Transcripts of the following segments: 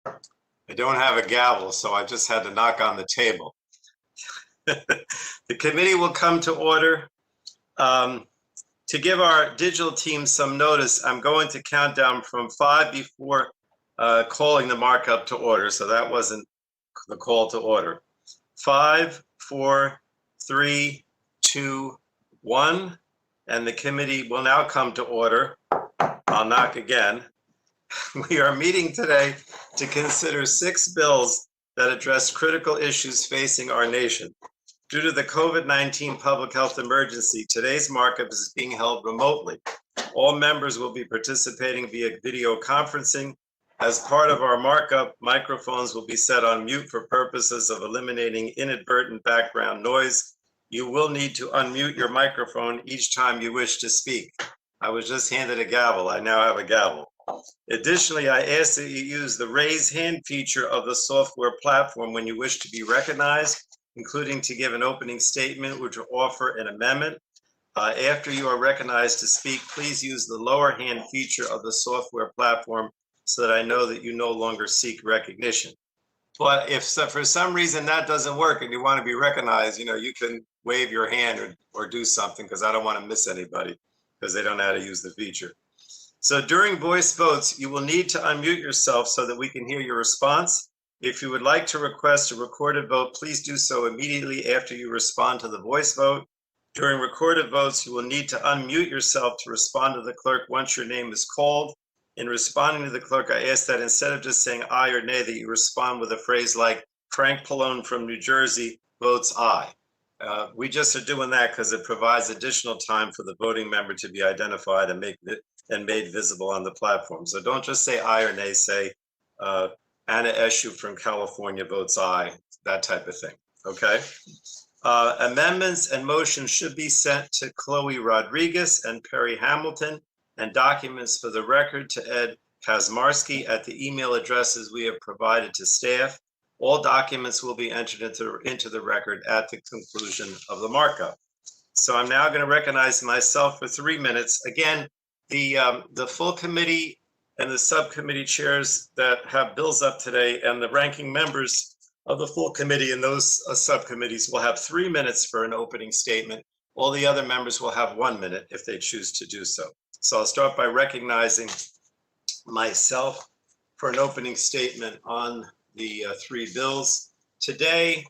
I don't have a gavel, so I just had to knock on the table. The committee will come to order. To give our digital team some notice, I'm going to count down from 5 before calling the markup to order. So that wasn't the call to order. 5, 4, 3, 2, 1. And the committee will now come to order. I'll knock again. We are meeting today to consider 6 bills that address critical issues facing our nation. Due to the COVID-19 public health emergency, today's markup is being held remotely. All members will be participating via video conferencing. As part of our markup, microphones will be set on mute for purposes of eliminating inadvertent background noise. You will need to unmute your microphone each time you wish to speak. I was just handed a gavel. I now have a gavel. Additionally, I ask that you use the raise hand feature of the software platform when you wish to be recognized, including to give an opening statement or to offer an amendment. After you are recognized to speak, please use the lower hand feature of the software platform so that I know that you no longer seek recognition. But if for some reason that doesn't work and you want to be recognized, you can wave your hand or do something, because I don't want to miss anybody because they don't know how to use the feature. So during voice votes, you will need to unmute yourself so that we can hear your response. If you would like to request a recorded vote, please do so immediately after you respond to the voice vote. During recorded votes, you will need to unmute yourself to respond to the clerk once your name is called. In responding to the clerk, I ask that instead of just saying aye or nay, that you respond with a phrase like Frank Pallone from New Jersey votes aye. We just are doing that because it provides additional time for the voting member to be identified and made visible on the platform. So don't just say aye or nay, say Anna Eshu from California votes aye, that type of thing, okay? Amendments and motions should be sent to Chloe Rodriguez and Perry Hamilton, and documents for the record to Ed Kazmarski at the email addresses we have provided to staff. All documents will be entered into the record at the conclusion of the markup. So I'm now going to recognize myself for 3 minutes. Again, the full committee and the subcommittee chairs that have bills up today and the ranking members of the full committee and those subcommittees will have 3 minutes for an opening statement. All the other members will have 1 minute if they choose to do so. So I'll start by recognizing myself for an opening statement on the 3 bills. Today,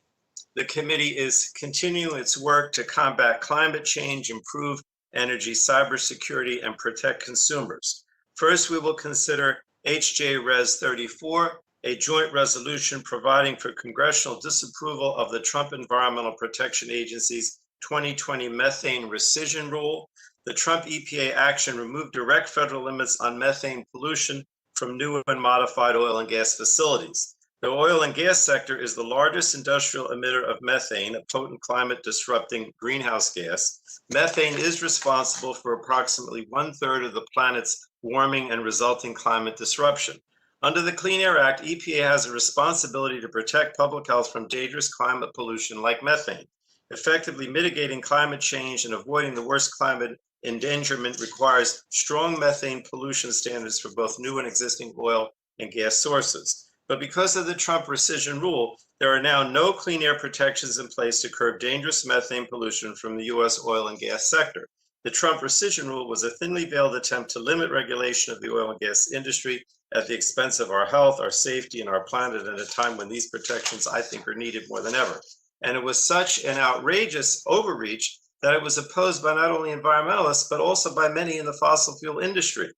the committee is continuing its work to combat climate change, improve energy, cybersecurity, and protect consumers. First, we will consider HJ Res 34, a joint resolution providing for congressional disapproval of the Trump Environmental Protection Agency's 2020 methane rescission rule. The Trump EPA action removed direct federal limits on methane pollution from new and modified oil and gas facilities. The oil and gas sector is the largest industrial emitter of methane, a potent climate-disrupting greenhouse gas. Methane is responsible for approximately 1/3 of the planet's warming and resulting climate disruption. Under the Clean Air Act, EPA has a responsibility to protect public health from dangerous climate pollution like methane. Effectively mitigating climate change and avoiding the worst climate endangerment requires strong methane pollution standards for both new and existing oil and gas sources. But because of the Trump rescission rule, there are now no clean air protections in place to curb dangerous methane pollution from the U.S. oil and gas sector. The Trump rescission rule was a thinly veiled attempt to limit regulation of the oil and gas industry at the expense of our health, our safety, and our planet at a time when these protections, I think, are needed more than ever. And it was such an outrageous overreach that it was opposed by not only environmentalists, but also by many in the fossil fuel industry.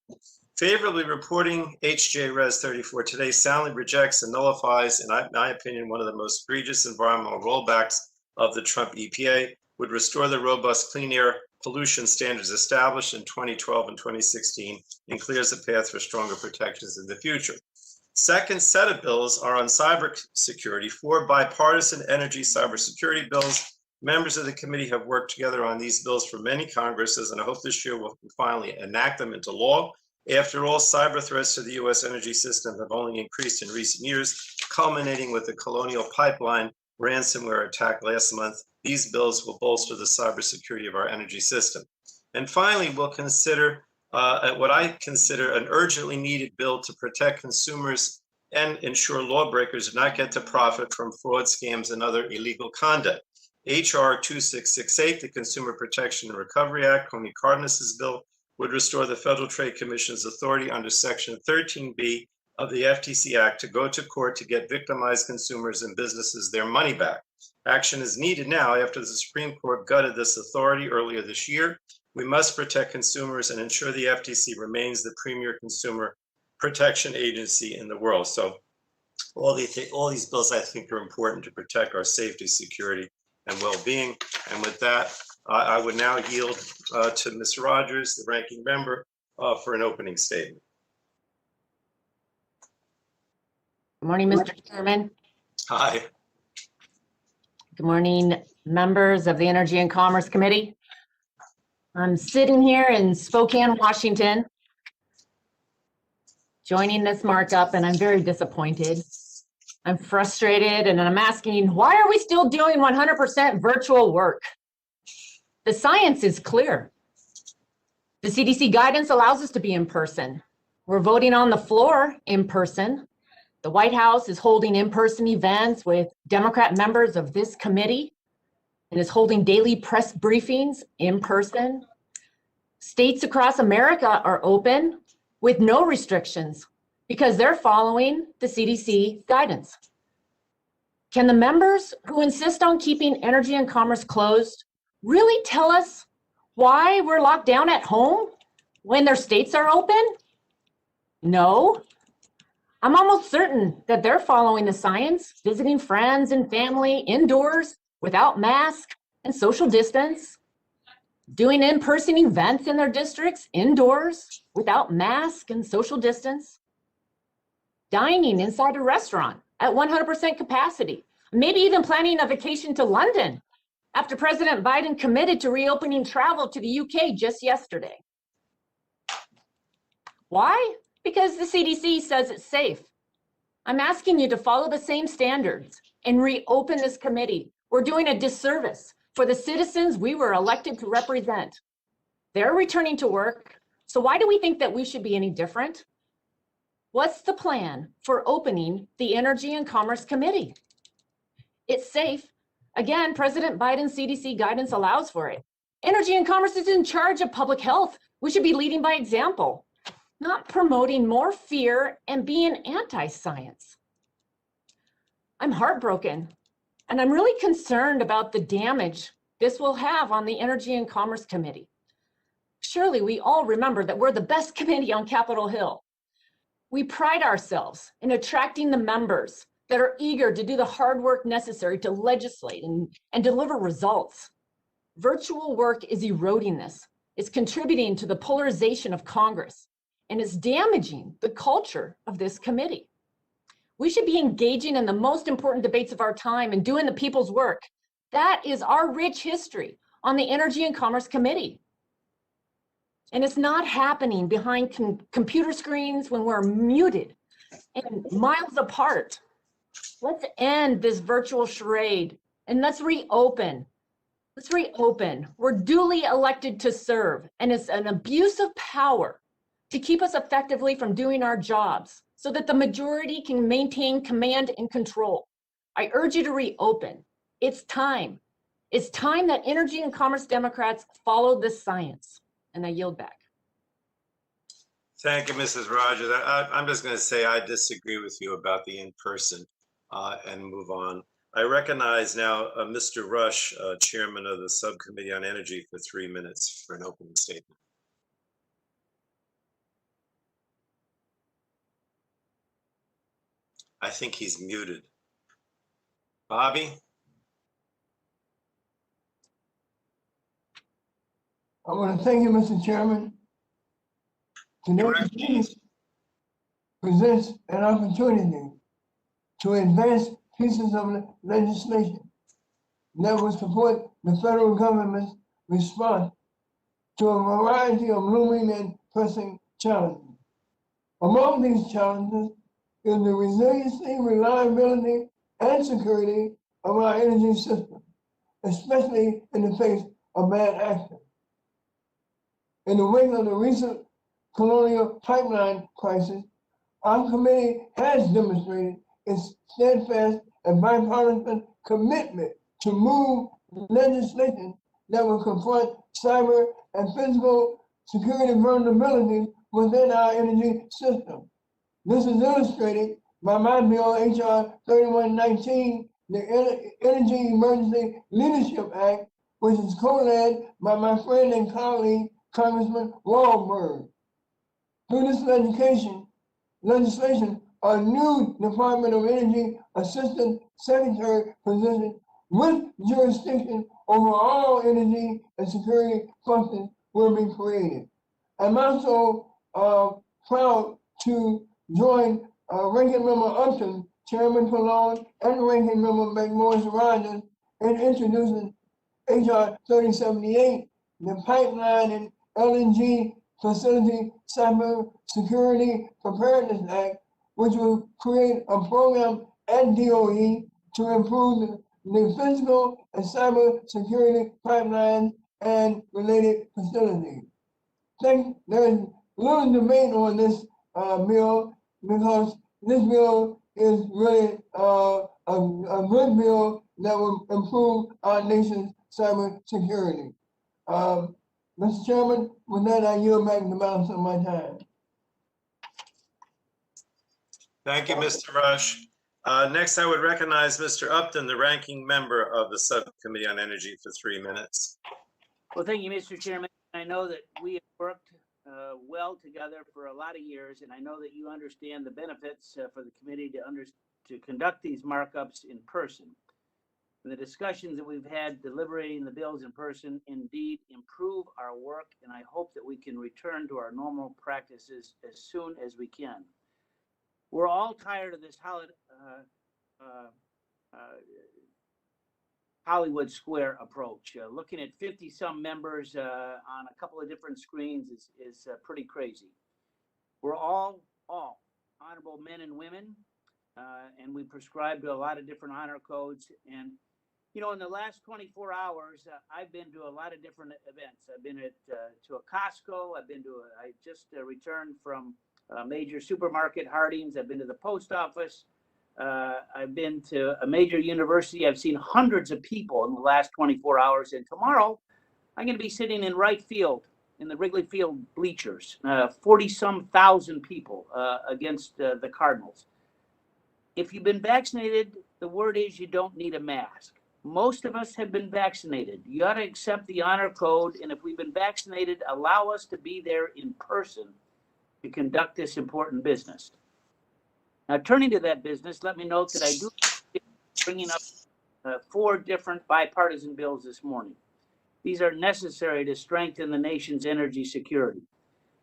Favorably reporting HJ Res 34 today soundly rejects and nullifies, in my opinion, one of the most egregious environmental rollbacks of the Trump EPA, would restore the robust clean air pollution standards established in 2012 and 2016, and clears a path for stronger protections in the future. Second set of bills are on cybersecurity, 4 bipartisan energy cybersecurity bills. Members of the committee have worked together on these bills for many Congresses, and I hope this year we'll finally enact them into law. After all, cyber threats to the U.S. energy system have only increased in recent years, culminating with the Colonial Pipeline ransomware attack last month. These bills will bolster the cybersecurity of our energy system. And finally, we'll consider what I consider an urgently needed bill to protect consumers and ensure lawbreakers do not get to profit from fraud, scams, and other illegal conduct. HR 2668, the Consumer Protection and Recovery Act, Coney Cardenas's bill, would restore the Federal Trade Commission's authority under Section 13B of the FTC Act to go to court to get victimized consumers and businesses their money back. Action is needed now after the Supreme Court gutted this authority earlier this year. We must protect consumers and ensure the FTC remains the premier consumer protection agency in the world. So all these bills, I think, are important to protect our safety, security, and well-being. And with that, I would now yield to Ms. Rodgers, the ranking member, for an opening statement. Good morning, Mr. Chairman. Hi. Good morning, members of the Energy and Commerce Committee. I'm sitting here in Spokane, Washington, joining this markup, and I'm very disappointed. I'm frustrated, and I'm asking, why are we still doing 100% virtual work? The science is clear. The CDC guidance allows us to be in person. We're voting on the floor in person. The White House is holding in-person events with Democrat members of this committee and is holding daily press briefings in person. States across America are open with no restrictions because they're following the CDC guidance. Can the members who insist on keeping energy and commerce closed really tell us why we're locked down at home when their states are open? No. I'm almost certain that they're following the science, visiting friends and family indoors without masks and social distance, doing in-person events in their districts indoors without masks and social distance, dining inside a restaurant at 100% capacity, maybe even planning a vacation to London after President Biden committed to reopening travel to the UK just yesterday. Why? Because the CDC says it's safe. I'm asking you to follow the same standards and reopen this committee. We're doing a disservice for the citizens we were elected to represent. They're returning to work, so why do we think that we should be any different? What's the plan for opening the Energy and Commerce Committee? It's safe. Again, President Biden's CDC guidance allows for it. Energy and Commerce is in charge of public health. We should be leading by example, not promoting more fear and being anti-science. I'm heartbroken, and I'm really concerned about the damage this will have on the Energy and Commerce Committee. Surely we all remember that we're the best committee on Capitol Hill. We pride ourselves in attracting the members that are eager to do the hard work necessary to legislate and deliver results. Virtual work is eroding this. It's contributing to the polarization of Congress, and it's damaging the culture of this committee. We should be engaging in the most important debates of our time and doing the people's work. That is our rich history on the Energy and Commerce Committee. And it's not happening behind computer screens when we're muted and miles apart. Let's end this virtual charade and let's reopen. Let's reopen. We're duly elected to serve, and it's an abuse of power to keep us effectively from doing our jobs so that the majority can maintain command and control. I urge you to reopen. It's time. It's time that Energy and Commerce Democrats follow this science. And I yield back. Thank you, Mrs. Rodgers. I'm just going to say I disagree with you about the in-person and move on. I recognize now Mr. Rush, Chairman of the Subcommittee on Energy, for 3 minutes for an opening statement. I think he's muted. Bobby? I want to thank you, Mr. Chairman. Today's meeting presents an opportunity to advance pieces of legislation that will support the federal government's response to a variety of looming and pressing challenges. Among these challenges is the resiliency, reliability, and security of our energy system, especially in the face of bad actors. In the wake of the recent Colonial Pipeline crisis, Our committee has demonstrated its steadfast and bipartisan commitment to move legislation that will confront cyber and physical security vulnerabilities within our energy system. This is illustrated by my bill, H.R. 3119, the Energy Emergency Leadership Act, which is co-led by my friend and colleague, Congressman Wahlberg. Through this legislation, a new Department of Energy Assistant Secretary position with jurisdiction over all energy and security functions will be created. I'm also proud to join Ranking Member Upton, Chairman Pallone, and Ranking Member McMorris Rodgers in introducing H.R. 3078, the Pipeline and LNG Facility Cyber Security Preparedness Act, which will create a program at DOE to improve the physical and cyber security pipelines and related facilities. There's little debate on this bill because this bill is really a good bill that will improve our nation's cyber security. Mr. Chairman, with that, I yield back the balance of my time. Thank you, Mr. Rush. Next, I would recognize Mr. Upton, the ranking member of the Subcommittee on Energy, for 3 minutes. Well, thank you, Mr. Chairman. I know that we have worked well together for a lot of years, and I know that you understand the benefits for the committee to conduct these markups in person. And the discussions that we've had deliberating the bills in person indeed improve our work, and I hope that we can return to our normal practices as soon as we can. We're all tired of this Hollywood Square approach. Looking at 50-some members on a couple of different screens is pretty crazy. We're all honorable men and women, and we prescribe to a lot of different honor codes. And you know, in the last 24 hours, I've been to a lot of different events. I've been to a Costco. I just returned from a major supermarket, Harding's. I've been to the post office. I've been to a major university. I've seen hundreds of people in the last 24 hours. And tomorrow, I'm going to be sitting in right field in the Wrigley Field bleachers, 40-some thousand people against the Cardinals. If you've been vaccinated, the word is you don't need a mask. Most of us have been vaccinated. You ought to accept the honor code, and if we've been vaccinated, allow us to be there in person to conduct this important business. Now, turning to that business, let me note that I do bringing up 4 different bipartisan bills this morning. These are necessary to strengthen the nation's energy security.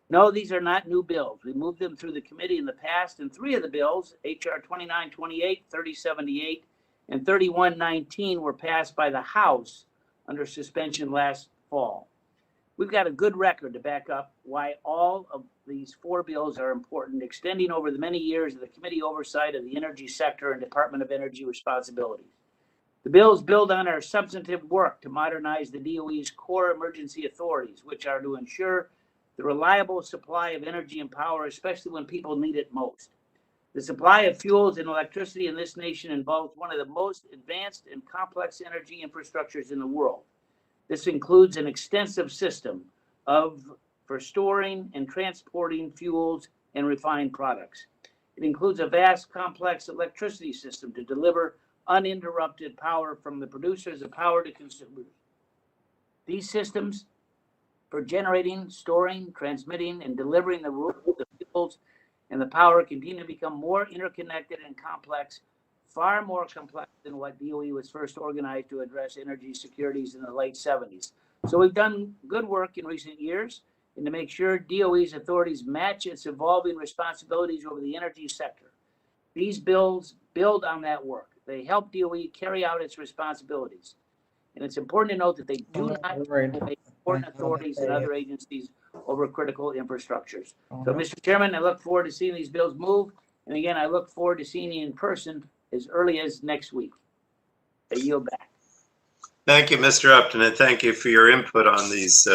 No, these are not new bills. We moved them through the committee in the past, and 3 of the bills, H.R. 2928, 3078, and 3119, were passed by the House under suspension last fall. We've got a good record to back up why all of these 4 bills are important, extending over the many years of the committee oversight of the energy sector and Department of Energy responsibilities. The bills build on our substantive work to modernize the DOE's core emergency authorities, which are to ensure the reliable supply of energy and power, especially when people need it most. The supply of fuels and electricity in this nation involves one of the most advanced and complex energy infrastructures in the world. This includes an extensive system for storing and transporting fuels and refined products. It includes a vast, complex electricity system to deliver uninterrupted power from the producers of power to consumers. These systems for generating, storing, transmitting, and delivering the fuels and the power continue to become more interconnected and complex, far more complex than what DOE was first organized to address energy securities in the late 70s. So we've done good work in recent years and to make sure DOE's authorities match its evolving responsibilities over the energy sector. These bills build on that work. They help DOE carry out its responsibilities. And it's important to note that they do not make important authorities and other agencies over critical infrastructures. So, Mr. Chairman, I look forward to seeing these bills move. And again, I look forward to seeing you in person as early as next week. I yield back. Thank you, Mr. Upton, and thank you for your input on these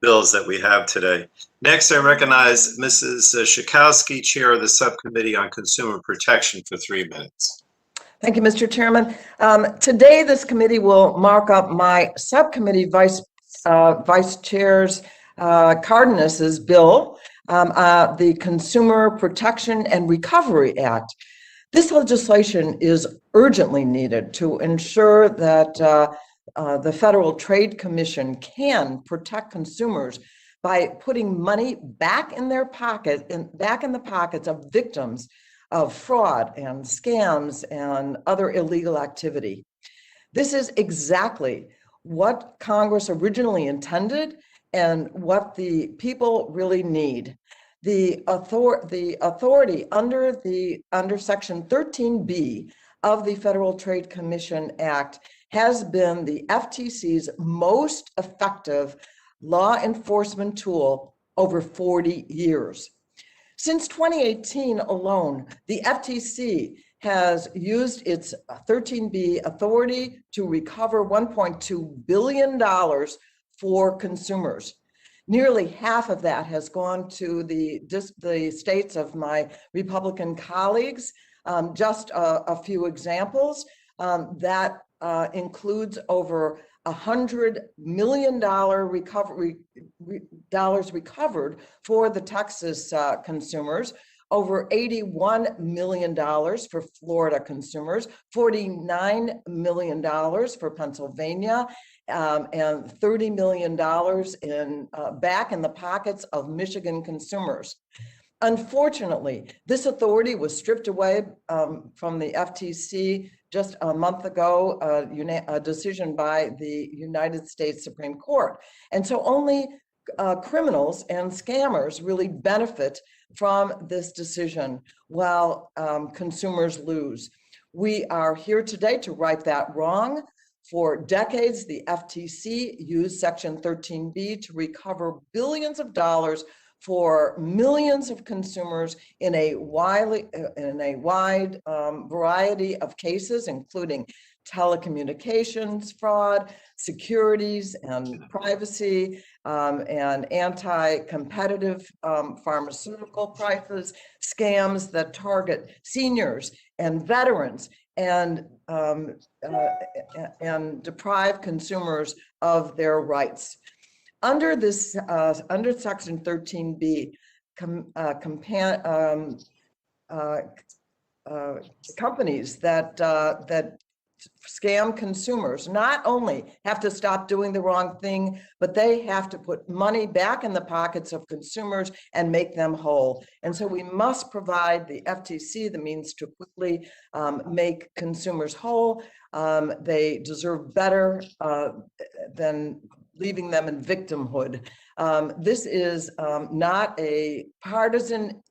bills that we have today. Next, I recognize Mrs. Schakowsky, Chair of the Subcommittee on Consumer Protection, for 3 minutes. Thank you, Mr. Chairman. Today, this committee will mark up my subcommittee vice chair's Cardenas's bill, the Consumer Protection and Recovery Act. This legislation is urgently needed to ensure that the Federal Trade Commission can protect consumers by putting money back in their pocket and back in the pockets of victims of fraud and scams and other illegal activity. This is exactly what Congress originally intended and what the people really need. The authority under Section 13B of the Federal Trade Commission Act has been the FTC's most effective law enforcement tool over 40 years. Since 2018 alone, the FTC has used its 13B authority to recover $1.2 billion for consumers. Nearly half of that has gone to the states of my Republican colleagues. Just a few examples, that includes over $100 million recovered for the Texas consumers, over $81 million for Florida consumers, $49 million for Pennsylvania, and $30 million back in the pockets of Michigan consumers. Unfortunately, this authority was stripped away from the FTC just a month ago, a decision by the United States Supreme Court. And so only criminals and scammers really benefit from this decision while consumers lose. We are here today to right that wrong. For decades, the FTC used Section 13B to recover billions of dollars for millions of consumers in a wide variety of cases, including telecommunications fraud, securities and privacy, and anti-competitive pharmaceutical prices, scams that target seniors and veterans and deprive consumers of their rights. Under this, under Section 13B, companies that scam consumers not only have to stop doing the wrong thing, but they have to put money back in the pockets of consumers and make them whole. And so we must provide the FTC the means to quickly make consumers whole. They deserve better than leaving them in victimhood. This is not a partisan,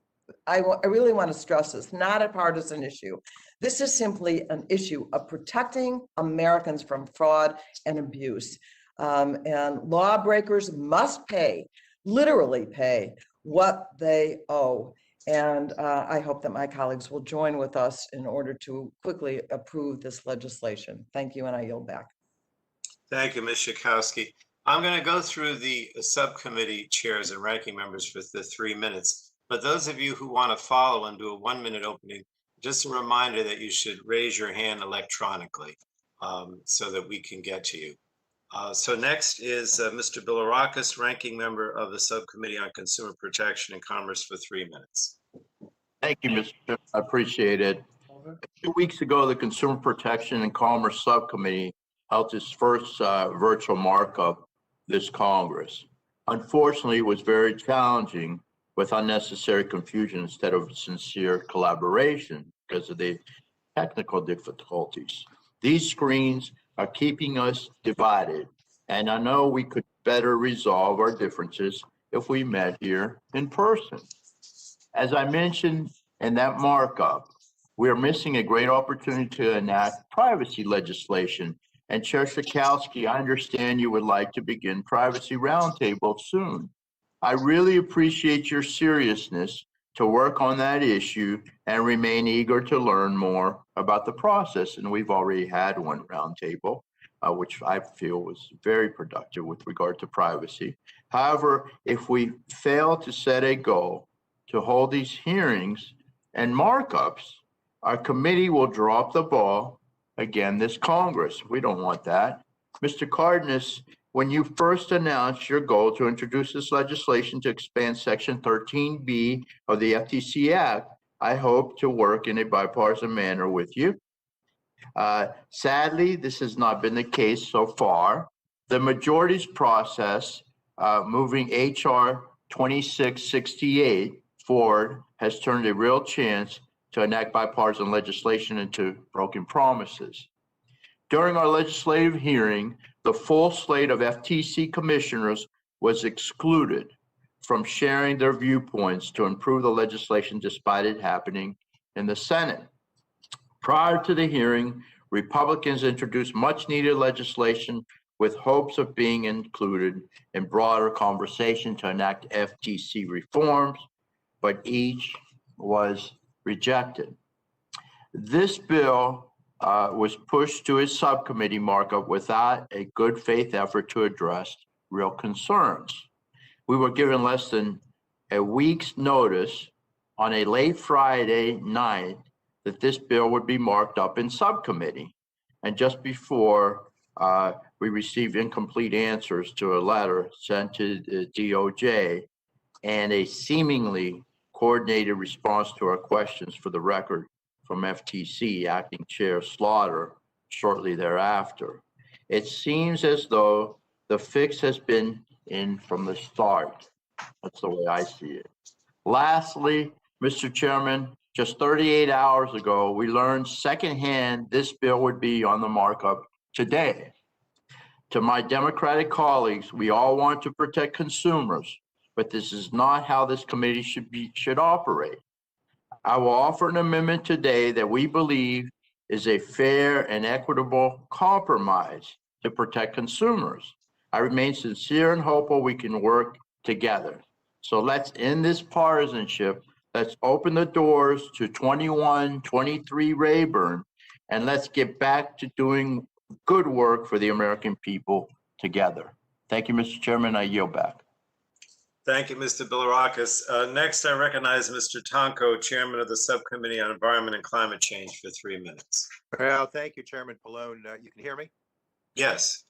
I really want to stress this, not a partisan issue. This is simply an issue of protecting Americans from fraud and abuse. And lawbreakers must pay, literally pay, what they owe. And I hope that my colleagues will join with us in order to quickly approve this legislation. Thank you, and I yield back. Thank you, Ms. Schakowsky. I'm going to go through the subcommittee chairs and ranking members for the 3 minutes. But those of you who want to follow and do a 1-minute opening, just a reminder that you should raise your hand electronically so that we can get to you. So next is Mr. Bilirakis, ranking member of the Subcommittee on Consumer Protection and Commerce, for 3 minutes. Thank you, Mr. Chairman. I appreciate it. 2 weeks ago, the Consumer Protection and Commerce Subcommittee held its first virtual markup this Congress. Unfortunately, it was very challenging with unnecessary confusion instead of sincere collaboration because of the technical difficulties. These screens are keeping us divided, and I know we could better resolve our differences if we met here in person. As I mentioned in that markup, we are missing a great opportunity to enact privacy legislation. And Chair Schakowsky, I understand you would like to begin privacy roundtable soon. I really appreciate your seriousness to work on that issue and remain eager to learn more about the process. And we've already had one roundtable. which I feel was very productive with regard to privacy. However, if we fail to set a goal to hold these hearings and markups, our committee will drop the ball again this Congress. We don't want that. Mr. Cardenas, when you first announced your goal to introduce this legislation to expand Section 13B of the FTC Act, I hope to work in a bipartisan manner with you. Sadly, this has not been the case so far. The majority's process moving HR 2668 forward has turned a real chance to enact bipartisan legislation into broken promises. During our legislative hearing, the full slate of FTC commissioners was excluded from sharing their viewpoints to improve the legislation despite it happening in the Senate. Prior to the hearing, Republicans introduced much needed legislation with hopes of being included in broader conversation to enact FTC reforms, but each was rejected. This bill was pushed to a subcommittee markup without a good faith effort to address real concerns. We were given less than a week's notice on a late Friday night that this bill would be marked up in subcommittee. And just before we received incomplete answers to a letter sent to the DOJ and a seemingly coordinated response to our questions, for the record, from FTC Acting Chair Slaughter shortly thereafter. It seems as though the fix has been in from the start. That's the way I see it. Lastly, Mr. Chairman, just 38 hours ago, we learned secondhand this bill would be on the markup today. To my Democratic colleagues, we all want to protect consumers, but this is not how this committee should operate. I will offer an amendment today that we believe is a fair and equitable compromise to protect consumers. I remain sincere and hopeful we can work together. So let's end this partisanship. Let's open the doors to 2123 Rayburn, and let's get back to doing good work for the American people together. Thank you, Mr. Chairman. I yield back. Thank you, Mr. Bilirakis. Next, I recognize Mr. Tonko, Chairman of the Subcommittee on Environment and Climate Change, for 3 minutes. Well, thank you, Chairman Pallone. You can hear me? Yes.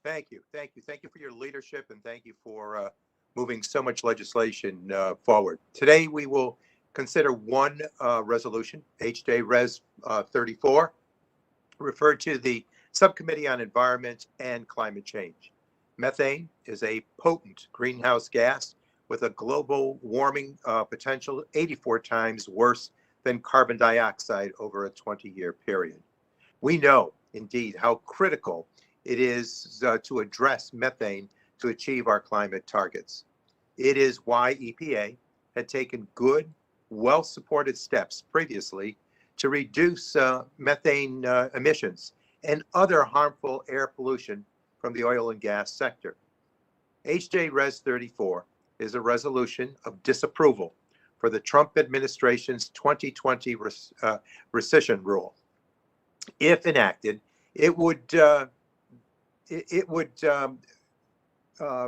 Thank you. Thank you. Thank you for your leadership, and thank you for moving so much legislation forward. Today, we will consider one resolution, HJ Res 34, referred to the Subcommittee on Environment and Climate Change. Methane is a potent greenhouse gas with a global warming potential 84 times worse than carbon dioxide over a 20-year period. We know, indeed, how critical it is to address methane to achieve our climate targets. It is why EPA had taken good, well-supported steps previously to reduce methane emissions and other harmful air pollution from the oil and gas sector. HJ Res 34 is a resolution of disapproval for the Trump administration's 2020 rescission rule. If enacted, it would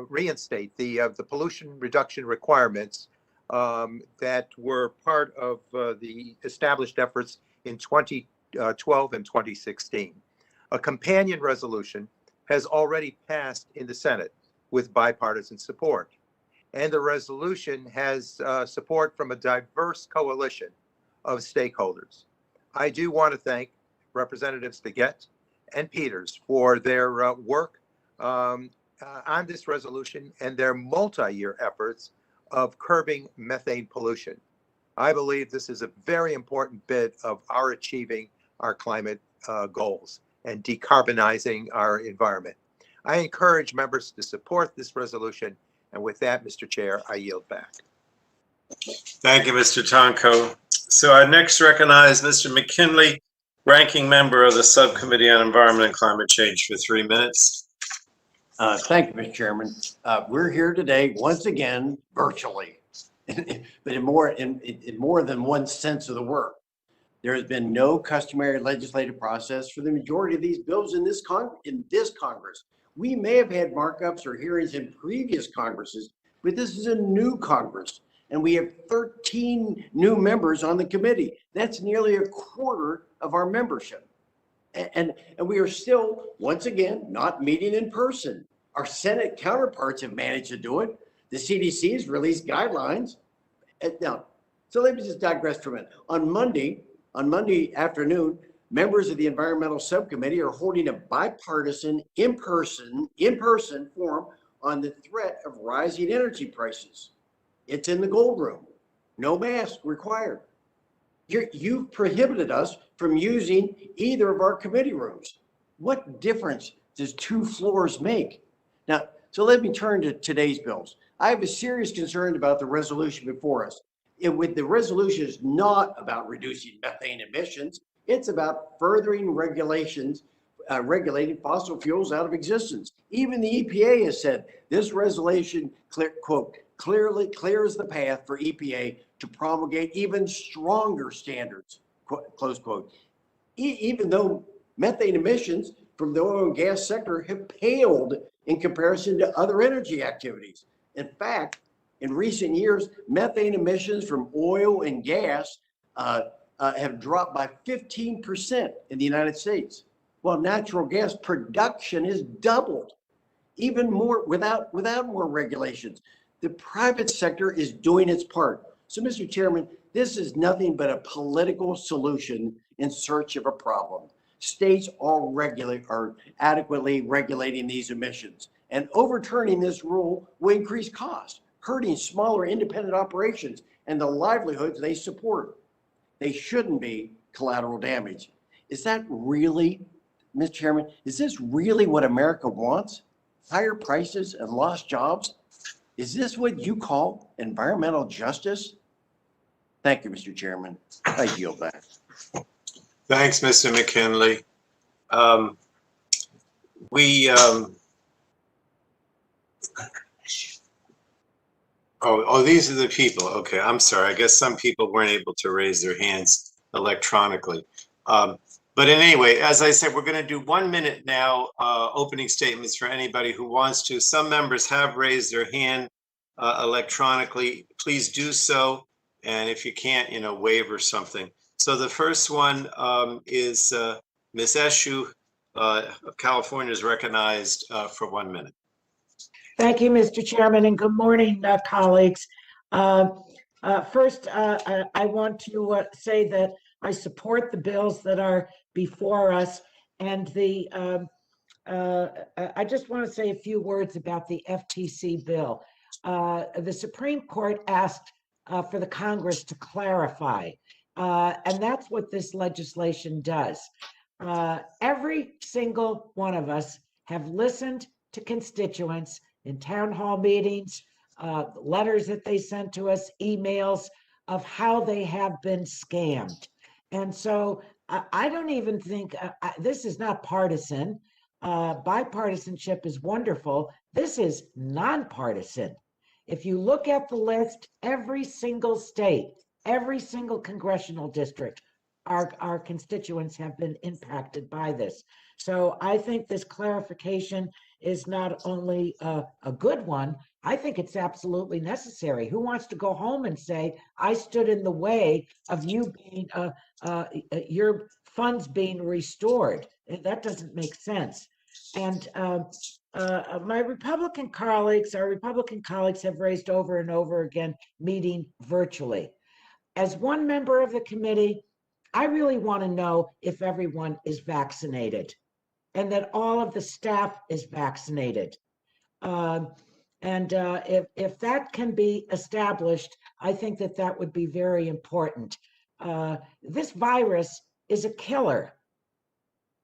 reinstate the pollution reduction requirements that were part of the established efforts in 2012 and 2016. A companion resolution has already passed in the Senate with bipartisan support. And the resolution has support from a diverse coalition of stakeholders. I do want to thank Representatives DeGette and Peters for their work on this resolution and their multi-year efforts of curbing methane pollution. I believe this is a very important bit of our achieving our climate goals and decarbonizing our environment. I encourage members to support this resolution. And with that, Mr. Chair, I yield back. Thank you, Mr. Tonko. So I next recognize Mr. McKinley, Ranking Member of the Subcommittee on Environment and Climate Change, for 3 minutes. Thank you, Mr. Chairman. We're here today once again virtually, but in more than one sense of the word. There has been no customary legislative process for the majority of these bills in this Congress. We may have had markups or hearings in previous Congresses, but this is a new Congress, and we have 13 new members on the committee. That's nearly a quarter of our membership. And we are still, once again, not meeting in person. Our Senate counterparts have managed to do it. The CDC has released guidelines. Now, so let me just digress for a minute. On Monday afternoon, members of the Environmental Subcommittee are holding a bipartisan, in-person forum on the threat of rising energy prices. It's in the Gold Room. No mask required. You've prohibited us from using either of our committee rooms. What difference does 2 floors make? Now, so let me turn to today's bills. I have a serious concern about the resolution before us. The resolution is not about reducing methane emissions. It's about furthering regulations, regulating fossil fuels out of existence. Even the EPA has said this resolution, clearly clears the path for EPA to promulgate even stronger standards, close quote. Even though methane emissions from the oil and gas sector have paled in comparison to other energy activities. In fact, in recent years, methane emissions from oil and gas have dropped by 15% in the United States, while natural gas production has doubled, even more without more regulations. The private sector is doing its part. So, Mr. Chairman, this is nothing but a political solution in search of a problem. States are adequately regulating these emissions, and overturning this rule will increase costs, hurting smaller independent operations and the livelihoods they support. They shouldn't be collateral damage. Is that really, Mr. Chairman, is this really what America wants? Higher prices and lost jobs? Is this what you call environmental justice? Thank you, Mr. Chairman. I yield back. Thanks, Mr. McKinley. These are the people. Okay, I'm sorry. I guess some people weren't able to raise their hands electronically. But anyway, as I said, we're going to do 1 minute now, opening statements for anybody who wants to. Some members have raised their hand electronically. Please do so. And if you can't, wave or something. So the first one is Ms. Eshu of California is recognized for 1 minute. Thank you, Mr. Chairman, and good morning, colleagues. First, I want to say that I support the bills that are before us, and I just want to say a few words about the FTC bill. The Supreme Court asked for the Congress to clarify, and that's what this legislation does. Every single one of us have listened to constituents in town hall meetings, letters that they sent to us, emails of how they have been scammed. And so I don't even think this is not partisan. Bipartisanship is wonderful. This is nonpartisan. If you look at the list, every single state, every single congressional district, our constituents have been impacted by this. So I think this clarification is not only a good one, I think it's absolutely necessary. Who wants to go home and say, I stood in the way of you being, your funds being restored? That doesn't make sense. And our Republican colleagues have raised over and over again, meeting virtually. As one member of the committee, I really want to know if everyone is vaccinated and that all of the staff is vaccinated. If that can be established, I think that would be very important. This virus is a killer,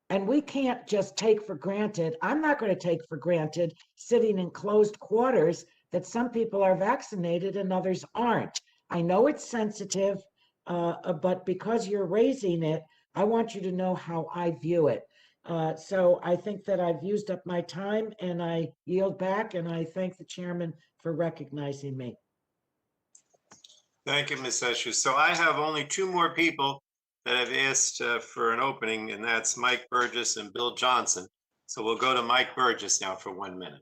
and we can't just take for granted. I'm not going to take for granted sitting in closed quarters that some people are vaccinated and others aren't. I know it's sensitive, but because you're raising it, I want you to know how I view it. So I think that I've used up my time, and I yield back, and I thank the chairman for recognizing me. Thank you, Ms. Eshu. So I have only 2 more people that have asked for an opening, and that's Mike Burgess and Bill Johnson. So we'll go to Mike Burgess now for 1 minute.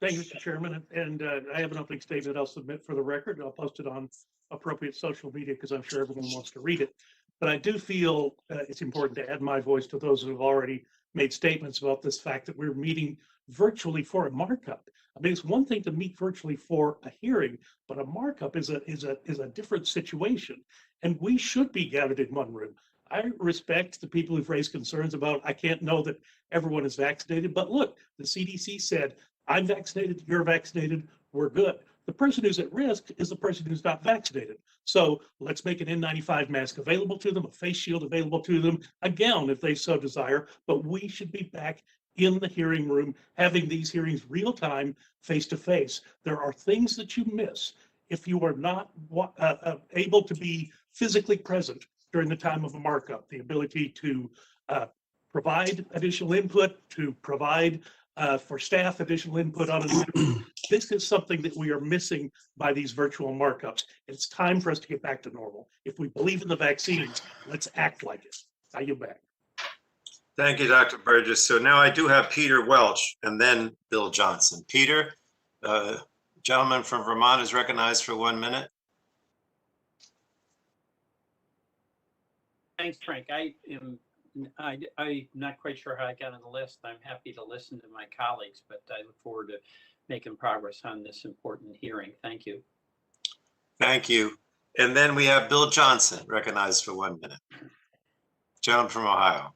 Thank you, Mr. Chairman. And I have an opening statement I'll submit for the record. I'll post it on appropriate social media because I'm sure everyone wants to read it. But I do feel it's important to add my voice to those who have already made statements about this fact that we're meeting virtually for a markup. I mean, it's one thing to meet virtually for a hearing, but a markup is a different situation. And we should be gathered in one room. I respect the people who've raised concerns about, I can't know that everyone is vaccinated, but look, the CDC said, I'm vaccinated, you're vaccinated, we're good. The person who's at risk is the person who's not vaccinated. So let's make an N95 mask available to them, a face shield available to them, a gown if they so desire, but we should be back in the hearing room, having these hearings real time, face to face. There are things that you miss if you are not able to be physically present during the time of a markup, the ability to provide additional input, to provide for staff additional input on it. This is something that we are missing by these virtual markups. It's time for us to get back to normal. If we believe in the vaccines, let's act like it. I yield back. Thank you, Dr. Burgess. So now I do have Peter Welch and then Bill Johnson. Peter, gentleman from Vermont is recognized for 1 minute. Thanks, Frank. I'm not quite sure how I got on the list. I'm happy to listen to my colleagues, but I look forward to making progress on this important hearing. Thank you. Thank you. And then we have Bill Johnson recognized for 1 minute. Gentleman from Ohio.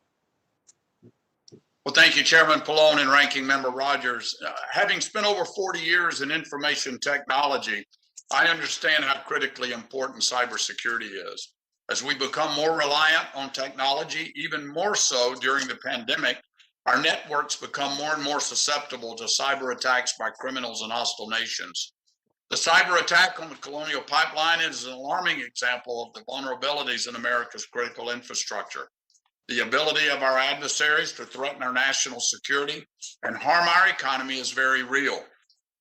Well, thank you, Chairman Pallone and Ranking Member Rodgers. Having spent over 40 years in information technology, I understand how critically important cybersecurity is. As we become more reliant on technology, even more so during the pandemic, our networks become more and more susceptible to cyber attacks by criminals and hostile nations. The cyber attack on the Colonial Pipeline is an alarming example of the vulnerabilities in America's critical infrastructure. The ability of our adversaries to threaten our national security and harm our economy is very real.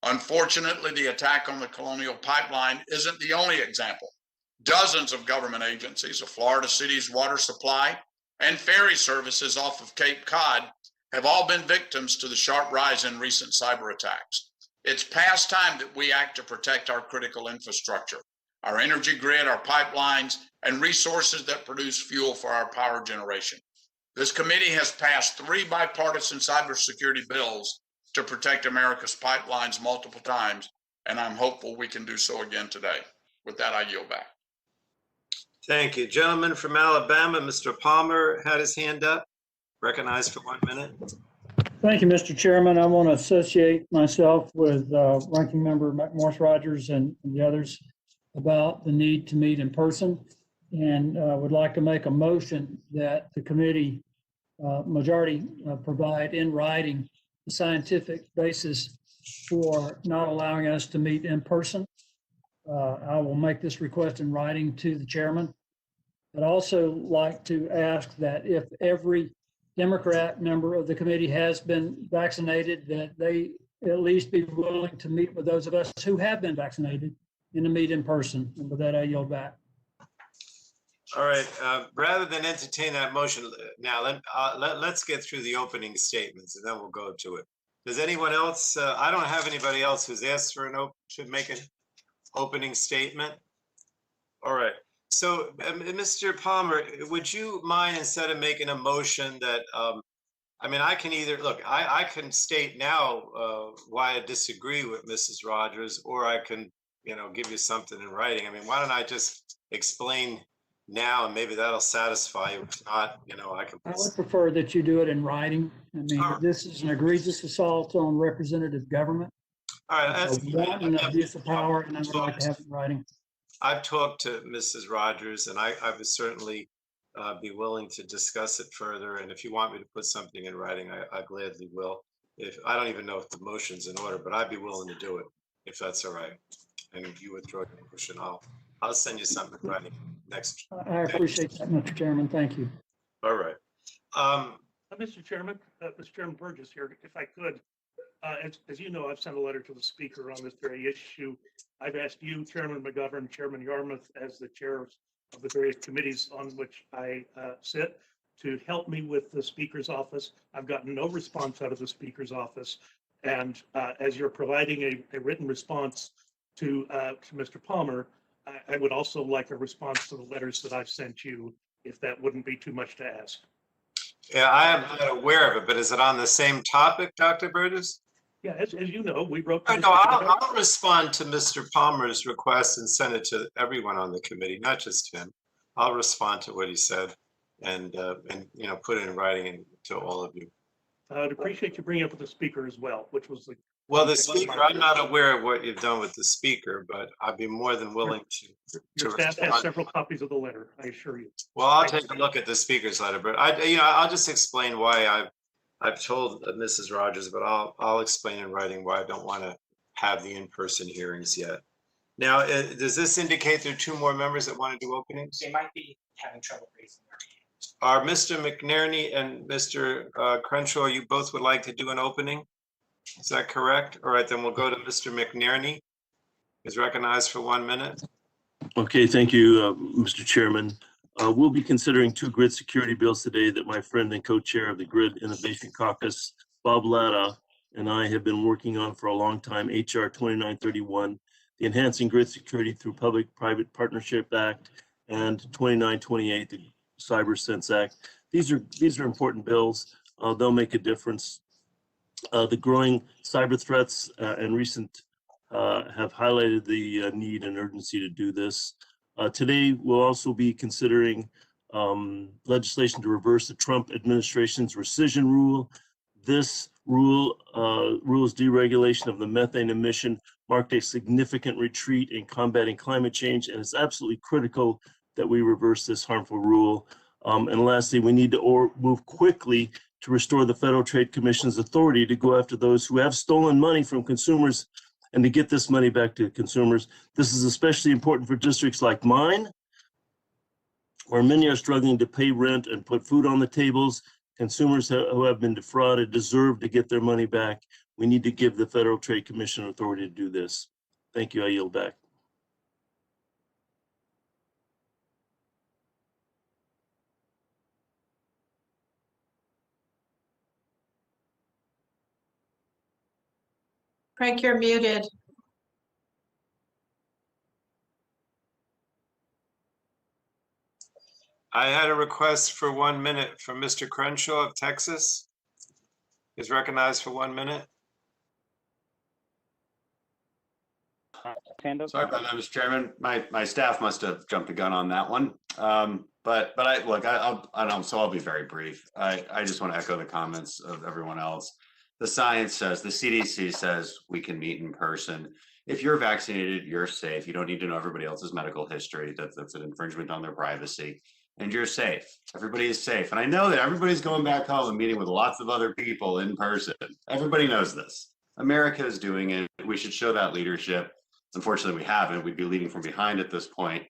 Unfortunately, the attack on the Colonial Pipeline isn't the only example. Dozens of government agencies, a Florida city's water supply, and ferry services off of Cape Cod have all been victims to the sharp rise in recent cyber attacks. It's past time that we act to protect our critical infrastructure, our energy grid, our pipelines, and resources that produce fuel for our power generation. This committee has passed 3 bipartisan cybersecurity bills to protect America's pipelines multiple times, and I'm hopeful we can do so again today. With that, I yield back. Thank you. Gentleman from Alabama, Mr. Palmer had his hand up. Recognized for 1 minute. Thank you, Mr. Chairman. I want to associate myself with Ranking Member McMorris, Rodgers, and the others about the need to meet in person, and would like to make a motion that the committee majority provide in writing the scientific basis for not allowing us to meet in person. I will make this request in writing to the chairman. I'd also like to ask that if every Democrat member of the committee has been vaccinated, that they at least be willing to meet with those of us who have been vaccinated and to meet in person. And with that, I yield back. All right. Rather than entertain that motion now, let's get through the opening statements and then we'll go to it. Does anyone else? I don't have anybody else who's asked for should make an opening statement. All right. So, Mr. Palmer, would you mind, instead of making a motion that, I mean, I can either, look, I can state now why I disagree with Mrs. Rodgers, or I can, give you something in writing. I mean, why don't I just explain now, and maybe that'll satisfy you. If not, I can. I would prefer that you do it in writing. I mean, this is an egregious assault on representative government. All right. An abuse of power, and I would like to have it in writing. I've talked to Mrs. Rodgers, and I would certainly be willing to discuss it further. And if you want me to put something in writing, I gladly will. If I don't even know if the motion's in order, but I'd be willing to do it if that's all right. And if you withdraw your motion, I'll send you something in writing next. I appreciate that, Mr. Chairman. Thank you. All right. Mr. Chairman, Mr. Chairman Burgess here, if I could. As you know, I've sent a letter to the speaker on this very issue. I've asked you, Chairman McGovern, Chairman Yarmouth, as the chair of the various committees on which I sit to help me with the Speaker's office. I've gotten no response out of the Speaker's office. And as you're providing a written response to Mr. Palmer, I would also like a response to the letters that I've sent you, if that wouldn't be too much to ask. Yeah, I am not aware of it, but is it on the same topic, Dr. Burgess? Yeah, as you know, we wrote. No, I'll respond to Mr. Palmer's request and send it to everyone on the committee, not just him. I'll respond to what he said and put it in writing to all of you. I'd appreciate you bringing up with the Speaker as well, which was the. Well, the Speaker, I'm not aware of what you've done with the Speaker, but I'd be more than willing to. Your staff has several copies of the letter, I assure you. Well, I'll take a look at the Speaker's letter, but I'll just explain why I've told Mrs. Rodgers, but I'll explain in writing why I don't want to have the in-person hearings yet. Now, does this indicate there are two more members that want to do openings? They might be having trouble raising their hands. Are Mr. McNerney and Mr. Crenshaw, you both would like to do an opening? Is that correct? All right, then we'll go to Mr. McNerney. He's recognized for 1 minute. Okay, thank you, Mr. Chairman. We'll be considering two grid security bills today that my friend and co-chair of the Grid Innovation Caucus, Bob Latta, and I have been working on for a long time, HR 2931, the Enhancing Grid Security Through Public-Private Partnership Act, and 2928, the Cyber Sense Act. These are important bills. They'll make a difference. The growing cyber threats and recent have highlighted the need and urgency to do this. Today, we'll also be considering legislation to reverse the Trump administration's rescission rule. This rule's deregulation of the methane emission marked a significant retreat in combating climate change, and it's absolutely critical that we reverse this harmful rule. And lastly, we need to move quickly to restore the Federal Trade Commission's authority to go after those who have stolen money from consumers and to get this money back to consumers. This is especially important for districts like mine, where many are struggling to pay rent and put food on the tables. Consumers who have been defrauded deserve to get their money back. We need to give the Federal Trade Commission authority to do this. Thank you. I yield back. Frank, you're muted. I had a request for 1 minute from Mr. Crenshaw of Texas. He's recognized for 1 minute. Sorry about that, Mr. Chairman. My staff must have jumped the gun on that one. But I'll be very brief. I just want to echo the comments of everyone else. The science says, the CDC says we can meet in person. If you're vaccinated, you're safe. You don't need to know everybody else's medical history. That's an infringement on their privacy. And you're safe. Everybody is safe. And I know that everybody's going back home and meeting with lots of other people in person. Everybody knows this. America is doing it. We should show that leadership. Unfortunately, we haven't. We'd be leading from behind at this point.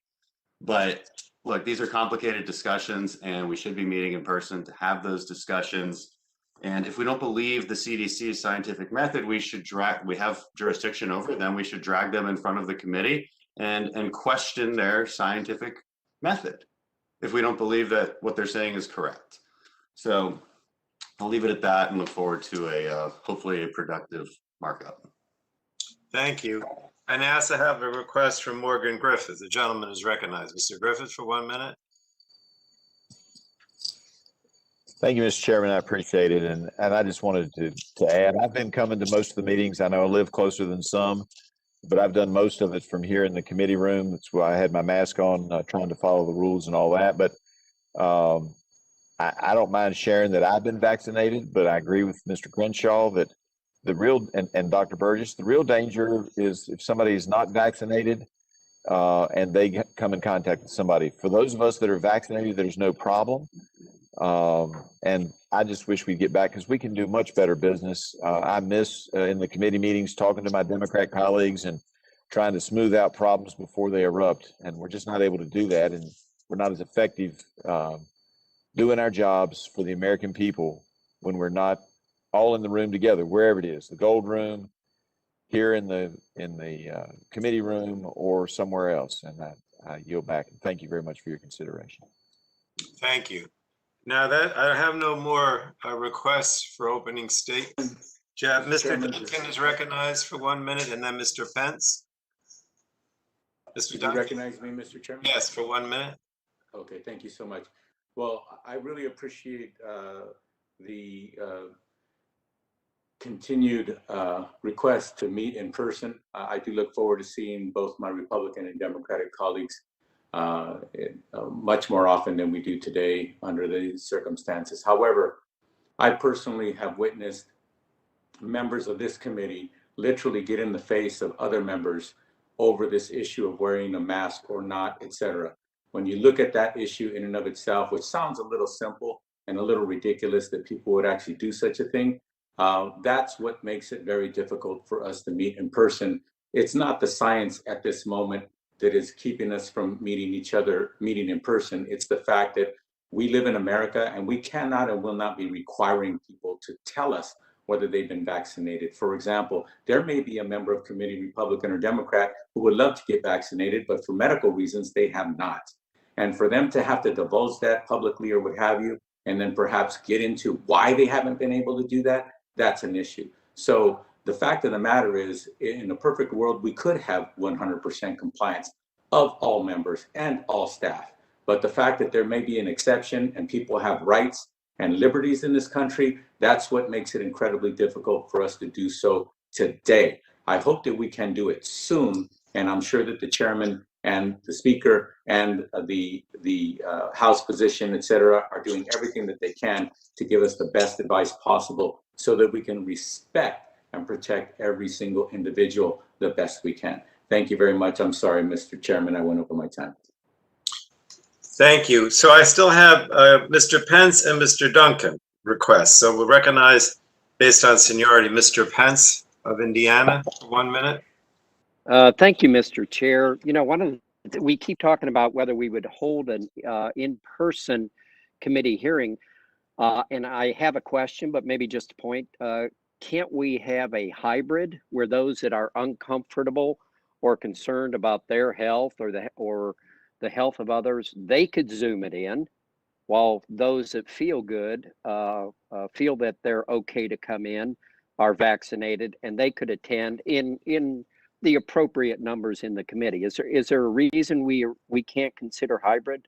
But look, these are complicated discussions, and we should be meeting in person to have those discussions. And if we don't believe the CDC's scientific method, we have jurisdiction over them. We should drag them in front of the committee and question their scientific method if we don't believe that what they're saying is correct. So I'll leave it at that and look forward to hopefully a productive markup. Thank you. And I also have a request from Morgan Griffith. The gentleman is recognized. Mr. Griffith for 1 minute. Thank you, Mr. Chairman. I appreciate it. And I just wanted to add, I've been coming to most of the meetings. I know I live closer than some, but I've done most of it from here in the committee room. That's why I had my mask on, trying to follow the rules and all that. But I don't mind sharing that I've been vaccinated, but I agree with Mr. Crenshaw that the real, and Dr. Burgess, the real danger is if somebody is not vaccinated and they come in contact with somebody. For those of us that are vaccinated, there's no problem. And I just wish we'd get back because we can do much better business. I miss in the committee meetings talking to my Democrat colleagues and trying to smooth out problems before they erupt. And we're just not able to do that. And we're not as effective doing our jobs for the American people when we're not all in the room together, wherever it is, the gold room, here in the committee room, or somewhere else. And I yield back. Thank you very much for your consideration. Thank you. Now that I have no more requests for opening statements. Mr. Duncan is recognized for 1 minute, and then Mr. Pence. Mr. You Duncan? recognize me, Mr. Chairman? Yes, for 1 minute. Okay, thank you so much. Well, I really appreciate the continued request to meet in person. I do look forward to seeing both my Republican and Democratic colleagues much more often than we do today under these circumstances. However, I personally have witnessed members of this committee literally get in the face of other members over this issue of wearing a mask or not, etc. When you look at that issue in and of itself, which sounds a little simple and a little ridiculous that people would actually do such a thing, that's what makes it very difficult for us to meet in person. It's not the science at this moment that is keeping us from meeting in person. It's the fact that we live in America and we cannot and will not be requiring people to tell us whether they've been vaccinated. For example, there may be a member of committee, Republican or Democrat, who would love to get vaccinated, but for medical reasons, they have not. And for them to have to divulge that publicly or what have you, and then perhaps get into why they haven't been able to do that, that's an issue. So the fact of the matter is, in a perfect world, we could have 100% compliance of all members and all staff. But the fact that there may be an exception and people have rights and liberties in this country, that's what makes it incredibly difficult for us to do so today. I hope that we can do it soon, and I'm sure that the chairman and the speaker and the House position, et cetera, are doing everything that they can to give us the best advice possible so that we can respect and protect every single individual the best we can. Thank you very much. I'm sorry, Mr. Chairman, I went over my time. Thank you. So I still have Mr. Pence and Mr. Duncan requests. So we'll recognize, based on seniority, Mr. Pence of Indiana for 1 minute. Thank you, Mr. Chair. You know, we keep talking about whether we would hold an in-person committee hearing, and I have a question, but maybe just a point. Can't we have a hybrid where those that are uncomfortable or concerned about their health or the health of others, they could Zoom it in, while those that feel good, feel that they're okay to come in, are vaccinated, and they could attend in the appropriate numbers in the committee? Is there a reason we can't consider hybrid?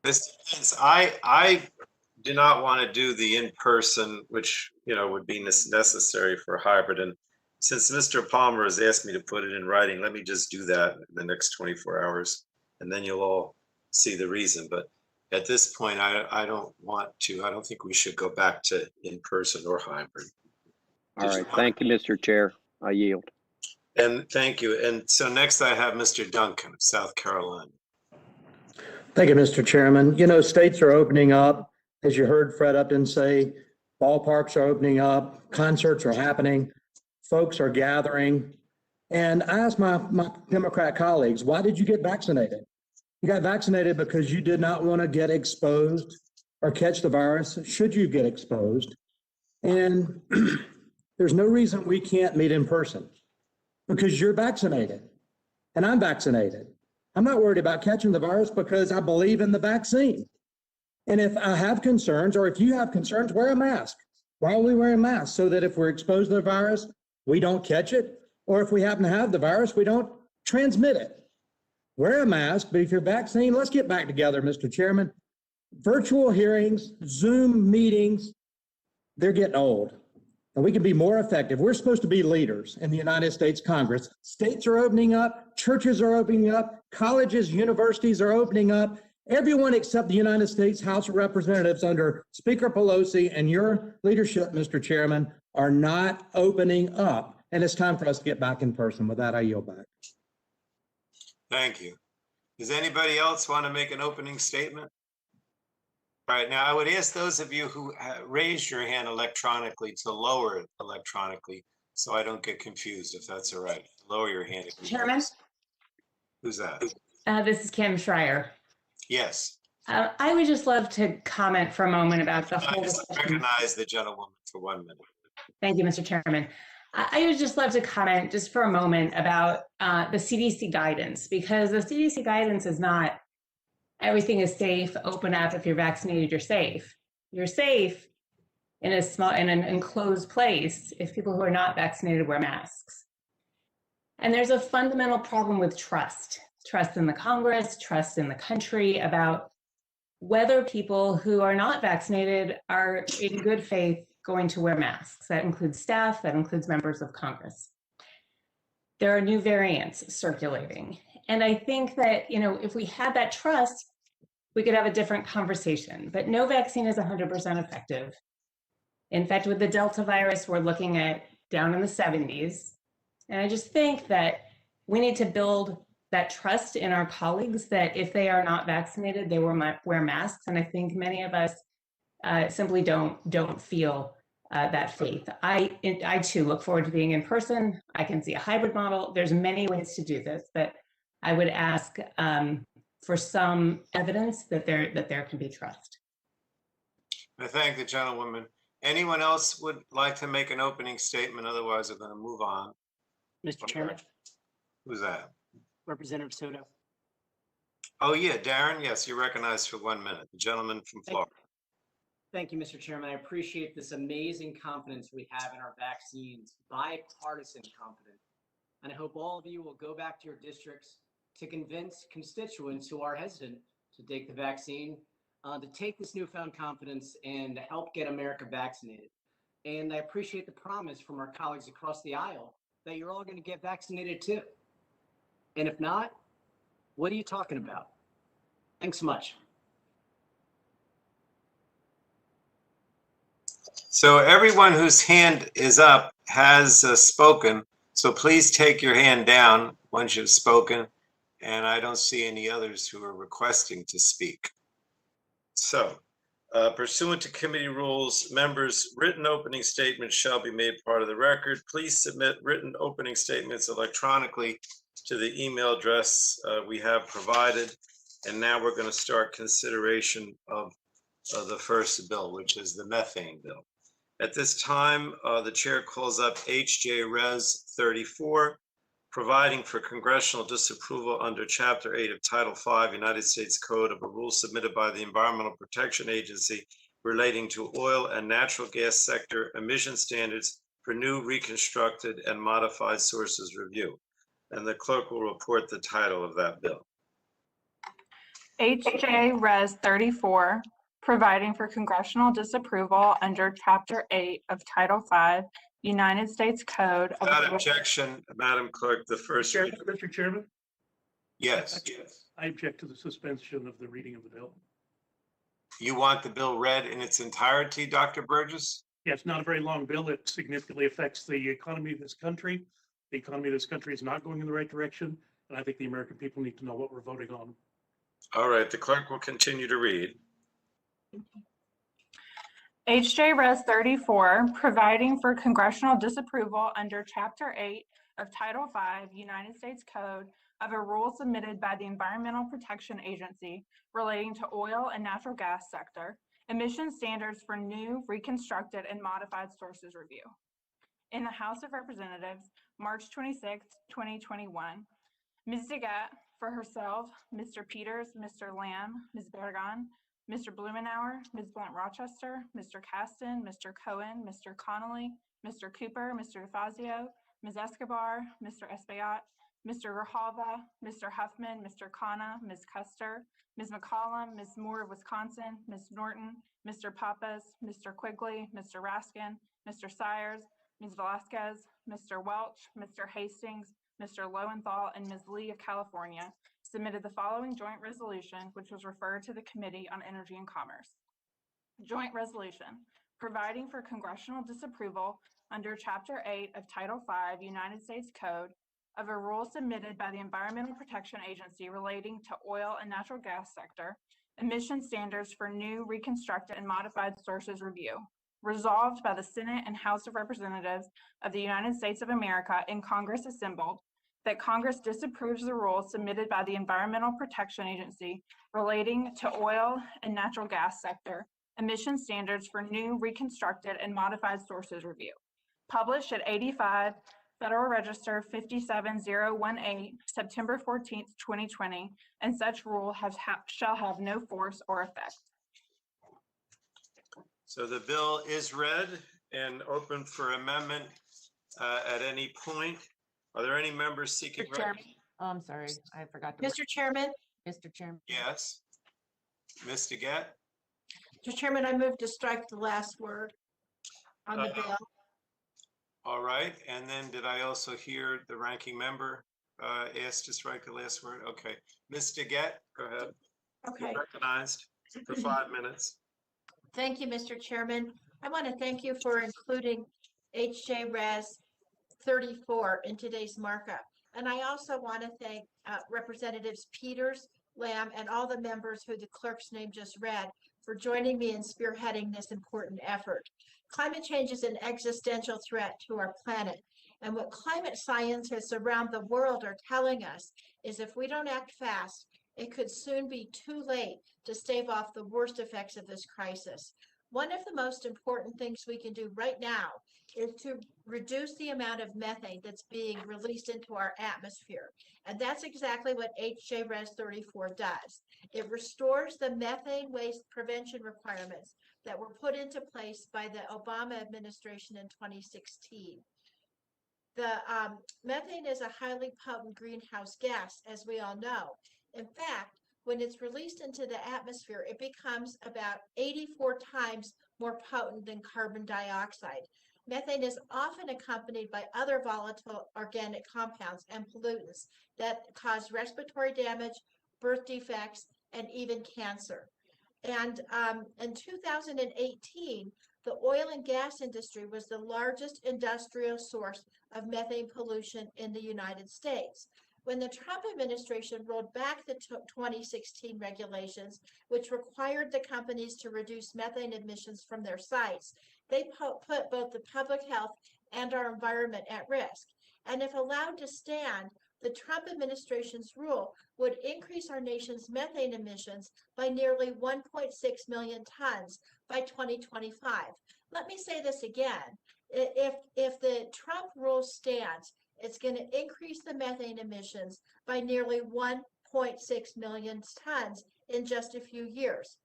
Mr. Pence, I do not want to do the in-person, which would be necessary for hybrid. And since Mr. Palmer has asked me to put it in writing, let me just do that in the next 24 hours, and then you'll all see the reason. But at this point, I don't want to. I don't think we should go back to in-person or hybrid. All right. Thank you, Mr. Chair. I yield. And thank you. And so next I have Mr. Duncan of South Carolina. Thank you, Mr. Chairman. You know, states are opening up. As you heard Fred Upton say, ballparks are opening up, concerts are happening, folks are gathering. And I asked my Democrat colleagues, why did you get vaccinated? You got vaccinated because you did not want to get exposed or catch the virus should you get exposed. And there's no reason we can't meet in person because you're vaccinated and I'm vaccinated. I'm not worried about catching the virus because I believe in the vaccine. And if I have concerns, or if you have concerns, wear a mask. Why are we wearing masks? So that if we're exposed to the virus, we don't catch it. Or if we happen to have the virus, we don't transmit it. Wear a mask, but if you're vaccinated, let's get back together, Mr. Chairman. Virtual hearings, Zoom meetings, they're getting old. And we can be more effective. We're supposed to be leaders in the United States Congress. States are opening up, churches are opening up, colleges, universities are opening up. Everyone except the United States House of Representatives under Speaker Pelosi and your leadership, Mr. Chairman, are not opening up. And it's time for us to get back in person. With that, I yield back. Thank you. Does anybody else want to make an opening statement? All right, now I would ask those of you who raised your hand electronically to lower it electronically so I don't get confused, if that's all right. Lower your hand. Chairman? Who's that? This is Kim Schreier. Yes. I would just love to comment for a moment about the whole I just recognize the gentlewoman for 1 minute. Thank you, Mr. Chairman. I would just love to comment just for a moment about the CDC guidance, because the CDC guidance is not everything is safe, open up, if you're vaccinated, you're safe. You're safe in an enclosed place if people who are not vaccinated wear masks. And there's a fundamental problem with trust in the Congress, trust in the country about whether people who are not vaccinated are in good faith going to wear masks. That includes staff, that includes members of Congress. There are new variants circulating. And I think that, if we had that trust, we could have a different conversation. But no vaccine is 100% effective. In fact, with the Delta virus, we're looking at down in the 70s. And I just think that we need to build that trust in our colleagues that if they are not vaccinated, they wear masks. And I think many of us simply don't feel that faith. I too look forward to being in person. I can see a hybrid model. There's many ways to do this, but I would ask for some evidence that there can be trust. I thank the gentlewoman. Anyone else would like to make an opening statement? Otherwise, I'm going to move on. Mr. Chairman, Who's that? Representative Soto. Oh, yeah, Darren. Yes, you're recognized for 1 minute. The gentleman from Florida. Thank you, Mr. Chairman. I appreciate this amazing confidence we have in our vaccines, bipartisan confidence. And I hope all of you will go back to your districts to convince constituents who are hesitant to take the vaccine, to take this newfound confidence and help get America vaccinated. And I appreciate the promise from our colleagues across the aisle that you're all going to get vaccinated too. And if not, what are you talking about? Thanks so much. So everyone whose hand is up has spoken. So please take your hand down once you've spoken. And I don't see any others who are requesting to speak. So pursuant to committee rules, members' written opening statements shall be made part of the record. Please submit written opening statements electronically to the email address we have provided. And now we're going to start consideration of the first bill, which is the methane bill. At this time, the chair calls up HJ Res 34, providing for congressional disapproval under Chapter 8 of Title 5 United States Code of a rule submitted by the Environmental Protection Agency relating to oil and natural gas sector emission standards for new, reconstructed, and modified sources review. And the clerk will report the title of that bill. HJ Res 34, providing for congressional disapproval under Chapter 8 of Title 5 United States Code. Without objection, Madam Clerk, the first. Mr. Chairman? Yes. I object to the suspension of the reading of the bill. You want the bill read in its entirety, Dr. Burgess? Yeah, it's not a very long bill. It significantly affects the economy of this country. The economy of this country is not going in the right direction, and I think the American people need to know what we're voting on. All right, the clerk will continue to read. HJ Res 34, providing for congressional disapproval under Chapter 8 of Title 5 United States Code of a rule submitted by the Environmental Protection Agency relating to oil and natural gas sector, emission standards for new, reconstructed, and modified sources review. In the House of Representatives, March 26, 2021, Ms. Degat, for herself, Mr. Peters, Mr. Lamb, Ms. Bergon, Mr. Blumenauer, Ms. Blunt-Rochester, Mr. Caston, Mr. Cohen, Mr. Connolly, Mr. Cooper, Mr. DeFazio, Ms. Escobar, Mr. Espaillat, Mr. Grijalva, Mr. Huffman, Mr. Khanna, Ms. Custer, Ms. McCollum, Ms. Moore of Wisconsin, Ms. Norton, Mr. Pappas, Mr. Quigley, Mr. Raskin, Mr. Sires, Ms. Velasquez, Mr. Welch, Mr. Hastings, Mr. Lowenthal, and Ms. Lee of California submitted the following joint resolution, which was referred to the Committee on Energy and Commerce. Joint resolution, providing for congressional disapproval under Chapter 8 of Title 5 United States Code of a rule submitted by the Environmental Protection Agency relating to oil and natural gas sector, emission standards for new, reconstructed, and modified sources review. Resolved by the Senate and House of Representatives of the United States of America in Congress assembled, that Congress disapproves the rule submitted by the Environmental Protection Agency relating to oil and natural gas sector emission standards for new, reconstructed, and modified sources review. published at 85 Federal Register 57018, September 14th, 2020, and such rule shall have no force or effect. So the bill is read and open for amendment at any point. Are there any members seeking? Mr. Chairman, I'm sorry, I forgot to. Mr. Chairman, Mr. Chairman. Yes. Ms. DeGette? Mr. Chairman, I move to strike the last word on the bill. All right, and then did I also hear the ranking member ask to strike the last word? Okay, Ms. DeGette, go ahead. Okay. You're recognized for 5 minutes. Thank you, Mr. Chairman. I want to thank you for including HJ Res 34 in today's markup. And I also want to thank Representatives Peters, Lamb, and all the members who the clerk's name just read for joining me in spearheading this important effort. Climate change is an existential threat to our planet. And what climate scientists around the world are telling us is if we don't act fast, it could soon be too late to stave off the worst effects of this crisis. One of the most important things we can do right now is to reduce the amount of methane that's being released into our atmosphere. And that's exactly what HJ Res 34 does. It restores the methane waste prevention requirements that were put into place by the Obama administration in 2016. The methane is a highly potent greenhouse gas, as we all know. In fact, when it's released into the atmosphere, it becomes about 84 times more potent than carbon dioxide. Methane is often accompanied by other volatile organic compounds and pollutants that cause respiratory damage, birth defects, and even cancer. And in 2018, the oil and gas industry was the largest industrial source of methane pollution in the United States. When the Trump administration rolled back the 2016 regulations, which required the companies to reduce methane emissions from their sites, they put both the public health and our environment at risk. And if allowed to stand, the Trump administration's rule would increase our nation's methane emissions by nearly 1.6 million tons by 2025. Let me say this again. If the Trump rule stands, it's going to increase the methane emissions by nearly 1.6 million tons in just a few years.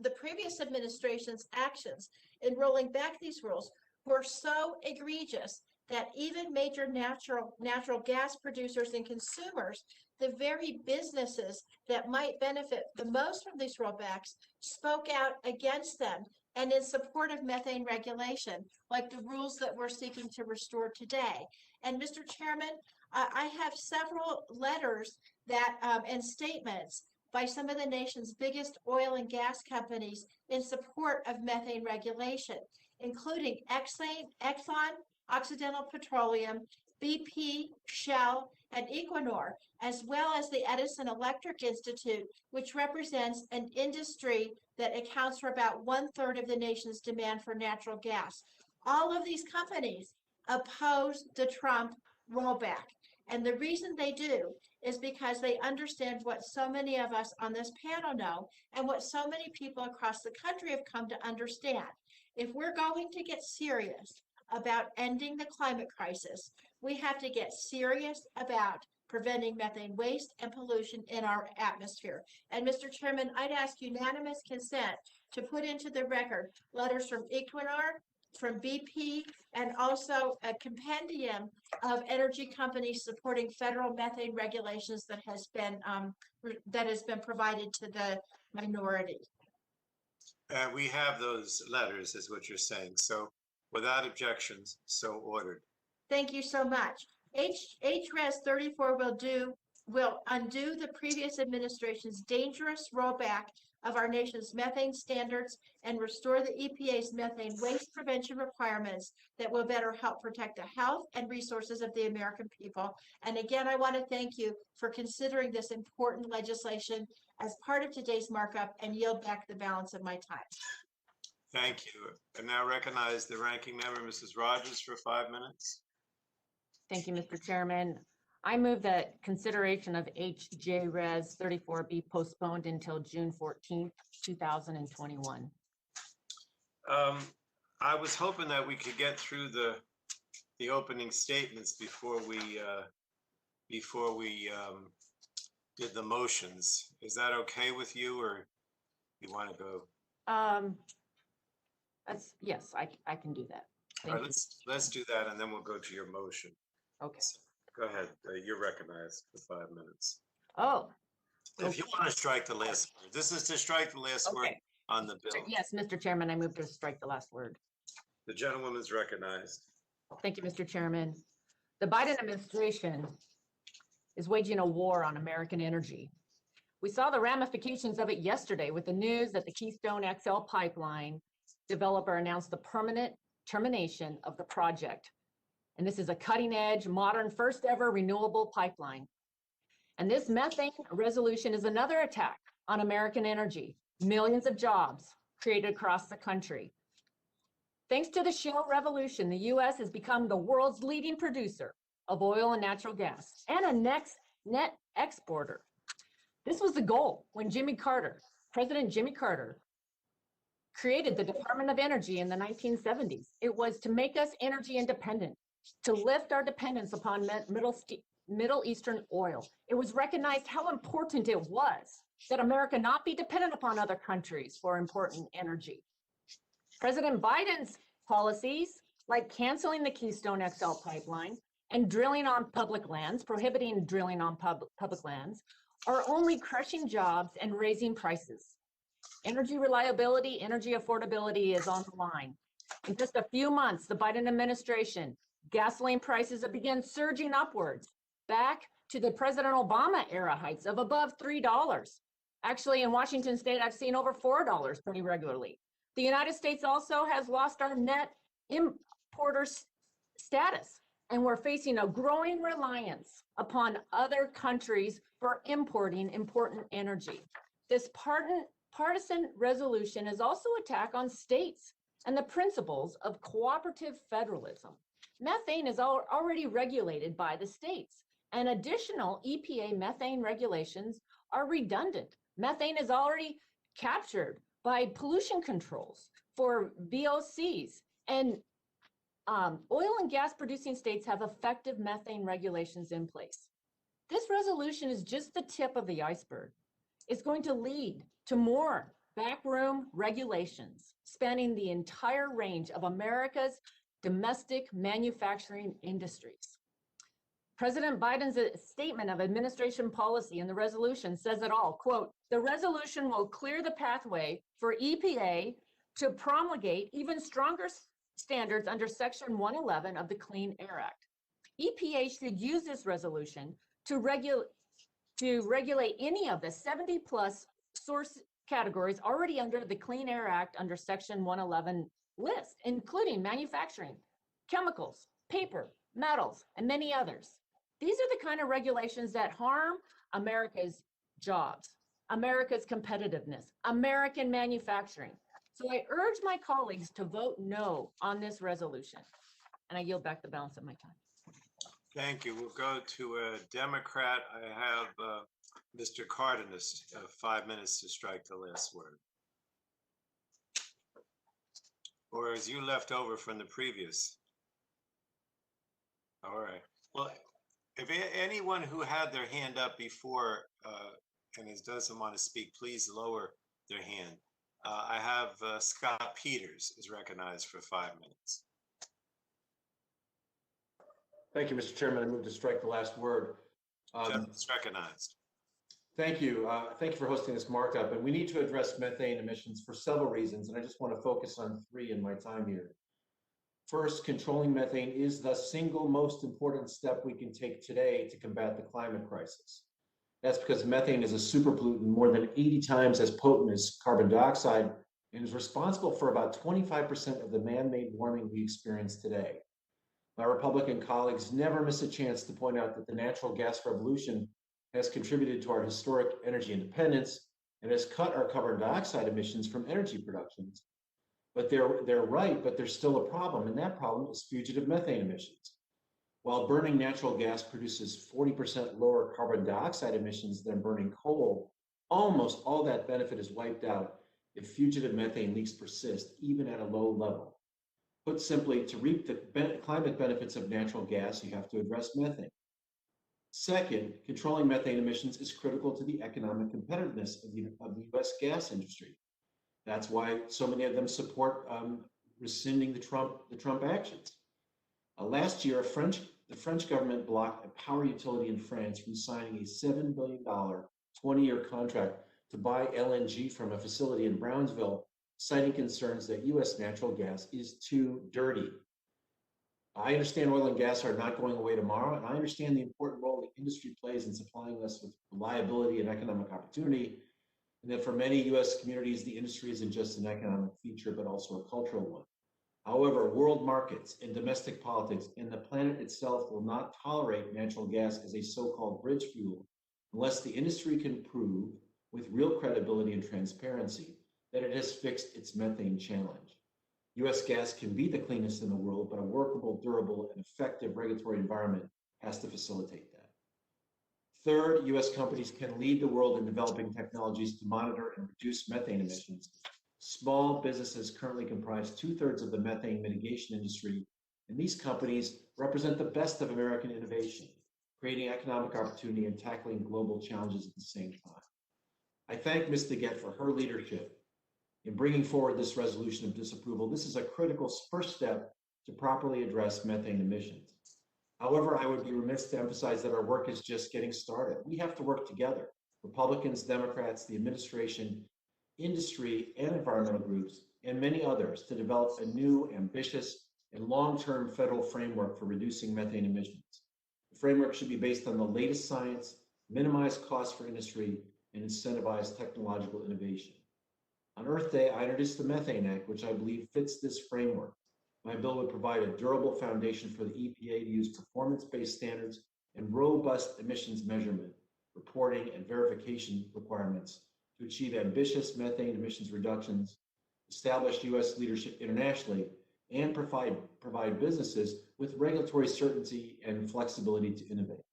The previous administration's actions in rolling back these rules were so egregious that even major natural gas producers and consumers, the very businesses that might benefit the most from these rollbacks, spoke out against them and in support of methane regulation, like the rules that we're seeking to restore today. And Mr. Chairman, I have several letters that and statements by some of the nation's biggest oil and gas companies in support of methane regulation, including Exxon, Occidental Petroleum, BP, Shell, and Equinor, as well as the Edison Electric Institute, which represents an industry that accounts for about 1/3 of the nation's demand for natural gas. All of these companies oppose the Trump rollback. And the reason they do is because they understand what so many of us on this panel know and what so many people across the country have come to understand. If we're going to get serious about ending the climate crisis, we have to get serious about preventing methane waste and pollution in our atmosphere. And Mr. Chairman, I'd ask unanimous consent to put into the record letters from Equinor, from BP, and also a compendium of energy companies supporting federal methane regulations that has been provided to the minority. We have those letters, is what you're saying. So without objections, so ordered. Thank you so much. HRES 34 will undo the previous administration's dangerous rollback of our nation's methane standards and restore the EPA's methane waste prevention requirements that will better help protect the health and resources of the American people. And again, I want to thank you for considering this important legislation as part of today's markup and yield back the balance of my time. Thank you. I now recognize the ranking member, Mrs. Rodgers, for 5 minutes. Thank you, Mr. Chairman. I move that consideration of HJ Res 34 be postponed until June 14th, 2021. I was hoping that we could get through the the opening statements before we did the motions. Is that okay with you, or you want to go? Yes, I can do that. All right, let's do that, and then we'll go to your motion. Okay. So, go ahead. You're recognized for 5 minutes. Oh. If you want to strike the last word, this is to strike the last word on the bill. Yes, Mr. Chairman, I move to strike the last word. The gentlewoman is recognized. Thank you, Mr. Chairman. The Biden administration is waging a war on American energy. We saw the ramifications of it yesterday with the news that the Keystone XL pipeline developer announced the permanent termination of the project. And this is a cutting-edge, modern, first-ever renewable pipeline. And this methane resolution is another attack on American energy, millions of jobs created across the country. Thanks to the shale revolution, the U.S. has become the world's leading producer of oil and natural gas and a net exporter. This was the goal when President Jimmy Carter, created the Department of Energy in the 1970s. It was to make us energy independent, to lift our dependence upon Middle Eastern oil. It was recognized how important it was that America not be dependent upon other countries for important energy. President Biden's policies, like canceling the Keystone XL pipeline and drilling on public lands, prohibiting drilling on public lands, are only crushing jobs and raising prices. Energy reliability, energy affordability is on the line. In just a few months, the Biden administration, gasoline prices have begun surging upwards, back to the President Obama era heights of above $3. Actually, in Washington state, I've seen over $4 pretty regularly. The United States also has lost our net importer status, and we're facing a growing reliance upon other countries for importing important energy. This partisan resolution is also an attack on states and the principles of cooperative federalism. Methane is already regulated by the states, and additional EPA methane regulations are redundant. Methane is already captured by pollution controls for VOCs, and oil and gas producing states have effective methane regulations in place. This resolution is just the tip of the iceberg. It's going to lead to more backroom regulations spanning the entire range of America's domestic manufacturing industries. President Biden's statement of administration policy in the resolution says it all. Quote, the resolution will clear the pathway for EPA to promulgate even stronger standards under Section 111 of the Clean Air Act. EPA should use this resolution to regulate any of the 70 plus source categories already under the Clean Air Act under Section 111 list, including manufacturing, chemicals, paper, metals, and many others. These are the kind of regulations that harm America's jobs, America's competitiveness, American manufacturing. So I urge my colleagues to vote no on this resolution. And I yield back the balance of my time. Thank you. We'll go to a Democrat. I have Mr. Cardenas, 5 minutes to strike the last word. Or is you left over from the previous? All right. Well, if anyone who had their hand up before and doesn't want to speak, please lower their hand. I have Scott Peters is recognized for 5 minutes. Thank you, Mr. Chairman. I move to strike the last word. It's recognized. Thank you. Thank you for hosting this markup. And we need to address methane emissions for several reasons, and I just want to focus on 3 in my time here. First, controlling methane is the single most important step we can take today to combat the climate crisis. That's because methane is a super pollutant more than 80 times as potent as carbon dioxide and is responsible for about 25% of the man-made warming we experience today. My Republican colleagues never miss a chance to point out that the natural gas revolution has contributed to our historic energy independence and has cut our carbon dioxide emissions from energy productions. But they're right, but there's still a problem, and that problem is fugitive methane emissions. While burning natural gas produces 40% lower carbon dioxide emissions than burning coal, almost all that benefit is wiped out if fugitive methane leaks persist, even at a low level. Put simply, to reap the climate benefits of natural gas, you have to address methane. Second, controlling methane emissions is critical to the economic competitiveness of the U.S. gas industry. That's why so many of them support rescinding the Trump actions. Last year, the French government blocked a power utility in France from signing a $7 billion 20-year contract to buy LNG from a facility in Brownsville, citing concerns that U.S. natural gas is too dirty. I understand oil and gas are not going away tomorrow, and I understand the important role the industry plays in supplying us with reliability and economic opportunity, and that for many U.S. communities, the industry isn't just an economic feature, but also a cultural one. However, world markets and domestic politics and the planet itself will not tolerate natural gas as a so-called bridge fuel unless the industry can prove with real credibility and transparency that it has fixed its methane challenge. U.S. gas can be the cleanest in the world, but a workable, durable, and effective regulatory environment has to facilitate that. Third, U.S. companies can lead the world in developing technologies to monitor and reduce methane emissions. Small businesses currently comprise 2/3 of the methane mitigation industry, and these companies represent the best of American innovation, creating economic opportunity and tackling global challenges at the same time. I thank Ms. DeGette for her leadership in bringing forward this resolution of disapproval. This is a critical first step to properly address methane emissions. However, I would be remiss to emphasize that our work is just getting started. We have to work together, Republicans, Democrats, the administration, industry, and environmental groups, and many others, to develop a new, ambitious, and long-term federal framework for reducing methane emissions. The framework should be based on the latest science, minimize costs for industry, and incentivize technological innovation. On Earth Day, I introduced the Methane Act, which I believe fits this framework. My bill would provide a durable foundation for the EPA to use performance-based standards and robust emissions measurement, reporting, and verification requirements to achieve ambitious methane emissions reductions, establish U.S. leadership internationally, and provide businesses with regulatory certainty and flexibility to innovate.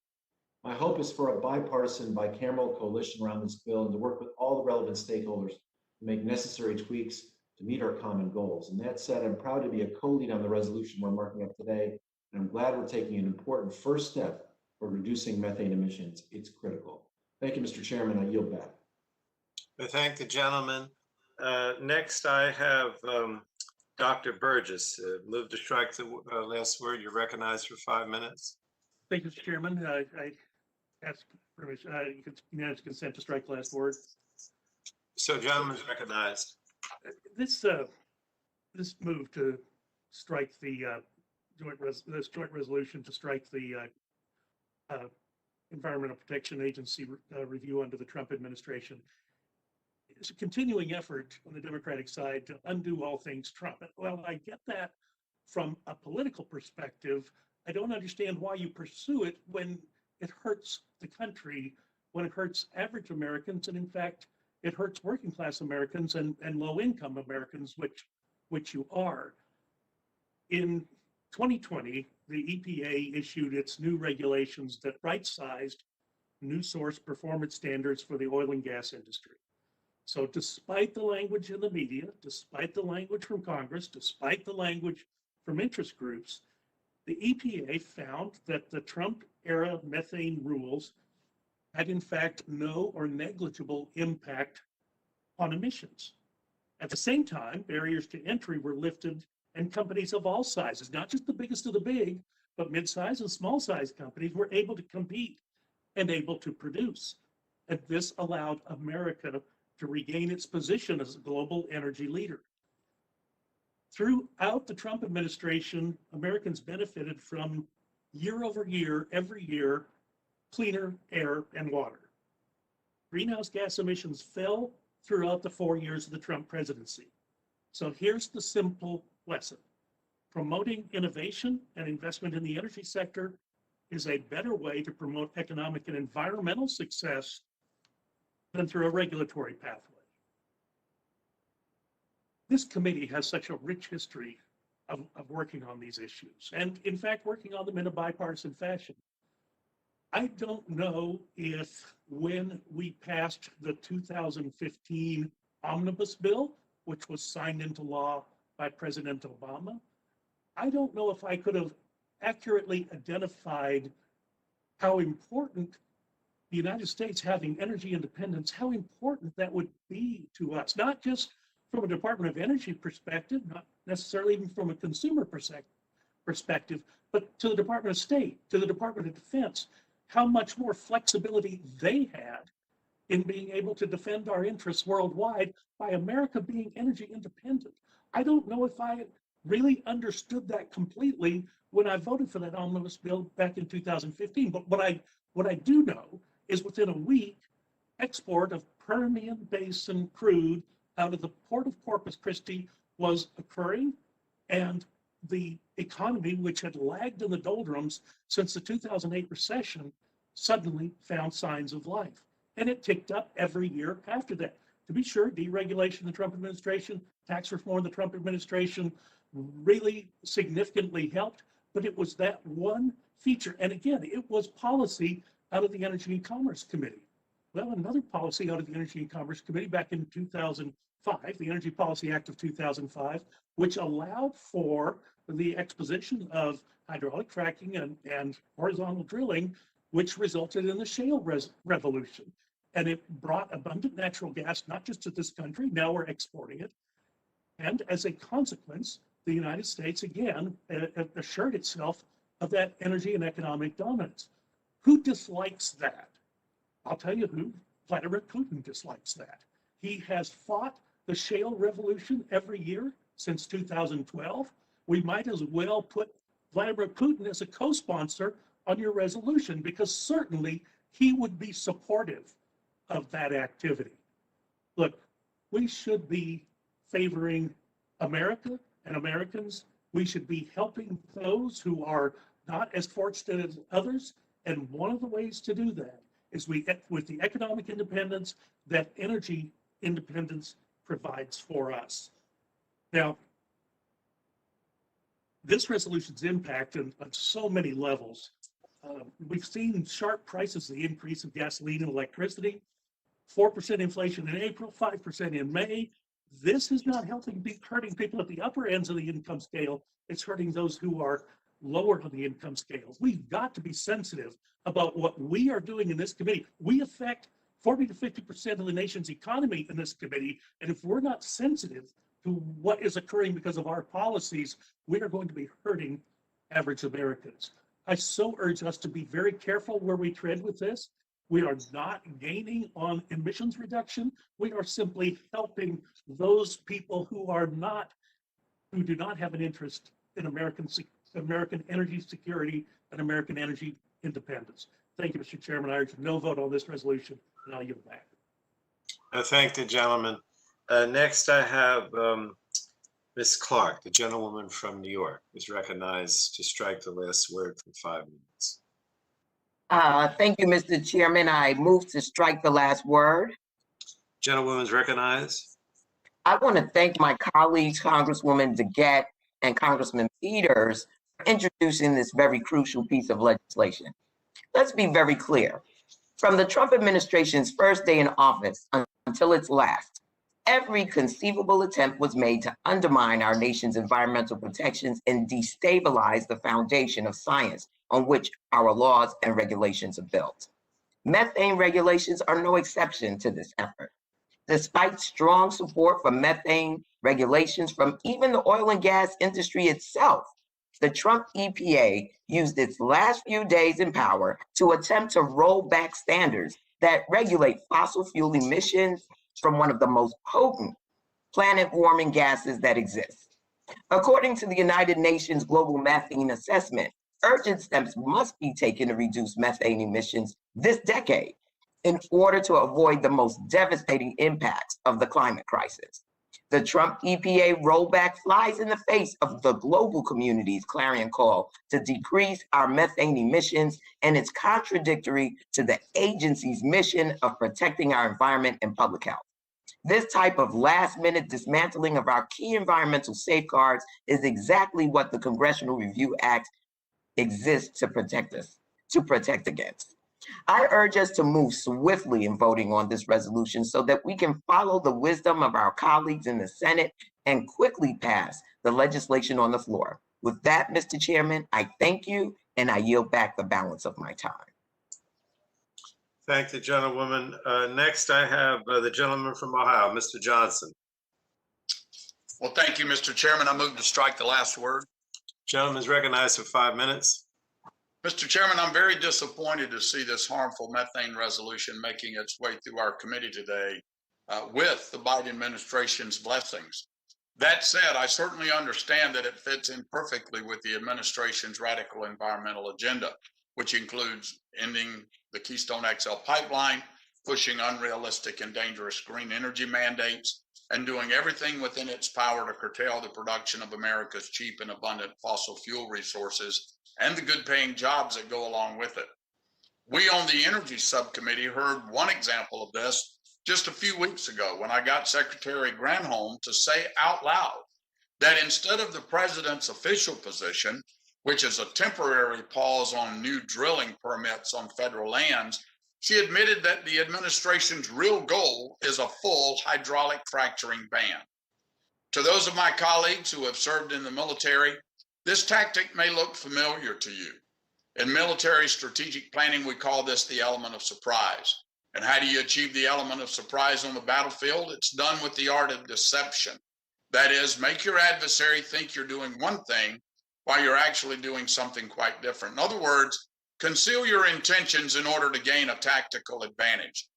My hope is for a bipartisan, bicameral coalition around this bill and to work with all the relevant stakeholders to make necessary tweaks to meet our common goals. And that said, I'm proud to be a co-lead on the resolution we're marking up today, and I'm glad we're taking an important first step for reducing methane emissions. It's critical. Thank you, Mr. Chairman. I yield back. I thank the gentleman. Next, I have Dr. Burgess. Move to strike the last word. You're recognized for 5 minutes. Thank you, Mr. Chairman. I ask permission, unanimous consent to strike the last word. So gentleman's recognized. This move to strike the joint resolution to strike the Environmental Protection Agency review under the Trump administration is a continuing effort on the Democratic side to undo all things Trump. Well, I get that from a political perspective. I don't understand why you pursue it when it hurts the country, when it hurts average Americans, and in fact, it hurts working class Americans and low income Americans, which you are. In 2020, the EPA issued its new regulations that right-sized new source performance standards for the oil and gas industry. So despite the language in the media, despite the language from Congress, despite the language from interest groups, the EPA found that the Trump-era methane rules had in fact no or negligible impact on emissions. At the same time, barriers to entry were lifted, and companies of all sizes, not just the biggest of the big, but mid-sized and small-sized companies were able to compete and able to produce. And this allowed America to regain its position as a global energy leader. Throughout the Trump administration, Americans benefited from year over year, every year, cleaner air and water. Greenhouse gas emissions fell throughout the 4 years of the Trump presidency. So here's the simple lesson. Promoting innovation and investment in the energy sector is a better way to promote economic and environmental success than through a regulatory pathway. This committee has such a rich history of working on these issues, and in fact, working on them in a bipartisan fashion. I don't know if when we passed the 2015 omnibus bill, which was signed into law by President Obama, I don't know if I could have accurately identified how important the United States having energy independence, how important that would be to us, not just from a Department of Energy perspective, not necessarily even from a consumer perspective, but to the Department of State, to the Department of Defense, how much more flexibility they had in being able to defend our interests worldwide by America being energy independent. I don't know if I really understood that completely when I voted for that omnibus bill back in 2015. But what I do know is within a week, export of Permian Basin crude out of the port of Corpus Christi was occurring, and the economy, which had lagged in the doldrums since the 2008 recession, suddenly found signs of life. And it ticked up every year after that. To be sure, deregulation in the Trump administration, tax reform in the Trump administration really significantly helped, but it was that one feature. And again, it was policy out of the Energy and Commerce Committee. Well, another policy out of the Energy and Commerce Committee back in 2005, the Energy Policy Act of 2005, which allowed for the exposition of hydraulic fracking and horizontal drilling, which resulted in the shale revolution. And it brought abundant natural gas, not just to this country, now we're exporting it. And as a consequence, the United States, again, assured itself of that energy and economic dominance. Who dislikes that? I'll tell you who. Vladimir Putin dislikes that. He has fought the shale revolution every year since 2012. We might as well put Vladimir Putin as a co-sponsor on your resolution, because certainly he would be supportive of that activity. Look, we should be favoring America and Americans. We should be helping those who are not as fortunate as others. And one of the ways to do that is with the economic independence that energy independence provides for us. Now, this resolution's impact on so many levels. We've seen sharp prices, the increase of gasoline and electricity, 4% inflation in April, 5% in May. This is not hurting people at the upper ends of the income scale. It's hurting those who are lower on the income scale. We've got to be sensitive about what we are doing in this committee. We affect 40 to 50% of the nation's economy in this committee. And if we're not sensitive to what is occurring because of our policies, we are going to be hurting average Americans. I so urge us to be very careful where we tread with this. We are not gaining on emissions reduction. We are simply helping those people who do not have an interest in American energy security and American energy independence. Thank you, Mr. Chairman. I urge no vote on this resolution, and I'll yield back. I thank the gentleman. Next, I have Ms. Clark, the gentlewoman from New York, is recognized to strike the last word for 5 minutes. Thank you, Mr. Chairman. I move to strike the last word. Gentlewoman's recognized. I want to thank my colleagues, Congresswoman DeGette and Congressman Peters, for introducing this very crucial piece of legislation. Let's be very clear. From the Trump administration's first day in office until its last, every conceivable attempt was made to undermine our nation's environmental protections and destabilize the foundation of science on which our laws and regulations are built. Methane regulations are no exception to this effort. Despite strong support for methane regulations from even the oil and gas industry itself, the Trump EPA used its last few days in power to attempt to roll back standards that regulate fossil fuel emissions from one of the most potent planet-warming gases that exist. According to the United Nations Global Methane Assessment, urgent steps must be taken to reduce methane emissions this decade in order to avoid the most devastating impacts of the climate crisis. The Trump EPA rollback flies in the face of the global community's clarion call to decrease our methane emissions, and it's contradictory to the agency's mission of protecting our environment and public health. This type of last-minute dismantling of our key environmental safeguards is exactly what the Congressional Review Act exists to protect against. I urge us to move swiftly in voting on this resolution so that we can follow the wisdom of our colleagues in the Senate and quickly pass the legislation on the floor. With that, Mr. Chairman, I thank you and I yield back the balance of my time. Thank the gentlewoman. Next, I have the gentleman from Ohio, Mr. Johnson. Well, thank you, Mr. Chairman. I move to strike the last word. Gentleman's recognized for 5 minutes. Mr. Chairman, I'm very disappointed to see this harmful methane resolution making its way through our committee today with the Biden administration's blessings. That said, I certainly understand that it fits in perfectly with the administration's radical environmental agenda, which includes ending the Keystone XL pipeline, pushing unrealistic and dangerous green energy mandates, and doing everything within its power to curtail the production of America's cheap and abundant fossil fuel resources and the good paying jobs that go along with it. We on the Energy Subcommittee heard one example of this just a few weeks ago when I got Secretary Granholm to say out loud that instead of the president's official position, which is a temporary pause on new drilling permits on federal lands, she admitted that the administration's real goal is a full hydraulic fracturing ban. To those of my colleagues who have served in the military, this tactic may look familiar to you. In military strategic planning, we call this the element of surprise. And how do you achieve the element of surprise on the battlefield? It's done with the art of deception. That is, make your adversary think you're doing one thing while you're actually doing something quite different. In other words, conceal your intentions in order to gain a tactical advantage.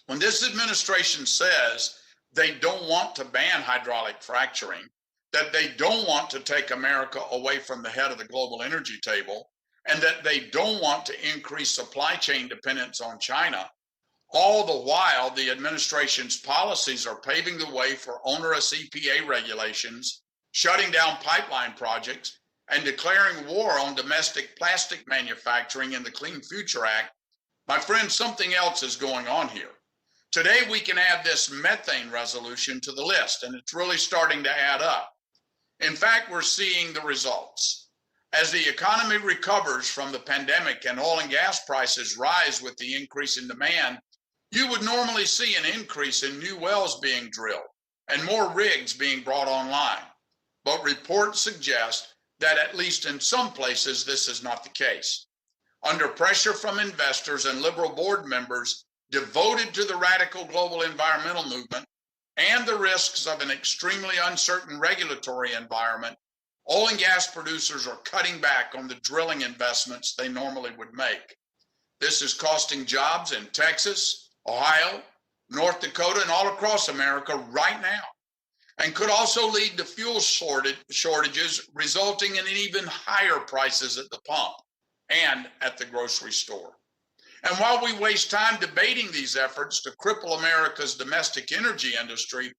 When this administration says they don't want to ban hydraulic fracturing, that they don't want to take America away from the head of the global energy table, and that they don't want to increase supply chain dependence on China, all the while the administration's policies are paving the way for onerous EPA regulations, shutting down pipeline projects, and declaring war on domestic plastic manufacturing in the Clean Future Act. My friend, something else is going on here. Today, we can add this methane resolution to the list, and it's really starting to add up. In fact, we're seeing the results. As the economy recovers from the pandemic and oil and gas prices rise with the increase in demand, you would normally see an increase in new wells being drilled and more rigs being brought online. But reports suggest that at least in some places, this is not the case. Under pressure from investors and liberal board members devoted to the radical global environmental movement and the risks of an extremely uncertain regulatory environment, oil and gas producers are cutting back on the drilling investments they normally would make. This is costing jobs in Texas, Ohio, North Dakota, and all across America right now, and could also lead to fuel shortages, resulting in even higher prices at the pump and at the grocery store. And while we waste time debating these efforts to cripple America's domestic energy industry,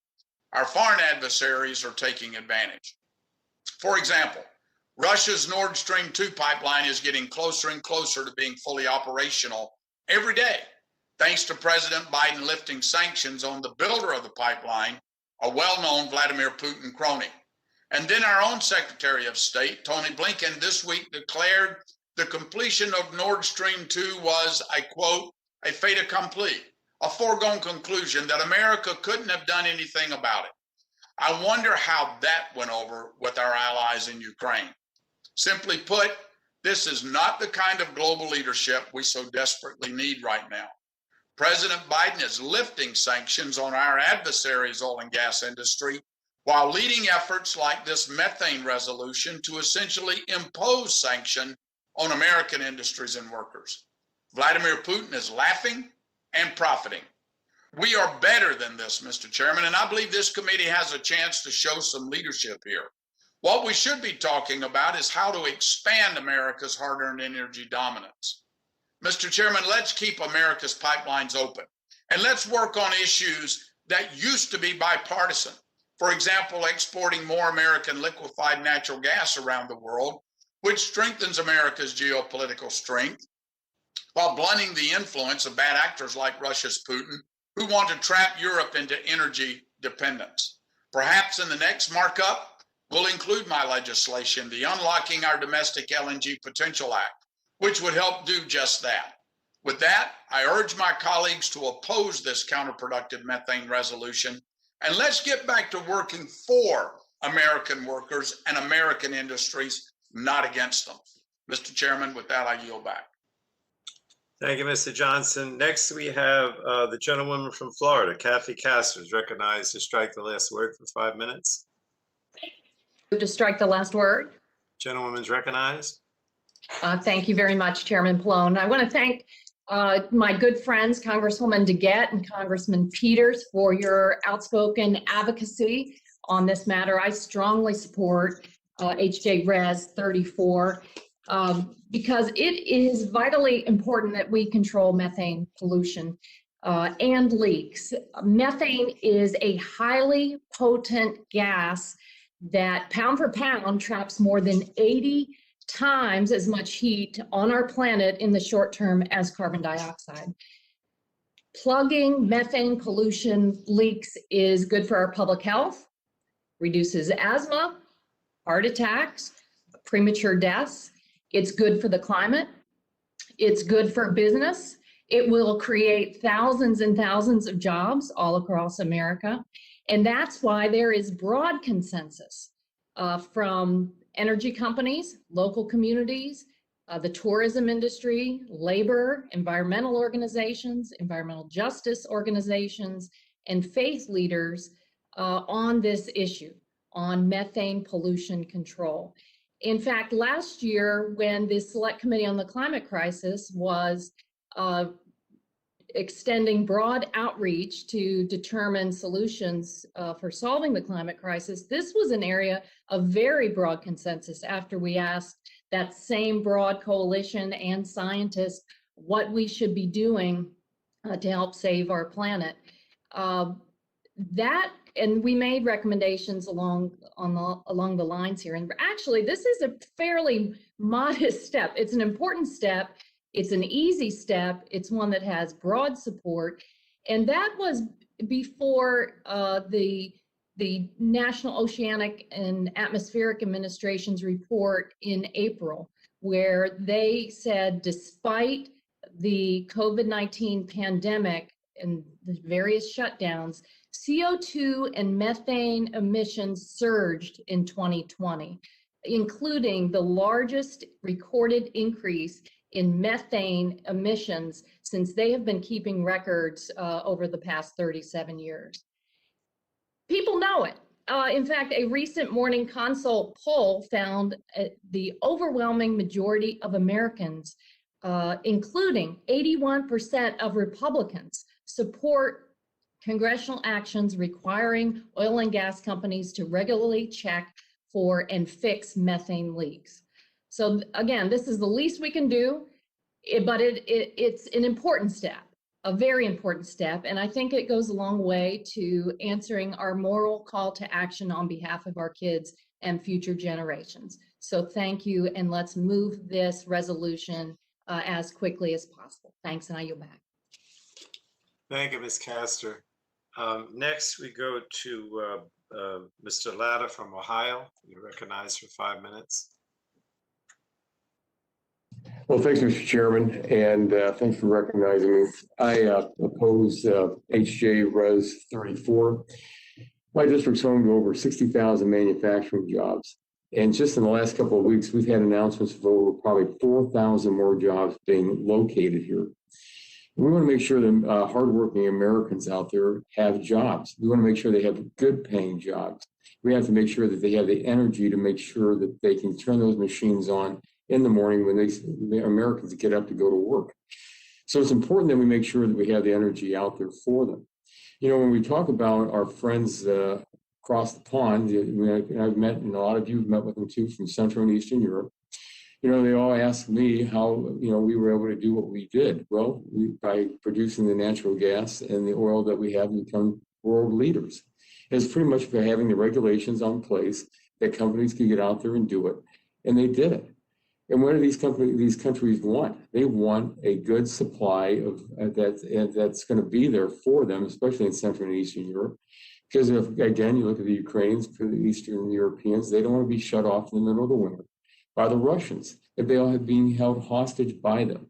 our foreign adversaries are taking advantage. For example, Russia's Nord Stream 2 pipeline is getting closer and closer to being fully operational every day, thanks to President Biden lifting sanctions on the builder of the pipeline, a well-known Vladimir Putin crony. And then our own Secretary of State, Tony Blinken, this week declared the completion of Nord Stream 2 was, I quote, a fait accompli, a foregone conclusion that America couldn't have done anything about it. I wonder how that went over with our allies in Ukraine. Simply put, this is not the kind of global leadership we so desperately need right now. President Biden is lifting sanctions on our adversaries' oil and gas industry while leading efforts like this methane resolution to essentially impose sanction on American industries and workers. Vladimir Putin is laughing and profiting. We are better than this, Mr. Chairman, and I believe this committee has a chance to show some leadership here. What we should be talking about is how to expand America's hard-earned energy dominance. Mr. Chairman, let's keep America's pipelines open, and let's work on issues that used to be bipartisan. For example, exporting more American liquefied natural gas around the world, which strengthens America's geopolitical strength, while blunting the influence of bad actors like Russia's Putin, who want to trap Europe into energy dependence. Perhaps in the next markup, we'll include my legislation, the Unlocking Our Domestic LNG Potential Act, which would help do just that. With that, I urge my colleagues to oppose this counterproductive methane resolution, and let's get back to working for American workers and American industries, not against them. Mr. Chairman, with that, I yield back. Thank you, Mr. Johnson. Next, we have the gentlewoman from Florida, Cathy Castor, is recognized to strike the last word for 5 minutes. To strike the last word. Gentlewoman's recognized. Thank you very much, Chairman Pallone. I want to thank my good friends, Congresswoman DeGette and Congressman Peters, for your outspoken advocacy on this matter. I strongly support HJ Res 34 because it is vitally important that we control methane pollution and leaks. Methane is a highly potent gas that pound for pound traps more than 80 times as much heat on our planet in the short term as carbon dioxide. Plugging methane pollution leaks is good for our public health, reduces asthma, heart attacks, premature deaths. It's good for the climate. It's good for business. It will create thousands and thousands of jobs all across America. And that's why there is broad consensus from energy companies, local communities, the tourism industry, labor, environmental organizations, environmental justice organizations, and faith leaders on this issue, on methane pollution control. In fact, last year, when the Select Committee on the Climate Crisis was extending broad outreach to determine solutions for solving the climate crisis, this was an area of very broad consensus after we asked that same broad coalition and scientists what we should be doing to help save our planet. And we made recommendations along the lines here. And actually, this is a fairly modest step. It's an important step. It's an easy step. It's one that has broad support. And that was before the National Oceanic and Atmospheric Administration's report in April, where they said despite the COVID-19 pandemic and the various shutdowns, CO2 and methane emissions surged in 2020, including the largest recorded increase in methane emissions since they have been keeping records over the past 37 years. People know it. In fact, a recent Morning Consult poll found the overwhelming majority of Americans, including 81% of Republicans, support congressional actions requiring oil and gas companies to regularly check for and fix methane leaks. So again, this is the least we can do, but it's an important step, a very important step. And I think it goes a long way to answering our moral call to action on behalf of our kids and future generations. So thank you, and let's move this resolution as quickly as possible. Thanks, and I yield back. Thank you, Ms. Castor. Next, we go to Mr. Latta from Ohio. You're recognized for 5 minutes. Well, thanks, Mr. Chairman, and thanks for recognizing me. I oppose HJ Res 34. My district's home to over 60,000 manufacturing jobs. And just in the last couple of weeks, we've had announcements of over probably 4,000 more jobs being located here. We want to make sure that hardworking Americans out there have jobs. We want to make sure they have good paying jobs. We have to make sure that they have the energy to make sure that they can turn those machines on in the morning when Americans get up to go to work. So it's important that we make sure that we have the energy out there for them. You know, when we talk about our friends across the pond, I've met, and a lot of you have met with them too, from Central and Eastern Europe. You know, they all ask me how, we were able to do what we did. Well, by producing the natural gas and the oil that we have, become world leaders. It's pretty much by having the regulations on place that companies can get out there and do it. And they did it. And what do these countries want? They want a good supply of that's going to be there for them, especially in Central and Eastern Europe. Because if, again, you look at the Ukrainians, for the Eastern Europeans, they don't want to be shut off in the middle of the winter by the Russians, if they all have been held hostage by them.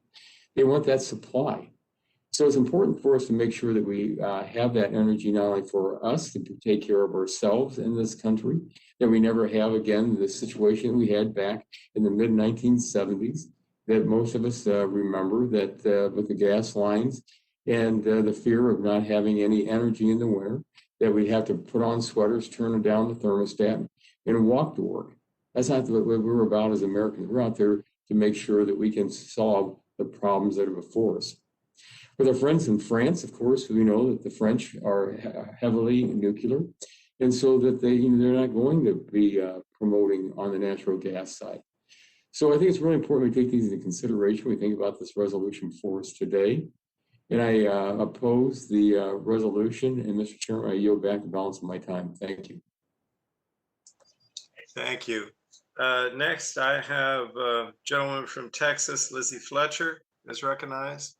They want that supply. So it's important for us to make sure that we have that energy not only for us to take care of ourselves in this country, that we never have again the situation we had back in the mid 1970s that most of us remember, that with the gas lines and the fear of not having any energy in the winter, that we have to put on sweaters, turn down the thermostat, and walk to work. That's not what we're about as Americans. We're out there to make sure that we can solve the problems that are before us. With our friends in France, of course, we know that the French are heavily nuclear, and so that they're not going to be promoting on the natural gas side. So I think it's really important we take these into consideration. We think about this resolution for us today. And I oppose the resolution. And Mr. Chairman, I yield back the balance of my time. Thank you. Thank you. Next, I have a gentleman from Texas, Lizzie Fletcher, is recognized.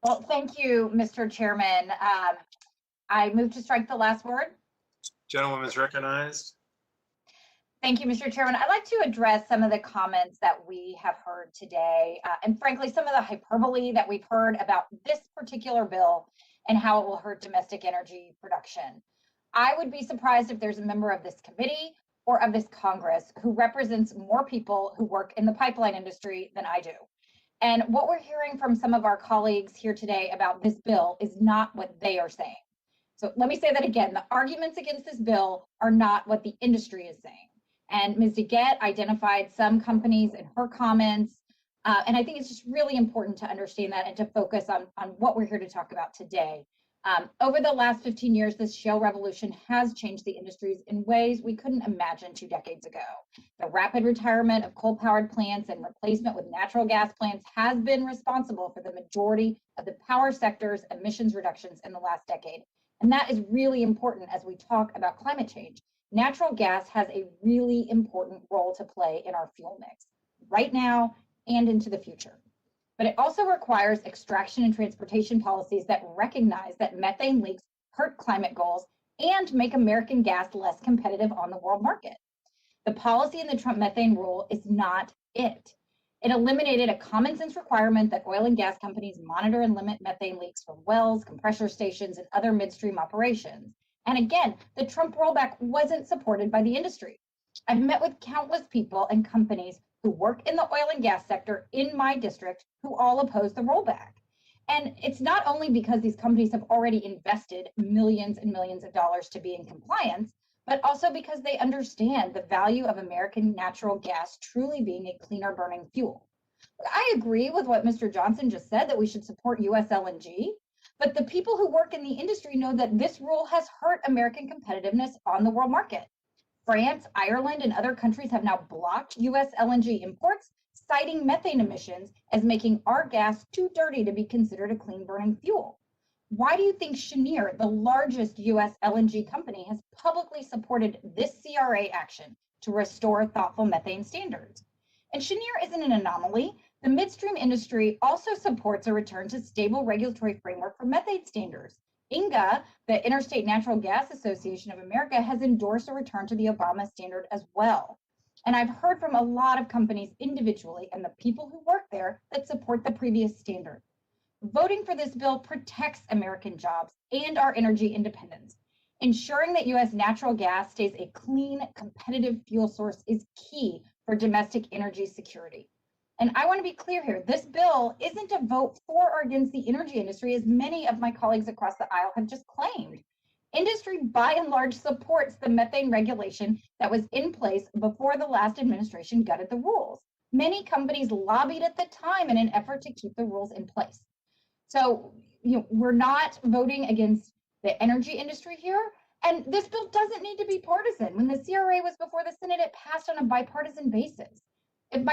Well, thank you, Mr. Chairman. I move to strike the last word. Gentleman is recognized. Thank you, Mr. Chairman. I'd like to address some of the comments that we have heard today, and frankly, some of the hyperbole that we've heard about this particular bill and how it will hurt domestic energy production. I would be surprised if there's a member of this committee or of this Congress who represents more people who work in the pipeline industry than I do. And what we're hearing from some of our colleagues here today about this bill is not what they are saying. So let me say that again. The arguments against this bill are not what the industry is saying. And Ms. DeGette identified some companies in her comments. And I think it's just really important to understand that and to focus on what we're here to talk about today. Over the last 15 years, this shale revolution has changed the industries in ways we couldn't imagine 2 decades ago. The rapid retirement of coal-powered plants and replacement with natural gas plants has been responsible for the majority of the power sector's emissions reductions in the last decade. And that is really important as we talk about climate change. Natural gas has a really important role to play in our fuel mix right now and into the future. But it also requires extraction and transportation policies that recognize that methane leaks hurt climate goals and make American gas less competitive on the world market. The policy in the Trump methane rule is not it. It eliminated a common sense requirement that oil and gas companies monitor and limit methane leaks from wells, compressor stations, and other midstream operations. And again, the Trump rollback wasn't supported by the industry. I've met with countless people and companies who work in the oil and gas sector in my district who all oppose the rollback. And it's not only because these companies have already invested millions and millions of dollars to be in compliance, but also because they understand the value of American natural gas truly being a cleaner burning fuel. I agree with what Mr. Johnson just said, that we should support US LNG. But the people who work in the industry know that this rule has hurt American competitiveness on the world market. France, Ireland, and other countries have now blocked US LNG imports, citing methane emissions as making our gas too dirty to be considered a clean burning fuel. Why do you think Cheniere, the largest US LNG company, has publicly supported this CRA action to restore thoughtful methane standards? And Cheniere isn't an anomaly. The midstream industry also supports a return to stable regulatory framework for methane standards. INGA, the Interstate Natural Gas Association of America, has endorsed a return to the Obama standard as well. And I've heard from a lot of companies individually and the people who work there that support the previous standard. Voting for this bill protects American jobs and our energy independence. Ensuring that US natural gas stays a clean, competitive fuel source is key for domestic energy security. And I want to be clear here, this bill isn't a vote for or against the energy industry, as many of my colleagues across the aisle have just claimed. Industry, by and large, supports the methane regulation that was in place before the last administration gutted the rules. Many companies lobbied at the time in an effort to keep the rules in place. So, we're not voting against the energy industry here. And this bill doesn't need to be partisan. When the CRA was before the Senate, it passed on a bipartisan basis. If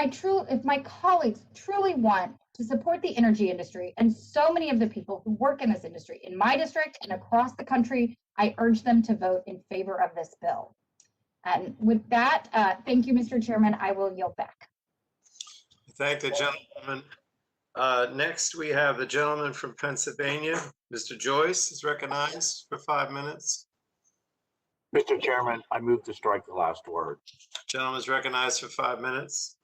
my colleagues truly want to support the energy industry and so many of the people who work in this industry in my district and across the country, I urge them to vote in favor of this bill. And with that, thank you, Mr. Chairman. I will yield back. Thank the gentleman. Next, we have the gentleman from Pennsylvania. Mr. Joyce is recognized for 5 minutes. Mr. Chairman, I move to strike the last word. Gentleman is recognized for 5 minutes.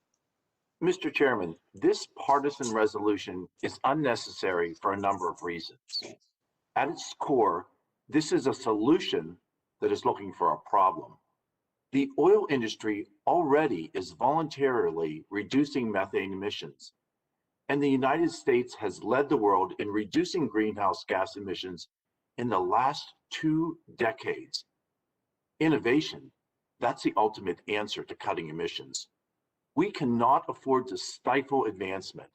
Mr. Chairman, this partisan resolution is unnecessary for a number of reasons. At its core, this is a solution that is looking for a problem. The oil industry already is voluntarily reducing methane emissions, and the United States has led the world in reducing greenhouse gas emissions in the last 2 decades. Innovation, that's the ultimate answer to cutting emissions. We cannot afford to stifle advancement.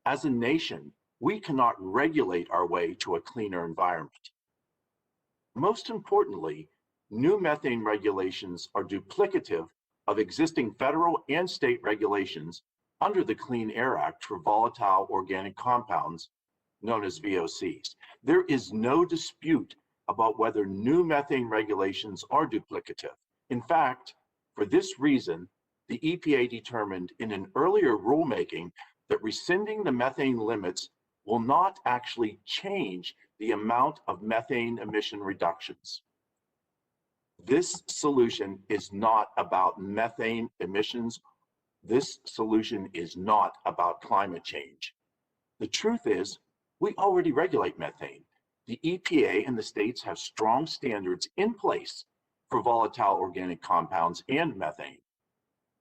As a nation, we cannot regulate our way to a cleaner environment. Most importantly, new methane regulations are duplicative of existing federal and state regulations under the Clean Air Act for volatile organic compounds, known as VOCs. There is no dispute about whether new methane regulations are duplicative. In fact, for this reason, the EPA determined in an earlier rulemaking that rescinding the methane limits will not actually change the amount of methane emission reductions. This solution is not about methane emissions. This solution is not about climate change. The truth is, we already regulate methane. The EPA and the states have strong standards in place for volatile organic compounds and methane.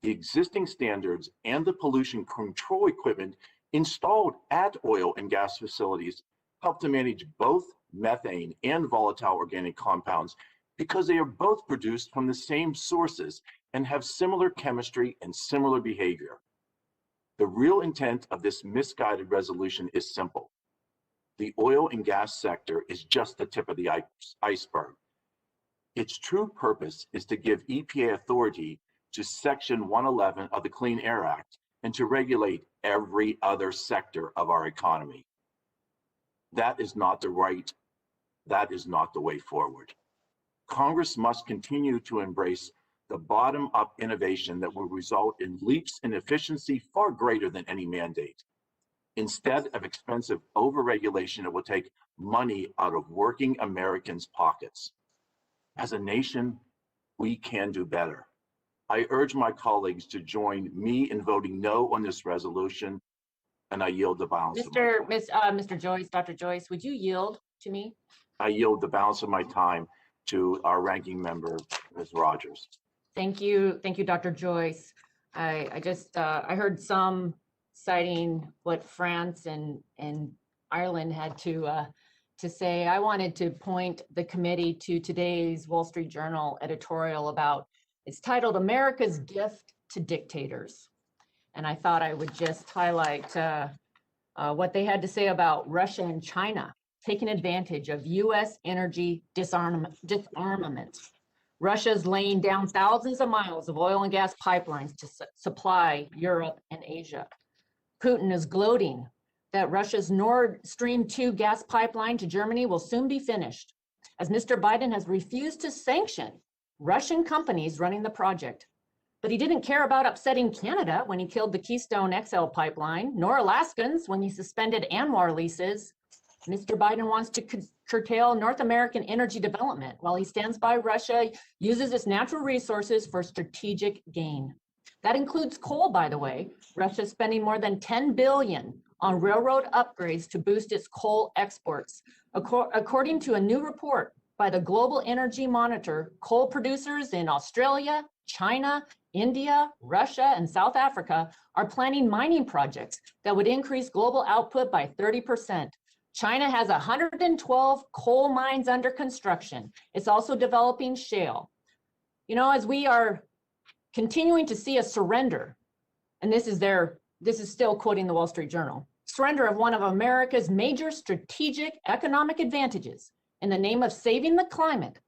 The existing standards and the pollution control equipment installed at oil and gas facilities help to manage both methane and volatile organic compounds because they are both produced from the same sources and have similar chemistry and similar behavior. The real intent of this misguided resolution is simple. The oil and gas sector is just the tip of the iceberg. Its true purpose is to give EPA authority to Section 111 of the Clean Air Act and to regulate every other sector of our economy. That is not the way forward. Congress must continue to embrace the bottom-up innovation that will result in leaps in efficiency far greater than any mandate. Instead of expensive overregulation, it will take money out of working Americans' pockets. As a nation, we can do better. I urge my colleagues to join me in voting no on this resolution, and I yield the balance. Mr. Joyce, Dr. Joyce, would you yield to me? I yield the balance of my time to our ranking member, Ms. Rodgers. Thank you, Dr. Joyce. I heard some citing what France and Ireland had to say. I wanted to point the committee to today's Wall Street Journal editorial about, it's titled America's Gift to Dictators. And I thought I would just highlight what they had to say about Russia and China taking advantage of US energy disarmament. Russia's laying down thousands of miles of oil and gas pipelines to supply Europe and Asia. Putin is gloating that Russia's Nord Stream 2 gas pipeline to Germany will soon be finished, as Mr. Biden has refused to sanction Russian companies running the project. But he didn't care about upsetting Canada when he killed the Keystone XL pipeline, nor Alaskans when he suspended ANWR leases. Mr. Biden wants to curtail North American energy development while he stands by Russia, uses its natural resources for strategic gain. That includes coal, by the way. Russia's spending more than $10 billion on railroad upgrades to boost its coal exports. According to a new report by the Global Energy Monitor, coal producers in Australia, China, India, Russia, and South Africa are planning mining projects that would increase global output by 30%. China has 112 coal mines under construction. It's also developing shale. You know, as we are continuing to see a surrender, and this is still quoting the Wall Street Journal, surrender of one of America's major strategic economic advantages in the name of saving the climate.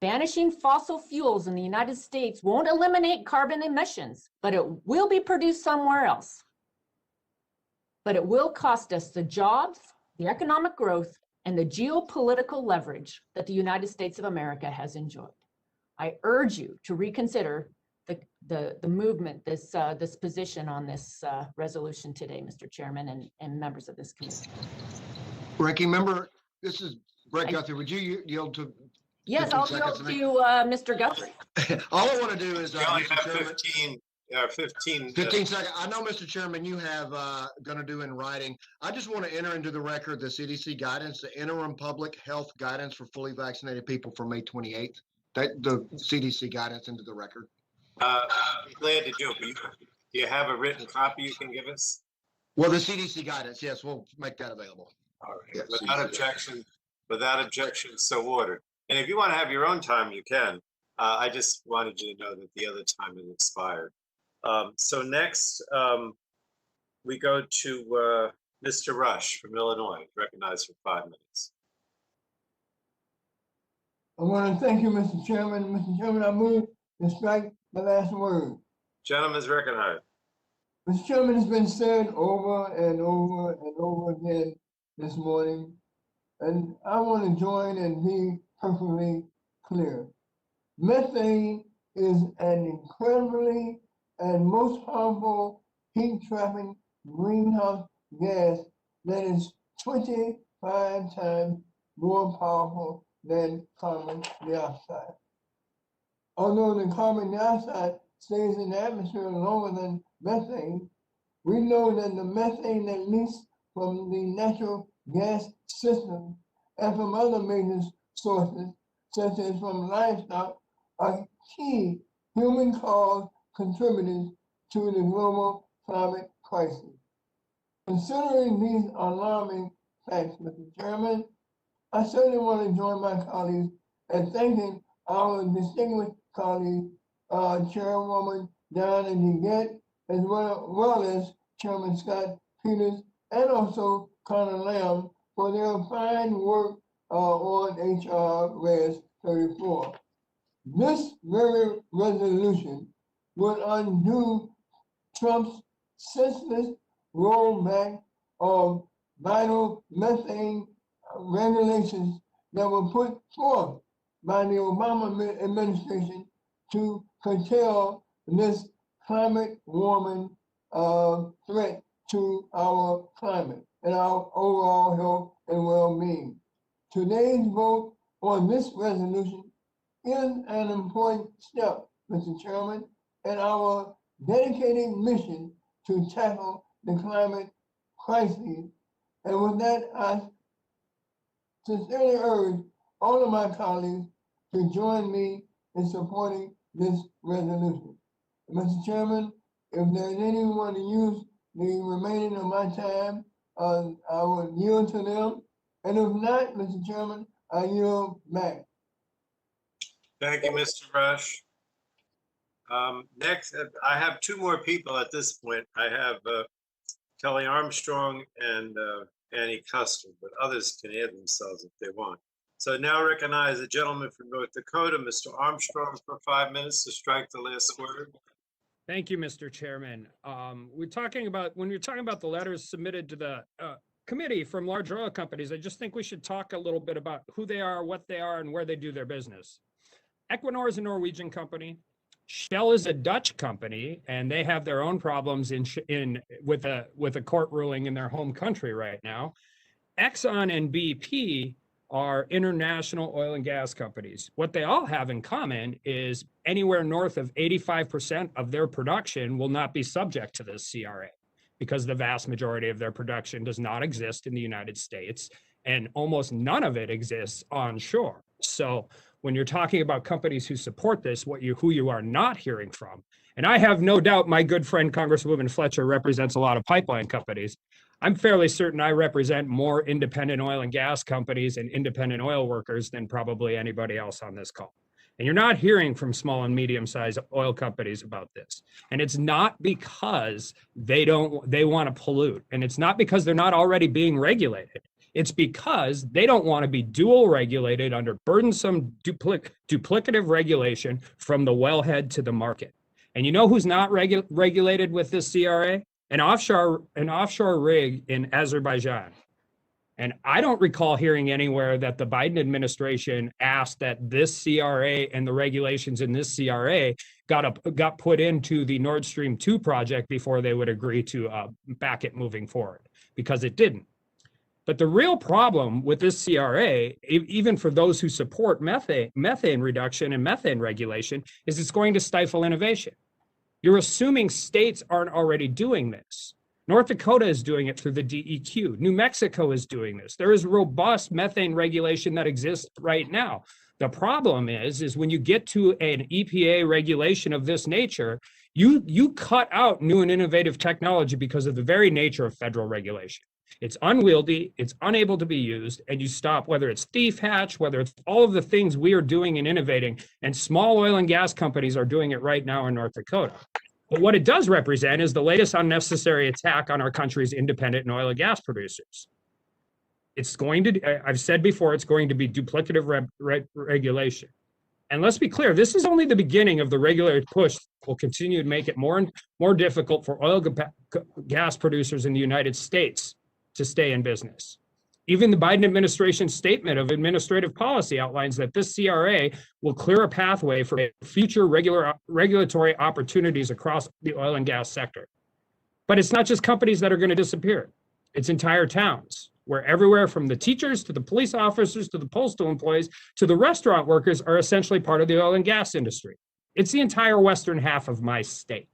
Banishing fossil fuels in the United States won't eliminate carbon emissions, but it will be produced somewhere else. But it will cost us the jobs, the economic growth, and the geopolitical leverage that the United States of America has enjoyed. I urge you to reconsider the movement, this position on this resolution today, Mr. Chairman, and members of this committee. Ranking member, this is Brett Guthrie. Would you yield to? Yes, I'll yield to Mr. Guthrie. All I want to do is, We only Mr. have Chairman, 15 15. 15 seconds. I know, Mr. Chairman, you have going to do in writing. I just want to enter into the record the CDC guidance, the interim public health guidance for fully vaccinated people for May 28th. The CDC guidance into the record. I'd be glad to do it. Do you have a written copy you can give us? Well, the CDC guidance, yes, we'll make that available. All right. Yes, Without objection, so ordered. And if you want to have your own time, you can. I just wanted you to know that the other time has expired. So next, we go to Mr. Rush from Illinois, recognized for 5 minutes. I want to thank you, Mr. Chairman. Mr. Chairman, I move to strike the last word. Gentleman's recognized. Mr. Chairman, it's been said over and over and over again this morning, and I want to join and be perfectly clear. Methane is an incredibly and most harmful heat-trapping greenhouse gas that is 25 times more powerful than carbon dioxide. Although the carbon dioxide stays in the atmosphere longer than methane, we know that the methane that leaks from the natural gas system and from other major sources, such as from livestock, are key human-caused contributors to the global climate crisis. Considering these alarming facts, Mr. Chairman, I certainly want to join my colleagues in thanking our distinguished colleague, Chairwoman Diana DeGette, as well as Chairman Scott Peters, and also Connor Lamb for their fine work on H.R. Res 34. This very resolution would undo Trump's senseless rollback of vital methane regulations that were put forth by the Obama administration to curtail this climate warming threat to our climate and our overall health and well-being. Today's vote on this resolution is an important step, Mr. Chairman, in our dedicated mission to tackle the climate crisis. And with that, I sincerely urge all of my colleagues to join me in supporting this resolution. Mr. Chairman, if there's anyone to use the remaining of my time, I will yield to them. And if not, Mr. Chairman, I yield back. Thank you, Mr. Rush. Next, I have 2 more people at this point. I have Kelly Armstrong and Annie Custer, but others can add themselves if they want. So now recognize the gentleman from North Dakota, Mr. Armstrong, for 5 minutes to strike the last word. Thank you, Mr. Chairman. When you're talking about the letters submitted to the committee from large oil companies, I just think we should talk a little bit about who they are, what they are, and where they do their business. Equinor is a Norwegian company. Shell is a Dutch company, and they have their own problems with a court ruling in their home country right now. Exxon and BP are international oil and gas companies. What they all have in common is anywhere north of 85% of their production will not be subject to this CRA, because the vast majority of their production does not exist in the United States, and almost none of it exists onshore. So when you're talking about companies who support this, who you are not hearing from, and I have no doubt my good friend Congresswoman Fletcher represents a lot of pipeline companies. I'm fairly certain I represent more independent oil and gas companies and independent oil workers than probably anybody else on this call. And you're not hearing from small and medium-sized oil companies about this. And it's not because they want to pollute. And it's not because they're not already being regulated. It's because they don't want to be dual regulated under burdensome duplicative regulation from the wellhead to the market. And you know who's not regulated with this CRA? An offshore rig in Azerbaijan. And I don't recall hearing anywhere that the Biden administration asked that this CRA and the regulations in this CRA got put into the Nord Stream 2 project before they would agree to back it moving forward, because it didn't. But the real problem with this CRA, even for those who support methane reduction and methane regulation, is it's going to stifle innovation. You're assuming states aren't already doing this. North Dakota is doing it through the DEQ. New Mexico is doing this. There is robust methane regulation that exists right now. The problem is when you get to an EPA regulation of this nature, you cut out new and innovative technology because of the very nature of federal regulation. It's unwieldy, it's unable to be used, and you stop, whether it's thief hatch, whether it's all of the things we are doing and innovating, and small oil and gas companies are doing it right now in North Dakota. But what it does represent is the latest unnecessary attack on our country's independent oil and gas producers. It's going to, I've said before, it's going to be duplicative regulation. And let's be clear, this is only the beginning of the regulatory push that will continue to make it more and more difficult for oil gas producers in the United States to stay in business. Even the Biden administration's statement of administrative policy outlines that this CRA will clear a pathway for future regulatory opportunities across the oil and gas sector. But it's not just companies that are going to disappear. It's entire towns, where everywhere from the teachers to the police officers to the postal employees to the restaurant workers are essentially part of the oil and gas industry. It's the entire western half of my state.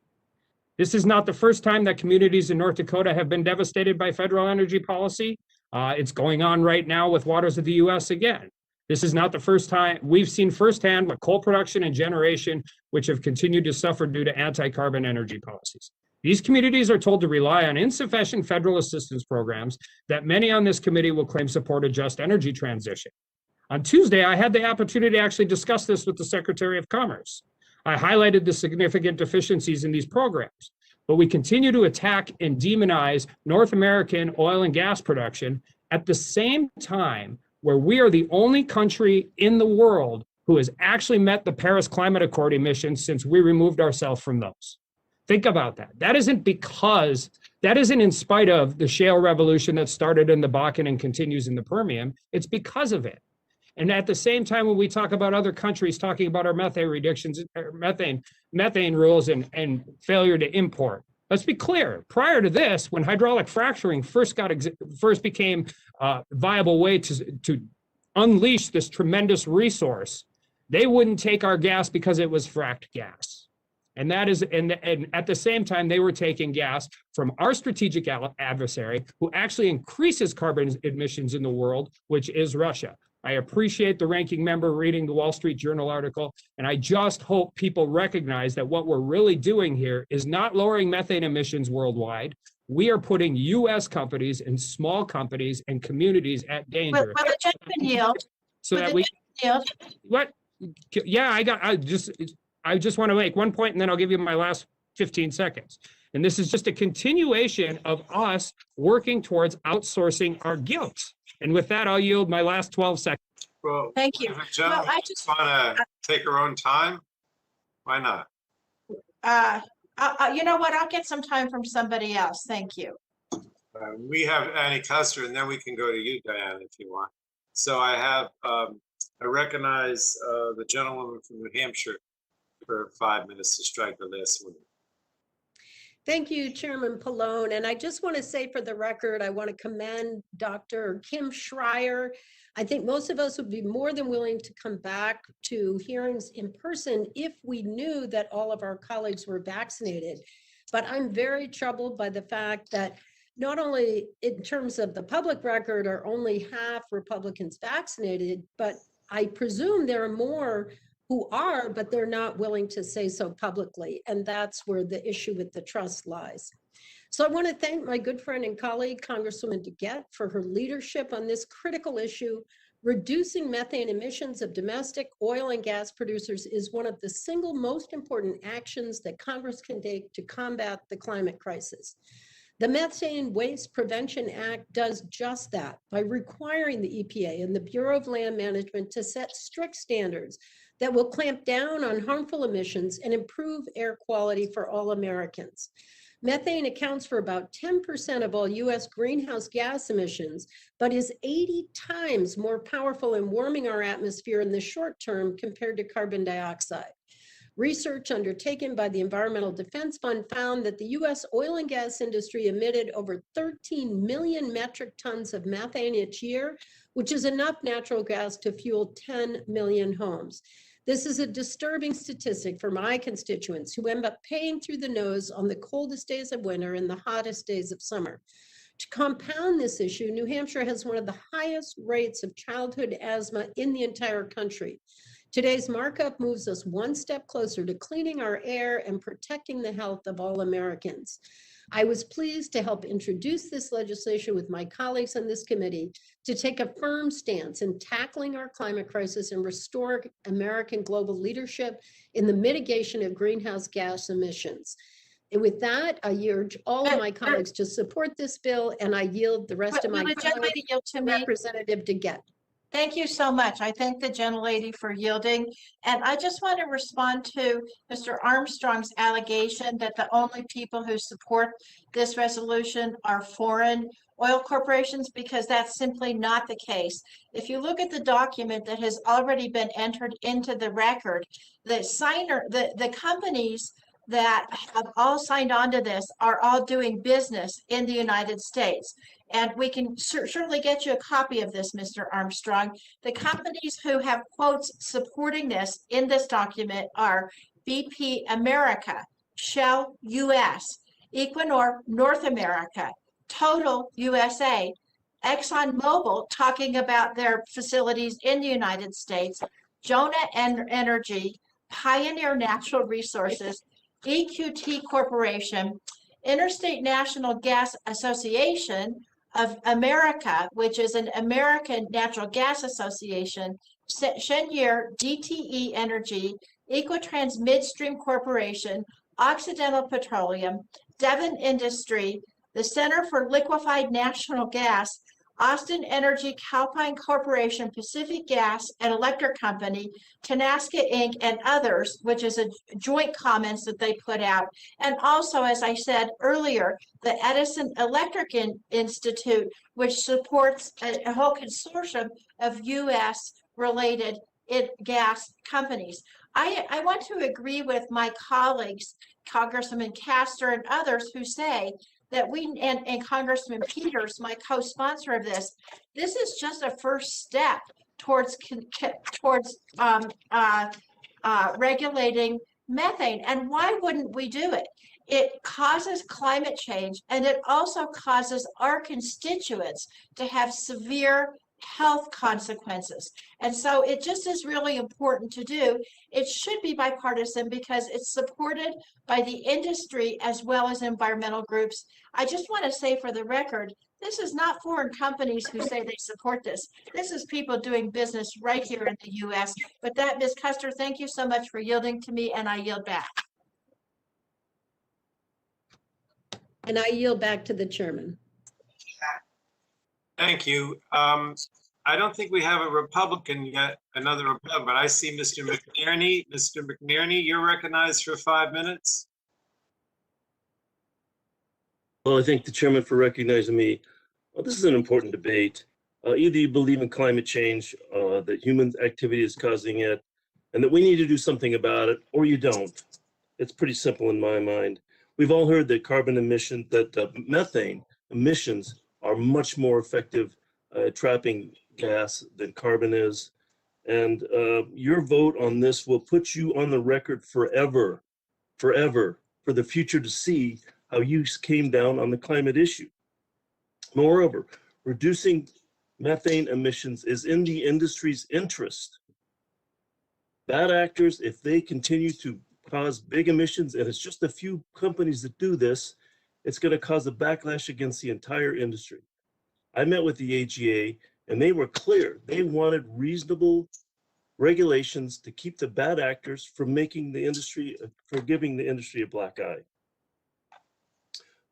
This is not the first time that communities in North Dakota have been devastated by federal energy policy. It's going on right now with waters of the US again. This is not the first time. We've seen firsthand what coal production and generation, which have continued to suffer due to anti-carbon energy policies. These communities are told to rely on insufficient federal assistance programs that many on this committee will claim support a just energy transition. On Tuesday, I had the opportunity to actually discuss this with the Secretary of Commerce. I highlighted the significant deficiencies in these programs, but we continue to attack and demonize North American oil and gas production at the same time where we are the only country in the world who has actually met the Paris Climate Accord emissions since we removed ourselves from those. Think about that. That isn't in spite of the shale revolution that started in the Bakken and continues in the Permian. It's because of it. And at the same time, when we talk about other countries talking about our methane reductions, methane rules and failure to import, let's be clear. Prior to this, when hydraulic fracturing first became a viable way to unleash this tremendous resource, they wouldn't take our gas because it was fracked gas. And that is, and at the same time, they were taking gas from our strategic adversary, who actually increases carbon emissions in the world, which is Russia. I appreciate the ranking member reading the Wall Street Journal article, and I just hope people recognize that what we're really doing here is not lowering methane emissions worldwide. We are putting U.S. companies and small companies and communities at danger. Will the gentleman yield? So that we yield? What? Yeah, I just want to make one point, and then I'll give you my last 15 seconds. And this is just a continuation of us working towards outsourcing our guilt. And with that, I'll yield my last 12 seconds. Well, Thank you. if a gentleman just want to take her own time, why not? You know what? I'll get some time from somebody else. Thank you. We have Annie Custer, and then we can go to you, Diane, if you want. So I recognize the gentlewoman from New Hampshire for 5 minutes to strike the last one. Thank you, Chairman Pallone. And I just want to say for the record, I want to commend Dr. Kim Schreier. I think most of us would be more than willing to come back to hearings in person if we knew that all of our colleagues were vaccinated. But I'm very troubled by the fact that not only in terms of the public record are only half Republicans vaccinated, but I presume there are more who are, but they're not willing to say so publicly. And that's where the issue with the trust lies. So I want to thank my good friend and colleague, Congresswoman DeGette, for her leadership on this critical issue. Reducing methane emissions of domestic oil and gas producers is one of the single most important actions that Congress can take to combat the climate crisis. The Methane Waste Prevention Act does just that by requiring the EPA and the Bureau of Land Management to set strict standards that will clamp down on harmful emissions and improve air quality for all Americans. Methane accounts for about 10% of all US greenhouse gas emissions, but is 80 times more powerful in warming our atmosphere in the short term compared to carbon dioxide. Research undertaken by the Environmental Defense Fund found that the US oil and gas industry emitted over 13 million metric tons of methane each year, which is enough natural gas to fuel 10 million homes. This is a disturbing statistic for my constituents who end up paying through the nose on the coldest days of winter and the hottest days of summer. To compound this issue, New Hampshire has one of the highest rates of childhood asthma in the entire country. Today's markup moves us one step closer to cleaning our air and protecting the health of all Americans. I was pleased to help introduce this legislation with my colleagues on this committee to take a firm stance in tackling our climate crisis and restore American global leadership in the mitigation of greenhouse gas emissions. And with that, I urge all of my colleagues to support this bill, and I yield the rest of my time to Representative DeGette. Thank you so much. I thank the gentlelady for yielding. And I just want to respond to Mr. Armstrong's allegation that the only people who support this resolution are foreign oil corporations, because that's simply not the case. If you look at the document that has already been entered into the record, the companies that have all signed on to this are all doing business in the United States. And we can certainly get you a copy of this, Mr. Armstrong. The companies who have quotes supporting this in this document are BP America, Shell US, Equinor North America, Total USA, ExxonMobil talking about their facilities in the United States, Jonah Energy, Pioneer Natural Resources, EQT Corporation, Interstate National Gas Association of America, which is an American Natural Gas Association, Cheniere DTE Energy, Equitrans Midstream Corporation, Occidental Petroleum, Devon Industry, the Center for Liquefied Natural Gas, Austin Energy, Calpine Corporation, Pacific Gas and Electric Company, Tenaska Inc., and others, which is a joint comments that they put out. And also, as I said earlier, the Edison Electric Institute, which supports a whole consortium of U.S. related gas companies. I want to agree with my colleagues, Congressman Castor and others, who say that and Congressman Peters, my co-sponsor of this is just a first step towards regulating methane. And why wouldn't we do it? It causes climate change, and it also causes our constituents to have severe health consequences. And so it just is really important to do. It should be bipartisan because it's supported by the industry as well as environmental groups. I just want to say for the record, this is not foreign companies who say they support this. This is people doing business right here in the US. With that, Ms. Custer, thank you so much for yielding to me, and I yield back. And I yield back to the chairman. Thank you. I don't think we have a Republican yet, another Republican, but I see Mr. McNerney. Mr. McNerney, you're recognized for 5 minutes. Well, I thank the chairman for recognizing me. Well, this is an important debate. Either you believe in climate change, that human activity is causing it, and that we need to do something about it, or you don't. It's pretty simple in my mind. We've all heard that carbon emission, that methane emissions are much more effective trapping gas than carbon is. And your vote on this will put you on the record forever, for the future to see how you came down on the climate issue. Moreover, reducing methane emissions is in the industry's interest. Bad actors, if they continue to cause big emissions, and it's just a few companies that do this, it's going to cause a backlash against the entire industry. I met with the AGA, and they were clear. They wanted reasonable regulations to keep the bad actors from making the industry, for giving the industry a black eye.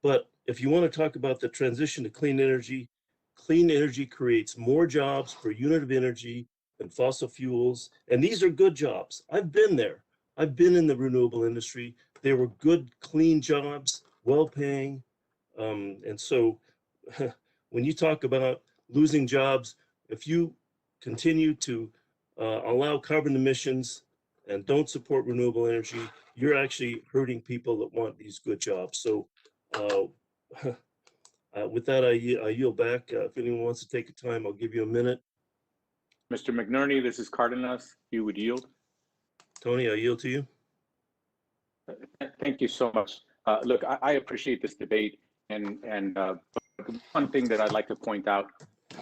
But if you want to talk about the transition to clean energy creates more jobs per unit of energy than fossil fuels. And these are good jobs. I've been there. I've been in the renewable industry. They were good, clean jobs, well-paying. And so when you talk about losing jobs, if you continue to allow carbon emissions and don't support renewable energy, you're actually hurting people that want these good jobs. So with that, I yield back. If anyone wants to take a time, I'll give you a minute. Mr. McNerney, this is Cardenas. You would yield? Tony, I yield to you. Thank you so much. Look, I appreciate this debate, and one thing that I'd like to point out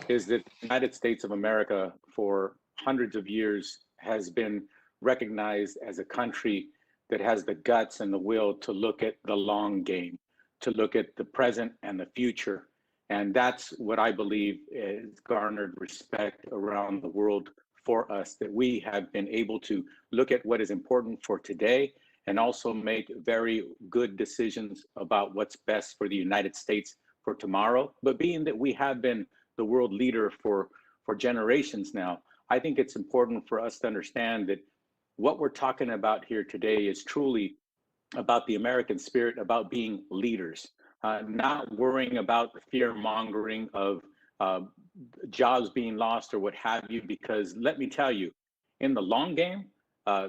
is that the United States of America for hundreds of years has been recognized as a country that has the guts and the will to look at the long game, to look at the present and the future. And that's what I believe has garnered respect around the world for us, that we have been able to look at what is important for today and also make very good decisions about what's best for the United States for tomorrow. But being that we have been the world leader for generations now, I think it's important for us to understand that what we're talking about here today is truly about the American spirit, about being leaders, not worrying about the fear mongering of jobs being lost or what have you, because let me tell you, in the long game,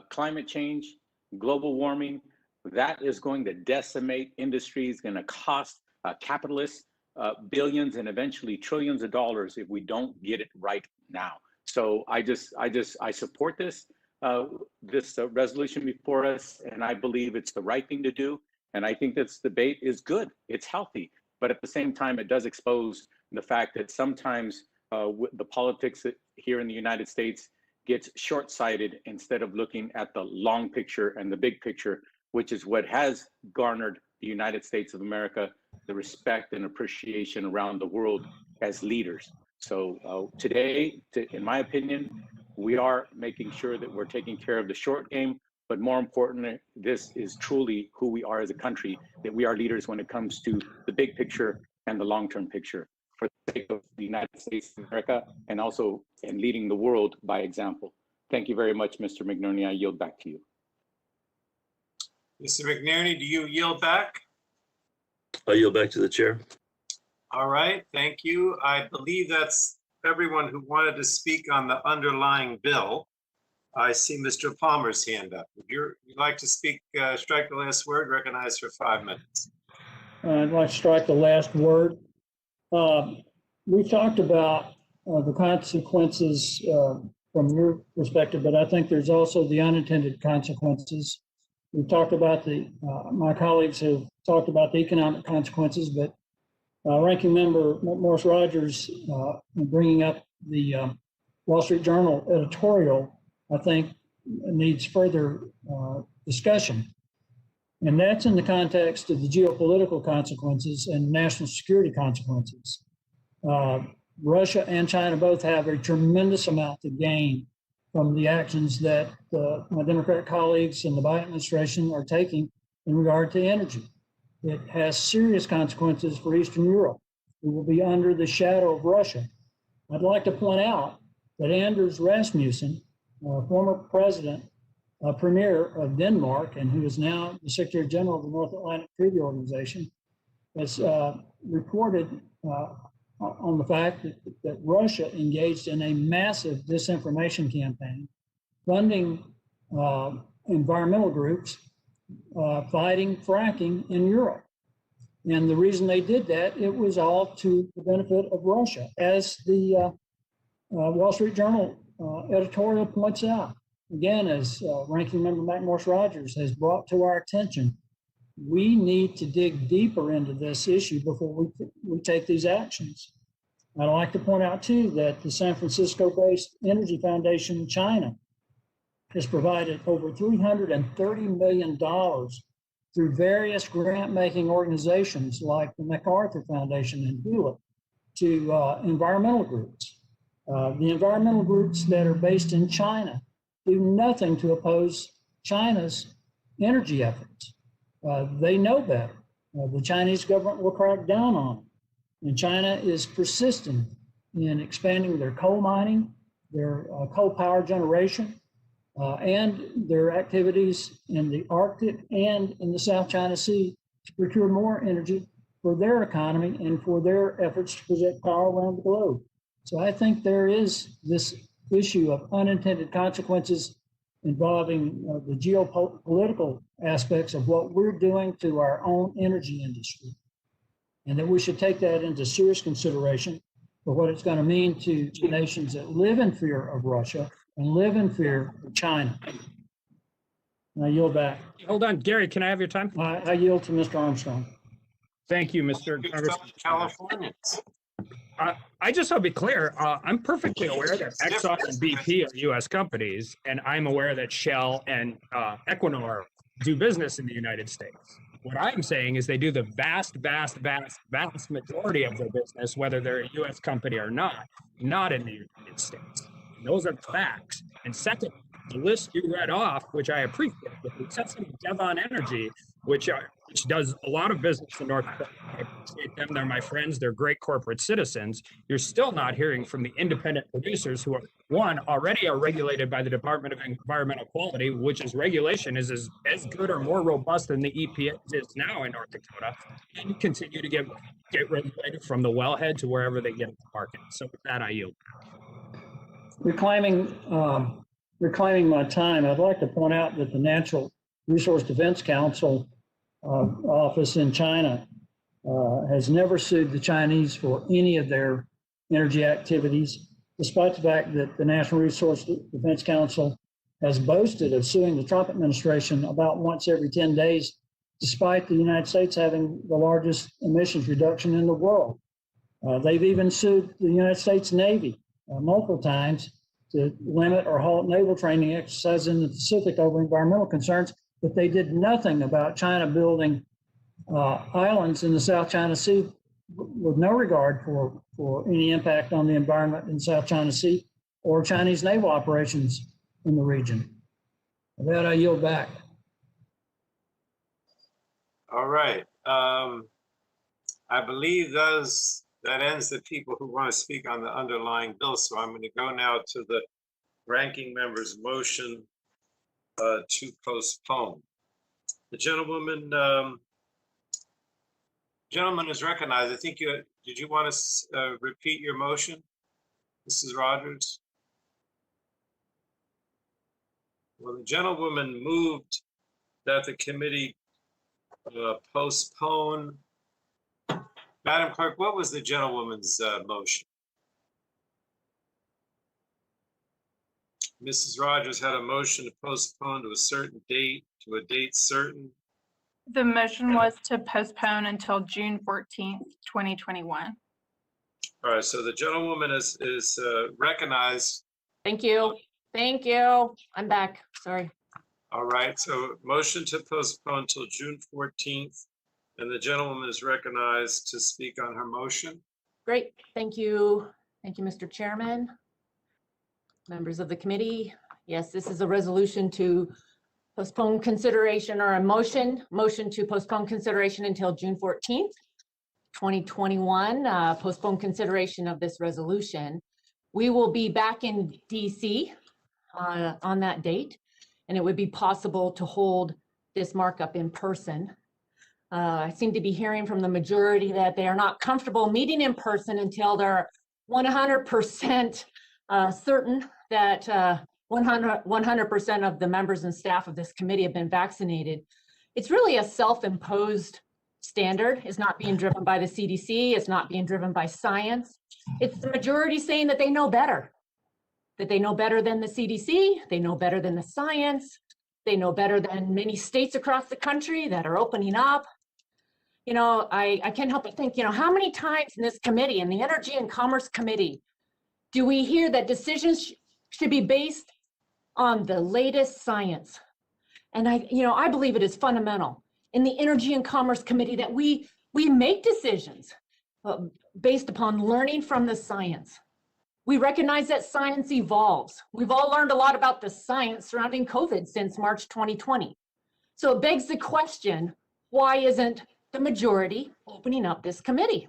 climate change, global warming, that is going to decimate industries, going to cost capitalists billions and eventually trillions of dollars if we don't get it right now. So I support this resolution before us, and I believe it's the right thing to do. And I think this debate is good. It's healthy, but at the same time, it does expose the fact that sometimes the politics here in the United States gets short-sighted instead of looking at the long picture and the big picture, which is what has garnered the United States of America the respect and appreciation around the world as leaders. So today, in my opinion, we are making sure that we're taking care of the short game, but more importantly, this is truly who we are as a country, that we are leaders when it comes to the big picture and the long-term picture for the sake of the United States of America, and also in leading the world by example. Thank you very much, Mr. McNerney. I yield back to you. Mr. McNerney, do you yield back? I yield back to the chair. All right, thank you. I believe that's everyone who wanted to speak on the underlying bill. I see Mr. Palmer's hand up. Would you like to speak, strike the last word, recognized for 5 minutes? I'd like to strike the last word. We talked about the consequences from your perspective, but I think there's also the unintended consequences. We talked about my colleagues have talked about the economic consequences, but Ranking Member McMorris Rodgers bringing up the Wall Street Journal editorial, I think needs further discussion. And that's in the context of the geopolitical consequences and national security consequences. Russia and China both have a tremendous amount to gain from the actions that my Democratic colleagues and the Biden administration are taking in regard to energy. It has serious consequences for Eastern Europe. We will be under the shadow of Russia. I'd like to point out that Anders Rasmussen, former premier of Denmark, and who is now the Secretary General of the North Atlantic Treaty Organization, has reported on the fact that Russia engaged in a massive disinformation campaign, funding environmental groups fighting fracking in Europe. And the reason they did that, it was all to the benefit of Russia. As the Wall Street Journal editorial points out, again, as Ranking Member McMorris Rodgers has brought to our attention, we need to dig deeper into this issue before we take these actions. I'd like to point out, too, that the San Francisco-based Energy Foundation in China has provided over $330 million through various grant-making organizations like the MacArthur Foundation and Hewlett to environmental groups. The environmental groups that are based in China do nothing to oppose China's energy efforts. They know better. The Chinese government will crack down on them. And China is persistent in expanding their coal mining, their coal power generation, and their activities in the Arctic and in the South China Sea to procure more energy for their economy and for their efforts to project power around the globe. So I think there is this issue of unintended consequences involving the geopolitical aspects of what we're doing to our own energy industry, and that we should take that into serious consideration for what it's going to mean to nations that live in fear of Russia and live in fear of China. I yield back. Hold on, Gary, can I have your time? I yield to Mr. Armstrong. Thank you, Mr. Congressman. Californians. I just want to be clear, I'm perfectly aware that Exxon and BP are US companies, and I'm aware that Shell and Equinor do business in the United States. What I'm saying is they do the vast majority of their business, whether they're a US company or not in the United States. Those are facts. And second, the list you read off, which I appreciate, with the exception of Devon Energy, which does a lot of business in North Dakota. I appreciate them. They're my friends. They're great corporate citizens. You're still not hearing from the independent producers who are, one, already are regulated by the Department of Environmental Quality, which is regulation is as good or more robust than the EPA is now in North Dakota, and continue to get regulated from the wellhead to wherever they get in the market. So with that, I yield. Reclaiming my time, I'd like to point out that the Natural Resource Defense Council office in China has never sued the Chinese for any of their energy activities, despite the fact that the National Resource Defense Council has boasted of suing the Trump administration about once every 10 days, despite the United States having the largest emissions reduction in the world. They've even sued the United States Navy multiple times to limit or halt naval training exercises in the Pacific over environmental concerns, but they did nothing about China building islands in the South China Sea with no regard for any impact on the environment in South China Sea or Chinese naval operations in the region. With that, I yield back. All right. I believe that ends the people who want to speak on the underlying bill. So I'm going to go now to the ranking member's motion to postpone. The gentleman is recognized. I think did you want to repeat your motion, Mrs. Rodgers? Well, the gentlewoman moved that the committee postpone. Madam Clerk, what was the gentlewoman's motion? Mrs. Rodgers had a motion to postpone to a certain date, to a date certain. The motion was to postpone until June 14th, 2021. All right, so the gentlewoman is recognized. Thank you. Thank you. I'm back. Sorry. All right, so motion to postpone till June 14th, and the gentlewoman is recognized to speak on her motion. Great. Thank you. Thank you, Mr. Chairman. Members of the committee. Yes, this is a resolution to postpone consideration, or a motion to postpone consideration until June 14th, 2021, postpone consideration of this resolution. We will be back in DC on that date, and it would be possible to hold this markup in person. I seem to be hearing from the majority that they are not comfortable meeting in person until they're 100% certain that 100% of the members and staff of this committee have been vaccinated. It's really a self-imposed standard. It's not being driven by the CDC. It's not being driven by science. It's the majority saying that they know better, that they know better than the CDC. They know better than the science. They know better than many states across the country that are opening up. You know, I can't help but think, you know, how many times in this committee, in the Energy and Commerce Committee, do we hear that decisions should be based on the latest science? And I believe it is fundamental in the Energy and Commerce Committee that we make decisions based upon learning from the science. We recognize that science evolves. We've all learned a lot about the science surrounding COVID since March 2020. So it begs the question, why isn't the majority opening up this committee?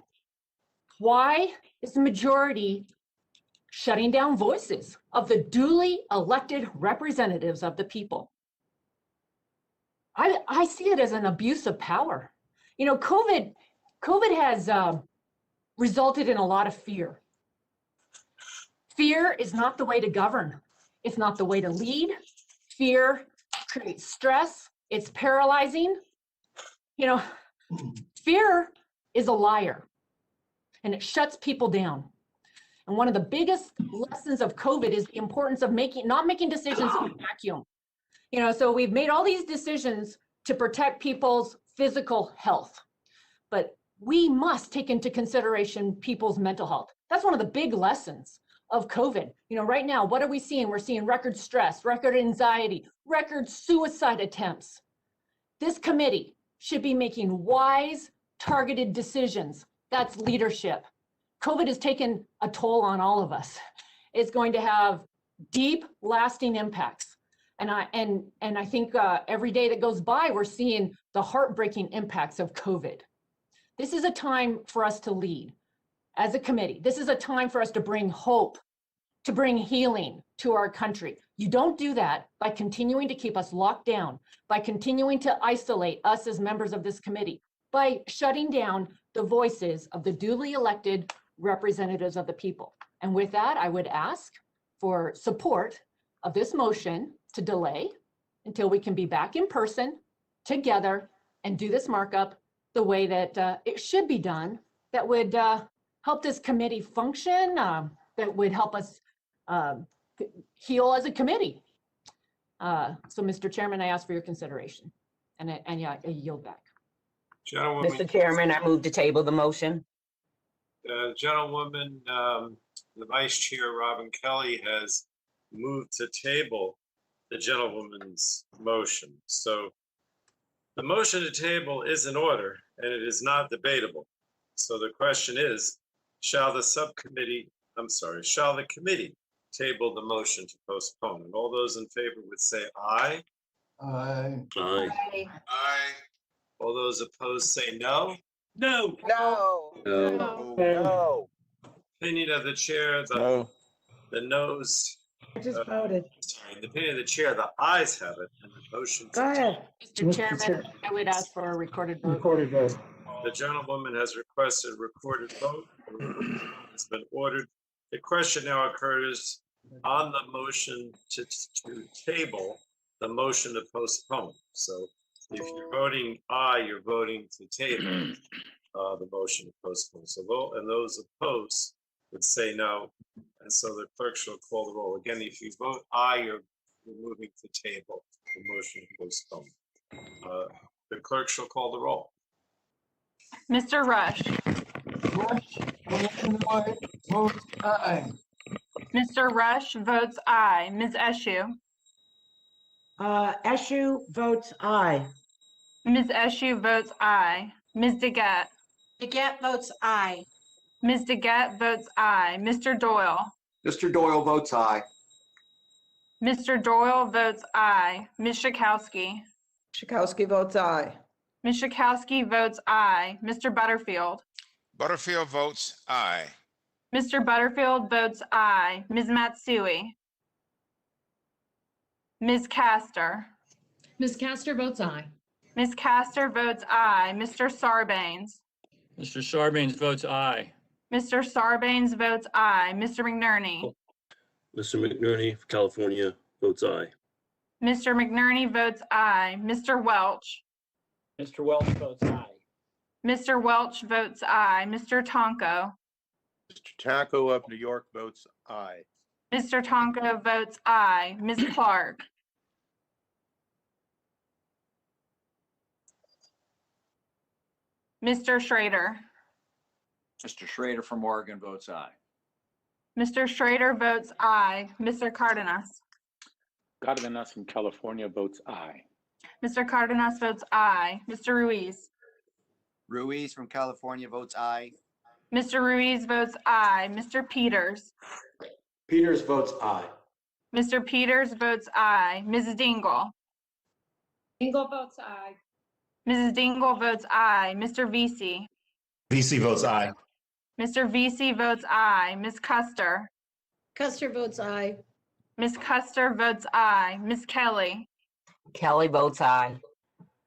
Why is the majority shutting down voices of the duly elected representatives of the people? I see it as an abuse of power. You know, COVID has resulted in a lot of fear. Fear is not the way to govern. It's not the way to lead. Fear creates stress. It's paralyzing. You know, fear is a liar, and it shuts people down. And one of the biggest lessons of COVID is the importance of not making decisions in a vacuum. So we've made all these decisions to protect people's physical health, but we must take into consideration people's mental health. That's one of the big lessons of COVID. Right now, what are we seeing? We're seeing record stress, record anxiety, record suicide attempts. This committee should be making wise, targeted decisions. That's leadership. COVID has taken a toll on all of us. It's going to have deep, lasting impacts. And I think every day that goes by, we're seeing the heartbreaking impacts of COVID. This is a time for us to lead as a committee. This is a time for us to bring hope, to bring healing to our country. You don't do that by continuing to keep us locked down, by continuing to isolate us as members of this committee, by shutting down the voices of the duly elected representatives of the people. And with that, I would ask for support of this motion to delay until we can be back in person together and do this markup the way that it should be done, that would help this committee function, that would help us heal as a committee. So, Mr. Chairman, I ask for your consideration, and I yield back. Gentlewoman, Mr. Chairman, I move to table the motion. Gentlewoman, the Vice Chair, Robin Kelly, has moved to table the gentlewoman's motion. So the motion to table is in order, and it is not debatable. So the question is, shall the committee table the motion to postpone? And all those in favor would say aye. Aye. Aye. Aye. All those opposed say no. No. No. No. Opinion of the chair, No. the noes. I just voted. Sorry, the opinion of the chair, the ayes have it, and the motion. Go ahead. Mr. Chairman, I would ask for a recorded vote. Recorded vote. The gentlewoman has requested a recorded vote. It's been ordered. The question now occurs on the motion to table the motion to postpone. So if you're voting aye, you're voting to table the motion to postpone. So and those opposed would say no. And so the clerk shall call the roll. Again, if you vote aye, you're moving to table the motion to postpone. The clerk shall call the roll. Mr. Rush, Vote aye. Mr. Rush votes aye. Ms. Eshoo, Eshoo votes aye. Ms. Eshoo votes aye. Ms. DeGette, DeGette votes aye. Ms. DeGette votes aye. Mr. Doyle, Mr. Doyle votes aye. Mr. Doyle votes aye. Ms. Schakowsky, Schakowsky votes aye. Ms. Schakowsky votes aye. Mr. Butterfield, Butterfield votes aye. Mr. Butterfield votes aye. Ms. Matsui, Ms. Castor, Ms. Castor votes aye. Ms. Castor votes aye. Mr. Sarbanes, Mr. Sarbanes votes aye. Mr. Sarbanes votes aye. Mr. McNerney, Mr. McNerney of California votes aye. Mr. McNerney votes aye. Mr. Welch, Mr. Welch votes aye. Mr. Welch votes aye. Mr. Tonko, Mr. Taco of New York votes aye. Mr. Tonko votes aye. Ms. Clark, Mr. Schrader, Mr. Schrader from Oregon votes aye. Mr. Schrader votes aye. Mr. Cardenas, Cardenas from California votes aye. Mr. Cardenas votes aye. Mr. Ruiz, Ruiz from California votes aye. Mr. Ruiz votes aye. Mr. Peters, Peters votes aye. Mr. Peters votes aye. Mrs. Dingle, Dingle votes aye. Mrs. Dingle votes aye. Mr. Vesey, VC votes aye. Mr. Vesey votes aye. Ms. Custer, Custer votes aye. Ms. Custer votes aye. Ms. Kelly, Kelly votes aye.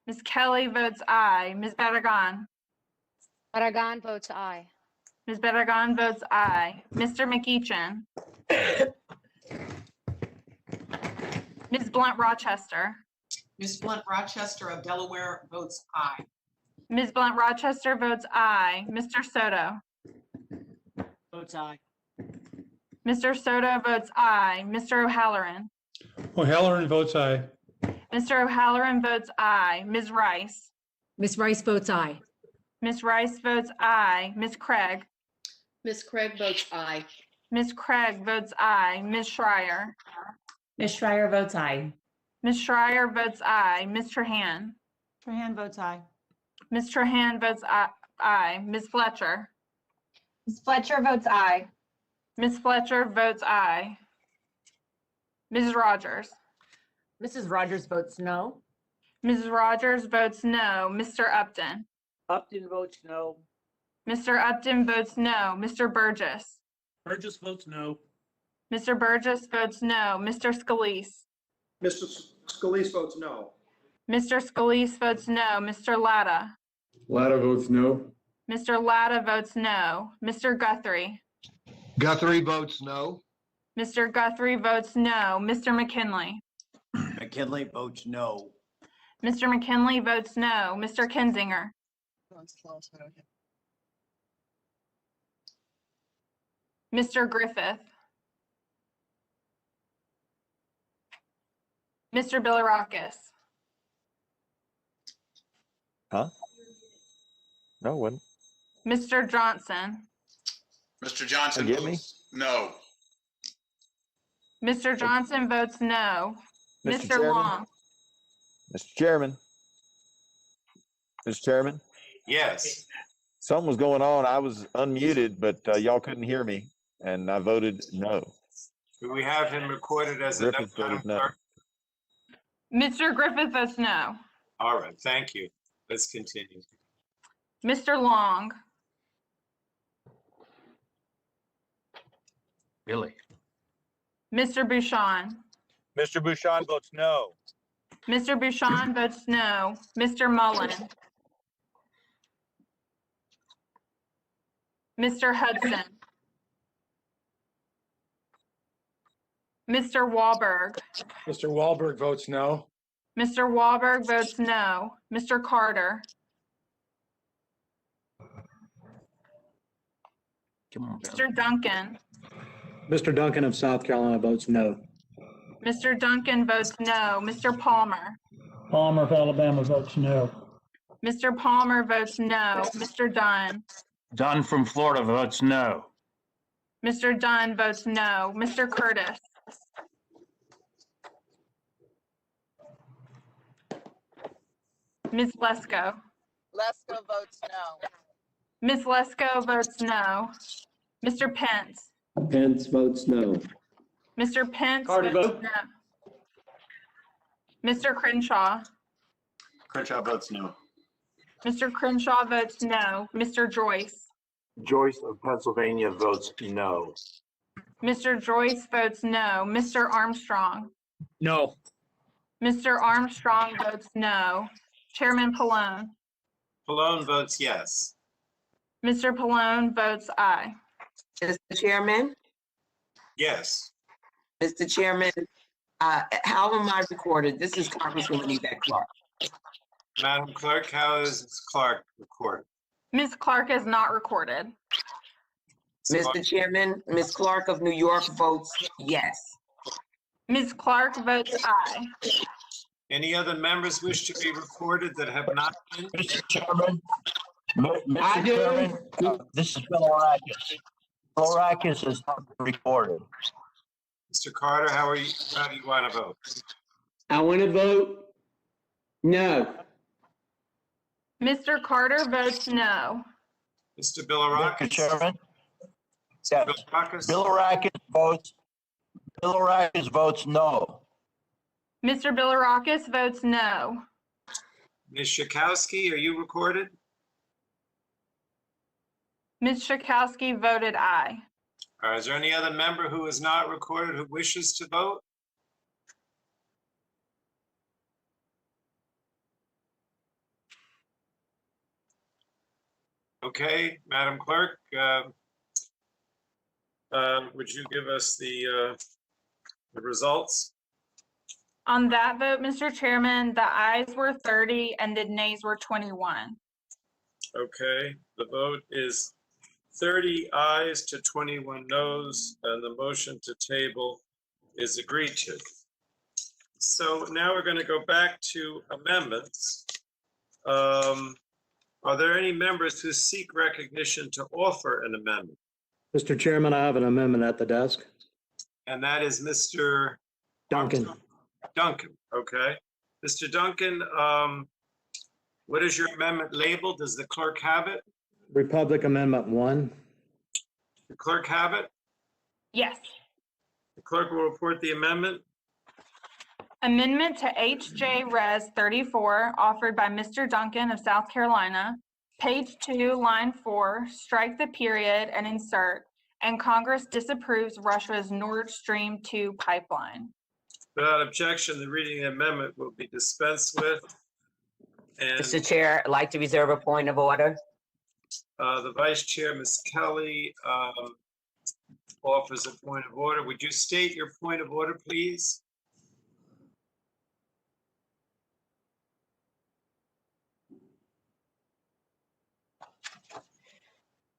Ms. Kelly votes aye. Ms. Barragan, Barragan votes aye. Ms. Barragan votes aye. Mr. McEachin, Ms. Blunt Rochester, Ms. Blunt Rochester of Delaware votes aye. Ms. Blunt Rochester votes aye. Mr. Soto, Votes aye. Mr. Soto votes aye. Mr. O'Halloran, O'Halloran votes aye. Mr. O'Halloran votes aye. Ms. Rice? Ms. Rice votes aye. Ms. Rice votes aye. Ms. Craig? Ms. Craig votes aye. Ms. Craig votes aye. Ms. Schreier? Ms. Schreier votes aye. Ms. Schreier votes aye. Ms. Trahan? Trahan votes aye. Ms. Trahan votes aye. Ms. Fletcher? Ms. Fletcher votes aye. Ms. Fletcher votes aye. Mrs. Rodgers? Mrs. Rodgers votes no. Mrs. Rodgers votes no. Mr. Upton? Upton votes no. Mr. Upton votes no. Mr. Burgess? Burgess votes no. Mr. Burgess votes no. Mr. Scalise? Mr. Scalise votes no. Mr. Scalise votes no. Mr. Latta? Latta votes no. Mr. Latta votes no. Mr. Guthrie? Guthrie votes no. Mr. Guthrie votes no. Mr. McKinley? McKinley votes no. Mr. McKinley votes no. Mr. Kinzinger? Mr. Griffith? Mr. Bilirakis? Huh? No, wasn't. Mr. Johnson? Mr. Johnson Forgive me? votes no. Mr. Johnson votes no. Mr. Mr. Chairman? Long? Mr. Chairman? Mr. Chairman? Yes. Something was going on. I was unmuted, but y'all couldn't hear me, and I voted no. Do we have him recorded as a no, Griffith Madam voted no. Clerk? Mr. Griffith votes no. All right, thank you. Let's continue. Mr. Long? Really? Mr. Bouchon? Mr. Bouchon votes no. Mr. Bouchon votes no. Mr. Mullen? Mr. Hudson? Mr. Wahlberg? Mr. Wahlberg votes no. Mr. Wahlberg votes no. Mr. Carter? Come on, Bill. Mr. Duncan? Mr. Duncan of South Carolina votes no. Mr. Duncan votes no. Mr. Palmer? Palmer of Alabama votes no. Mr. Palmer votes no. Mr. Dunn? Dunn from Florida votes no. Mr. Dunn votes no. Mr. Curtis? Ms. Lesko? Lesko votes no. Ms. Lesko votes no. Mr. Pence? Pence votes no. Mr. Pence Carter votes vote. no. Mr. Crenshaw? Crenshaw votes no. Mr. Crenshaw votes no. Mr. Joyce? Joyce of Pennsylvania votes no. Mr. Joyce votes no. Mr. Armstrong? No. Mr. Armstrong votes no. Chairman Pallone? Pallone votes yes. Mr. Pallone votes aye. Mr. Chairman, Yes. Mr. Chairman, how am I recorded? This is Congresswoman Yvette Clark. Madam Clerk, how is Clark recorded? Ms. Clark is not recorded. Mr. Chairman, Ms. Clark of New York votes yes. Ms. Clark votes aye. Any other members wish to be recorded that have not been? Mr. Chairman? I Mr. do. Chairman, this is Bilirakis. Bilirakis is not recorded. Mr. Carter, how do you want to vote? I want to vote no. Mr. Carter votes no. Mr. Mr. Bilirakis? Chairman? Yes. Bilirakis? Bilirakis votes no. Mr. Bilirakis votes no. Ms. Schakowsky, are you recorded? Ms. Schakowsky voted aye. Is there any other member who is not recorded who wishes to vote? Okay, Madam Clerk, would you give us the results? On that vote, Mr. Chairman, the ayes were 30 and the nays were 21. Okay, the vote is 30 ayes to 21 noes, and the motion to table is agreed to. So now we're going to go back to amendments. Are there any members who seek recognition to offer an amendment? Mr. Chairman, I have an amendment at the desk. And that is Mr. Duncan. Duncan, okay. Mr. Duncan, what is your amendment labeled? Does the clerk have it? Republic Amendment 1. The clerk have it? Yes. The clerk will report the amendment. Amendment to HJ Res 34 offered by Mr. Duncan of South Carolina. Page 2, line 4, strike the period and insert, and Congress disapproves Russia's Nord Stream 2 pipeline. Without objection, the reading of the amendment will be dispensed with. And Mr. Chair, I'd like to reserve a point of order. the Vice Chair, Ms. Kelly, offers a point of order. Would you state your point of order, please?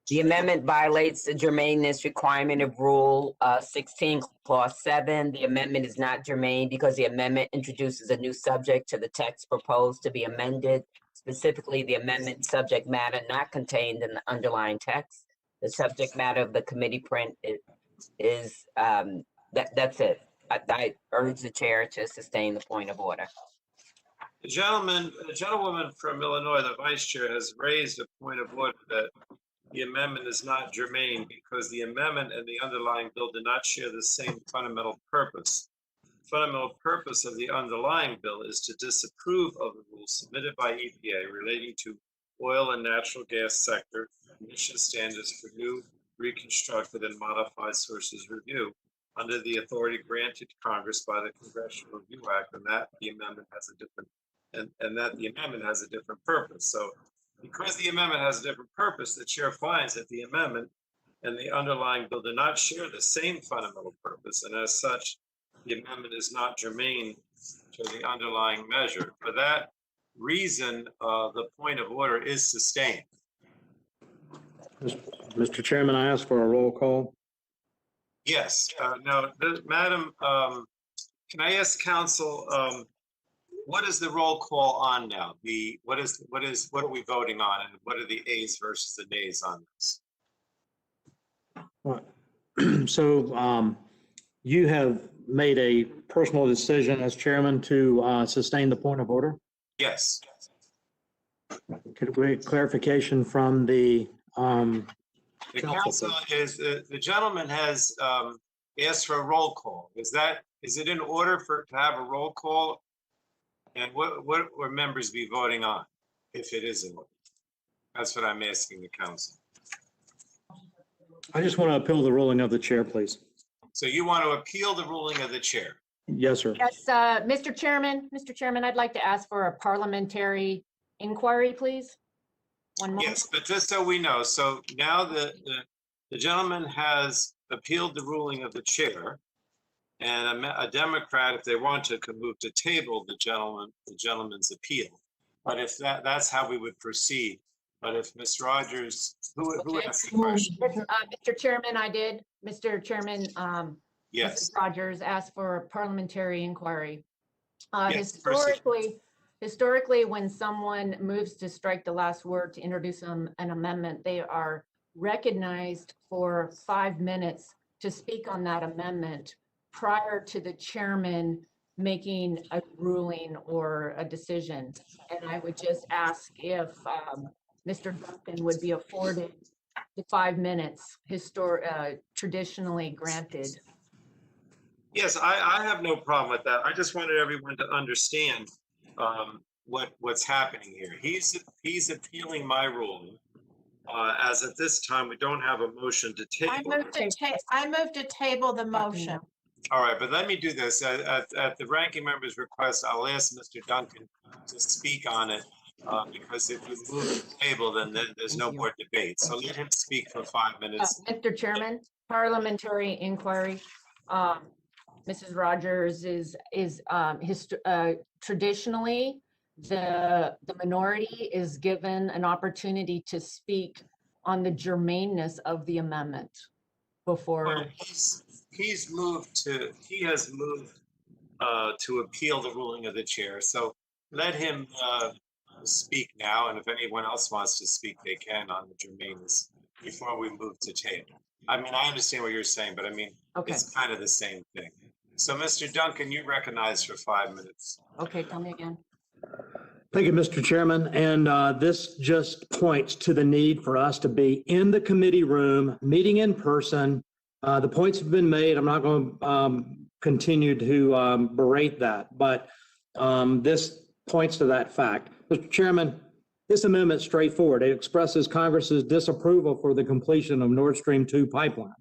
The amendment violates the germaneness requirement of Rule 16, Clause 7. The amendment is not germane because the amendment introduces a new subject to the text proposed to be amended, specifically the amendment subject matter not contained in the underlying text. The subject matter of the committee print is that's it. I urge the chair to sustain the point of order. The gentlewoman from Illinois, the Vice Chair, has raised a point of order that the amendment is not germane because the amendment and the underlying bill do not share the same fundamental purpose. The fundamental purpose of the underlying bill is to disapprove of the rules submitted by EPA relating to oil and natural gas sector emission standards for new, reconstructed, and modified sources review under the authority granted to Congress by the Congressional Review Act, and that the amendment has a different purpose. So because the amendment has a different purpose, the chair finds that the amendment and the underlying bill do not share the same fundamental purpose, and as such, the amendment is not germane to the underlying measure. For that reason, the point of order is sustained. Mr. Chairman, I ask for a roll call. Yes. Now, Madam, can I ask counsel, what is the roll call on now? What are we voting on, and what are the ayes versus the nays on this? So you have made a personal decision as chairman to sustain the point of order? Yes. Could we get clarification from the council is, the gentleman has asked for a roll call. Is it in order to have a roll call? And what will members be voting on if it is in order? That's what I'm asking the council. I just want to appeal the ruling of the chair, please. So you want to appeal the ruling of the chair? Yes, sir. Yes, Mr. Chairman, I'd like to ask for a parliamentary inquiry, please. One moment. Yes, but just so we know, so now the gentleman has appealed the ruling of the chair, and a Democrat, if they want to, could move to table the gentleman's appeal. But if that's how we would proceed. But if Ms. Rodgers, who asked the question? Mr. Chairman, I did. Mr. Chairman, Yes. Mrs. Rodgers asked for a parliamentary inquiry. Yes, Historically, when someone moves to strike the last word to introduce an amendment, they are recognized for 5 minutes to speak on that amendment prior to the chairman making a ruling or a decision. And I would just ask if Mr. Duncan would be afforded the 5 minutes traditionally granted. Yes, I have no problem with that. I just wanted everyone to understand what's happening here. He's appealing my ruling. As at this time, we don't have a motion to table. I move to table the motion. All right, but let me do this. At the ranking member's request, I'll ask Mr. Duncan to speak on it because if we move the table, then there's no more debate. So let him speak for 5 minutes. Mr. Chairman, parliamentary inquiry. Mrs. Rodgers is traditionally the minority is given an opportunity to speak on the germaneness of the amendment before. He has moved to appeal the ruling of the chair. So let him speak now, and if anyone else wants to speak, they can on the germanes before we move to table. I mean, I understand what you're saying, but I mean, Okay. it's kind of the same thing. So, Mr. Duncan, you recognize for 5 minutes. Okay, tell me again. Thank you, Mr. Chairman. And this just points to the need for us to be in the committee room, meeting in person. The points have been made. I'm not going to continue to berate that, but this points to that fact. Mr. Chairman, this amendment is straightforward. It expresses Congress's disapproval for the completion of Nord Stream 2 pipeline.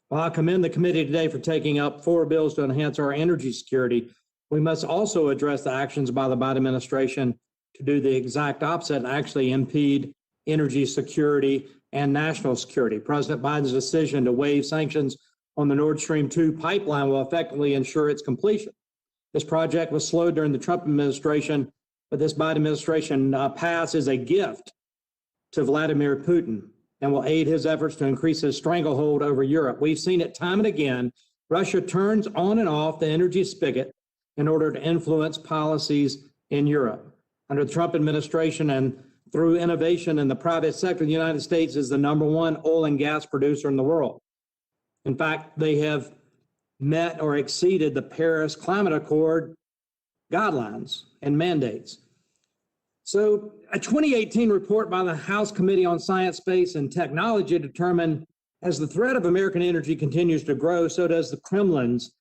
While I commend the committee today for taking up 4 bills to enhance our energy security, we must also address the actions by the Biden administration to do the exact opposite and actually impede energy security and national security. President Biden's decision to waive sanctions on the Nord Stream 2 pipeline will effectively ensure its completion. This project was slowed during the Trump administration, but this Biden administration pass is a gift to Vladimir Putin and will aid his efforts to increase his stranglehold over Europe. We've seen it time and again. Russia turns on and off the energy spigot in order to influence policies in Europe. Under the Trump administration and through innovation in the private sector, the United States is the #1 oil and gas producer in the world. In fact, they have met or exceeded the Paris Climate Accord guidelines and mandates. So a 2018 report by the House Committee on Science, Space, and Technology determined as the threat of American energy continues to grow, so does the Kremlin's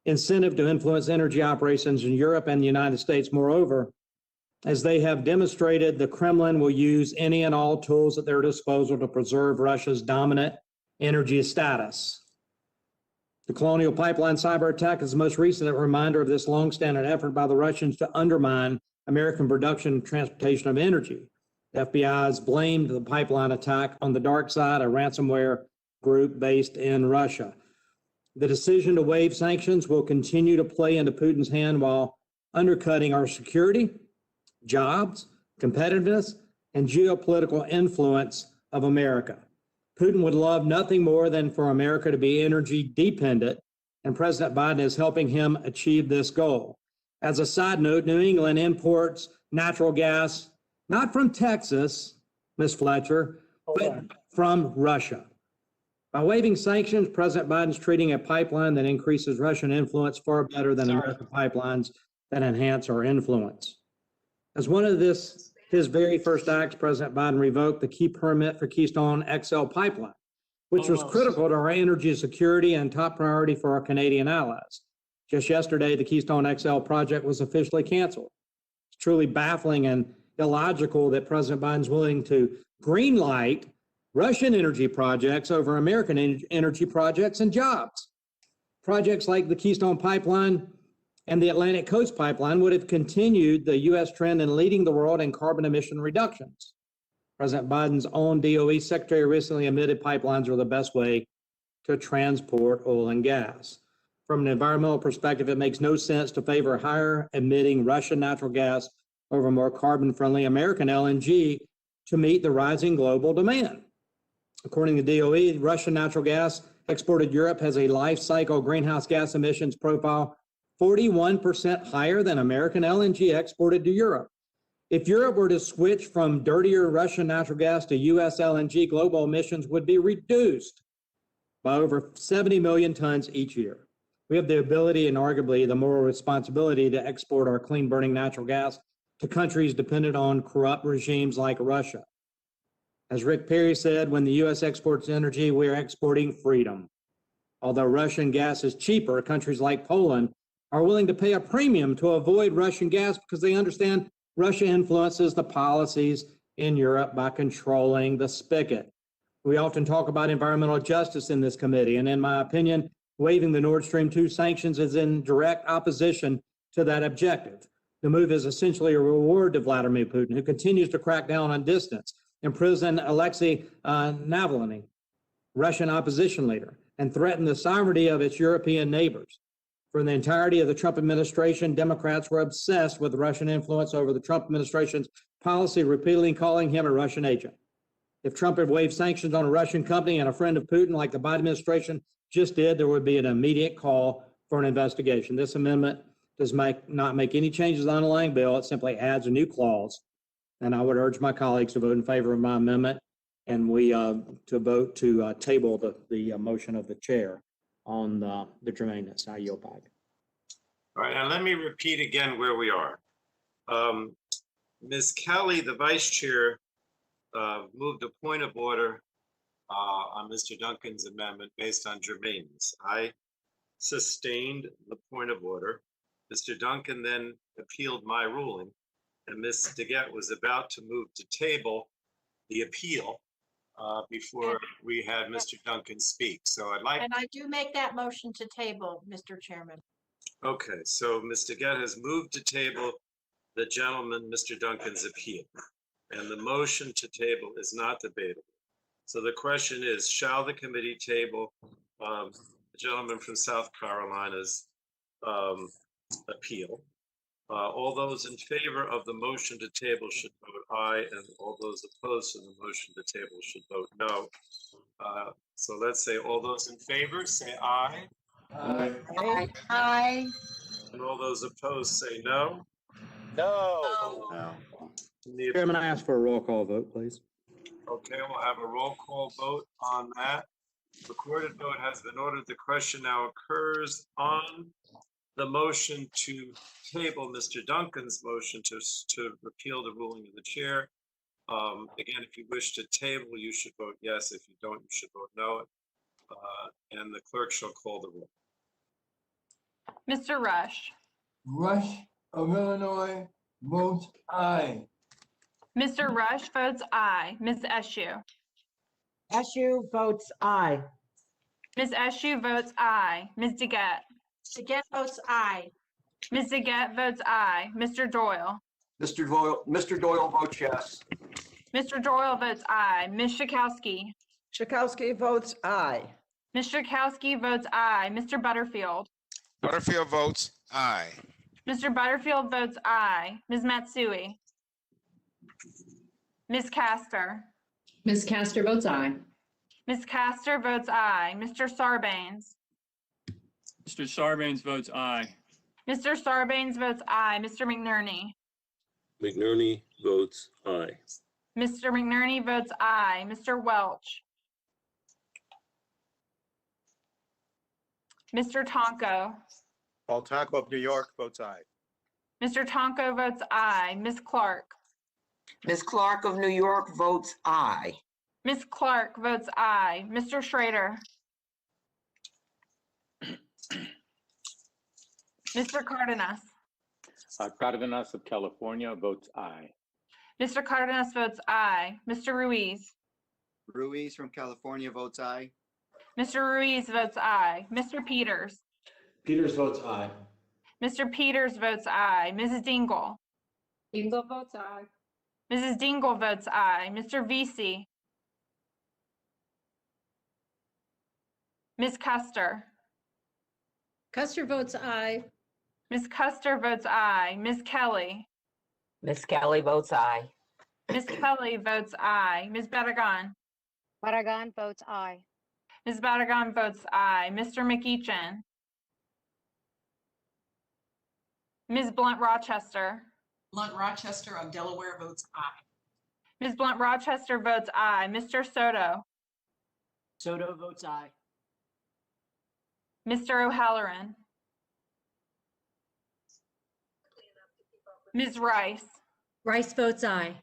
incentive to influence energy operations in Europe and the United States. Moreover, as they have demonstrated, the Kremlin will use any and all tools at their disposal to preserve Russia's dominant energy status. The Colonial Pipeline cyber attack is the most recent reminder of this longstanding effort by the Russians to undermine American production and transportation of energy. The FBI has blamed the pipeline attack on the dark side, a ransomware group based in Russia. The decision to waive sanctions will continue to play into Putin's hand while undercutting our security, jobs, competitiveness, and geopolitical influence of America. Putin would love nothing more than for America to be energy dependent, and President Biden is helping him achieve this goal. As a side note, New England imports natural gas, not from Texas, Ms. Fletcher, but from Russia. By waiving sanctions, President Biden's treating a pipeline that increases Russian influence far better than American pipelines that enhance our influence. As one of his very first acts, President Biden revoked the key permit for Keystone XL pipeline, which was critical to our energy security and top priority for our Canadian allies. Just yesterday, the Keystone XL project was officially canceled. It's truly baffling and illogical that President Biden's willing to greenlight Russian energy projects over American energy projects and jobs. Projects like the Keystone Pipeline and the Atlantic Coast Pipeline would have continued the U.S. trend in leading the world in carbon emission reductions. President Biden's own DOE secretary recently admitted pipelines are the best way to transport oil and gas. From an environmental perspective, it makes no sense to favor higher emitting Russian natural gas over more carbon-friendly American LNG to meet the rising global demand. According to DOE, Russian natural gas exported to Europe has a life cycle greenhouse gas emissions profile 41% higher than American LNG exported to Europe. If Europe were to switch from dirtier Russian natural gas to U.S. LNG, global emissions would be reduced by over 70 million tons each year. We have the ability and arguably the moral responsibility to export our clean burning natural gas to countries dependent on corrupt regimes like Russia. As Rick Perry said, when the U.S. exports energy, we are exporting freedom. Although Russian gas is cheaper, countries like Poland are willing to pay a premium to avoid Russian gas because they understand Russia influences the policies in Europe by controlling the spigot. We often talk about environmental justice in this committee, and in my opinion, waiving the Nord Stream 2 sanctions is in direct opposition to that objective. The move is essentially a reward to Vladimir Putin, who continues to crack down on dissidents, imprison Alexei Navalny, Russian opposition leader, and threaten the sovereignty of its European neighbors. For the entirety of the Trump administration, Democrats were obsessed with Russian influence over the Trump administration's policy, repeatedly calling him a Russian agent. If Trump had waived sanctions on a Russian company and a friend of Putin like the Biden administration just did, there would be an immediate call for an investigation. This amendment does not make any changes to the underlying bill. It simply adds a new clause. And I would urge my colleagues to vote in favor of my amendment, and we to vote to table the motion of the chair on the germaneness. I yield back. All right, and let me repeat again where we are. Ms. Kelly, the vice chair, moved a point of order on Mr. Duncan's amendment based on germaneness. I sustained the point of order. Mr. Duncan then appealed my ruling, and Ms. DeGette was about to move to table the appeal before we had Mr. Duncan speak. So I'd like. And I do make that motion to table, Mr. Chairman. Okay, so Ms. DeGette has moved to table the gentleman, Mr. Duncan's appeal, and the motion to table is not debatable. So the question is, shall the committee table the gentleman from South Carolina's appeal? All those in favor of the motion to table should vote aye, and all those opposed to the motion to table should vote no. So let's say all those in favor say aye. Aye. Aye. Aye. And all those opposed say no. No. Chairman, I ask for a roll call vote, please. Okay, we'll have a roll call vote on that. Recorded vote has been ordered. The question now occurs on the motion to table Mr. Duncan's motion to repeal the ruling of the chair. Again, if you wish to table, you should vote yes. If you don't, you should vote no. And the clerk shall call the roll. Mr. Rush. Rush of Illinois votes aye. Mr. Rush votes aye. Ms. Eshoo. Eshoo votes aye. Ms. Eshoo votes aye. Ms. DeGette. DeGette votes aye. Ms. DeGette votes aye. Mr. Doyle. Mr. Doyle votes yes. Mr. Doyle votes aye. Ms. Schakowsky. Schakowsky votes aye. Ms. Schakowsky votes aye. Mr. Butterfield. Butterfield votes aye. Mr. Butterfield votes aye. Ms. Matsui. Ms. Castor. Ms. Castor votes aye. Ms. Castor votes aye. Mr. Sarbanes. Mr. Sarbanes votes aye. Mr. Sarbanes votes aye. Mr. McNerney. McNerney votes aye. Mr. McNerney votes aye. Mr. Welch. Mr. Tonko. Paul Tonko of New York votes aye. Mr. Tonko votes aye. Ms. Clark. Ms. Clark of New York votes aye. Ms. Clark votes aye. Mr. Schrader. Mr. Cardenas. Cardenas of California votes aye. Mr. Cardenas votes aye. Mr. Ruiz. Ruiz from California votes aye. Mr. Ruiz votes aye. Mr. Peters. Peters votes aye. Mr. Peters votes aye. Mrs. Dingle. Dingle votes aye. Mrs. Dingle votes aye. Mr. Vesey. Ms. Custer. Custer votes aye. Ms. Custer votes aye. Ms. Kelly. Ms. Kelly votes aye. Ms. Kelly votes aye. Ms. Batagon. Batagon votes aye. Ms. Batagon votes aye. Mr. McEachin. Ms. Blunt Rochester. Blunt Rochester of Delaware votes aye. Ms. Blunt Rochester votes aye. Mr. Soto. Soto votes aye. Mr. O'Halloran. Ms. Rice. Rice votes aye.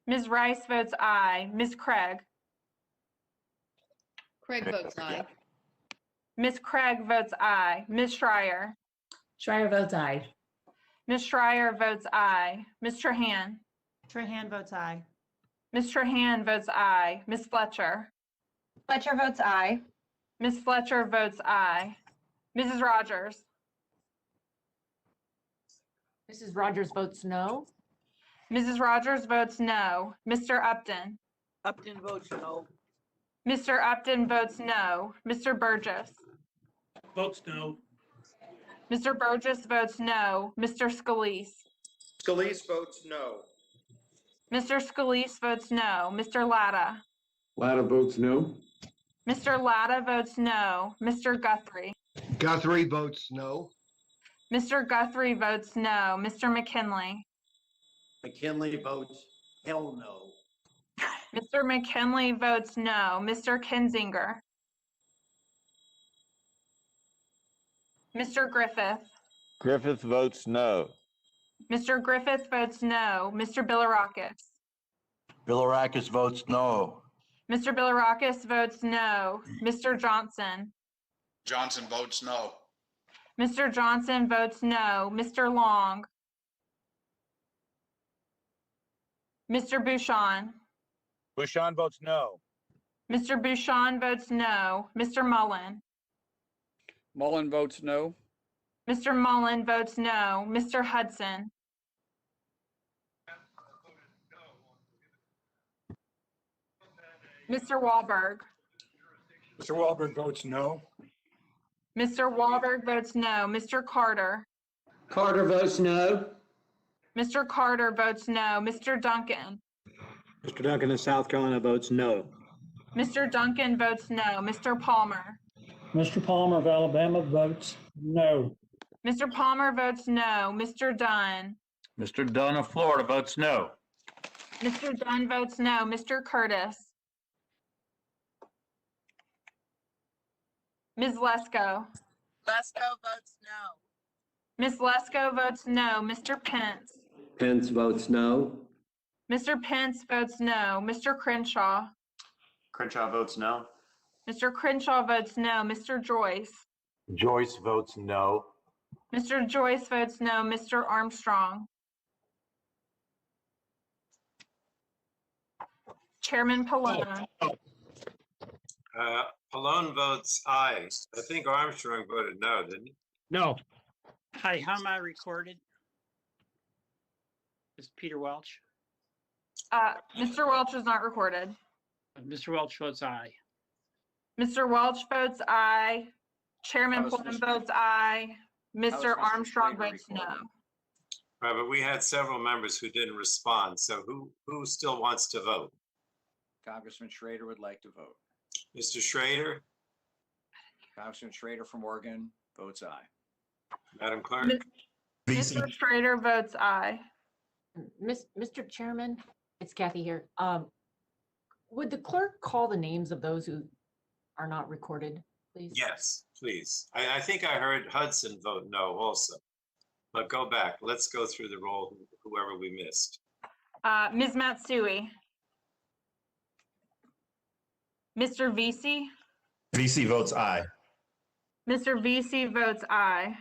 Ms. Rice votes aye. Ms. Craig. Craig votes aye. Ms. Craig votes aye. Ms. Schreier. Schreier votes aye. Ms. Schreier votes aye. Ms. Trahan. Trahan votes aye. Ms. Trahan votes aye. Ms. Fletcher. Fletcher votes aye. Ms. Fletcher votes aye. Mrs. Rodgers. Mrs. Rodgers votes no. Mrs. Rodgers votes no. Mr. Upton. Upton votes no. Mr. Upton votes no. Mr. Burgess. Votes no. Mr. Burgess votes no. Mr. Scalise. Scalise votes no. Mr. Scalise votes no. Mr. Latta. Latta votes no. Mr. Latta votes no. Mr. Guthrie. Guthrie votes no. Mr. Guthrie votes no. Mr. McKinley. McKinley votes hell no. Mr. McKinley votes no. Mr. Kinzinger. Mr. Griffith. Griffith votes no. Mr. Griffith votes no. Mr. Bilirakis. Bilirakis votes no. Mr. Bilirakis votes no. Mr. Johnson. Johnson votes no. Mr. Johnson votes no. Mr. Long. Mr. Bouchon. Bouchon votes no. Mr. Bouchon votes no. Mr. Mullen. Mullen votes no. Mr. Mullen votes no. Mr. Hudson. Mr. Wahlberg. Mr. Wahlberg votes no. Mr. Wahlberg votes no. Mr. Carter. Carter votes no. Mr. Carter votes no. Mr. Duncan. Mr. Duncan of South Carolina votes no. Mr. Duncan votes no. Mr. Palmer. Mr. Palmer of Alabama votes no. Mr. Palmer votes no. Mr. Dunn. Mr. Dunn of Florida votes no. Mr. Dunn votes no. Mr. Curtis. Ms. Lesko. Lesko votes no. Ms. Lesko votes no. Mr. Pence. Pence votes no. Mr. Pence votes no. Mr. Crenshaw. Crenshaw votes no. Mr. Crenshaw votes no. Mr. Joyce. Joyce votes no. Mr. Joyce votes no. Mr. Armstrong. Chairman Pallone. Pallone votes aye. I think Armstrong voted no, didn't he? No. Hi, how am I recorded? This is Peter Welch. Mr. Welch is not recorded. Mr. Welch votes aye. Mr. Welch votes aye. Chairman How is Pallone Mr. votes aye. Mr. Mr. Armstrong Schrader votes no. recorded? Right, but we had several members who didn't respond. So who still wants to vote? Congressman Schrader would like to vote. Mr. Schrader, Congressman Schrader from Oregon votes aye. Madam Clerk? Mr. Schrader votes aye. Mr. Chairman, it's Cathy here. Would the clerk call the names of those who are not recorded, please? Yes, please. I think I heard Hudson vote no also. But go back. Let's go through the roll, whoever we missed. Ms. Matsui. Mr. Vesey. VC votes aye. Mr. Vesey votes aye.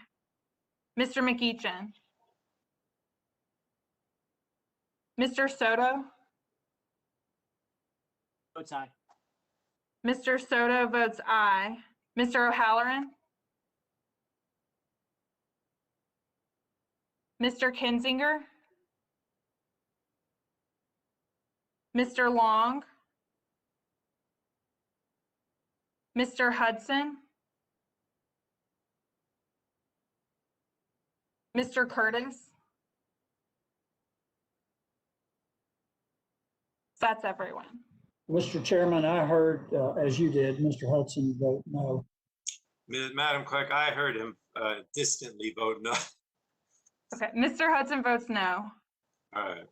Mr. McEachin. Mr. Soto. Votes aye. Mr. Soto votes aye. Mr. O'Halloran. Mr. Kinzinger. Mr. Long. Mr. Hudson. Mr. Curtis. That's everyone. Mr. Chairman, I heard, as you did, Mr. Hudson vote no. Madam Clerk, I heard him distantly vote no. Okay, Mr. Hudson votes no. All right.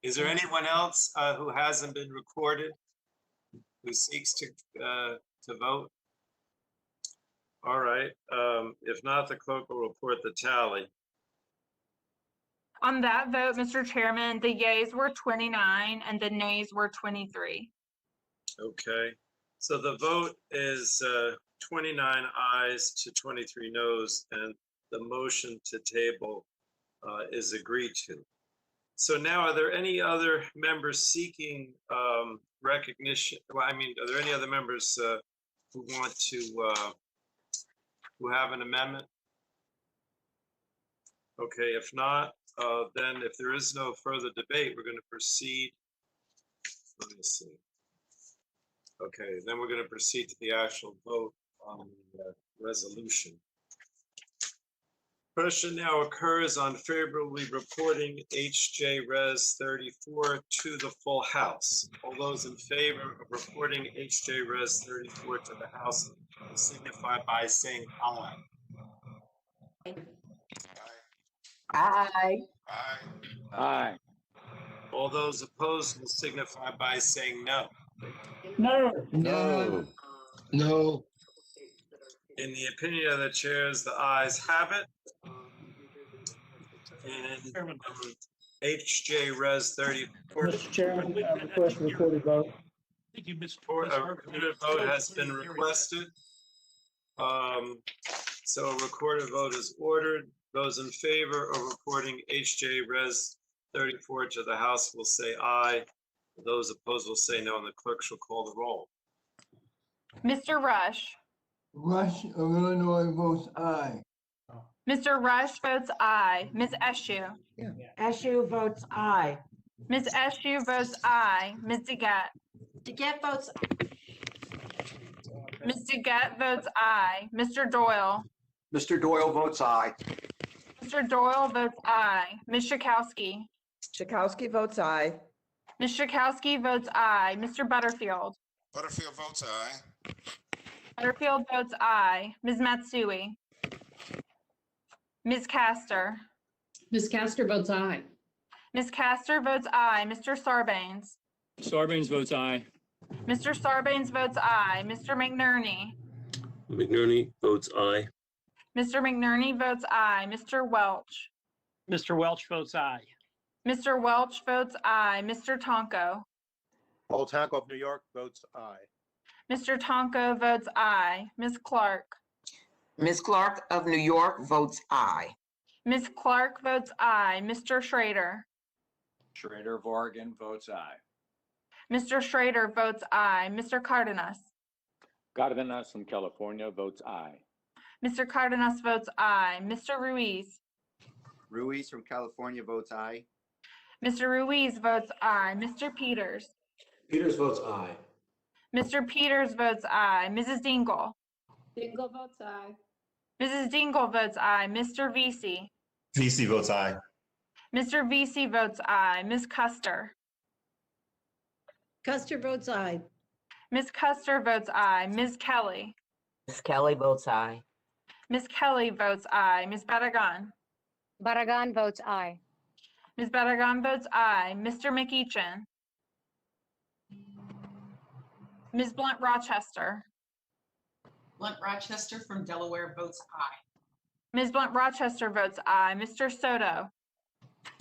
Is there anyone else who hasn't been recorded, who seeks to vote? All right. If not, the clerk will report the tally. On that vote, Mr. Chairman, the yeas were 29 and the nays were 23. Okay. So the vote is 29 ayes to 23 noes, and the motion to table is agreed to. So now, are there any other members seeking recognition? Well, I mean, are there any other members who want to, who have an amendment? Okay, if not, then if there is no further debate, we're going to proceed. Let me see. Okay, then we're going to proceed to the actual vote on the resolution. Question now occurs on favorably reporting HJ Res 34 to the full House. All those in favor of reporting HJ Res 34 to the House signify by saying aye. Aye. Aye. All those opposed will signify by saying no. No. No. No. In the opinion of the chairs, the ayes have it. And Chairman. HJ Res 34. Mr. Chairman, request a recorded vote. I think you missed. A recorded vote has been requested. So a recorded vote is ordered. Those in favor of reporting HJ Res 34 to the House will say aye. Those opposed will say no, and the clerk shall call the roll. Mr. Rush. Rush of Illinois votes aye. Mr. Rush votes aye. Ms. Eshoo. Eshoo votes aye. Ms. Eshoo votes aye. Ms. DeGette. DeGette votes Ms. DeGette votes aye. Mr. Doyle. Mr. Doyle votes aye. Mr. Doyle votes aye. Ms. Schakowsky. Schakowsky votes aye. Ms. Schakowsky votes aye. Mr. Butterfield. Butterfield votes aye. Butterfield votes aye. Ms. Matsui. Ms. Castor. Ms. Castor votes aye. Ms. Castor votes aye. Mr. Sarbanes. Sarbanes votes aye. Mr. Sarbanes votes aye. Mr. McNerney. McNerney votes aye. Mr. McNerney votes aye. Mr. Welch. Mr. Welch votes aye. Mr. Welch votes aye. Mr. Tonko. Paul Tonko of New York votes aye. Mr. Tonko votes aye. Ms. Clark. Ms. Clark of New York votes aye. Ms. Clark votes aye. Mr. Schrader. Schrader of Oregon votes aye. Mr. Schrader votes aye. Mr. Cardenas. Cardenas from California votes aye. Mr. Cardenas votes aye. Mr. Ruiz. Ruiz from California votes aye. Mr. Ruiz votes aye. Mr. Peters. Peters votes aye. Mr. Peters votes aye. Mrs. Dingle. Dingle votes aye. Mrs. Dingle votes aye. Mr. Vesey. VC votes aye. Mr. Vesey votes aye. Ms. Custer. Custer votes aye. Ms. Custer votes aye. Ms. Kelly. Ms. Kelly votes aye. Ms. Kelly votes aye. Ms. Barragan. Barragan votes aye. Ms. Barragan votes aye. Mr. McEachin. Ms. Blunt Rochester. Blunt Rochester from Delaware votes aye. Ms. Blunt Rochester votes aye. Mr. Soto.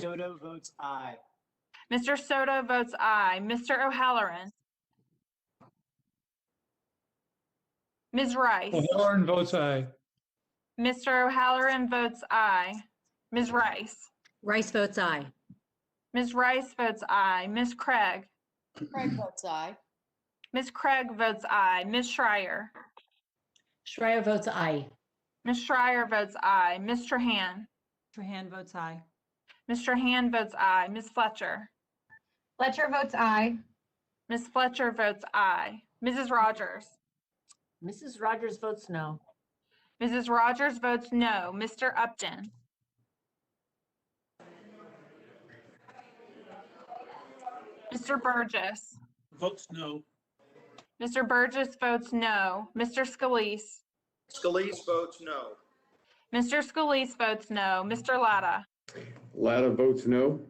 Soto votes aye. Mr. Soto votes aye. Mr. O'Halloran. Ms. Rice. O'Halloran votes aye. Mr. O'Halloran votes aye. Ms. Rice. Rice votes aye. Ms. Rice votes aye. Ms. Craig. Craig votes aye. Ms. Craig votes aye. Ms. Schreier. Schreier votes aye. Ms. Schreier votes aye. Ms. Trahan. Trahan votes aye. Ms. Trahan votes aye. Ms. Fletcher. Fletcher votes aye. Ms. Fletcher votes aye. Mrs. Rodgers. Mrs. Rodgers votes no. Mrs. Rodgers votes no. Mr. Upton. Mr. Burgess. Votes no. Mr. Burgess votes no. Mr. Scalise. Scalise votes no. Mr. Scalise votes no. Mr. Latta. Latta votes no.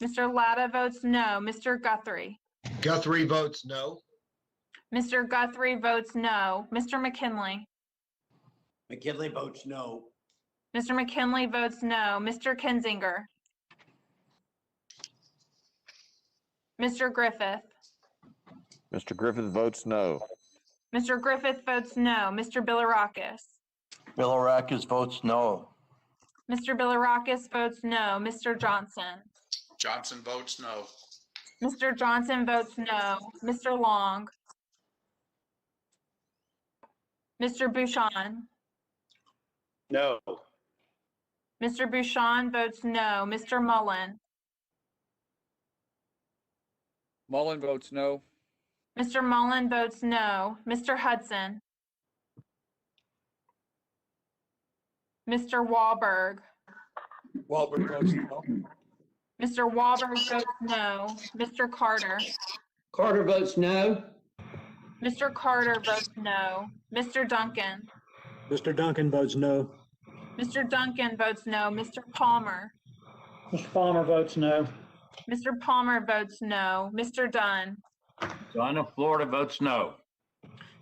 Mr. Latta votes no. Mr. Guthrie. Guthrie votes no. Mr. Guthrie votes no. Mr. McKinley. McKinley votes no. Mr. McKinley votes no. Mr. Kinzinger. Mr. Griffith. Mr. Griffith votes no. Mr. Griffith votes no. Mr. Bilirakis. Bilirakis votes no. Mr. Bilirakis votes no. Mr. Johnson. Johnson votes no. Mr. Johnson votes no. Mr. Long. Mr. Bouchon. No. Mr. Bouchon votes no. Mr. Mullen. Mullen votes no. Mr. Mullen votes no. Mr. Hudson. Mr. Wahlberg. Wahlberg votes no. Mr. Wahlberg votes no. Mr. Carter. Carter votes no. Mr. Carter votes no. Mr. Duncan. Mr. Duncan votes no. Mr. Duncan votes no. Mr. Palmer. Mr. Palmer votes no. Mr. Palmer votes no. Mr. Dunn. Dunn of Florida votes no.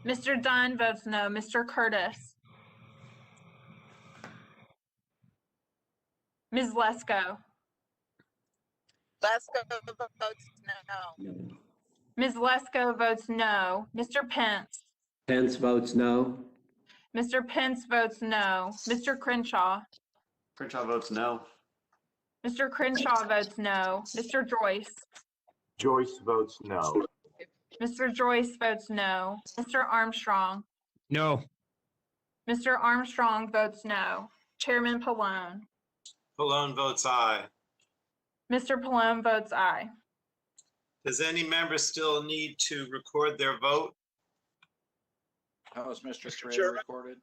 Mr. Dunn votes no. Mr. Curtis. Ms. Lesko. Lesko votes no. Ms. Lesko votes no. Mr. Pence. Pence votes no. Mr. Pence votes no. Mr. Crenshaw. Crenshaw votes no. Mr. Crenshaw votes no. Mr. Joyce. Joyce votes no. Mr. Joyce votes no. Mr. Armstrong. No. Mr. Armstrong votes no. Chairman Pallone. Pallone votes aye. Mr. Pallone votes aye. Does any member still need to record their vote? How is Mr. Schrader recorded?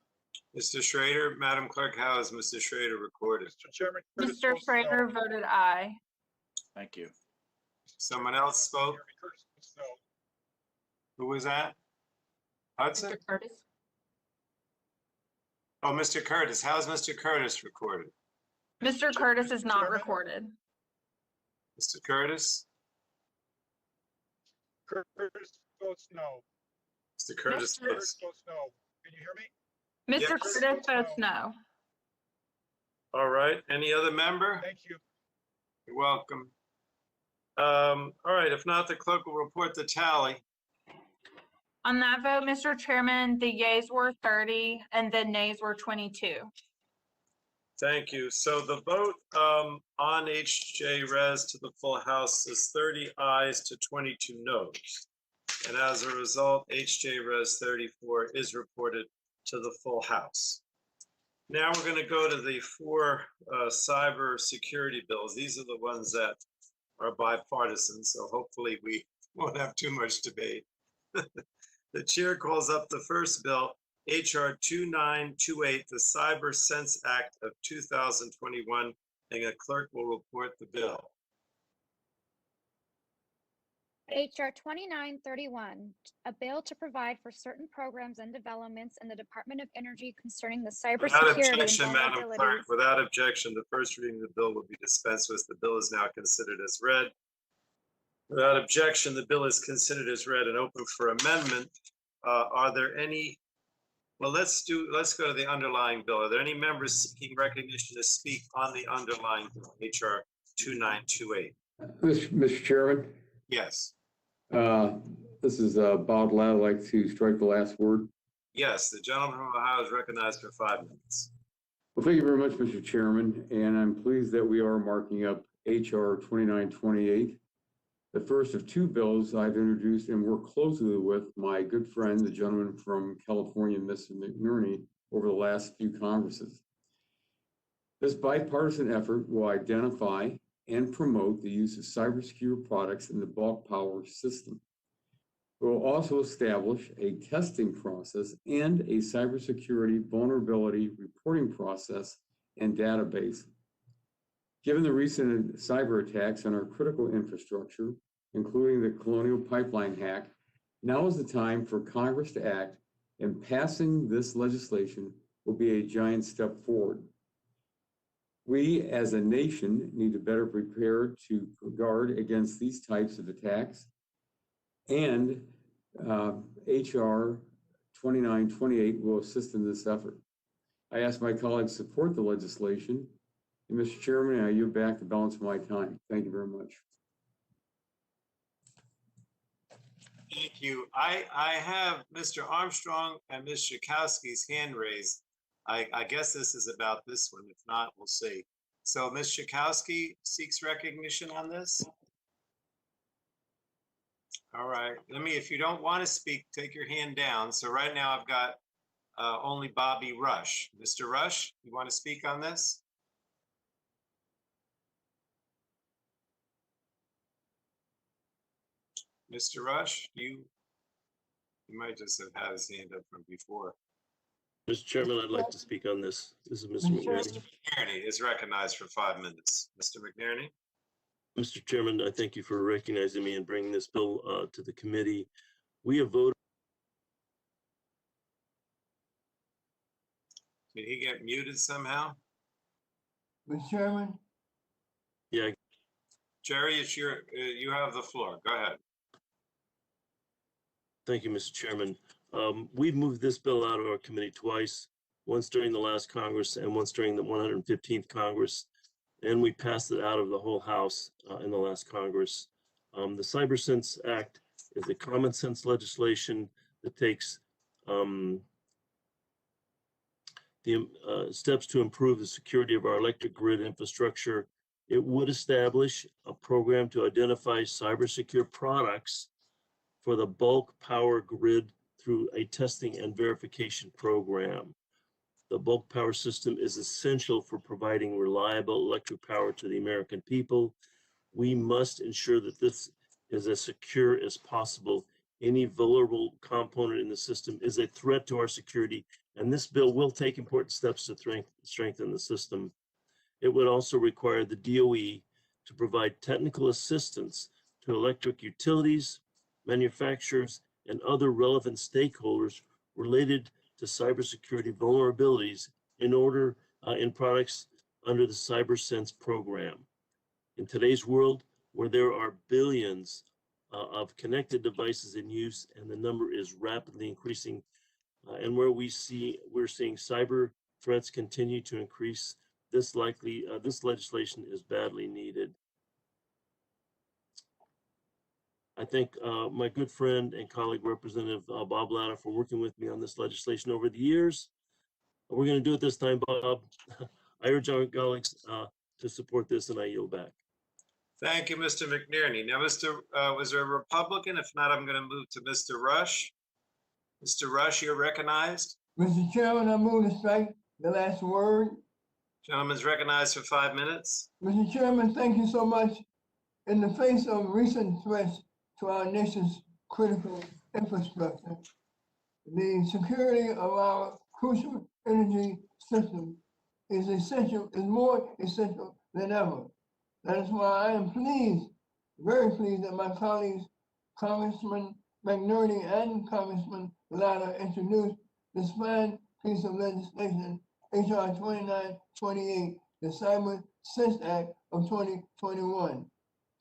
Mr. Schrader, Madam Clerk, how is Mr. Schrader recorded? Mr. Schrader voted aye. Thank you. Someone else spoke? Who was that? Hudson? Mr. Curtis. Oh, Mr. Curtis. How is Mr. Curtis recorded? Mr. Curtis is not recorded. Mr. Curtis? Curtis votes no. Mr. Curtis votes. votes no. Can you hear me? Mr. Yes. Curtis votes no. All right. Any other member? Thank you. You're welcome. All right. If not, the clerk will report the tally. On that vote, Mr. Chairman, the yeas were 30 and the nays were 22. Thank you. So the vote on HJ Res to the full House is 30 ayes to 22 noes. And as a result, HJ Res 34 is reported to the full House. Now we're going to go to the 4 cyber security bills. These are the ones that are bipartisan, so hopefully we won't have too much debate. The chair calls up the first bill, H.R. 2928, the Cyber Sense Act of 2021, and a clerk will report the bill. H.R. 2931, a bill to provide for certain programs and developments in the Department of Energy concerning the Without cybersecurity and objection, Madam Clerk, vulnerabilities. without objection, the first reading of the bill will be dispensed with. The bill is now considered as read. Without objection, the bill is considered as read and open for amendment. Are there any, well, let's go to the underlying bill. Are there any members seeking recognition to speak on the underlying bill, HR 2928? Mr. Chairman, Yes. this is Bob Ladd. I'd like to strike the last word. Yes, the gentleman from Ohio is recognized for 5 minutes. Well, thank you very much, Mr. Chairman, and I'm pleased that we are marking up HR 2928, the first of 2 bills I've introduced and worked closely with my good friend, the gentleman from California, Mr. McMorris, over the last few Congresses. This bipartisan effort will identify and promote the use of cybersecurity products in the bulk power system. It will also establish a testing process and a cybersecurity vulnerability reporting process and database. Given the recent cyber attacks on our critical infrastructure, including the Colonial Pipeline hack, now is the time for Congress to act, and passing this legislation will be a giant step forward. We as a nation need to better prepare to guard against these types of attacks, and HR 2928 will assist in this effort. I ask my colleagues to support the legislation. And Mr. Chairman, I yield back the balance of my time. Thank you very much. Thank you. I have Mr. Armstrong and Ms. Schakowsky's hand raised. I guess this is about this one. If not, we'll see. So Ms. Schakowsky seeks recognition on this. All right. If you don't want to speak, take your hand down. So right now I've got only Bobby Rush. Mr. Rush, you want to speak on this? Mr. Rush, you might just have had his hand up from before. Mr. Chairman, I'd like to speak on this. This is Mr. McNerney. Mr. McNerney is recognized for 5 minutes. Mr. McNerney? Mr. Chairman, I thank you for recognizing me and bringing this bill to the committee. We have voted. Did he get muted somehow? Mr. Chairman, Yeah, Jerry, it's you have the floor. Go ahead. thank you, Mr. Chairman. We've moved this bill out of our committee twice, once during the last Congress and once during the 115th Congress. And we passed it out of the whole House in the last Congress. The CyberSense Act is a common sense legislation that takes the steps to improve the security of our electric grid infrastructure. It would establish a program to identify cybersecure products for the bulk power grid through a testing and verification program. The bulk power system is essential for providing reliable electric power to the American people. We must ensure that this is as secure as possible. Any vulnerable component in the system is a threat to our security, and this bill will take important steps to strengthen the system. It would also require the DOE to provide technical assistance to electric utilities, manufacturers, and other relevant stakeholders related to cybersecurity vulnerabilities in products under the CyberSense program. In today's world, where there are billions of connected devices in use and the number is rapidly increasing, and where we're seeing cyber threats continue to increase, this legislation is badly needed. I thank my good friend and colleague, Representative Bob Latta, for working with me on this legislation over the years. We're going to do it this time, Bob. I urge our colleagues to support this, and I yield back. Thank you, Mr. McNerney. Now, was there a Republican? If not, I'm going to move to Mr. Rush. Mr. Rush, you're recognized. Mr. Chairman, I move to strike the last word. Gentleman's recognized for 5 minutes. Mr. Chairman, thank you so much. In the face of recent threats to our nation's critical infrastructure, the security of our crucial energy system is more essential than ever. That is why I am pleased, very pleased that my colleagues, Congressman McNerney and Congressman Latta, introduced this fine piece of legislation, H.R. 2928, the CyberSense Act of 2021.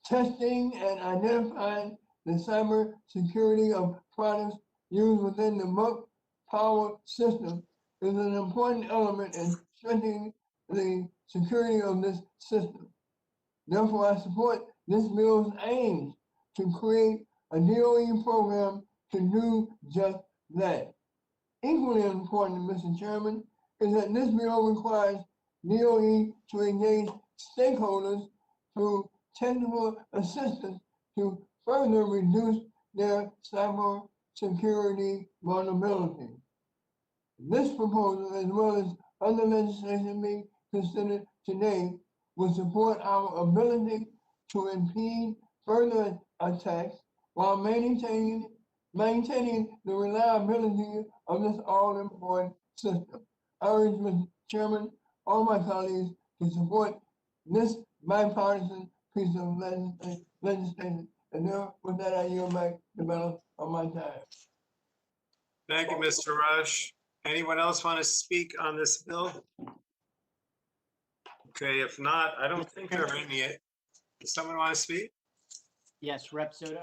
Testing and identifying the cyber security of products used within the bulk power system is an important element in strengthening the security of this system. Therefore, I support this bill's aims to create a DOE program to do just that. Equally important, Mr. Chairman, is that this bill requires DOE to engage stakeholders through technical assistance to further reduce their cyber security vulnerability. This proposal, as well as other legislation being considered today, will support our ability to impede further attacks while maintaining the reliability of this all-important system. I urge, Mr. Chairman, all my colleagues to support this bipartisan piece of legislation. And now, with that, I yield back the balance of my time. Thank you, Mr. Rush. Anyone else want to speak on this bill? Okay, if not, I don't think there are any. Does someone want to speak? Yes, Rep. Soto.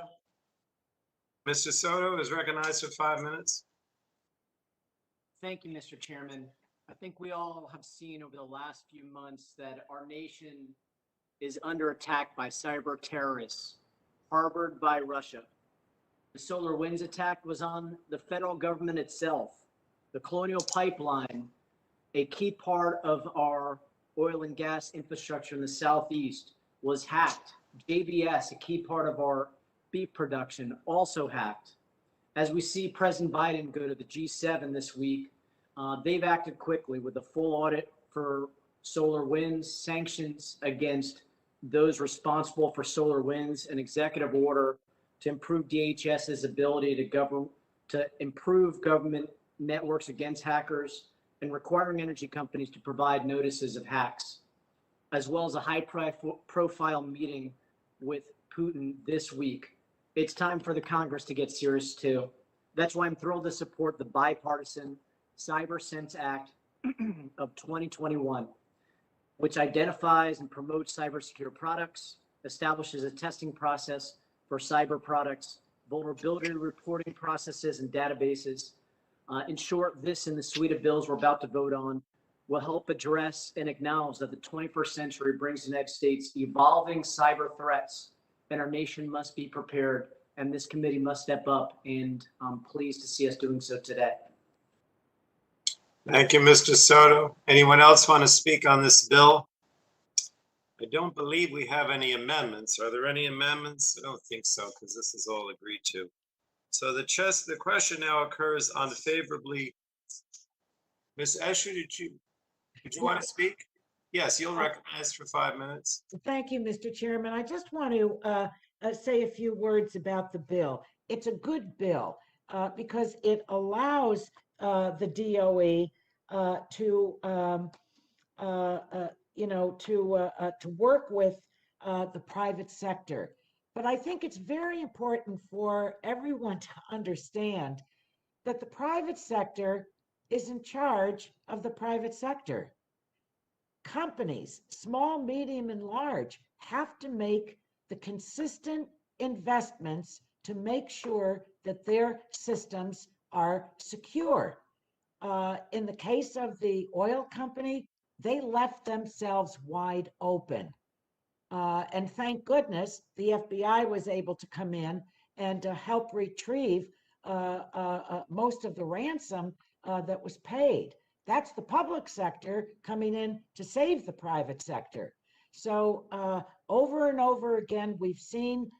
Mr. Soto is recognized for 5 minutes. Thank you, Mr. Chairman. I think we all have seen over the last few months that our nation is under attack by cyber terrorists harbored by Russia. The SolarWinds attack was on the federal government itself. The Colonial Pipeline, a key part of our oil and gas infrastructure in the Southeast, was hacked. JBS, a key part of our beef production, also hacked. As we see President Biden go to the G7 this week, they've acted quickly with a full audit for SolarWinds, sanctions against those responsible for SolarWinds, an executive order to improve DHS's ability to improve government networks against hackers, and requiring energy companies to provide notices of hacks, as well as a high-profile meeting with Putin this week. It's time for the Congress to get serious too. That's why I'm thrilled to support the bipartisan CyberSense Act of 2021, which identifies and promotes cybersecure products, establishes a testing process for cyber products, vulnerability reporting processes and databases. In short, this and the suite of bills we're about to vote on will help address and acknowledge that the 21st century brings the United States evolving cyber threats, and our nation must be prepared, and this committee must step up, and I'm pleased to see us doing so today. Thank you, Mr. Soto. Anyone else want to speak on this bill? I don't believe we have any amendments. Are there any amendments? I don't think so, because this is all agreed to. So the question now occurs unfavorably. Ms. Escher, did you want to speak? Yes, you'll recognize for 5 minutes. Thank you, Mr. Chairman. I just want to say a few words about the bill. It's a good bill because it allows the DOE to work with the private sector. But I think it's very important for everyone to understand that the private sector is in charge of the private sector. Companies, small, medium, and large, have to make the consistent investments to make sure that their systems are secure. In the case of the oil company, they left themselves wide open. And thank goodness the FBI was able to come in and help retrieve most of the ransom that was paid. That's the public sector coming in to save the private sector. So over and over again, we've seen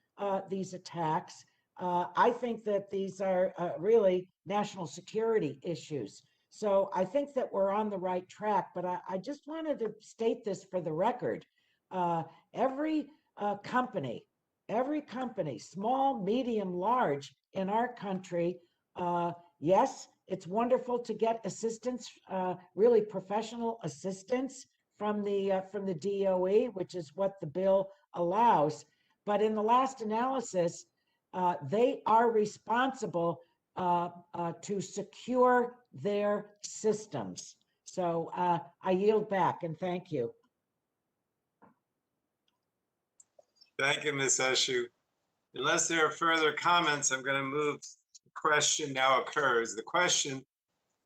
these attacks. I think that these are really national security issues. So I think that we're on the right track, but I just wanted to state this for the record. Every company, small, medium, large in our country, yes, it's wonderful to get assistance, really professional assistance from the DOE, which is what the bill allows. But in the last analysis, they are responsible to secure their systems. So I yield back and thank you. Thank you, Ms. Escher. Unless there are further comments, I'm going to move. The question now occurs. The question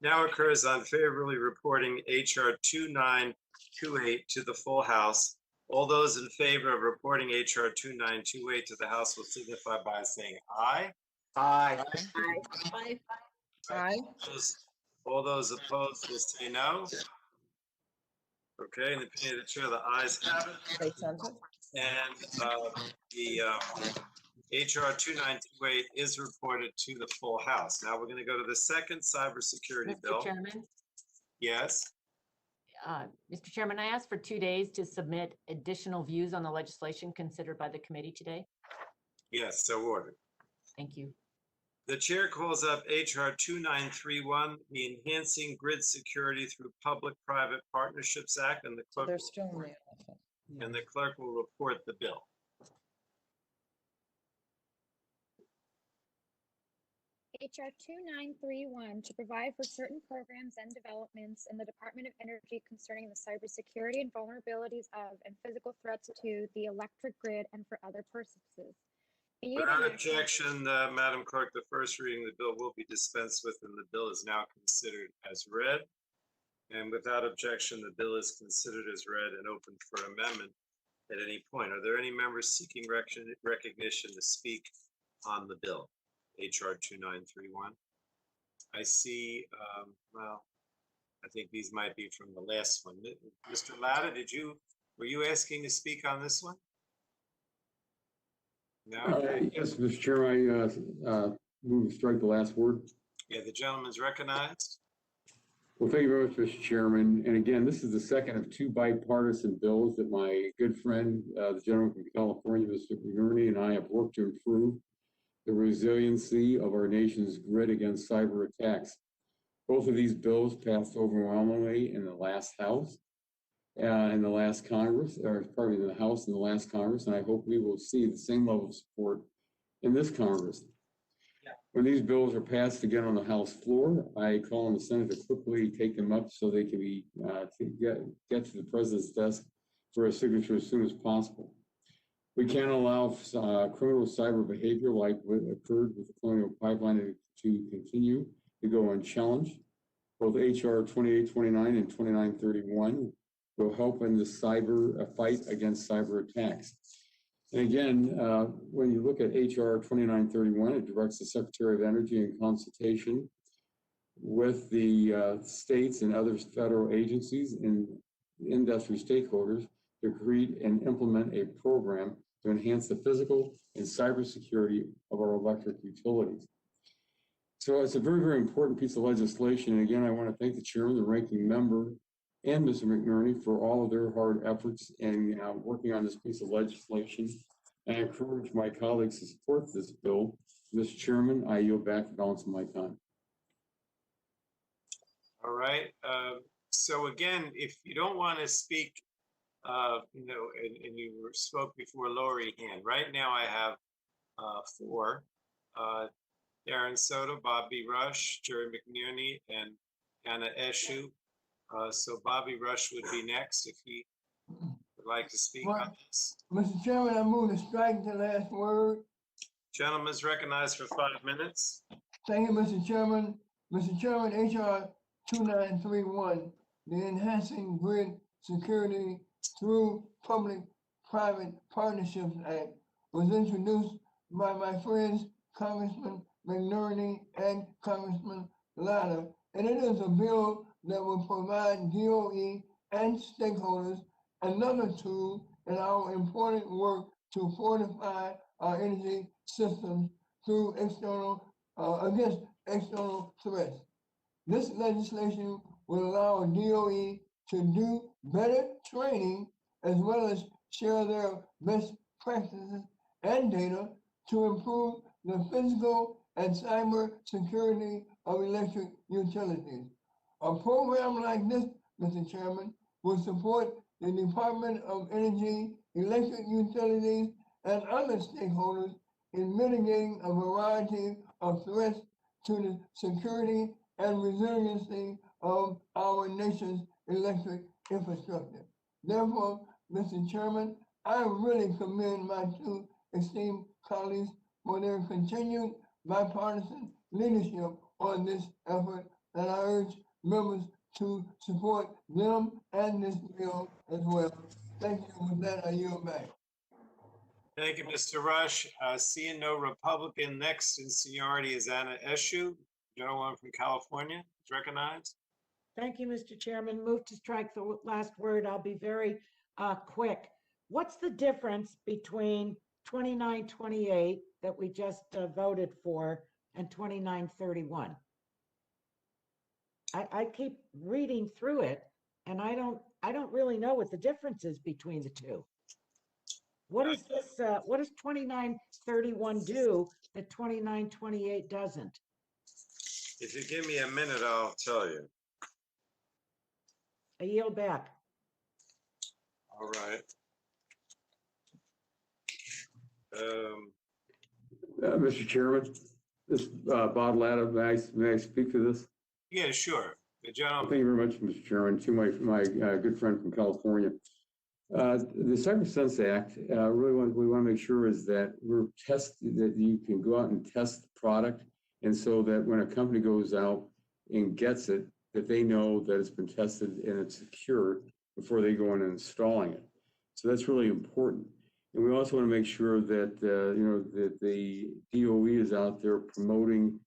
now occurs on favorably reporting HR 2928 to the full House. All those in favor of reporting HR 2928 to the House will signify by saying aye. Aye. Aye. Aye. All those opposed will say no. Okay, in the opinion of the chair, the ayes have it. And the HR 2928 is reported to the full House. Now we're going to go to the second cybersecurity bill. Mr. Chairman, Yes. Mr. Chairman, I asked for 2 days to submit additional views on the legislation considered by the committee today. Yes, so ordered. Thank you. The chair calls up HR 2931, the Enhancing Grid Security Through Public-Private Partnerships Act, and the clerk. They're still in the And the clerk will report the bill. HR 2931 to provide for certain programs and developments in the Department of Energy concerning the cybersecurity and vulnerabilities of and physical threats to the electric grid and for other purposes. Without objection, Madam Clerk, the first reading of the bill will be dispensed with, and the bill is now considered as read. And without objection, the bill is considered as read and open for amendment at any point. Are there any members seeking recognition to speak on the bill? HR 2931. I see, well, I think these might be from the last one. Mr. Latta, were you asking to speak on this one? No? Yes, Mr. Chair, I move to strike the last word. Yeah, the gentleman's recognized. Well, thank you very much, Mr. Chairman. And again, this is the second of two bipartisan bills that my good friend, the gentleman from California, Mr. McMorris, and I have worked to improve the resiliency of our nation's grid against cyber attacks. Both of these bills passed overwhelmingly in the last House, in the last Congress, or pardon me, in the House and the last Congress, and I hope we will see the same level of support in this Congress. When these bills are passed again on the House floor, I call on the Senate to quickly take them up so they can be to get to the president's desk for a signature as soon as possible. We can't allow criminal cyber behavior like what occurred with the Colonial Pipeline to continue to go unchallenged. Both HR 2829 and 2931 will help in the fight against cyber attacks. And again, when you look at HR 2931, it directs the Secretary of Energy in consultation with the states and other federal agencies and industry stakeholders to create and implement a program to enhance the physical and cybersecurity of our electric utilities. So it's a very, very important piece of legislation. And again, I want to thank the chairman, the ranking member, and Mr. McNerney for all of their hard efforts in working on this piece of legislation. And I encourage my colleagues to support this bill. Mr. Chairman, I yield back the balance of my time. All right. So again, if you don't want to speak, and you spoke before, lower your hand. Right now I have 4. Darren Soto, Bobby Rush, Jerry McNerney, and Anna Eshu. So Bobby Rush would be next if he would like to speak on this. Mr. Chairman, I move to strike the last word. Gentleman is recognized for 5 minutes. Thank you, Mr. Chairman. Mr. Chairman, HR 2931, the Enhancing Grid Security Through Public-Private Partnerships Act, was introduced by my friends Congressman McNerney and Congressman Latta, and it is a bill that will provide DOE and stakeholders another tool in our important work to fortify our energy systems through against external threats. This legislation will allow DOE to do better training as well as share their best practices and data to improve the physical and cyber security of electric utilities. A program like this, Mr. Chairman, will support the Department of Energy, electric utilities, and other stakeholders in mitigating a variety of threats to the security and resiliency of our nation's electric infrastructure. Therefore, Mr. Chairman, I really commend my 2 esteemed colleagues for their continued bipartisan leadership on this effort, and I urge members to support them and this bill as well. Thank you. With that, I yield back. Thank you, Mr. Rush. Seeing no Republican, next in seniority is Anna Eshu, gentleman from California, is recognized. Thank you, Mr. Chairman. Move to strike the last word. I'll be very quick. What's the difference between 2928 that we just voted for and 2931? I keep reading through it, and I don't really know what the difference is between the two. What is this? What does 2931 do that 2928 doesn't? If you give me a minute, I'll tell you. I yield back. All right. Mr. Chairman, this Bob Latta, may I speak to this? Yeah, sure. The gentleman. Thank you very much, Mr. Chairman. To my good friend from California. The Cyber Sense Act, really what we want to make sure is that that you can go out and test the product, and so that when a company goes out and gets it, that they know that it's been tested and it's secure before they go in and installing it. So that's really important. And we also want to make sure that that the DOE is out there promoting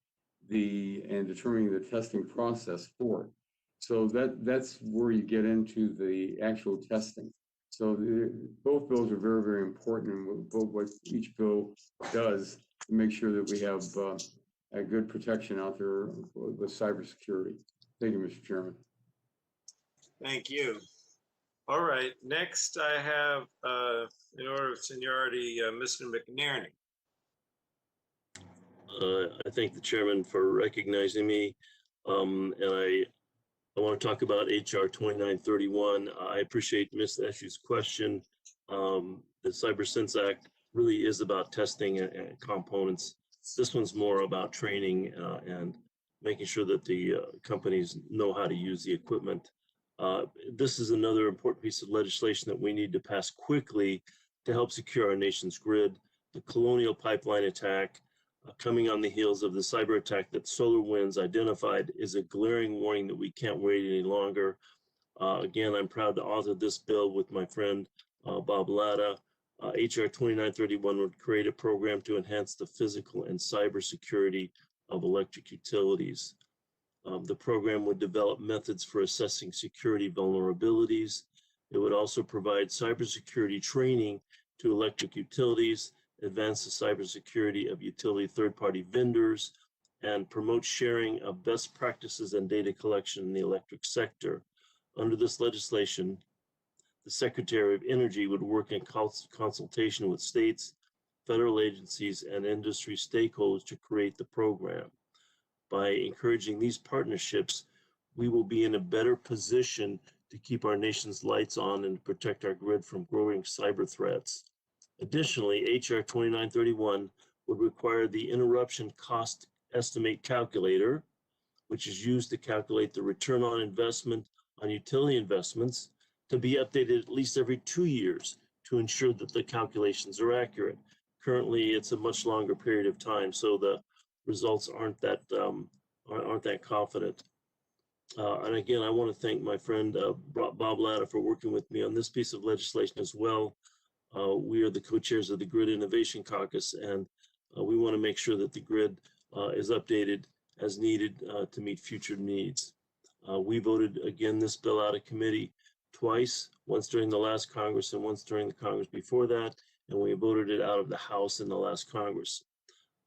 and determining the testing process for it. So that's where you get into the actual testing. So both bills are very, very important, and both what each bill does to make sure that we have a good protection out there with cybersecurity. Thank you, Mr. Chairman. Thank you. All right, next I have, in order of seniority, Mr. McNerney. I thank the chairman for recognizing me, and I want to talk about HR 2931. I appreciate Ms. Eshu's question. The Cyber Sense Act really is about testing and components This one's more about training and making sure that the companies know how to use the equipment. This is another important piece of legislation that we need to pass quickly to help secure our nation's grid. The Colonial Pipeline attack, coming on the heels of the cyber attack that SolarWinds identified, is a glaring warning that we can't wait any longer. Again, I'm proud to author this bill with my friend Bob Latta. HR 2931 would create a program to enhance the physical and cyber security of electric utilities. The program would develop methods for assessing security vulnerabilities. It would also provide cybersecurity training to electric utilities, advance the cybersecurity of utility third-party vendors, and promote sharing of best practices and data collection in the electric sector. Under this legislation, the Secretary of Energy would work in consultation with states, federal agencies, and industry stakeholders to create the program. By encouraging these partnerships, we will be in a better position to keep our nation's lights on and protect our grid from growing cyber threats. Additionally, HR 2931 would require the interruption cost estimate calculator, which is used to calculate the return on investment on utility investments, to be updated at least every 2 years to ensure that the calculations are accurate. Currently, it's a much longer period of time, so the results aren't that confident. And again, I want to thank my friend Bob Latta for working with me on this piece of legislation as well. We are the co-chairs of the Grid Innovation Caucus, and we want to make sure that the grid is updated as needed to meet future needs. We voted again this bill out of committee twice, once during the last Congress and once during the Congress before that, and we voted it out of the House in the last Congress.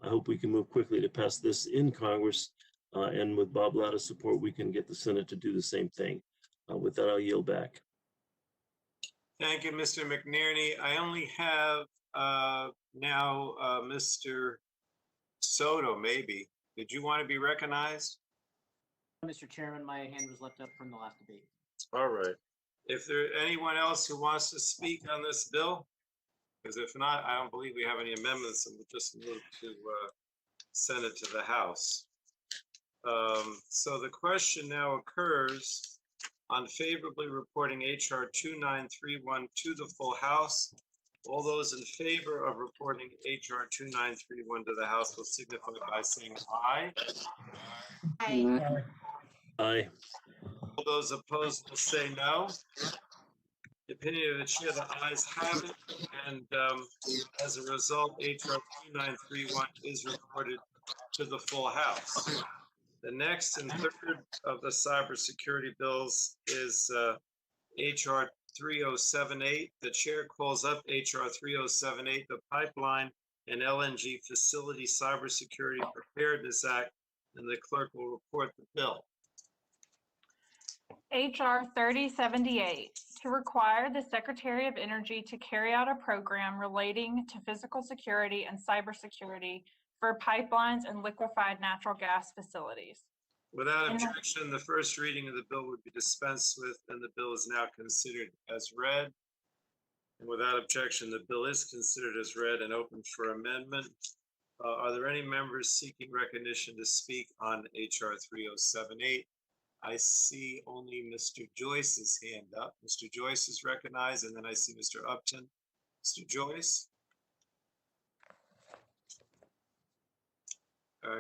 I hope we can move quickly to pass this in Congress, and with Bob Latta's support, we can get the Senate to do the same thing. With that, I'll yield back. Thank you, Mr. McNerney. I only have now Mr. Soto, maybe. Did you want to be recognized? Mr. Chairman, my hand was left up from the last debate. All right. If there's anyone else who wants to speak on this bill, because if not, I don't believe we have any amendments, and we'll just move to send it to the House. So the question now occurs on favorably reporting HR 2931 to the full House. All those in favor of reporting HR 2931 to the House will signify by saying aye. Aye. Aye. All those opposed will say no. The opinion of the chair, the ayes have it, and as a result, HR 2931 is reported to the full House. The next and third of the cybersecurity bills is HR 3078. The chair calls up HR 3078, the Pipeline and LNG Facility Cybersecurity Preparedness Act, and the clerk will report the bill. HR 3078, to require the Secretary of Energy to carry out a program relating to physical security and cybersecurity for pipelines and liquefied natural gas facilities. Without objection, the first reading of the bill would be dispensed with, and the bill is now considered as read. And without objection, the bill is considered as read and open for amendment. Are there any members seeking recognition to speak on HR 3078? I see only Mr. Joyce's hand up. Mr. Joyce is recognized, and then I see Mr. Upton. Mr. Joyce?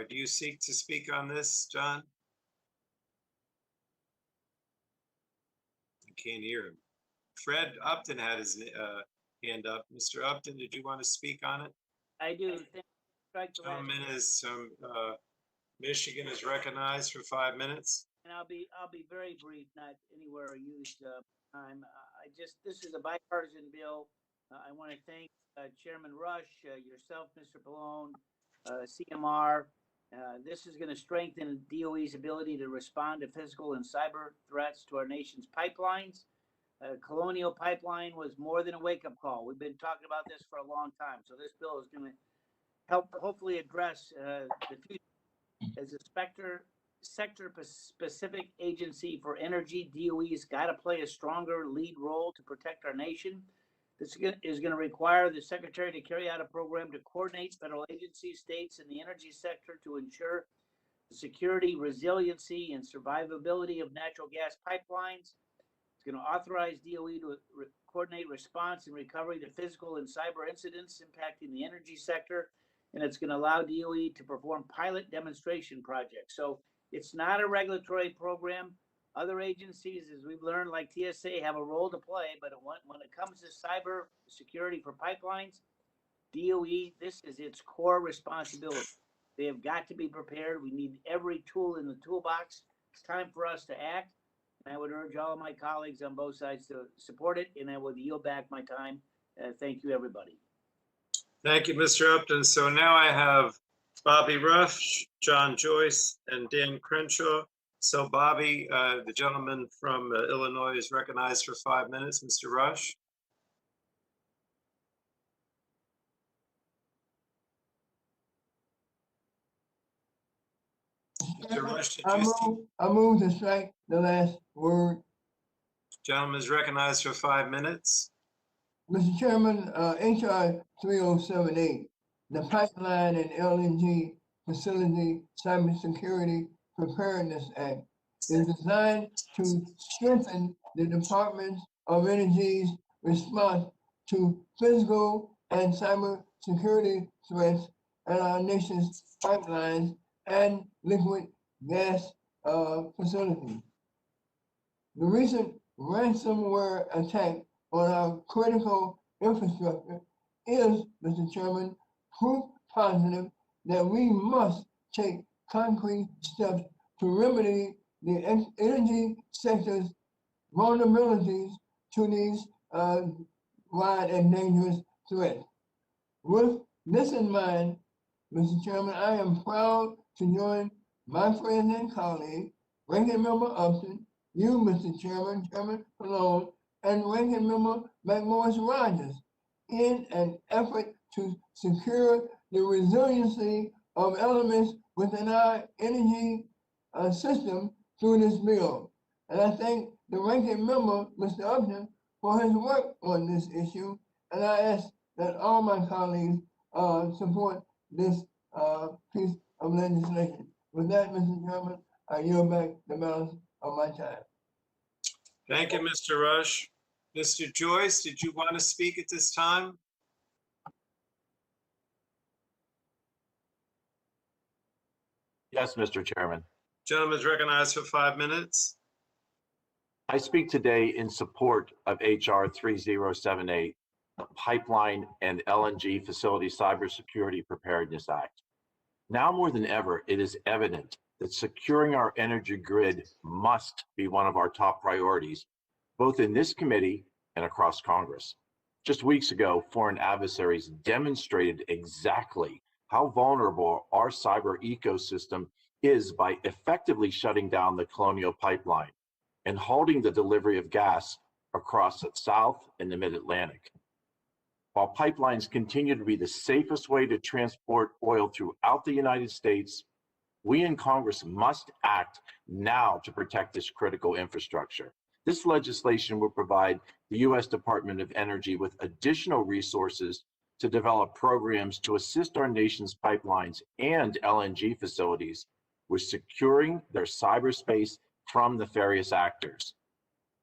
Do you seek to speak on this, John? I can't hear him. Fred Upton had his hand up. Mr. Upton, did you want to speak on it? I do. Gentleman is from Michigan is recognized for 5 minutes. And I'll be very brief, not anywhere used time. This is a bipartisan bill. I want to thank Chairman Rush, yourself, Mr. Pallone, CMR. This is going to strengthen DOE's ability to respond to physical and cyber threats to our nation's pipelines. Colonial Pipeline was more than a wake-up call. We've been talking about this for a long time. So this bill is going to help hopefully address the future. As a sector-specific agency for energy, DOE's got to play a stronger lead role to protect our nation. This is going to require the Secretary to carry out a program to coordinate federal agencies, states, and the energy sector to ensure the security, resiliency, and survivability of natural gas pipelines. It's going to authorize DOE to coordinate response and recovery to physical and cyber incidents impacting the energy sector. And it's going to allow DOE to perform pilot demonstration projects. So it's not a regulatory program. Other agencies, as we've learned, like TSA, have a role to play. But when it comes to cyber security for pipelines, DOE, this is its core responsibility. They have got to be prepared. We need every tool in the toolbox. It's time for us to act. And I would urge all of my colleagues on both sides to support it, and I will yield back my time. Thank you, everybody. Thank you, Mr. Upton. So now I have Bobby Rush, John Joyce, and Dan Crenshaw. So Bobby, the gentleman from Illinois, is recognized for 5 minutes. Mr. Rush. Mr. Rush, did you see? I move to strike the last word. Gentleman is recognized for 5 minutes. Mr. Chairman, HR 3078, the Pipeline and LNG Facility Cybersecurity Preparedness Act, is designed to strengthen the Department of Energy's response to physical and cyber security threats at our nation's pipelines and liquid gas facilities. The recent ransomware attack on our critical infrastructure is, Mr. Chairman, proof positive that we must take concrete steps to remedy the energy sector's vulnerabilities to these wide and dangerous threats. With this in mind, Mr. Chairman, I am proud to join my friend and colleague, Ranking Member Upton, you, Mr. Chairman, Chairman Pallone, and Ranking Member McMorris Rodgers in an effort to secure the resiliency of elements within our energy system through this bill. And I thank the Ranking Member, Mr. Upton, for his work on this issue, and I ask that all my colleagues support this piece of legislation. With that, Mr. Chairman, I yield back the balance of my time. Thank you, Mr. Rush. Mr. Joyce, did you want to speak at this time? Yes, Mr. Chairman. Gentleman is recognized for 5 minutes. I speak today in support of HR 3078, the Pipeline and LNG Facility Cybersecurity Preparedness Act. Now more than ever, it is evident that securing our energy grid must be one of our top priorities, both in this committee and across Congress. Just weeks ago, foreign adversaries demonstrated exactly how vulnerable our cyber ecosystem is by effectively shutting down the Colonial Pipeline and halting the delivery of gas across the South and the Mid-Atlantic. While pipelines continue to be the safest way to transport oil throughout the United States, we in Congress must act now to protect this critical infrastructure. This legislation will provide the U.S. Department of Energy with additional resources to develop programs to assist our nation's pipelines and LNG facilities with securing their cyberspace from nefarious actors.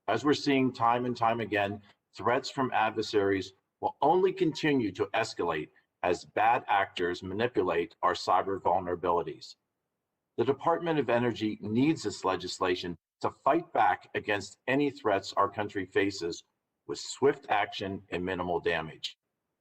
As we're seeing time and time again, threats from adversaries will only continue to escalate as bad actors manipulate our cyber vulnerabilities. The Department of Energy needs this legislation to fight back against any threats our country faces with swift action and minimal damage.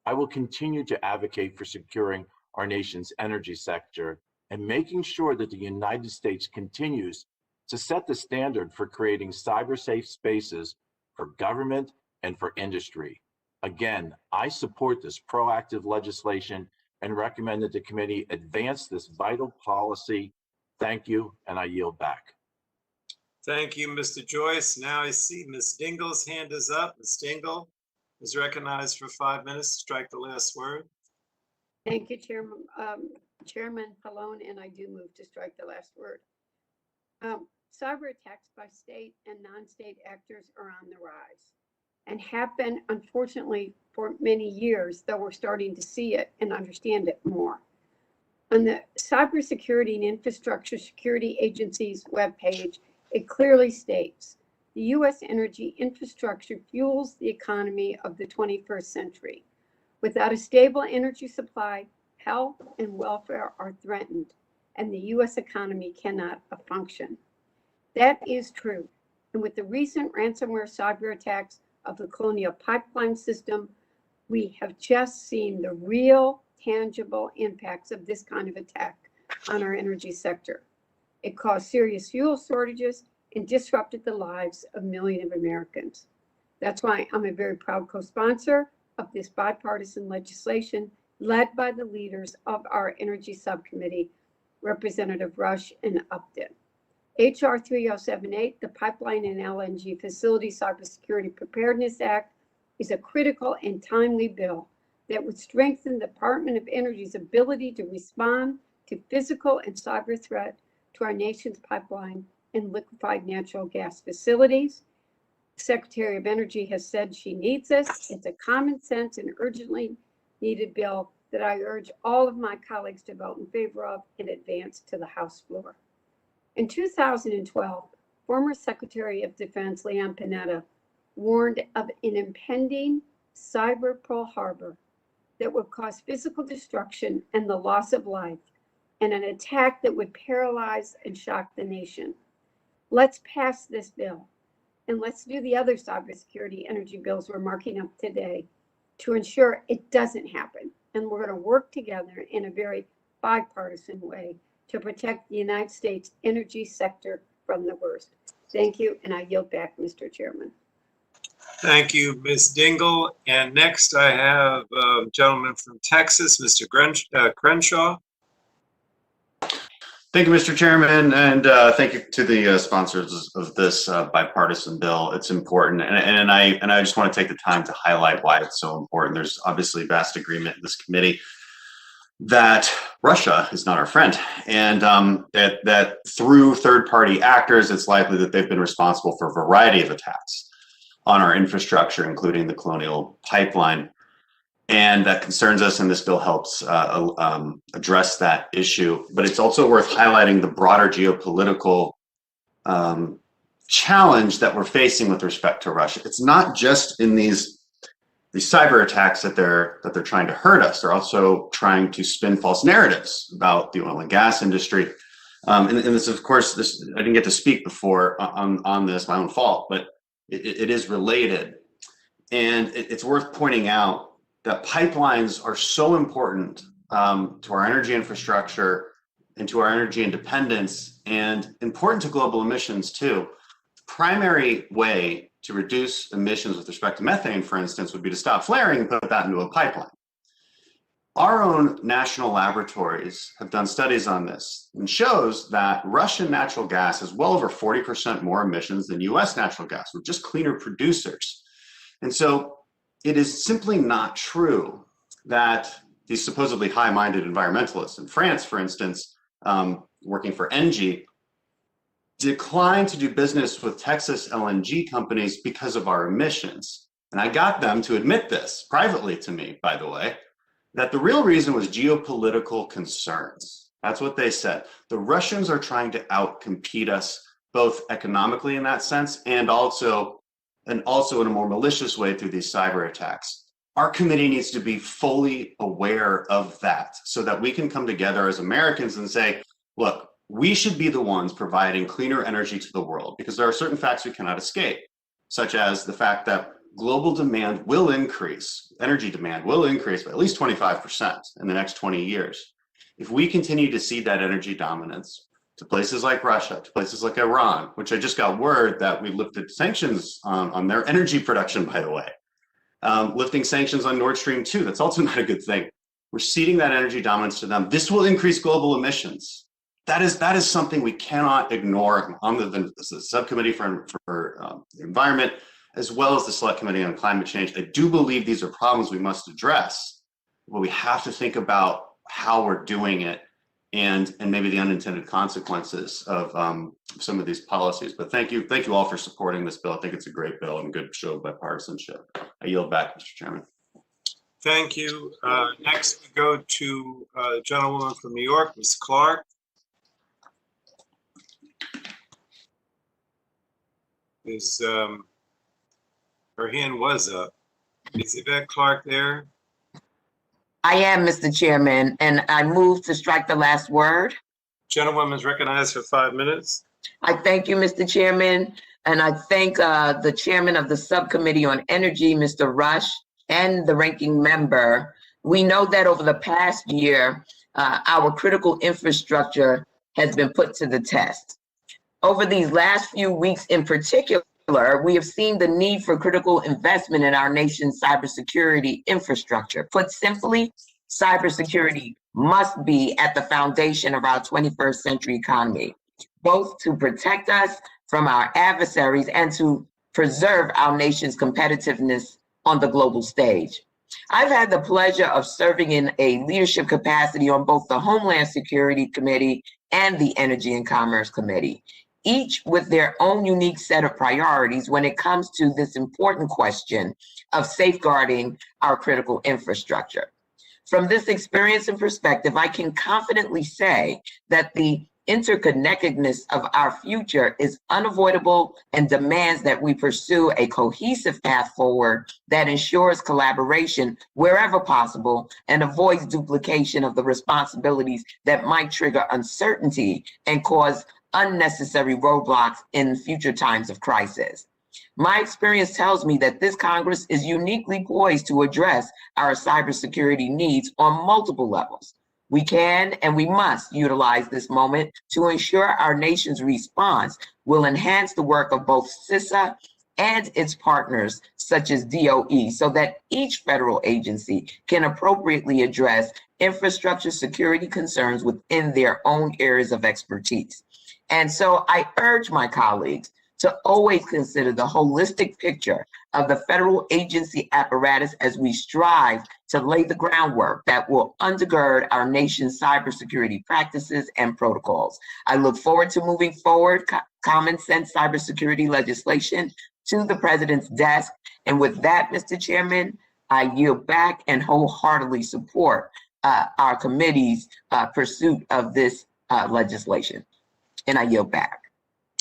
I will continue to advocate for securing our nation's energy sector and making sure that the United States continues to set the standard for creating cyber-safe spaces for government and for industry. Again, I support this proactive legislation and recommend that the committee advance this vital policy. Thank you, and I yield back. Thank you, Mr. Joyce. Now I see Ms. Dingle's hand is up. Ms. Dingle is recognized for 5 minutes. Strike the last word. Thank you, Chairman, Chairman Pallone, and I do move to strike the last word. Cyber attacks by state and non-state actors are on the rise. and have been, unfortunately, for many years, though we're starting to see it and understand it more. On the Cybersecurity and Infrastructure Security Agency's webpage, it clearly states, the U.S. energy infrastructure fuels the economy of the 21st century. Without a stable energy supply, health and welfare are threatened, and the U.S. economy cannot function. That is true. And with the recent ransomware cyber attacks of the Colonial Pipeline system, we have just seen the real, tangible impacts of this kind of attack on our energy sector. It caused serious fuel shortages and disrupted the lives of millions of Americans. That's why I'm a very proud co-sponsor of this bipartisan legislation led by the leaders of our Energy Subcommittee, Representative Rush and Upton. HR 3078, the Pipeline and LNG Facility Cybersecurity Preparedness Act, is a critical and timely bill that would strengthen the Department of Energy's ability to respond to physical and cyber threat to our nation's pipeline and liquefied natural gas facilities. The Secretary of Energy has said she needs this. It's a common sense and urgently needed bill that I urge all of my colleagues to vote in favor of and advance to the House floor. In 2012, former Secretary of Defense Leon Panetta warned of an impending cyber Pearl Harbor that would cause physical destruction and the loss of life, and an attack that would paralyze and shock the nation. Let's pass this bill, and let's do the other cybersecurity energy bills we're marking up today to ensure it doesn't happen. And we're going to work together in a very bipartisan way to protect the United States energy sector from the worst. Thank you, and I yield back, Mr. Chairman. Thank you, Ms. Dingle. And next I have a gentleman from Texas, Mr. Crenshaw. Thank you, Mr. Chairman, and thank you to the sponsors of this bipartisan bill. It's important, and I just want to take the time to highlight why it's so important. There's obviously vast agreement in this committee that Russia is not our friend, and that through third-party actors, it's likely that they've been responsible for a variety of attacks on our infrastructure, including the Colonial Pipeline. And that concerns us, and this bill helps address that issue. But it's also worth highlighting the broader geopolitical challenge that we're facing with respect to Russia. It's not just in these cyber attacks that they're trying to hurt us. They're also trying to spin false narratives about the oil and gas industry. And this, of course, I didn't get to speak before on this, my own fault, but it is related. And it's worth pointing out that pipelines are so important to our energy infrastructure and to our energy independence, and important to global emissions too. The primary way to reduce emissions with respect to methane, for instance, would be to stop flaring and put that into a pipeline. Our own national laboratories have done studies on this and shows that Russian natural gas has well over 40% more emissions than US natural gas. We're just cleaner producers. And so it is simply not true that these supposedly high-minded environmentalists in France, for instance, working for Engie, declined to do business with Texas LNG companies because of our emissions. And I got them to admit this privately to me, by the way, that the real reason was geopolitical concerns. That's what they said. The Russians are trying to outcompete us, both economically in that sense and also in a more malicious way through these cyber attacks. Our committee needs to be fully aware of that so that we can come together as Americans and say, look, we should be the ones providing cleaner energy to the world, because there are certain facts we cannot escape, such as the fact that global demand will increase, energy demand will increase by at least 25% in the next 20 years. If we continue to see that energy dominance to places like Russia, to places like Iran, which I just got word that we lifted sanctions on their energy production, by the way, lifting sanctions on Nord Stream 2, that's also not a good thing. We're ceding that energy dominance to them. This will increase global emissions. That is something we cannot ignore on the subcommittee for the environment, as well as the select committee on climate change. I do believe these are problems we must address, but we have to think about how we're doing it and maybe the unintended consequences of some of these policies. But thank you all for supporting this bill. I think it's a great bill and a good show of bipartisanship. I yield back, Mr. Chairman. Thank you. Next, we go to the gentlewoman from New York, Ms. Clark. Her hand was up. Is Yvette Clark there? I am, Mr. Chairman, and I move to strike the last word. Gentlewoman is recognized for 5 minutes. I thank you, Mr. Chairman, and I thank the chairman of the Subcommittee on Energy, Mr. Rush, and the ranking member. We know that over the past year, our critical infrastructure has been put to the test. Over these last few weeks in particular, we have seen the need for critical investment in our nation's cybersecurity infrastructure. Put simply, cybersecurity must be at the foundation of our 21st century economy, both to protect us from our adversaries and to preserve our nation's competitiveness on the global stage. I've had the pleasure of serving in a leadership capacity on both the Homeland Security Committee and the Energy and Commerce Committee, each with their own unique set of priorities when it comes to this important question of safeguarding our critical infrastructure. From this experience and perspective, I can confidently say that the interconnectedness of our future is unavoidable and demands that we pursue a cohesive path forward that ensures collaboration wherever possible and avoids duplication of the responsibilities that might trigger uncertainty and cause unnecessary roadblocks in future times of crisis. My experience tells me that this Congress is uniquely poised to address our cybersecurity needs on multiple levels. We can and we must utilize this moment to ensure our nation's response will enhance the work of both CISA and its partners, such as DOE, so that each federal agency can appropriately address infrastructure security concerns within their own areas of expertise. And so I urge my colleagues to always consider the holistic picture of the federal agency apparatus as we strive to lay the groundwork that will undergird our nation's cybersecurity practices and protocols. I look forward to moving forward common sense cybersecurity legislation to the president's desk. And with that, Mr. Chairman, I yield back and wholeheartedly support our committee's pursuit of this legislation. And I yield back.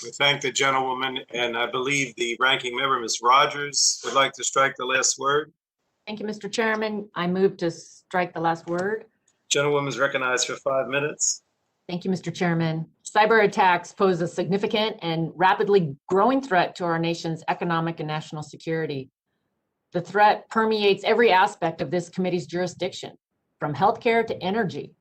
We thank the gentlewoman, and I believe the ranking member, Ms. Rodgers, would like to strike the last word. Thank you, Mr. Chairman. I move to strike the last word. Gentlewoman is recognized for 5 minutes. Thank you, Mr. Chairman. Cyber attacks pose a significant and rapidly growing threat to our nation's economic and national security. The threat permeates every aspect of this committee's jurisdiction, from healthcare to energy.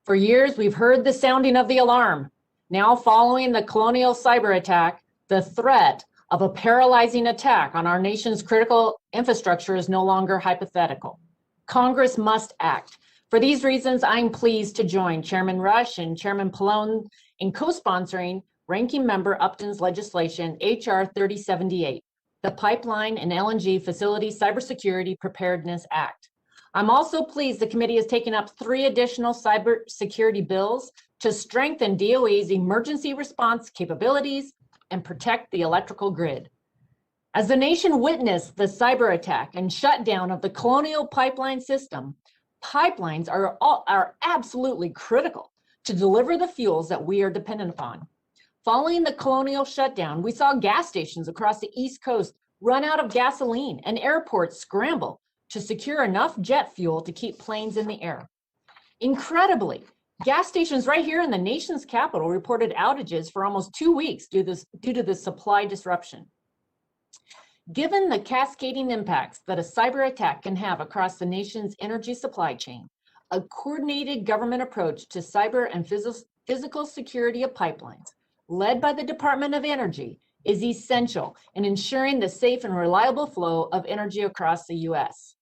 For years, we've heard the sounding of the alarm. Now, following the Colonial cyber attack, the threat of a paralyzing attack on our nation's critical infrastructure is no longer hypothetical. Congress must act. For these reasons, I'm pleased to join Chairman Rush and Chairman Pallone in co-sponsoring Ranking Member Upton's legislation, H.R. 3078, the Pipeline and LNG Facility Cybersecurity Preparedness Act. I'm also pleased the committee has taken up 3 additional cybersecurity bills to strengthen DOE's emergency response capabilities and protect the electrical grid. As the nation witnessed the cyber attack and shutdown of the Colonial pipeline system, pipelines are absolutely critical to deliver the fuels that we are dependent upon. Following the Colonial shutdown, we saw gas stations across the East Coast run out of gasoline and airports scramble to secure enough jet fuel to keep planes in the air. Incredibly, gas stations right here in the nation's capital reported outages for almost 2 weeks due to the supply disruption. Given the cascading impacts that a cyber attack can have across the nation's energy supply chain, a coordinated government approach to cyber and physical security of pipelines, led by the Department of Energy, is essential in ensuring the safe and reliable flow of energy across the U.S.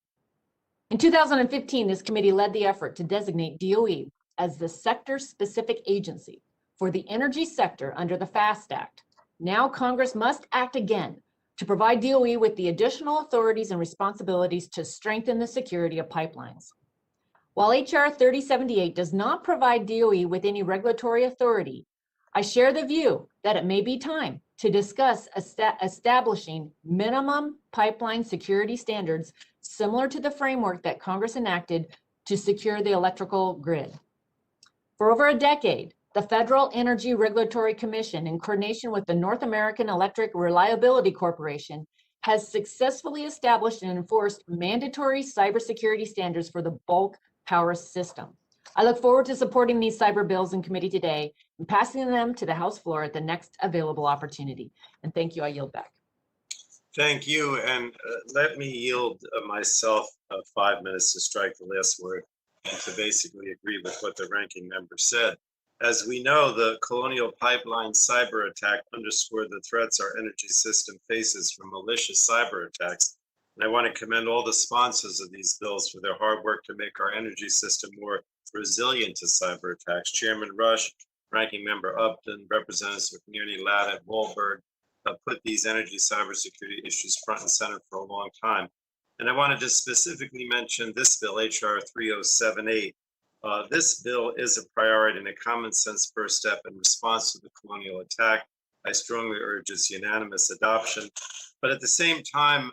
In 2015, this committee led the effort to designate DOE as the sector-specific agency for the energy sector under the FAST Act. Now Congress must act again to provide DOE with the additional authorities and responsibilities to strengthen the security of pipelines. While HR 3078 does not provide DOE with any regulatory authority, I share the view that it may be time to discuss establishing minimum pipeline security standards similar to the framework that Congress enacted to secure the electrical grid. For over a decade, the Federal Energy Regulatory Commission, in coordination with the North American Electric Reliability Corporation, has successfully established and enforced mandatory cybersecurity standards for the bulk power system. I look forward to supporting these cyber bills in committee today and passing them to the House floor at the next available opportunity. And thank you. I yield back. Thank you. And let me yield myself 5 minutes to strike the last word and to basically agree with what the ranking member said. As we know, the Colonial Pipeline cyber attack underscored the threats our energy system faces from malicious cyber attacks. And I want to commend all the sponsors of these bills for their hard work to make our energy system more resilient to cyber attacks. Chairman Rush, Ranking Member Upton, Representatives McMorris, Ladd, and Wahlberg put these energy cybersecurity issues front and center for a long time. And I wanted to specifically mention this bill, HR 3078. This bill is a priority and a common sense first step in response to the Colonial attack. I strongly urge its unanimous adoption. But at the same time,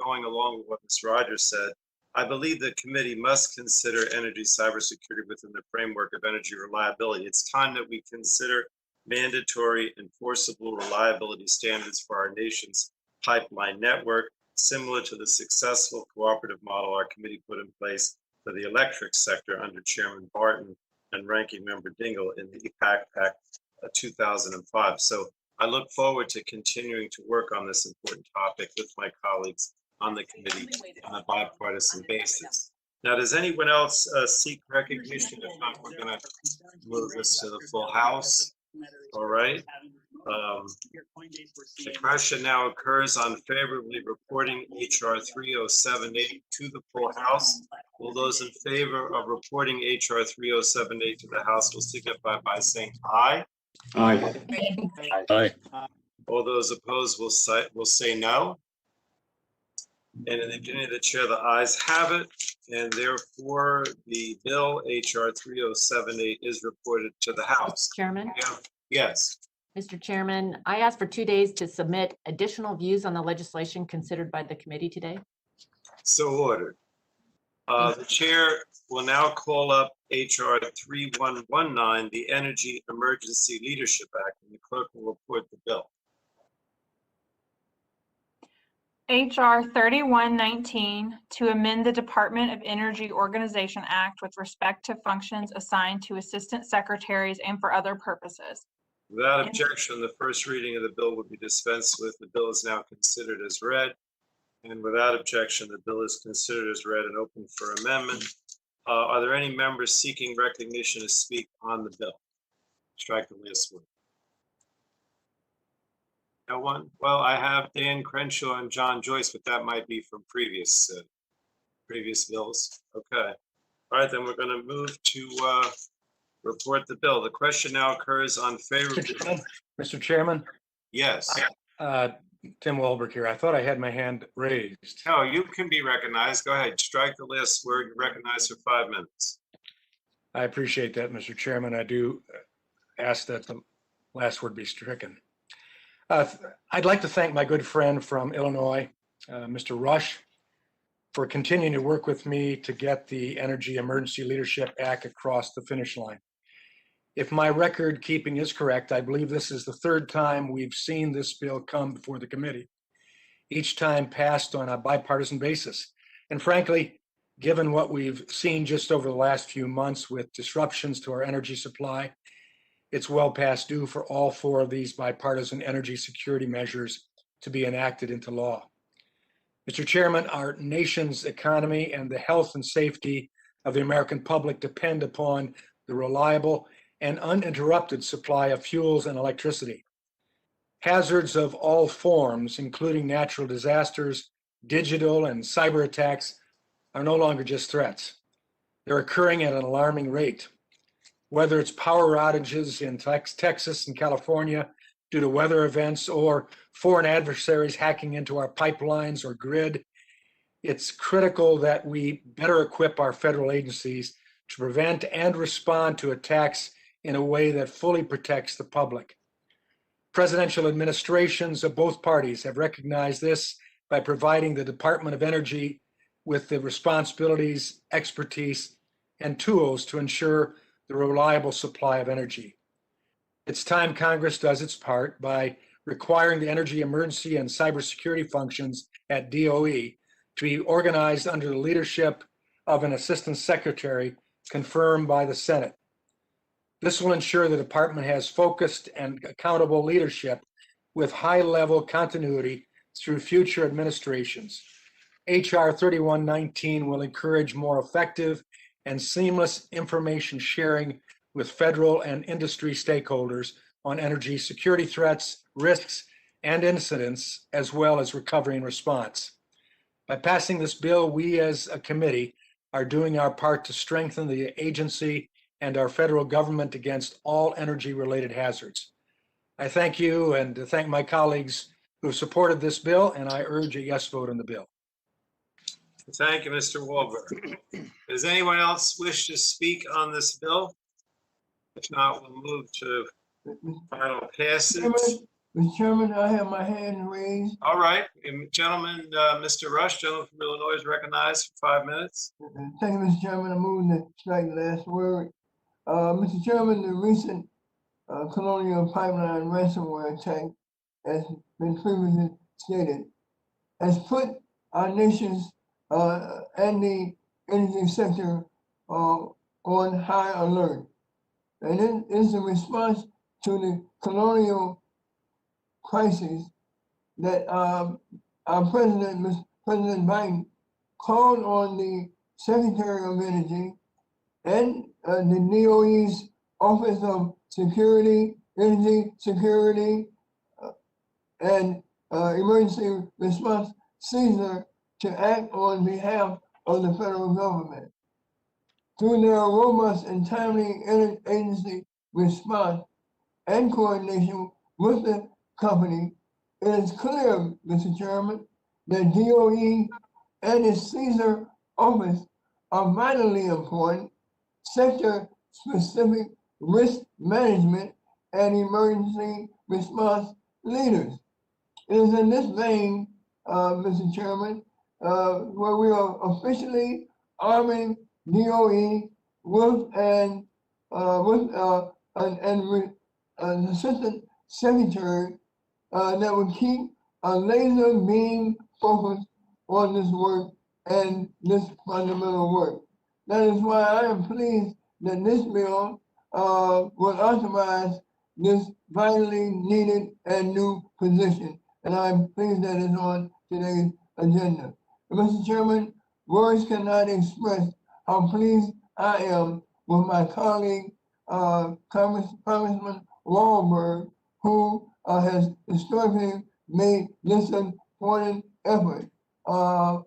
going along with what Ms. Rodgers said, I believe the committee must consider energy cybersecurity within the framework of energy reliability. It's time that we consider mandatory enforceable reliability standards for our nation's pipeline network, similar to the successful cooperative model our committee put in place for the electric sector under Chairman Barton and Ranking Member Dingell in the EPAC Act 2005. So I look forward to continuing to work on this important topic with my colleagues on the committee on a bipartisan basis. Now, does anyone else seek recognition? If not, we're going to move this to the full House. All right. The question now occurs on favorably reporting HR 3078 to the full House. Will those in favor of reporting HR 3078 to the House will signify by saying aye. Aye. Aye. All those opposed will say no. And in the opinion of the chair, the ayes have it, and therefore the bill HR 3078 is reported to the House. Chairman? Yes. Mr. Chairman, I ask for 2 days to submit additional views on the legislation considered by the committee today. So ordered. The chair will now call up HR 3119, the Energy Emergency Leadership Act, and the clerk will report the bill. HR 3119 to amend the Department of Energy Organization Act with respect to functions assigned to assistant secretaries and for other purposes. Without objection, the first reading of the bill will be dispensed with. The bill is now considered as read. And without objection, the bill is considered as read and open for amendment. Are there any members seeking recognition to speak on the bill? Strike the last word. No one? Well, I have Dan Crenshaw and John Joyce, but that might be from previous bills. Okay. All right, then we're going to move to report the bill. The question now occurs on favor. Mr. Chairman? Yes. Tim Wahlberg here. I thought I had my hand raised. No, you can be recognized. Go ahead. Strike the last word. You're recognized for 5 minutes. I appreciate that, Mr. Chairman. I do ask that the last word be stricken. I'd like to thank my good friend from Illinois, Mr. Rush, for continuing to work with me to get the Energy Emergency Leadership Act across the finish line. If my record keeping is correct, I believe this is the third time we've seen this bill come before the committee, each time passed on a bipartisan basis. And frankly, given what we've seen just over the last few months with disruptions to our energy supply, it's well past due for all 4 of these bipartisan energy security measures to be enacted into law. Mr. Chairman, our nation's economy and the health and safety of the American public depend upon the reliable and uninterrupted supply of fuels and electricity. Hazards of all forms, including natural disasters, digital and cyber attacks, are no longer just threats. They're occurring at an alarming rate. Whether it's power outages in Texas and California due to weather events or foreign adversaries hacking into our pipelines or grid, it's critical that we better equip our federal agencies to prevent and respond to attacks in a way that fully protects the public. Presidential administrations of both parties have recognized this by providing the Department of Energy with the responsibilities, expertise, and tools to ensure the reliable supply of energy. It's time Congress does its part by requiring the energy emergency and cybersecurity functions at DOE to be organized under the leadership of an assistant secretary confirmed by the Senate. This will ensure the department has focused and accountable leadership with high-level continuity through future administrations. HR 3119 will encourage more effective and seamless information sharing with federal and industry stakeholders on energy security threats, risks, and incidents, as well as recovery and response. By passing this bill, we as a committee are doing our part to strengthen the agency and our federal government against all energy-related hazards. I thank you and thank my colleagues who have supported this bill, and I urge a yes vote on the bill. Thank you, Mr. Wahlberg. Does anyone else wish to speak on this bill? If not, we'll move to final passage. Mr. Chairman, I have my hand raised. All right, gentlemen, Mr. Rush, gentleman from Illinois, is recognized for 5 minutes. Thank you, Mr. Chairman. I'm moving to strike the last word. Mr. Chairman, the recent Colonial Pipeline ransomware attack, as been previously stated, has put our nation's and the energy sector on high alert. And it is a response to the colonial crisis that our President Biden, called on the Secretary of Energy and the DOE's Office of Security, Energy Security, and Emergency Response Caesar to act on behalf of the federal government. Through their robust and timely interagency response and coordination with the company, it is clear, Mr. Chairman, that DOE and its Caesar office are vitally important sector-specific risk management and emergency response leaders. It is in this vein, Mr. Chairman, where we are officially arming DOE with an assistant secretary that will keep a laser beam focus on this work and this fundamental work. That is why I am pleased that this bill will authorize this vitally needed and new position. And I'm pleased that it's on today's agenda. Mr. Chairman, words cannot express how pleased I am with my colleague, Congressman Wahlberg, who has historically made this important effort, effort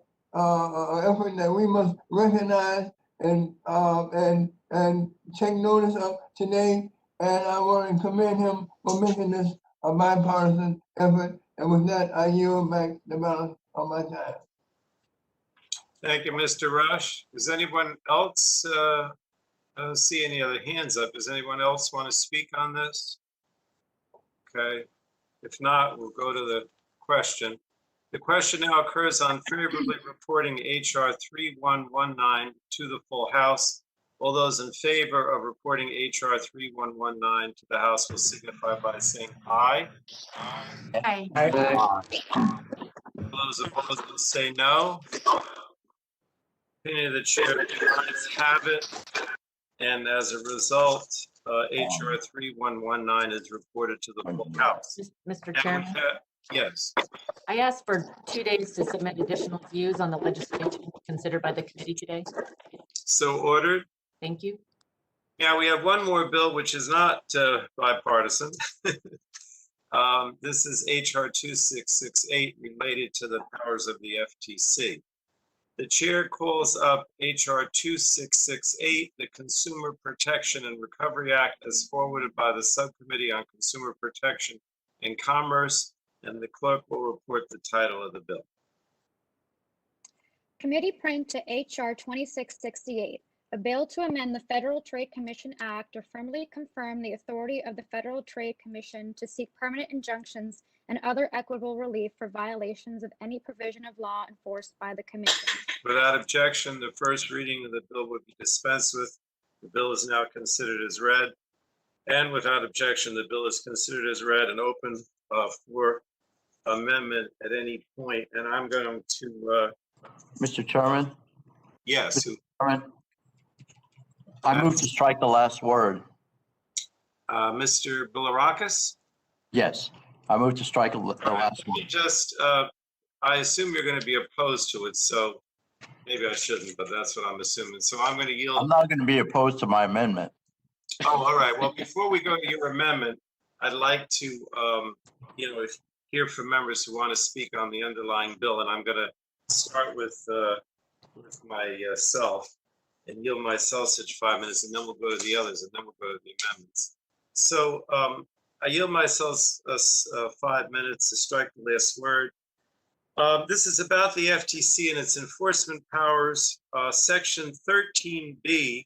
that we must recognize and take notice of today. And I want to commend him for making this a bipartisan effort. And with that, I yield back the balance of my time. Thank you, Mr. Rush. Does anyone else I don't see any other hands up? Does anyone else want to speak on this? Okay. If not, we'll go to the question. The question now occurs on favorably reporting HR 3119 to the full House. All those in favor of reporting HR 3119 to the House will signify by saying aye. Aye. Those opposed will say no. Opinion of the chair, the ayes have it. And as a result, HR 3119 is reported to the full House. Mr. Chairman, Yes. I asked for 2 days to submit additional views on the legislation considered by the committee today. So ordered. Thank you. Yeah, we have one more bill which is not bipartisan. This is HR 2668 related to the powers of the FTC. The chair calls up HR 2668, the Consumer Protection and Recovery Act, as forwarded by the Subcommittee on Consumer Protection and Commerce, and the clerk will report the title of the bill. Committee print to HR 2668, a bill to amend the Federal Trade Commission Act to firmly confirm the authority of the Federal Trade Commission to seek permanent injunctions and other equitable relief for violations of any provision of law enforced by the Commission. Without objection, the first reading of the bill would be dispensed with. The bill is now considered as read. And without objection, the bill is considered as read and open for amendment at any point. And I'm going to, Mr. Chairman? yes. Mr. Chairman, I move to strike the last word. Mr. Bilirakis? Yes, I move to strike the last word. Just, I assume you're going to be opposed to it, so maybe I shouldn't, but that's what I'm assuming. So I'm going to yield. I'm not going to be opposed to my amendment. Oh, all right. Well, before we go to your amendment, I'd like to, hear from members who want to speak on the underlying bill, and I'm going to start with myself and yield myself such 5 minutes, and then we'll go to the others, and then we'll go to the amendments. So I yield myself 5 minutes to strike the last word. This is about the FTC and its enforcement powers. Section 13B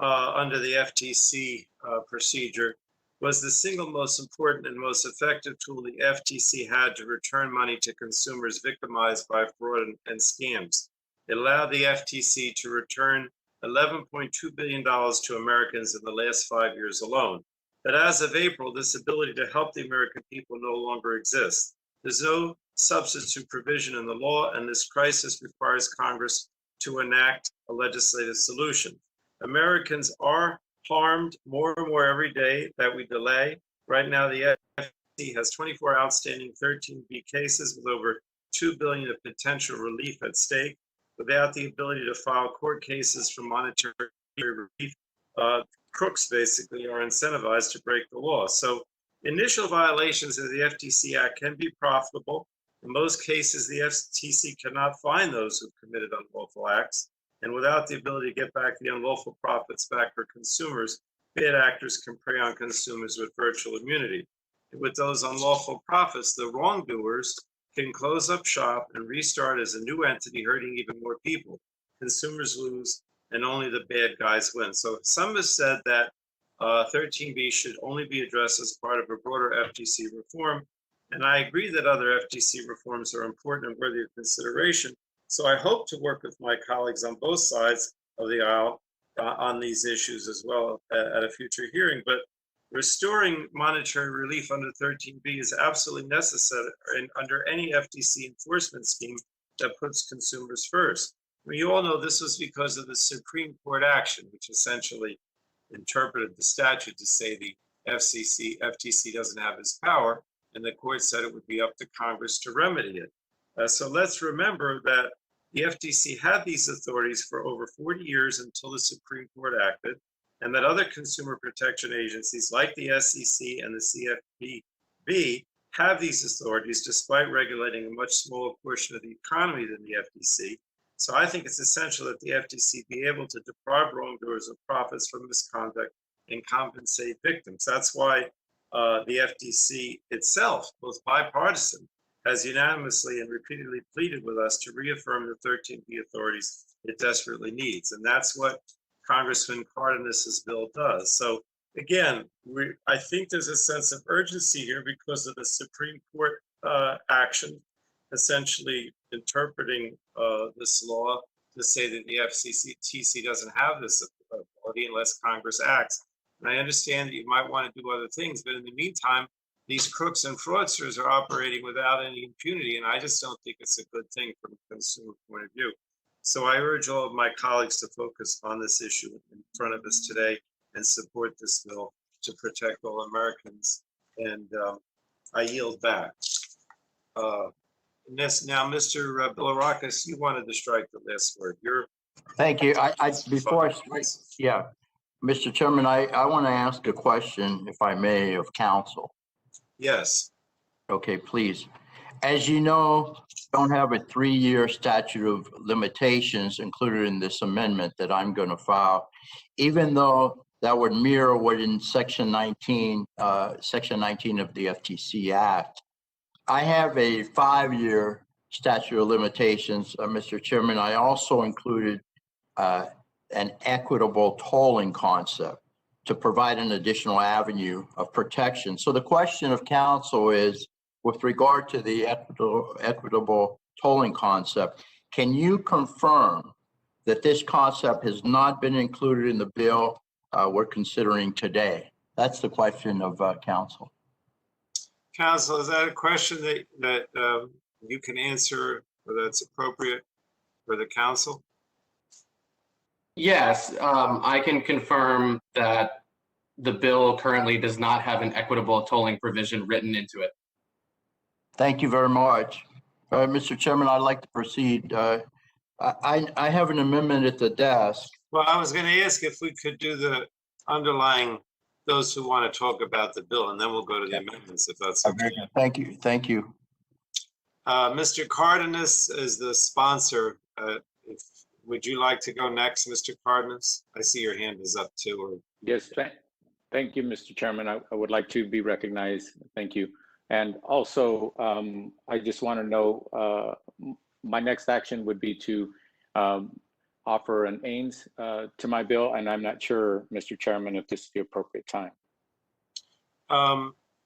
under the FTC procedure was the single most important and most effective tool the FTC had to return money to consumers victimized by fraud and scams. It allowed the FTC to return $11.2 billion to Americans in the last 5 years alone. But as of April, this ability to help the American people no longer exists. There's no substitute provision in the law, and this crisis requires Congress to enact a legislative solution. Americans are harmed more and more every day that we delay. Right now, the FTC has 24 outstanding 13B cases with over $2 billion of potential relief at stake. Without the ability to file court cases for monetary relief, crooks basically are incentivized to break the law. So initial violations of the FTC Act can be profitable. In most cases, the FTC cannot find those who've committed unlawful acts. And without the ability to get back the unlawful profits back for consumers, bad actors can prey on consumers with virtual immunity. And with those unlawful profits, the wrongdoers can close up shop and restart as a new entity, hurting even more people. Consumers lose, and only the bad guys win. So some have said that 13B should only be addressed as part of a broader FTC reform. And I agree that other FTC reforms are important and worthy of consideration. So I hope to work with my colleagues on both sides of the aisle on these issues as well at a future hearing. But restoring monetary relief under 13B is absolutely necessary under any FTC enforcement scheme that puts consumers first. Well, you all know this was because of the Supreme Court action, which essentially interpreted the statute to say the FTC doesn't have this power, and the court said it would be up to Congress to remedy it. So let's remember that the FTC had these authorities for over 40 years until the Supreme Court acted, and that other consumer protection agencies like the SEC and the CFPB have these authorities despite regulating a much smaller portion of the economy than the FTC. So I think it's essential that the FTC be able to deprive wrongdoers of profits from misconduct and compensate victims. That's why the FTC itself, both bipartisan, has unanimously and repeatedly pleaded with us to reaffirm the 13B authorities it desperately needs. And that's what Congressman Cardenas' bill does. So again, I think there's a sense of urgency here because of the Supreme Court action, essentially interpreting this law to say that the FTC doesn't have this authority unless Congress acts. And I understand that you might want to do other things, but in the meantime, these crooks and fraudsters are operating without any impunity, and I just don't think it's a good thing from a consumer point of view. So I urge all of my colleagues to focus on this issue in front of us today and support this bill to protect all Americans. And I yield back. Now, Mr. Bilirakis, you wanted to strike the last word. Thank you. Mr. Chairman, I want to ask a question, if I may, of counsel. Yes. Okay, please. As you know, don't have a 3-year statute of limitations included in this amendment that I'm going to file, even though that would mirror what in Section 19 of the FTC Act. I have a 5-year statute of limitations, Mr. Chairman, I also included an equitable tolling concept to provide an additional avenue of protection. So the question of council is, with regard to the equitable tolling concept, can you confirm that this concept has not been included in the bill we're considering today? That's the question of council. Council, is that a question that you can answer, or that's appropriate for the council? Yes, I can confirm that the bill currently does not have an equitable tolling provision written into it. Thank you very much. Mr. Chairman, I'd like to proceed. I have an amendment at the desk. Well, I was going to ask if we could do the underlying, those who want to talk about the bill, and then we'll go to the amendments, if that's okay. Thank you. Thank you. Mr. Cardenas is the sponsor. Would you like to go next, Mr. Cardenas? I see your hand is up too. Or... Yes, thank you, Mr. Chairman. I would like to be recognized. Thank you. And also, I just want to know, my next action would be to offer an AINS to my bill, and I'm not sure, Mr. Chairman, if this is the appropriate time.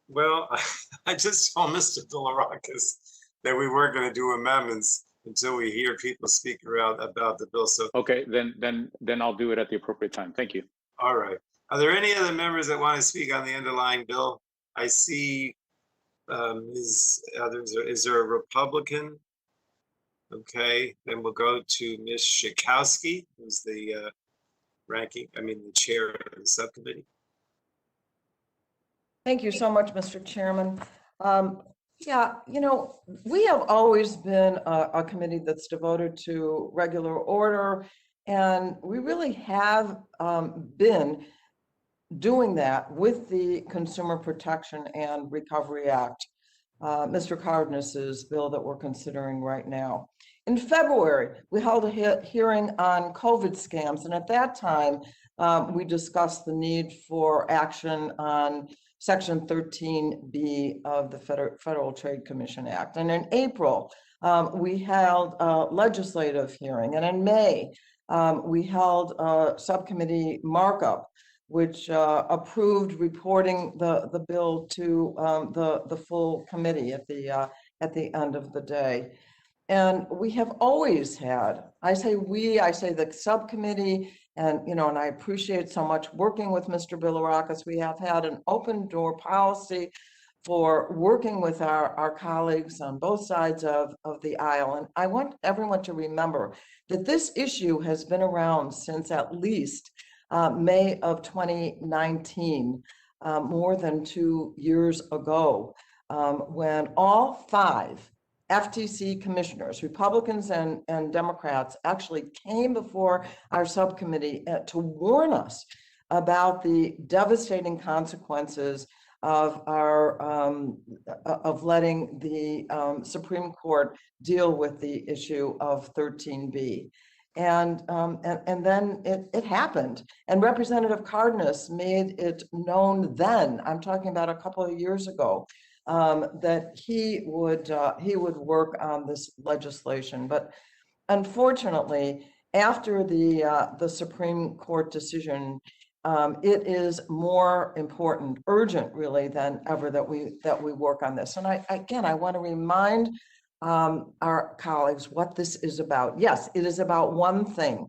Well, I just told Mr. Bilirakis that we weren't going to do amendments until we hear people speak about the bill. So okay, then I'll do it at the appropriate time. Thank you. All right. Are there any other members that want to speak on the underlying bill? I see. Is there a Republican? Okay, then we'll go to Ms. Schakowsky, who's the the chair of the subcommittee. Thank you so much, Mr. Chairman. Yeah, you know, we have always been a committee that's devoted to regular order, and we really have been doing that with the Consumer Protection and Recovery Act, Mr. Cardenas's bill that we're considering right now. In February, we held a hearing on COVID scams, and at that time, we discussed the need for action on Section 13B of the Federal Trade Commission Act. And in April, we held a legislative hearing, and in May, we held a subcommittee markup, which approved reporting the bill to the full committee at the end of the day. And we have always had, I say the subcommittee, and and I appreciate so much working with Mr. Bilirakis. We have had an open door policy for working with our colleagues on both sides of the aisle. And I want everyone to remember that this issue has been around since at least May of 2019, more than 2 years ago, when all 5 FTC commissioners, Republicans and Democrats, actually came before our subcommittee to warn us about the devastating consequences of our of letting the Supreme Court deal with the issue of 13B. And then it happened. And Representative Cardenas made it known then, I'm talking about a couple of years ago, that he would work on this legislation. But unfortunately, after the Supreme Court decision, it is more important, urgent really, than ever that we work on this. And I want to remind our colleagues what this is about. Yes, it is about one thing.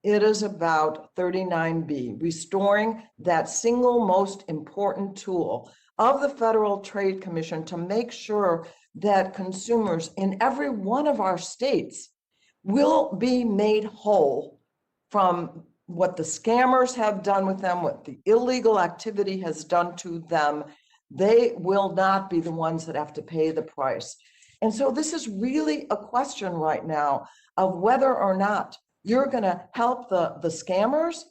It is about 39B, restoring that single most important tool of the Federal Trade Commission to make sure that consumers in every one of our states will be made whole from what the scammers have done with them, what the illegal activity has done to them. They will not be the ones that have to pay the price. And so this is really a question right now of whether or not you're going to help the scammers,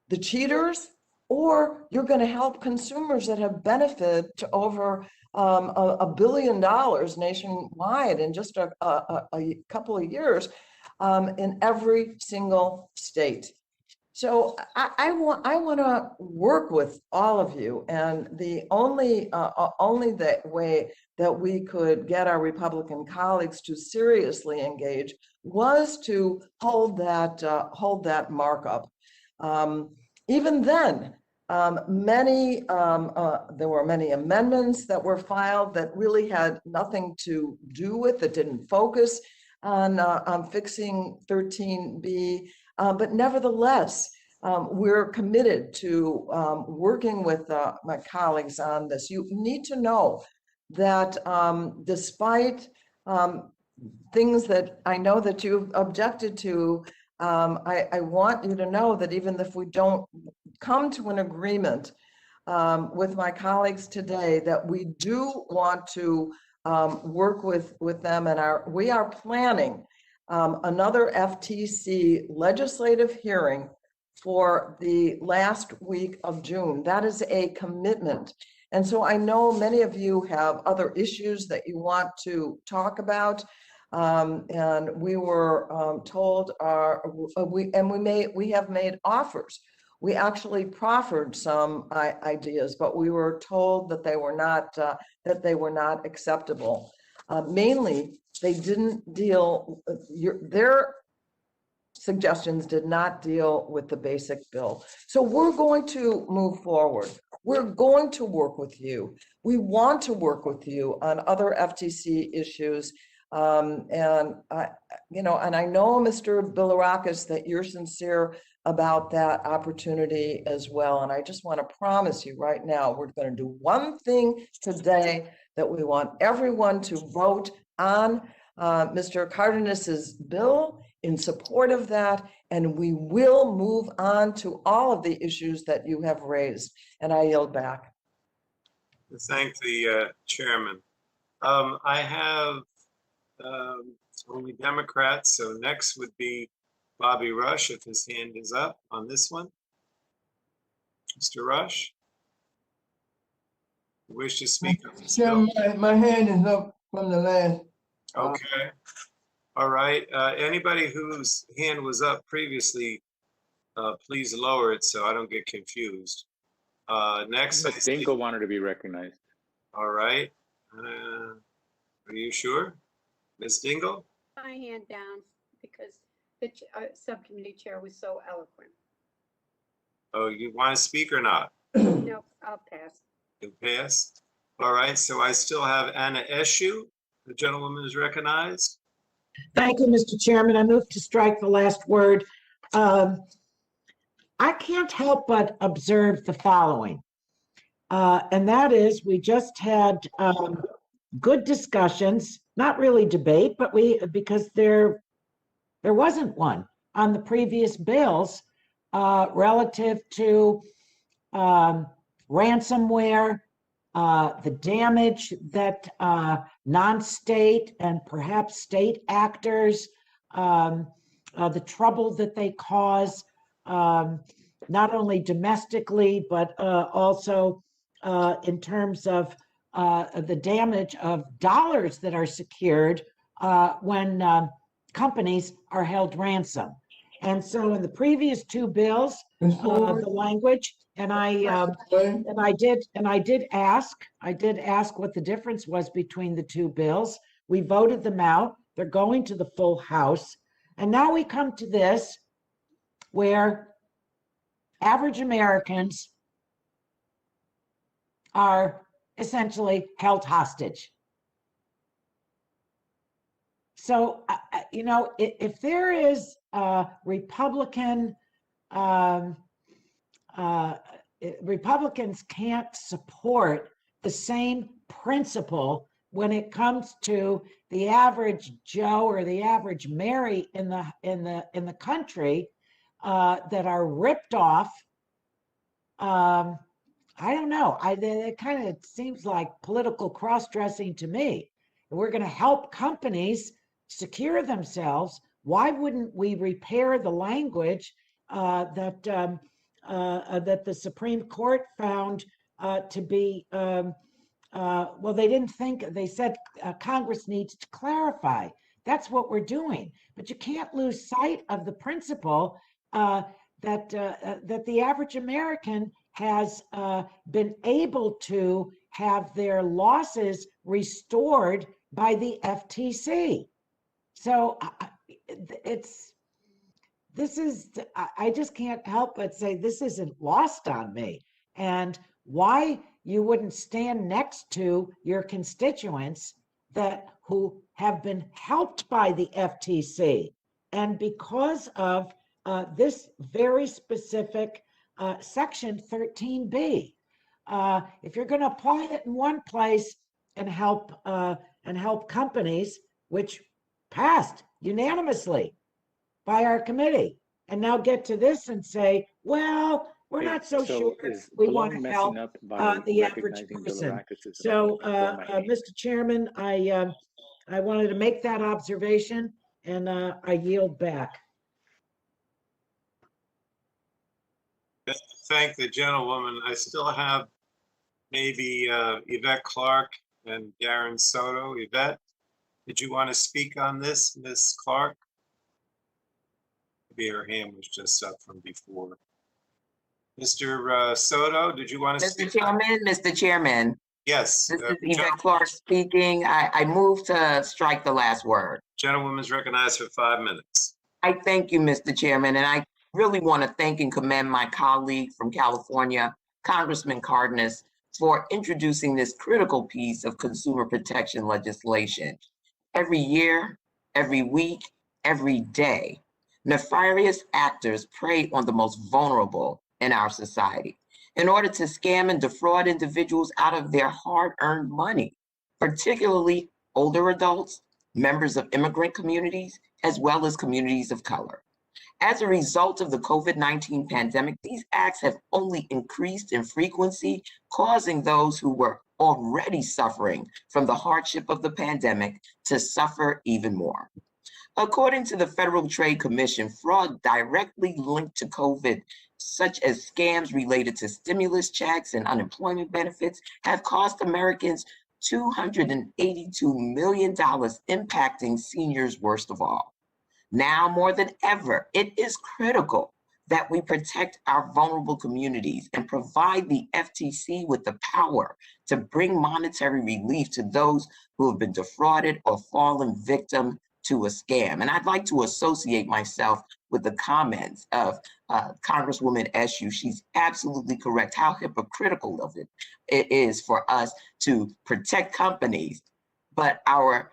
the cheaters, or you're going to help consumers that have benefited to over $1 billion nationwide in just a couple of years in every single state. So I want to work with all of you, and the only that way that we could get our Republican colleagues to seriously engage was to hold that markup. Even then, there were many amendments that were filed that really had nothing to do with, that didn't focus on fixing 13B. But nevertheless, we're committed to working with my colleagues on this. You need to know that despite things that I know that you've objected to, I want you to know that even if we don't come to an agreement with my colleagues today, that we do want to work with them, and we are planning another FTC legislative hearing for the last week of June. That is a commitment. And so I know many of you have other issues that you want to talk about. And we were told we have made offers. We actually proffered some ideas, but we were told that they were not acceptable. Mainly, they didn't deal. Their suggestions did not deal with the basic bill. So we're going to move forward. We're going to work with you. We want to work with you on other FTC issues. And I know, Mr. Bilirakis, that you're sincere about that opportunity as well. And I just want to promise you right now, we're going to do one thing today, that we want everyone to vote on Mr. Cardenas's bill in support of that, and we will move on to all of the issues that you have raised. And I yield back. Thank the chairman. I have only Democrats, so next would be Bobby Rush, if his hand is up on this one. Mr. Rush, you wish to speak on this bill? My hand is up from the last. Okay. All right. Anybody whose hand was up previously, please lower it so I don't get confused. Next, Ms. Dingle wanted to be recognized. All right. Are you sure? Ms. Dingle? My hand down because the subcommittee chair was so eloquent. Oh, you want to speak or not? No, I'll pass. You pass? All right. So I still have Anna Eshu. The gentlewoman is recognized. Thank you, Mr. Chairman. I move to strike the last word. I can't help but observe the following, and that is we just had good discussions, not really debate, but because there wasn't one on the previous bills relative to ransomware, the damage that non-state and perhaps state actors, the trouble that they cause, not only domestically, but also in terms of the damage of dollars that are secured when companies are held ransom. And so in the previous two bills, the language, and I did ask what the difference was between the two bills. We voted them out. They're going to the full House. And now we come to this, where average Americans are essentially held hostage. So, if there is Republicans can't support the same principle when it comes to the average Joe or the average Mary in the country that are ripped off. I don't know. It kind of seems like political cross-dressing to me. We're going to help companies secure themselves. Why wouldn't we repair the language that the Supreme Court found to be, well, they didn't think, they said Congress needs to clarify. That's what we're doing. But you can't lose sight of the principle that the average American has been able to have their losses restored by the FTC. So I just can't help but say this isn't lost on me. And why you wouldn't stand next to your constituents who have been helped by the FTC. And because of this very specific section 13B, if you're going to apply it in one place and help companies, which passed unanimously by our committee, and now get to this and say, well, we're not so sure we want to help the average person. So, Mr. Chairman, I wanted to make that observation, and I yield back. Thank the gentlewoman. I still have maybe Yvette Clark and Darren Soto. Yvette, did you want to speak on this, Ms. Clark? Maybe her hand was just up from before. Mr. Soto, did you want to speak? Mr. Chairman. Yes. This is Yvette Clark speaking. I move to strike the last word. Gentlewoman's recognized for 5 minutes. I thank you, Mr. Chairman, and I really want to thank and commend my colleague from California, Congressman Cardenas, for introducing this critical piece of consumer protection legislation. Every year, every week, every day, nefarious actors prey on the most vulnerable in our society in order to scam and defraud individuals out of their hard-earned money, particularly older adults, members of immigrant communities, as well as communities of color. As a result of the COVID-19 pandemic, these acts have only increased in frequency, causing those who were already suffering from the hardship of the pandemic to suffer even more. According to the Federal Trade Commission, fraud directly linked to COVID, such as scams related to stimulus checks and unemployment benefits, have cost Americans $282 million, impacting seniors worst of all. Now more than ever, it is critical that we protect our vulnerable communities and provide the FTC with the power to bring monetary relief to those who have been defrauded or fallen victim to a scam. And I'd like to associate myself with the comments of Congresswoman Eshoo. She's absolutely correct how hypocritical of it is for us to protect companies, but our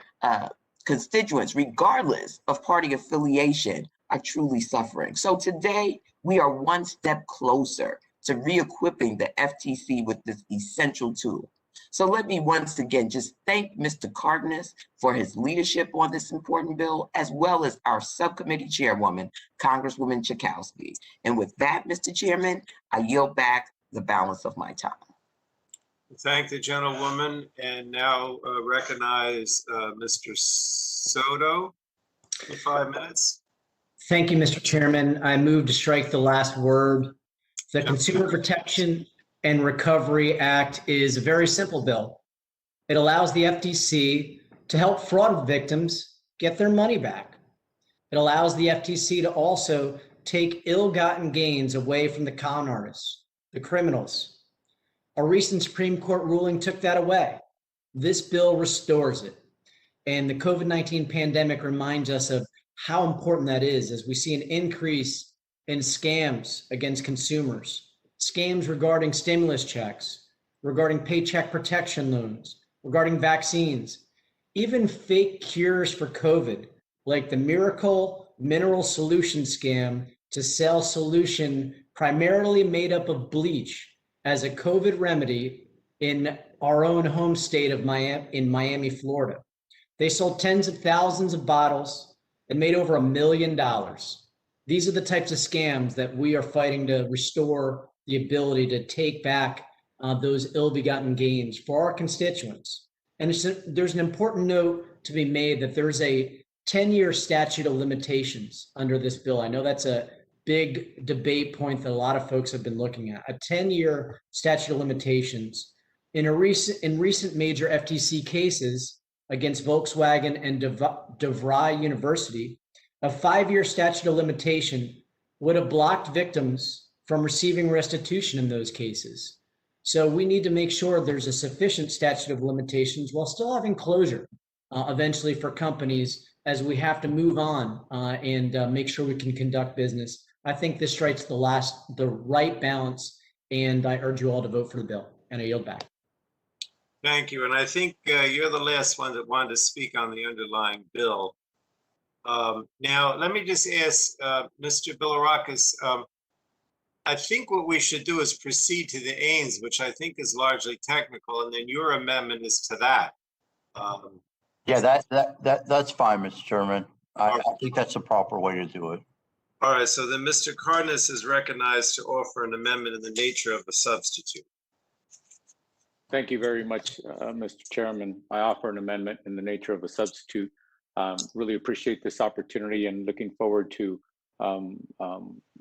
constituents, regardless of party affiliation, are truly suffering. So today, we are one step closer to re-equipping the FTC with this essential tool. So let me once again just thank Mr. Cardenas for his leadership on this important bill, as well as our subcommittee chairwoman, Congresswoman Chakowski. And with that, Mr. Chairman, I yield back the balance of my time. Thank the gentlewoman, and now recognize Mr. Soto for 5 minutes. Thank you, Mr. Chairman. I move to strike the last word. The Consumer Protection and Recovery Act is a very simple bill. It allows the FTC to help fraud victims get their money back. It allows the FTC to also take ill-gotten gains away from the con artists, the criminals. A recent Supreme Court ruling took that away. This bill restores it. And the COVID-19 pandemic reminds us of how important that is as we see an increase in scams against consumers, scams regarding stimulus checks, regarding paycheck protection loans, regarding vaccines, even fake cures for COVID, like the Miracle Mineral Solution scam to sell solution primarily made up of bleach as a COVID remedy in our own home state of Miami, Florida. They sold tens of thousands of bottles and made over $1 million. These are the types of scams that we are fighting to restore the ability to take back those ill-begotten gains for our constituents. And there's an important note to be made that there's a 10-year statute of limitations under this bill. I know that's a big debate point that a lot of folks have been looking at. A 10-year statute of limitations. In recent major FTC cases against Volkswagen and DeVry University, a 5-year statute of limitation would have blocked victims from receiving restitution in those cases. So we need to make sure there's a sufficient statute of limitations while still having closure eventually for companies as we have to move on and make sure we can conduct business. I think this strikes the right balance, and I urge you all to vote for the bill, and I yield back. Thank you. And I think you're the last one that wanted to speak on the underlying bill. Now, let me just ask Mr. Bilirakis, I think what we should do is proceed to the AINS, which I think is largely technical, and then your amendment is to that. Yeah, that's fine, Mr. Chairman. I think that's the proper way to do it. All right, so then Mr. Cardenas is recognized to offer an amendment in the nature of a substitute. Thank you very much, Mr. Chairman. I offer an amendment in the nature of a substitute. Really appreciate this opportunity and looking forward to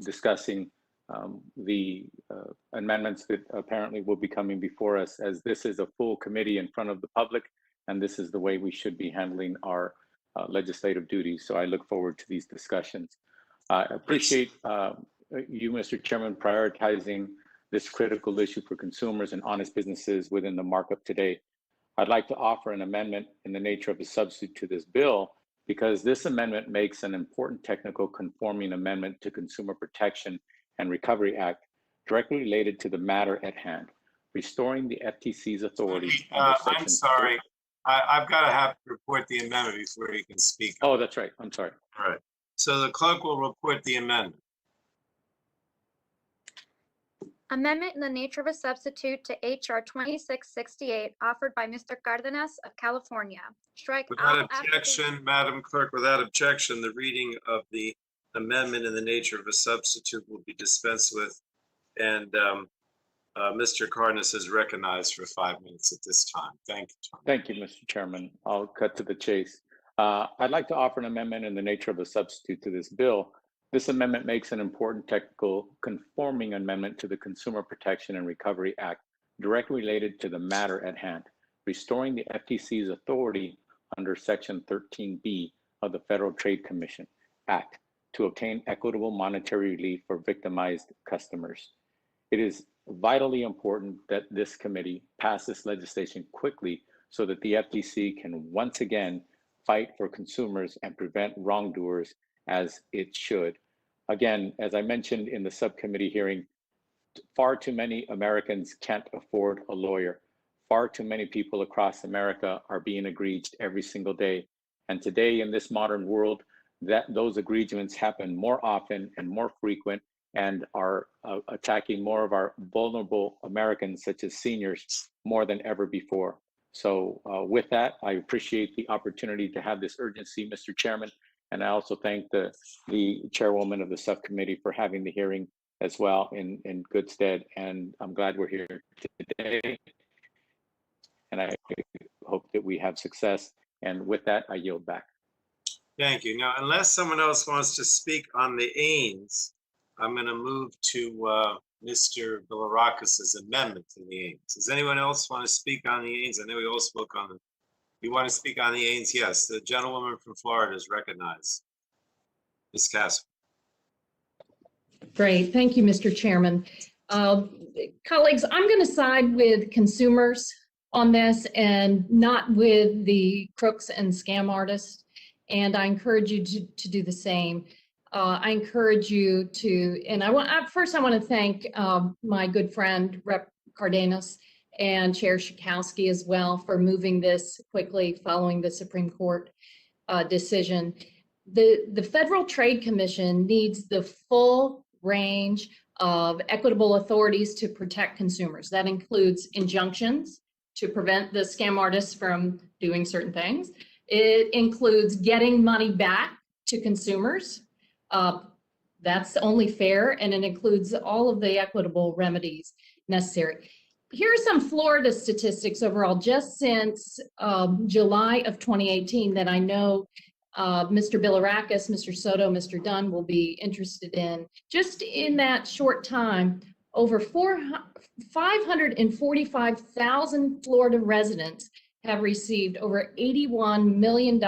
discussing the amendments that apparently will be coming before us, as this is a full committee in front of the public, and this is the way we should be handling our legislative duties. So I look forward to these discussions. I appreciate you, Mr. Chairman, prioritizing this critical issue for consumers and honest businesses within the markup today. I'd like to offer an amendment in the nature of a substitute to this bill, because this amendment makes an important technical conforming amendment to Consumer Protection and Recovery Act directly related to the matter at hand, restoring the FTC's authority. I'm sorry, I've got to have to report the amendment before you can speak. Oh, that's right, I'm sorry. All right, so the clerk will report the amendment. Amendment in the nature of a substitute to H.R. 2668, offered by Mr. Cardenas of California. Strike Without all objection, Madam Clerk, without objection, the reading of the amendment in the nature of a substitute will be dispensed with. And Mr. Cardenas is recognized for 5 minutes at this time. Thank you. Thank you, Mr. Chairman. I'll cut to the chase. I'd like to offer an amendment in the nature of a substitute to this bill. This amendment makes an important technical conforming amendment to the Consumer Protection and Recovery Act directly related to the matter at hand, restoring the FTC's authority under Section 13B of the Federal Trade Commission Act to obtain equitable monetary relief for victimized customers. It is vitally important that this committee pass this legislation quickly so that the FTC can once again fight for consumers and prevent wrongdoers as it should. Again, as I mentioned in the subcommittee hearing, far too many Americans can't afford a lawyer. Far too many people across America are being egreged every single day. And today in this modern world, those egregements happen more often and more frequent and are attacking more of our vulnerable Americans, such as seniors, more than ever before. So with that, I appreciate the opportunity to have this urgency, Mr. Chairman. And I also thank the chairwoman of the subcommittee for having the hearing as well in good stead. And I'm glad we're here today. And I hope that we have success. And with that, I yield back. Thank you. Now, unless someone else wants to speak on the AINS, I'm going to move to Mr. Bilirakis' amendment to the AINS. Does anyone else want to speak on the AINS? I know we all spoke on it. You want to speak on the AINS? Yes, the gentlewoman from Florida is recognized. Ms. Casper. Great. Thank you, Mr. Chairman. Colleagues, I'm going to side with consumers on this and not with the crooks and scam artists. And I encourage you to do the same. I encourage you to, and first I want to thank my good friend, Rep. Cardenas, and Chair Schakowsky as well for moving this quickly following the Supreme Court decision. The Federal Trade Commission needs the full range of equitable authorities to protect consumers. That includes injunctions to prevent the scam artists from doing certain things. It includes getting money back to consumers. That's only fair, and it includes all of the equitable remedies necessary. Here are some Florida statistics overall, just since July of 2018 that I know Mr. Bilirakis, Mr. Soto, Mr. Dunn will be interested in. Just in that short time, over 545,000 Florida residents have received over $81 million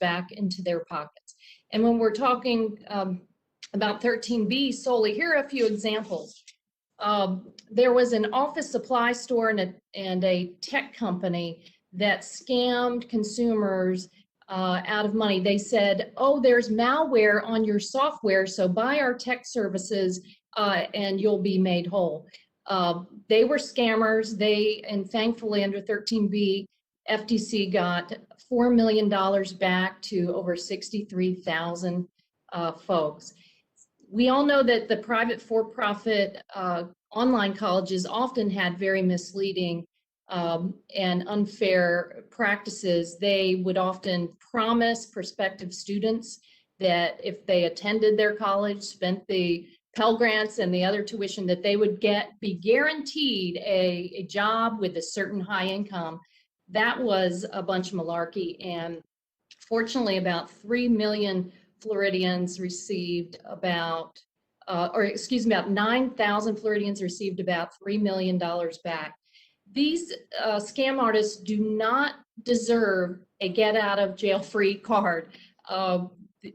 back into their pockets. And when we're talking about 13B solely. Here are a few examples. There was an office supply store and a tech company that scammed consumers out of money. They said, oh, there's malware on your software, so buy our tech services and you'll be made whole. They were scammers. And thankfully under 13B, FTC got $4 million back to over 63,000 folks. We all know that the private for-profit online colleges often had very misleading and unfair practices. They would often promise prospective students that if they attended their college, spent the Pell Grants and the other tuition, that they would be guaranteed a job with a certain high income. That was a bunch of malarkey. And fortunately, about 3 million Floridians received about 9,000 Floridians received about $3 million back. These scam artists do not deserve a get out of jail free card.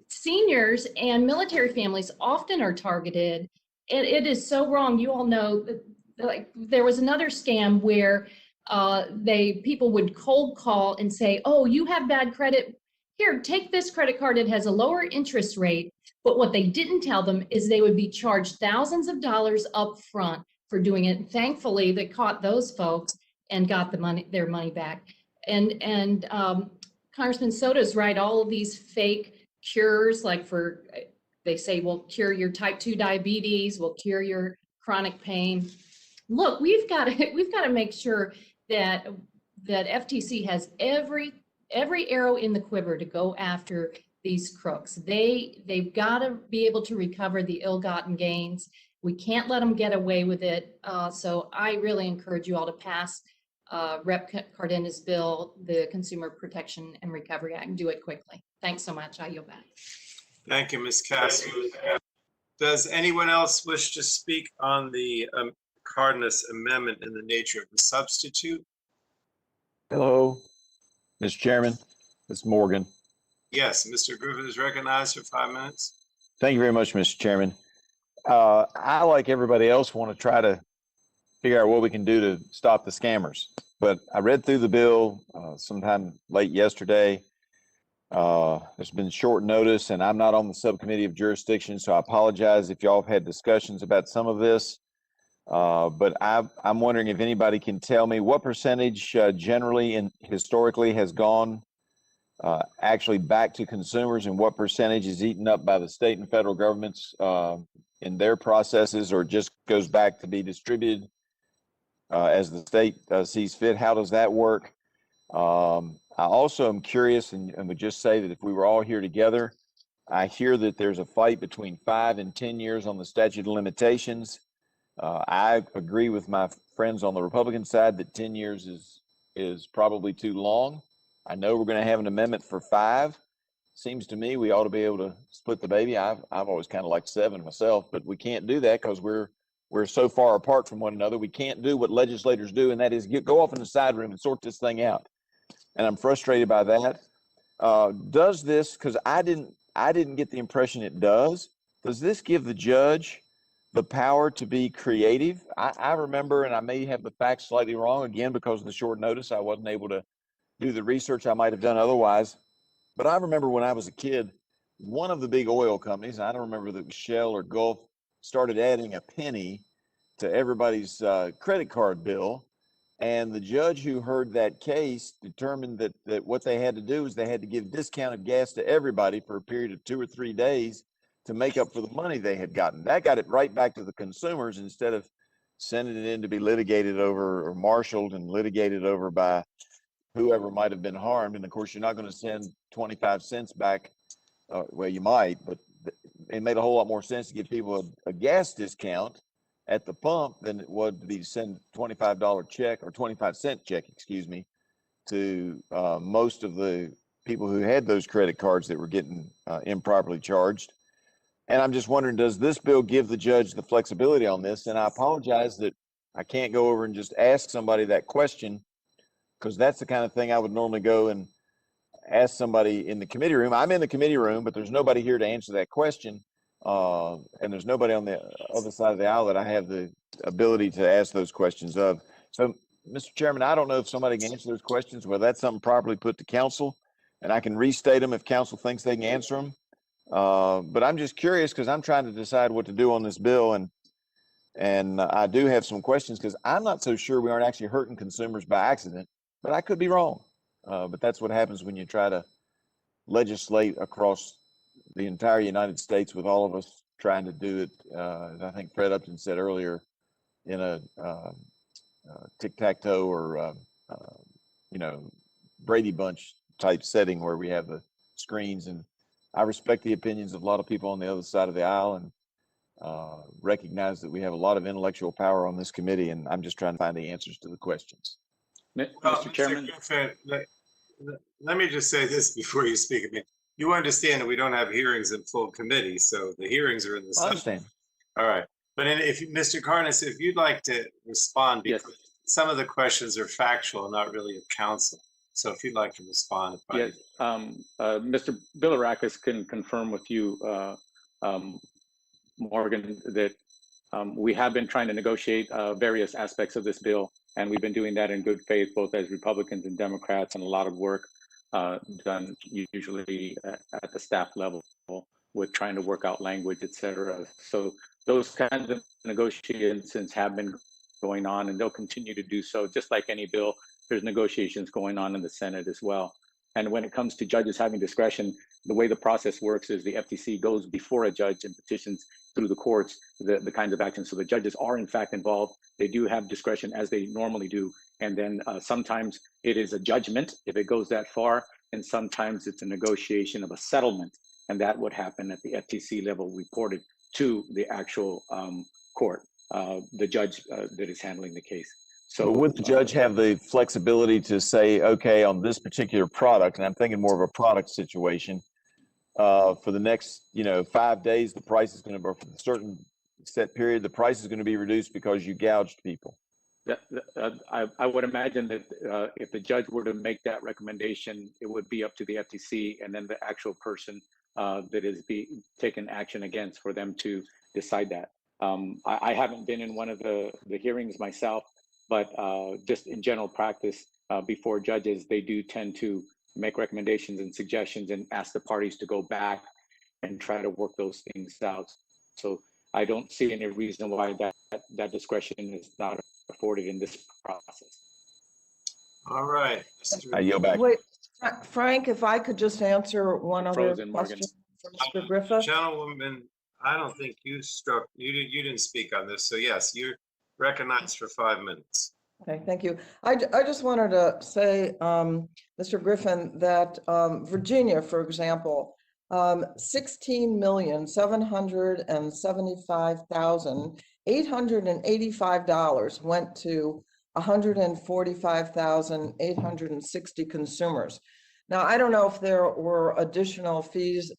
Seniors and military families often are targeted. It is so wrong. You all know that, like, there was another scam where people would cold call and say, oh, you have bad credit. Here, take this credit card. It has a lower interest rate. But what they didn't tell them is they would be charged thousands of dollars up front for doing it. And thankfully, they caught those folks and got their money back. And Congressman Soto's right. All of these fake cures, like they say, will cure your type 2 diabetes, will cure your chronic pain. Look, we've got to make sure that FTC has every arrow in the quiver to go after these crooks. They've got to be able to recover the ill-gotten gains. We can't let them get away with it. So I really encourage you all to pass Rep. Cardena's bill, the Consumer Protection and Recovery Act, and do it quickly. Thanks so much. I yield back. Thank you, Ms. Cathy. Does anyone else wish to speak on the Cardenas amendment in the nature of a substitute? Hello, Mr. Chairman, Ms. Morgan. Yes, Mr. Griffin is recognized for 5 minutes. Thank you very much, Mr. Chairman. I, like everybody else, want to try to figure out what we can do to stop the scammers. But I read through the bill sometime late yesterday. There's been short notice, and I'm not on the subcommittee of jurisdiction, so I apologize if y'all have had discussions about some of this. But I'm wondering if anybody can tell me what percentage generally and historically has gone actually back to consumers, and what percentage is eaten up by the state and federal governments in their processes, or just goes back to be distributed as the state sees fit. How does that work? I also am curious, and would just say that if we were all here together, I hear that there's a fight between 5 and 10 years on the statute of limitations. I agree with my friends on the Republican side that 10 years is probably too long. I know we're going to have an amendment for 5. Seems to me we ought to be able to split the baby. I've always kind of liked 7 myself, but we can't do that because we're so far apart from one another. We can't do what legislators do, and that is go off in the side room and sort this thing out. And I'm frustrated by that. Does this, because I didn't get the impression it does this give the judge the power to be creative? I remember, and I may have the facts slightly wrong, again, because of the short notice, I wasn't able to do the research I might have done otherwise. But I remember when I was a kid, one of the big oil companies, I don't remember if it was Shell or Gulf, started adding a penny to everybody's credit card bill. And the judge who heard that case determined that what they had to do is they had to give discounted gas to everybody for a period of 2 or 3 days to make up for the money they had gotten. That got it right back to the consumers instead of sending it in to be litigated over or marshaled and litigated over by whoever might have been harmed. And of course, you're not going to send 25 cents back. Well, you might, but it made a whole lot more sense to give people a gas discount at the pump than it would to be to send $25 check or 25-cent check, excuse me, to most of the people who had those credit cards that were getting improperly charged. And I'm just wondering, does this bill give the judge the flexibility on this? And I apologize that I can't go over and just ask somebody that question, because that's the kind of thing I would normally go and ask somebody in the committee room. I'm in the committee room, but there's nobody here to answer that question. and there's nobody on the other side of the aisle that I have the ability to ask those questions of. So, Mr. Chairman, I don't know if somebody can answer those questions, whether that's something properly put to council, and I can restate them if council thinks they can answer them. But I'm just curious because I'm trying to decide what to do on this bill, and I do have some questions because I'm not so sure we aren't actually hurting consumers by accident, but I could be wrong. But that's what happens when you try to legislate across the entire United States with all of us trying to do it, as I think Fred Upton said earlier, in a tic-tac-toe or, Brady Bunch type setting where we have the screens. And I respect the opinions of a lot of people on the other side of the aisle and recognize that we have a lot of intellectual power on this committee, and I'm just trying to find the answers to the questions. Mr. Chairman. Let me just say this before you speak. I mean, you understand that we don't have hearings in full committee, so the hearings are in the I understand. All right. But if Mr. Carnes, if you'd like to respond, because some of the questions are factual, not really of counsel. So if you'd like to respond. Yes, Mr. Bilirakis can confirm with you, Morgan, that we have been trying to negotiate various aspects of this bill, and we've been doing that in good faith, both as Republicans and Democrats, and a lot of work done usually at the staff level with trying to work out language, et cetera. So those kinds of negotiations have been going on, and they'll continue to do so. Just like any bill, there's negotiations going on in the Senate as well. And when it comes to judges having discretion, the way the process works is the FTC goes before a judge and petitions through the courts the kinds of actions. So the judges are in fact involved. They do have discretion as they normally do. And then sometimes it is a judgment if it goes that far, and sometimes it's a negotiation of a settlement. And that would happen at the FTC level, reported to the actual court, the judge that is handling the case. So would the judge have the flexibility to say, okay, on this particular product, and I'm thinking more of a product situation, for the next, 5 days, the price is going to, for a certain set period, the price is going to be reduced because you gouged people? I would imagine that if the judge were to make that recommendation, it would be up to the FTC and then the actual person that is taken action against for them to decide that. I haven't been in one of the hearings myself, but just in general practice, before judges, they do tend to make recommendations and suggestions and ask the parties to go back and try to work those things out. So I don't see any reason why that discretion is not afforded in this process. All right. I yield back. Wait, Frank, if I could just answer one other question for Mr. Griffith. Gentlewoman, I don't think you didn't speak on this. So yes, you're recognized for 5 minutes. Okay, thank you. I just wanted to say, Mr. Griffin, that Virginia, for example, $16,775,885 went to 145,860 consumers. Now, I don't know if there were additional fees,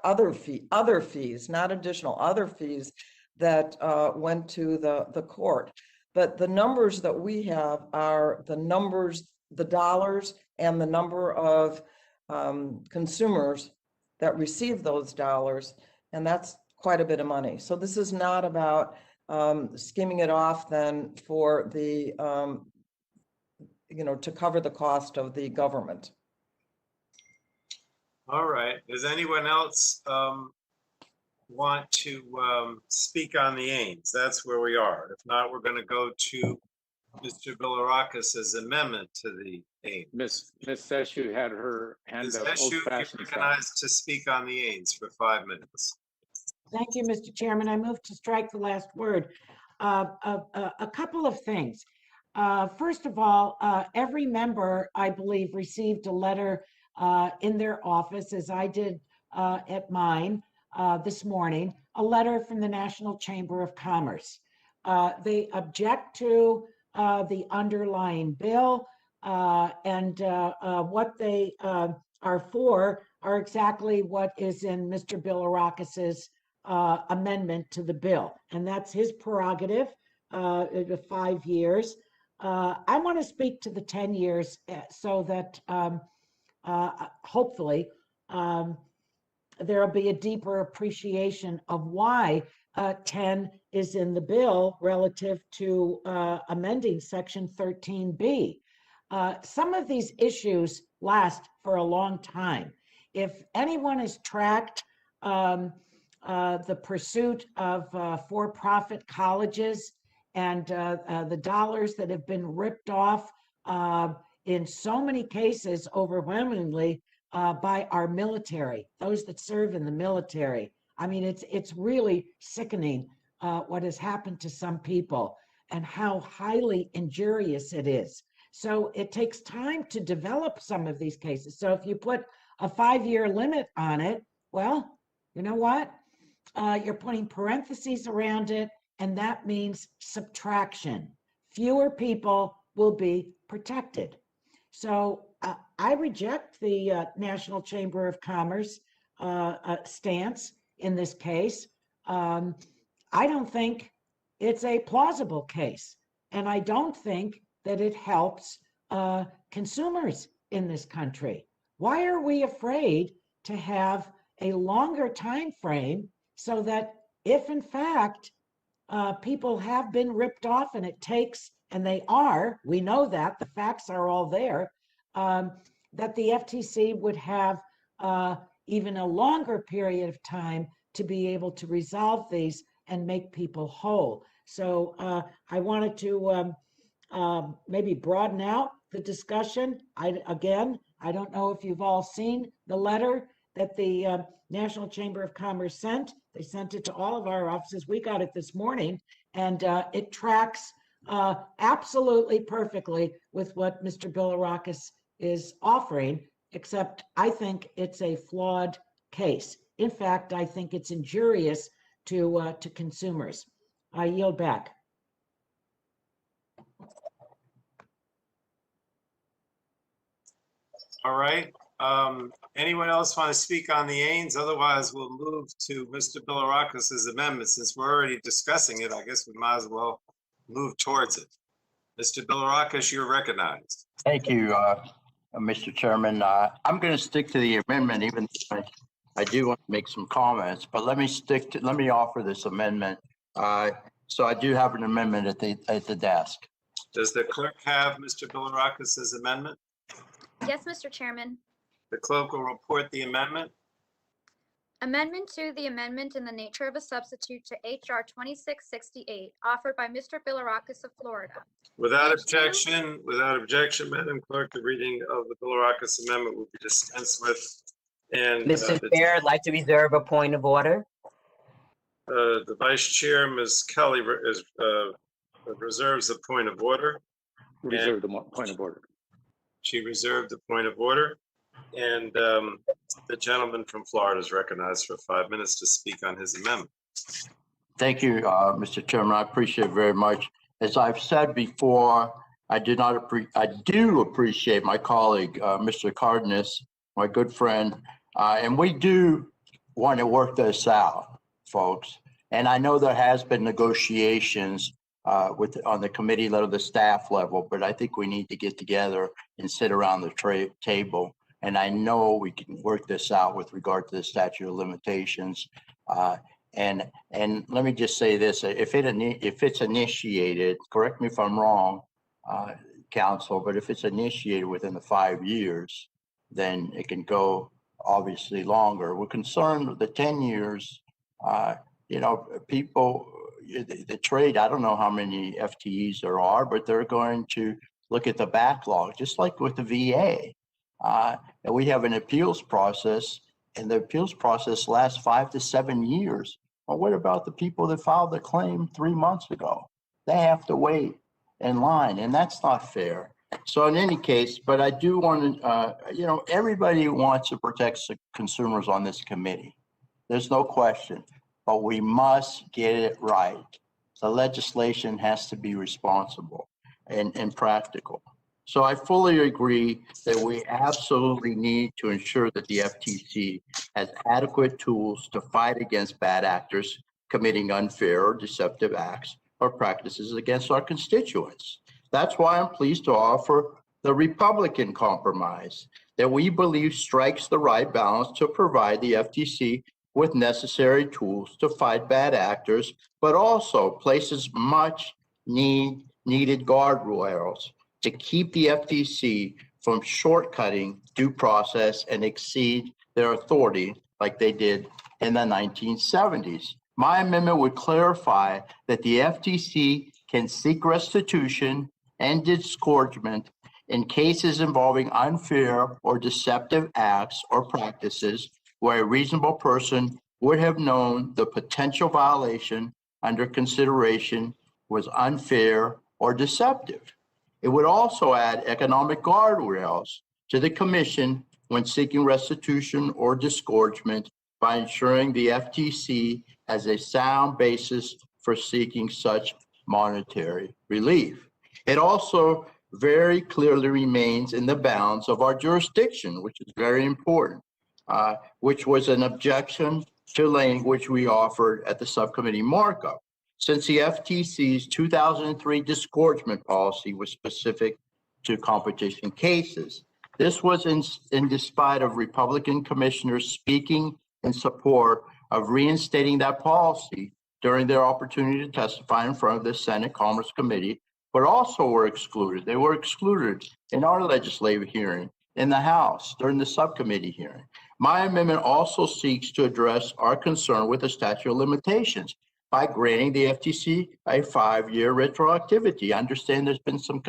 other fees, not additional, other fees that went to the court. But the numbers that we have are the numbers, the dollars, and the number of consumers that receive those dollars, and that's quite a bit of money. So this is not about skimming it off then for the, to cover the cost of the government. All right. Does anyone else want to speak on the Ains? That's where we are. If not, we're going to go to Mr. Bilirakis' amendment to the Ains. Ms. Seshu had her hand Ms. up. Seshu, you're recognized to speak on the Ains for 5 minutes. Thank you, Mr. Chairman. I move to strike the last word. A couple of things. First of all, every member, I believe, received a letter in their office, as I did at mine this morning, a letter from the National Chamber of Commerce. They object to the underlying bill, and what they are for are exactly what is in Mr. Bilirakis' amendment to the bill, and that's his prerogative, the 5 years. I want to speak to the 10 years so that hopefully there'll be a deeper appreciation of why 10 is in the bill relative to amending Section 13B. Some of these issues last for a long time. If anyone has tracked the pursuit of for-profit colleges and the dollars that have been ripped off in so many cases, overwhelmingly by our military, those that serve in the military. I mean, it's really sickening what has happened to some people and how highly injurious it is. So it takes time to develop some of these cases. So if you put a 5-year limit on it, well, you know what? You're putting parentheses around it, and that means subtraction. Fewer people will be protected. So I reject the National Chamber of Commerce stance in this case. I don't think it's a plausible case, and I don't think that it helps consumers in this country. Why are we afraid to have a longer time frame so that if in fact people have been ripped off and it takes, and they are, we know that, the facts are all there, that the FTC would have even a longer period of time to be able to resolve these and make people whole. So I wanted to maybe broaden out the discussion. I don't know if you've all seen the letter that the National Chamber of Commerce sent. They sent it to all of our offices. We got it this morning, and it tracks absolutely perfectly with what Mr. Bilirakis is offering, except I think it's a flawed case. In fact, I think it's injurious to consumers. I yield back. All right. Anyone else want to speak on the Ains? Otherwise, we'll move to Mr. Bilirakis' amendment. Since we're already discussing it, I guess we might as well move towards it. Mr. Bilirakis, you're recognized. Thank you, Mr. Chairman. I'm going to stick to the amendment, even though I do want to make some comments, but let me offer this amendment. So I do have an amendment at the desk. Does the clerk have Mr. Bilirakis' amendment? Yes, Mr. Chairman. The clerk will report the amendment. Amendment to the amendment in the nature of a substitute to H.R. 2668, offered by Mr. Bilirakis of Florida. Without objection, Madam Clerk, the reading of the Bilirakis amendment will be dispensed with. And Mr. Chair, I'd like to reserve a point of order. The Vice Chair, Ms. Kelly, reserves the point of order. Reserve the point of order. She reserved the point of order. And the gentleman from Florida is recognized for 5 minutes to speak on his amendment. Thank you, Mr. Chairman. I appreciate it very much. As I've said before, I do appreciate my colleague, Mr. Cardenas, my good friend, and we do want to work this out, folks. And I know there has been negotiations on the committee level, the staff level, but I think we need to get together and sit around the table. And I know we can work this out with regard to the statute of limitations. And let me just say this: if it's initiated, correct me if I'm wrong, Council, but if it's initiated within the 5 years, then it can go obviously longer. We're concerned with the 10 years. People, the trade. I don't know how many FTEs there are, but they're going to look at the backlog, just like with the VA. And we have an appeals process, and the appeals process lasts 5 to 7 years. Well, what about the people that filed the claim 3 months ago? They have to wait in line, and that's not fair. So in any case, but I do want to, everybody wants to protect consumers on this committee. There's no question, but we must get it right. The legislation has to be responsible and practical. So I fully agree that we absolutely need to ensure that the FTC has adequate tools to fight against bad actors committing unfair or deceptive acts or practices against our constituents. That's why I'm pleased to offer the Republican compromise. that we believe strikes the right balance to provide the FTC with necessary tools to fight bad actors, but also places much needed guardrails to keep the FTC from shortcutting due process and exceed their authority like they did in the 1970s. My amendment would clarify that the FTC can seek restitution and disgorgement in cases involving unfair or deceptive acts or practices where a reasonable person would have known the potential violation under consideration was unfair or deceptive. It would also add economic guardrails to the commission when seeking restitution or disgorgement by ensuring the FTC has a sound basis for seeking such monetary relief. It also very clearly remains in the bounds of our jurisdiction, which is very important, which was an objection to language we offered at the subcommittee markup. Since the FTC's 2003 disgorgement policy was specific to competition cases, this was in despite of Republican commissioners speaking in support of reinstating that policy during their opportunity to testify in front of the Senate Commerce Committee, but also were excluded. They were excluded in our legislative hearing in the House during the subcommittee hearing. My amendment also seeks to address our concern with the statute of limitations by granting the FTC a 5-year retroactivity. I understand there's been some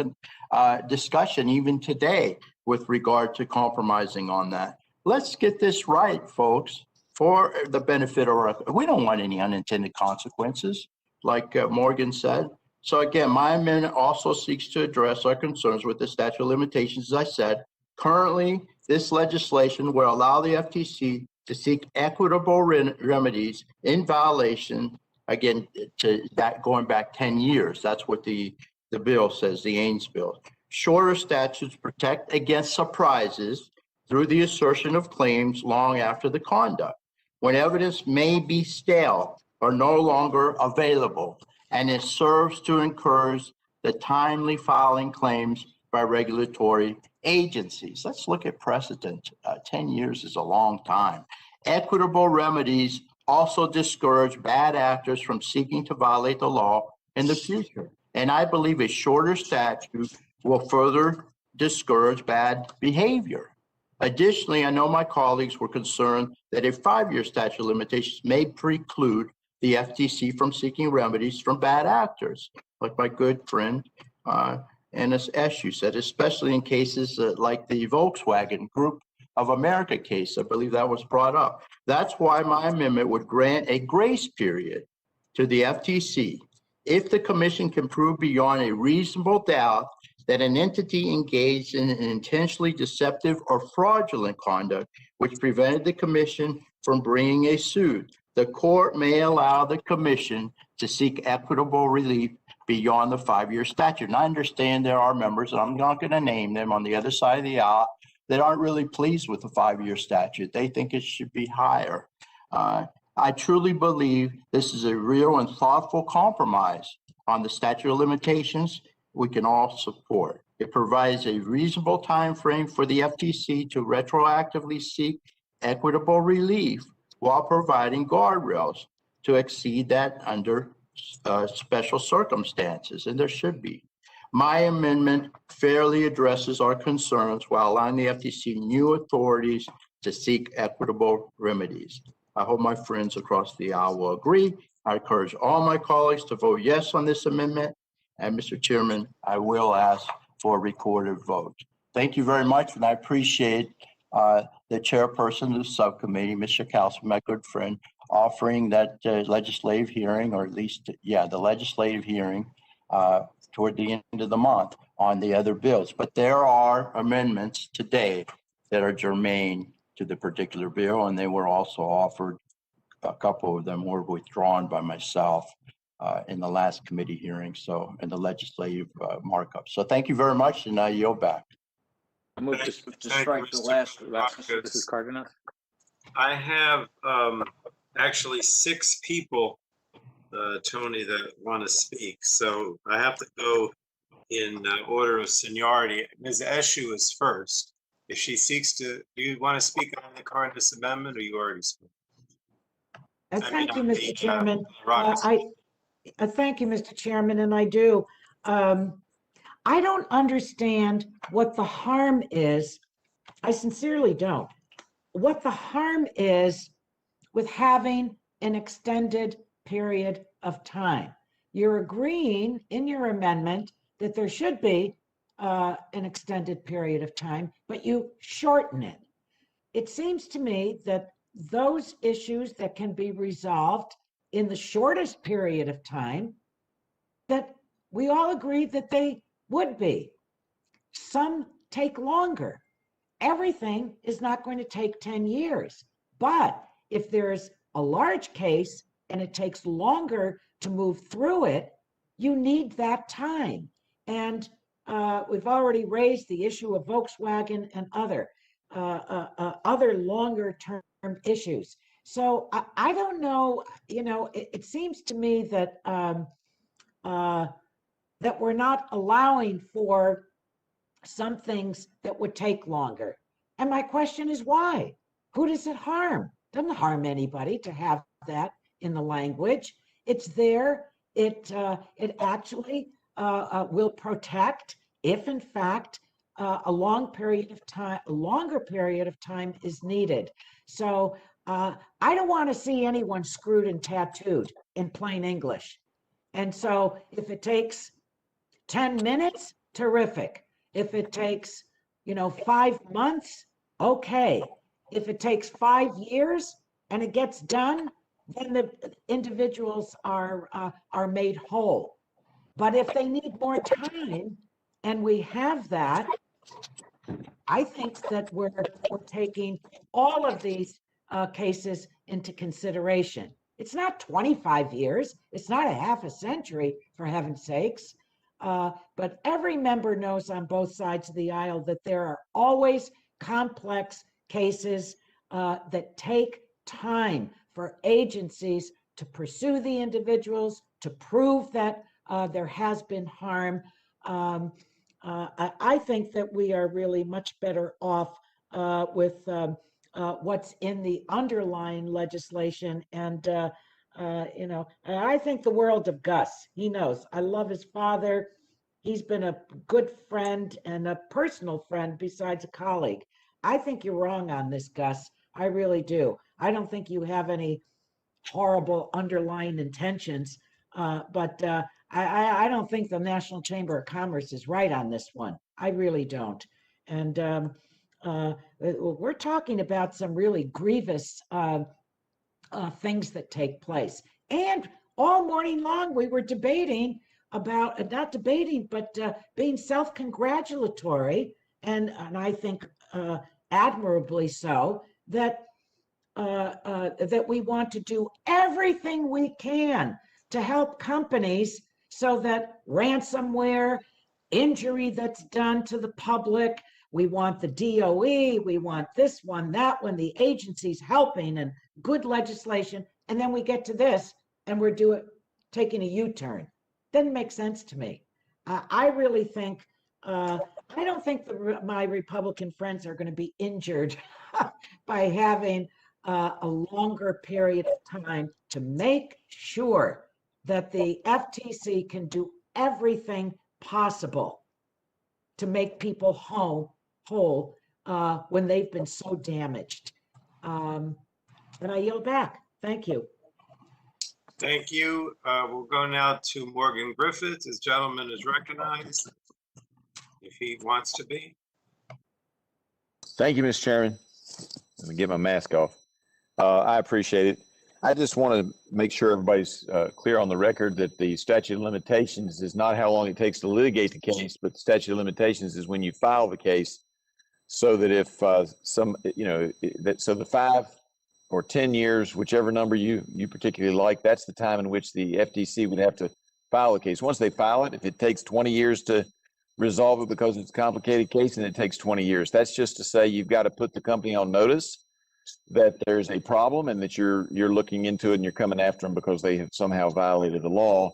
discussion even today with regard to compromising on that. Let's get this right, folks, for the benefit of our, we don't want any unintended consequences, like Morgan said. So again, my amendment also seeks to address our concerns with the statute of limitations. As I said, currently, this legislation will allow the FTC to seek equitable remedies in violation, again, to that going back 10 years. That's what the bill says, the Ains bill. Shorter statutes protect against surprises through the assertion of claims long after the conduct, when evidence may be stale or no longer available, and it serves to encourage the timely filing claims by regulatory agencies. Let's look at precedent. 10 years is a long time. Equitable remedies also discourage bad actors from seeking to violate the law in the future. And I believe a shorter statute will further discourage bad behavior. Additionally, I know my colleagues were concerned that a 5-year statute of limitations may preclude the FTC from seeking remedies from bad actors, like my good friend Ennis Eshu said, especially in cases like the Volkswagen Group of America case. I believe that was brought up. That's why my amendment would grant a grace period to the FTC if the commission can prove beyond a reasonable doubt that an entity engaged in an intentionally deceptive or fraudulent conduct which prevented the commission from bringing a suit. The court may allow the commission to seek equitable relief beyond the 5-year statute. And I understand there are members, and I'm not going to name them, on the other side of the aisle that aren't really pleased with the 5-year statute. They think it should be higher. I truly believe this is a real and thoughtful compromise on the statute of limitations we can all support. It provides a reasonable time frame for the FTC to retroactively seek equitable relief while providing guardrails to exceed that under special circumstances, and there should be. My amendment fairly addresses our concerns while allowing the FTC new authorities to seek equitable remedies. I hope my friends across the aisle will agree. I encourage all my colleagues to vote yes on this amendment. And Mr. Chairman, I will ask for a recorded vote. Thank you very much, and I appreciate the chairperson of the subcommittee, Mr. Kelsey, my good friend, offering that legislative hearing, or at least, the legislative hearing toward the end of the month on the other bills. But there are amendments today that are germane to the particular bill, and they were also offered. A couple of them were withdrawn by myself in the last committee hearing, so in the legislative markup. So thank you very much, and I yield back. I move to strike the last. This is Cardenas. I have actually 6 people, Tony, that want to speak. So I have to go in order of seniority. Ms. Eshu is first. If she seeks to, do you want to speak on the car in this amendment, or you already spoke? Thank you, Mr. Chairman. Rodgers. Thank you, Mr. Chairman, and I do. I don't understand what the harm is. I sincerely don't. What the harm is with having an extended period of time. You're agreeing in your amendment that there should be an extended period of time, but you shorten it. It seems to me that those issues that can be resolved in the shortest period of time, that we all agree that they would be. Some take longer. Everything is not going to take 10 years. But if there's a large case and it takes longer to move through it, you need that time. And we've already raised the issue of Volkswagen and other longer term issues. So I don't know, it seems to me that that we're not allowing for some things that would take longer. And my question is why? Who does it harm? Doesn't harm anybody to have that in the language. It's there. It actually will protect if, in fact, a longer period of time is needed. So I don't want to see anyone screwed and tattooed, in plain English. And so if it takes 10 minutes, terrific. If it takes, 5 months, okay. If it takes 5 years and it gets done, then the individuals are made whole. But if they need more time, and we have that, I think that we're taking all of these cases into consideration. It's not 25 years. It's not a half a century, for heaven's sakes. But every member knows on both sides of the aisle that there are always complex cases that take time for agencies to pursue the individuals, to prove that there has been harm. I think that we are really much better off with what's in the underlying legislation. And, I think the world of Gus. He knows. I love his father. He's been a good friend and a personal friend besides a colleague. I think you're wrong on this, Gus. I really do. I don't think you have any horrible underlying intentions, but I don't think the National Chamber of Commerce is right on this one. I really don't. And we're talking about some really grievous things that take place. And all morning long, we were debating about, not debating, but being self-congratulatory, and I think admirably so, that that we want to do everything we can to help companies so that ransomware, injury that's done to the public, we want the DOE, we want this one, that one, the agencies helping and good legislation, and then we get to this and we're taking a U-turn. Doesn't make sense to me. I really think, I don't think my Republican friends are going to be injured by having a longer period of time to make sure that the FTC can do everything possible to make people whole when they've been so damaged. And I yield back. Thank you. Thank you. We'll go now to Morgan Griffith. This gentleman is recognized if he wants to be. Thank you, Mr. Chairman. Let me get my mask off. I appreciate it. I just want to make sure everybody's clear on the record that the statute of limitations is not how long it takes to litigate the case, but the statute of limitations is when you file the case, so that if so the 5 or 10 years, whichever number you particularly like, that's the time in which the FTC would have to file a case. Once they file it, if it takes 20 years to resolve it because it's a complicated case and it takes 20 years, that's just to say you've got to put the company on notice that there's a problem and that you're looking into it and you're coming after them because they have somehow violated the law.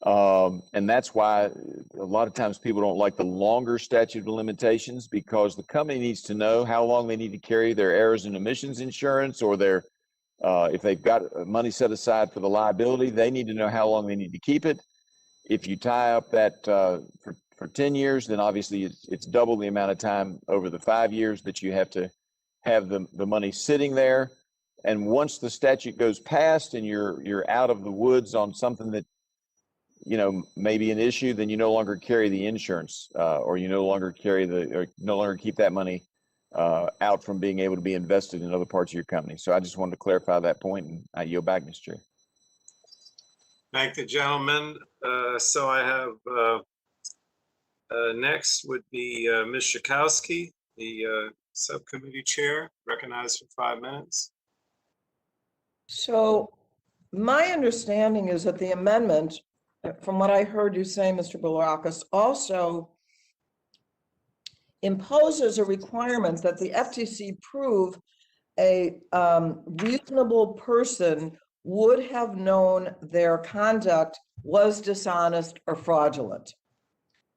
And that's why a lot of times people don't like the longer statute of limitations, because the company needs to know how long they need to carry their errors and omissions insurance, or their, if they've got money set aside for the liability, they need to know how long they need to keep it. If you tie up that for 10 years, then obviously it's double the amount of time over the 5 years that you have to have the money sitting there. And once the statute goes past and you're out of the woods on something that, you know, may be an issue, then you no longer carry the insurance, or you no longer keep that money out from being able to be invested in other parts of your company. So I just wanted to clarify that point, and I yield back, Mr. Chair. Thank the gentleman. So I have next would be Ms. Schakowsky, the subcommittee chair, recognized for 5 minutes. So my understanding is that the amendment, from what I heard you say, Mr. Bilirakis, also imposes a requirement that the FTC prove a reasonable person would have known their conduct was dishonest or fraudulent.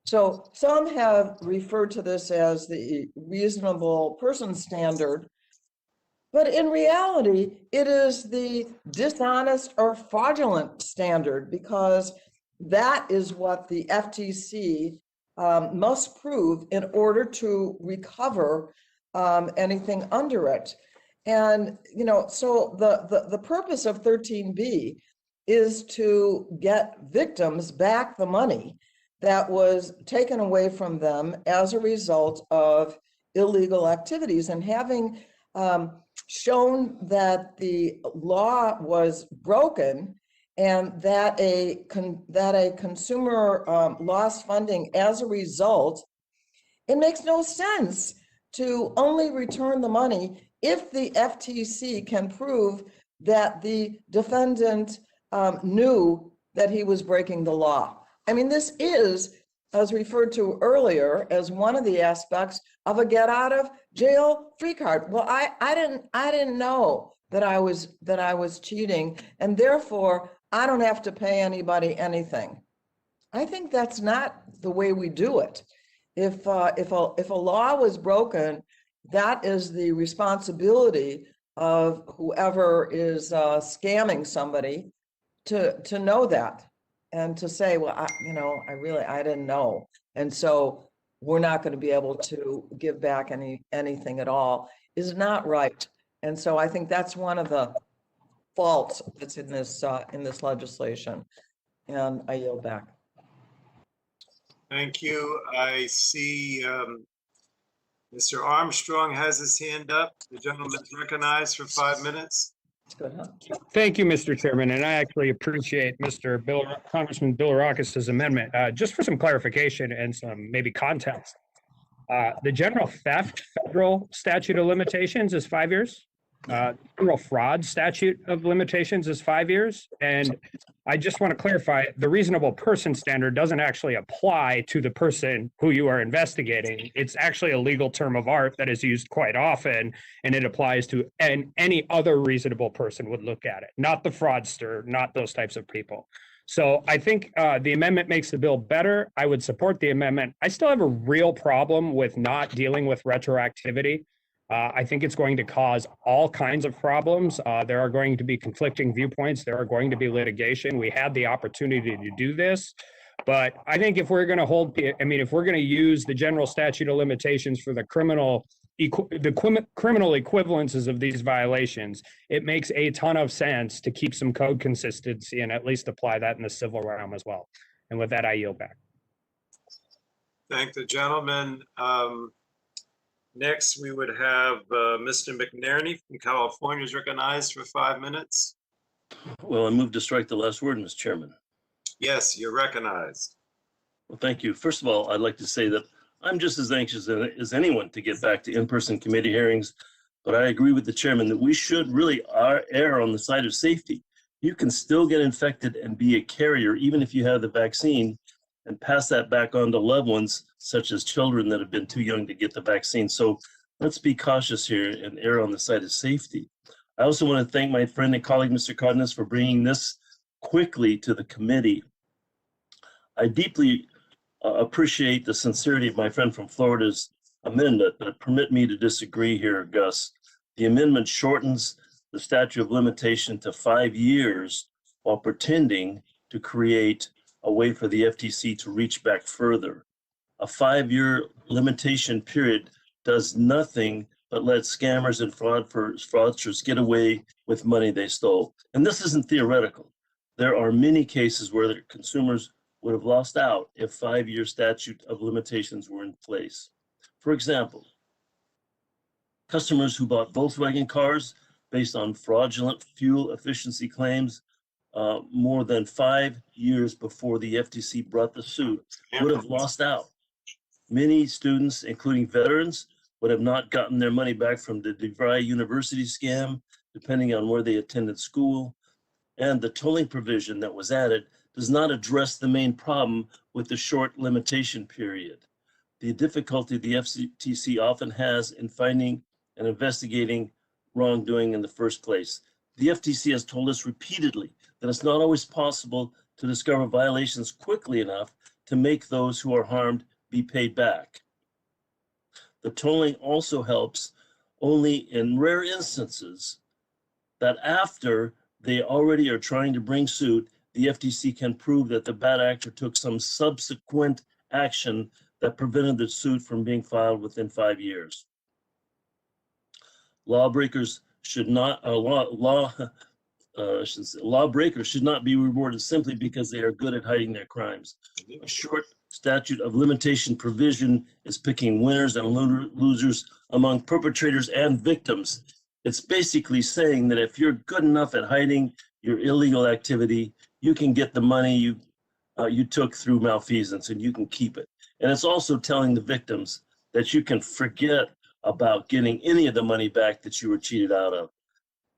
So some have referred to this as the reasonable person standard, but in reality, it is the dishonest or fraudulent standard, because that is what the FTC must prove in order to recover anything under it. And, you know, so the purpose of 13B is to get victims back the money that was taken away from them as a result of illegal activities. And having shown that the law was broken and that a consumer lost funding as a result, it makes no sense to only return the money if the FTC can prove that the defendant knew that he was breaking the law. I mean, this is, as referred to earlier, as one of the aspects of a get out of jail free card. Well, I didn't know that I was cheating, and therefore I don't have to pay anybody anything. I think that's not the way we do it. If a law was broken, that is the responsibility of whoever is scamming somebody to know that and to say, well, I didn't know, and so we're not going to be able to give back anything at all, is not right. And so I think that's one of the faults that's in this legislation. And I yield back. Thank you. I see Mr. Armstrong has his hand up. The gentleman is recognized for 5 minutes. Thank you, Mr. Chairman, and I actually appreciate Congressman Bilirakis' amendment. Just for some clarification and some maybe context, the general theft federal statute of limitations is 5 years. General fraud statute of limitations is 5 years. And I just want to clarify, the reasonable person standard doesn't actually apply to the person who you are investigating. It's actually a legal term of art that is used quite often, and it applies to any other reasonable person would look at it, not the fraudster, not those types of people. So I think the amendment makes the bill better. I would support the amendment. I still have a real problem with not dealing with retroactivity. I think it's going to cause all kinds of problems. There are going to be conflicting viewpoints. There are going to be litigation. We had the opportunity to do this, but I think if we're going to if we're going to use the general statute of limitations for the criminal equivalences of these violations, it makes a ton of sense to keep some code consistency and at least apply that in the civil realm as well. And with that, I yield back. Thank the gentleman. Next, we would have Mr. McNerney from California is recognized for 5 minutes. Well, I move to strike the last word, Mr. Chairman. Yes, you're recognized. Well, thank you. First of all, I'd like to say that I'm just as anxious as anyone to get back to in-person committee hearings, but I agree with the chairman that we should really err on the side of safety. You can still get infected and be a carrier, even if you have the vaccine, and pass that back on to loved ones, such as children that have been too young to get the vaccine. So let's be cautious here and err on the side of safety. I also want to thank my friend and colleague, Mr. Cardenas, for bringing this quickly to the committee. I deeply appreciate the sincerity of my friend from Florida's amendment, but permit me to disagree here, Gus. The amendment shortens the statute of limitation to 5 years while pretending to create a way for the FTC to reach back further. A 5-year limitation period does nothing but let scammers and fraudsters get away with money they stole. And this isn't theoretical. There are many cases where the consumers would have lost out if 5-year statute of limitations were in place. For example, customers who bought Volkswagen cars based on fraudulent fuel efficiency claims more than 5 years before the FTC brought the suit would have lost out. Many students, including veterans, would have not gotten their money back from the DeVry University scam, depending on where they attended school. And the tolling provision that was added does not address the main problem with the short limitation period. The difficulty the FTC often has in finding and investigating wrongdoing in the first place. The FTC has told us repeatedly that it's not always possible to discover violations quickly enough to make those who are harmed be paid back. The tolling also helps only in rare instances that after they already are trying to bring suit, the FTC can prove that the bad actor took some subsequent action that prevented the suit from being filed within 5 years. Lawbreakers should not lawbreakers should not be rewarded simply because they are good at hiding their crimes. A short statute of limitation provision is picking winners and losers among perpetrators and victims. It's basically saying that if you're good enough at hiding your illegal activity, you can get the money you took through malfeasance and you can keep it. And it's also telling the victims that you can forget about getting any of the money back that you were cheated out of.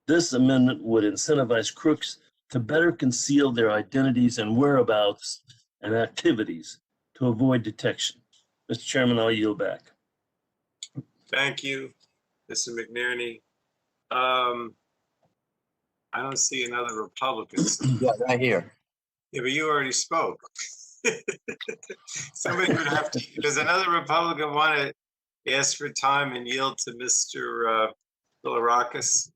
This amendment would incentivize crooks to better conceal their identities and whereabouts and activities to avoid detection. Mr. Chairman, I'll yield back. Thank you, Mr. McNerney. I don't see another Republican. Yeah, right here. Yeah, but you already spoke. Somebody would have to. Does another Republican want to ask for time and yield to Mr. Bilirakis?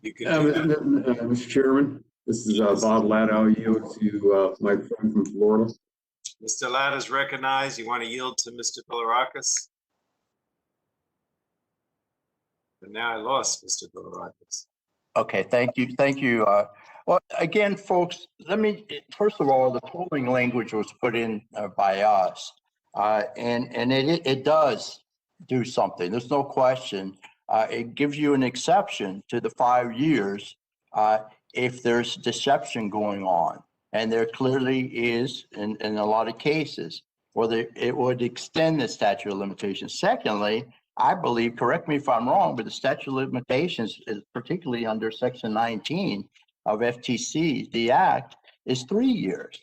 You can do that. Mr. Chairman, this is Bob Ladd. I'll yield to my friend from Florida. Mr. Ladd is recognized. You want to yield to Mr. Bilirakis? But now I lost Mr. Bilirakis. Okay, thank you. Thank you. Well, again, folks, first of all, the tolling language was put in by us, and it does do something. There's no question. It gives you an exception to the 5 years if there's deception going on. And there clearly is in a lot of cases, where it would extend the statute of limitations. Secondly, I believe, correct me if I'm wrong, but the statute of limitations is particularly under Section 19 of FTC, the Act, is 3 years.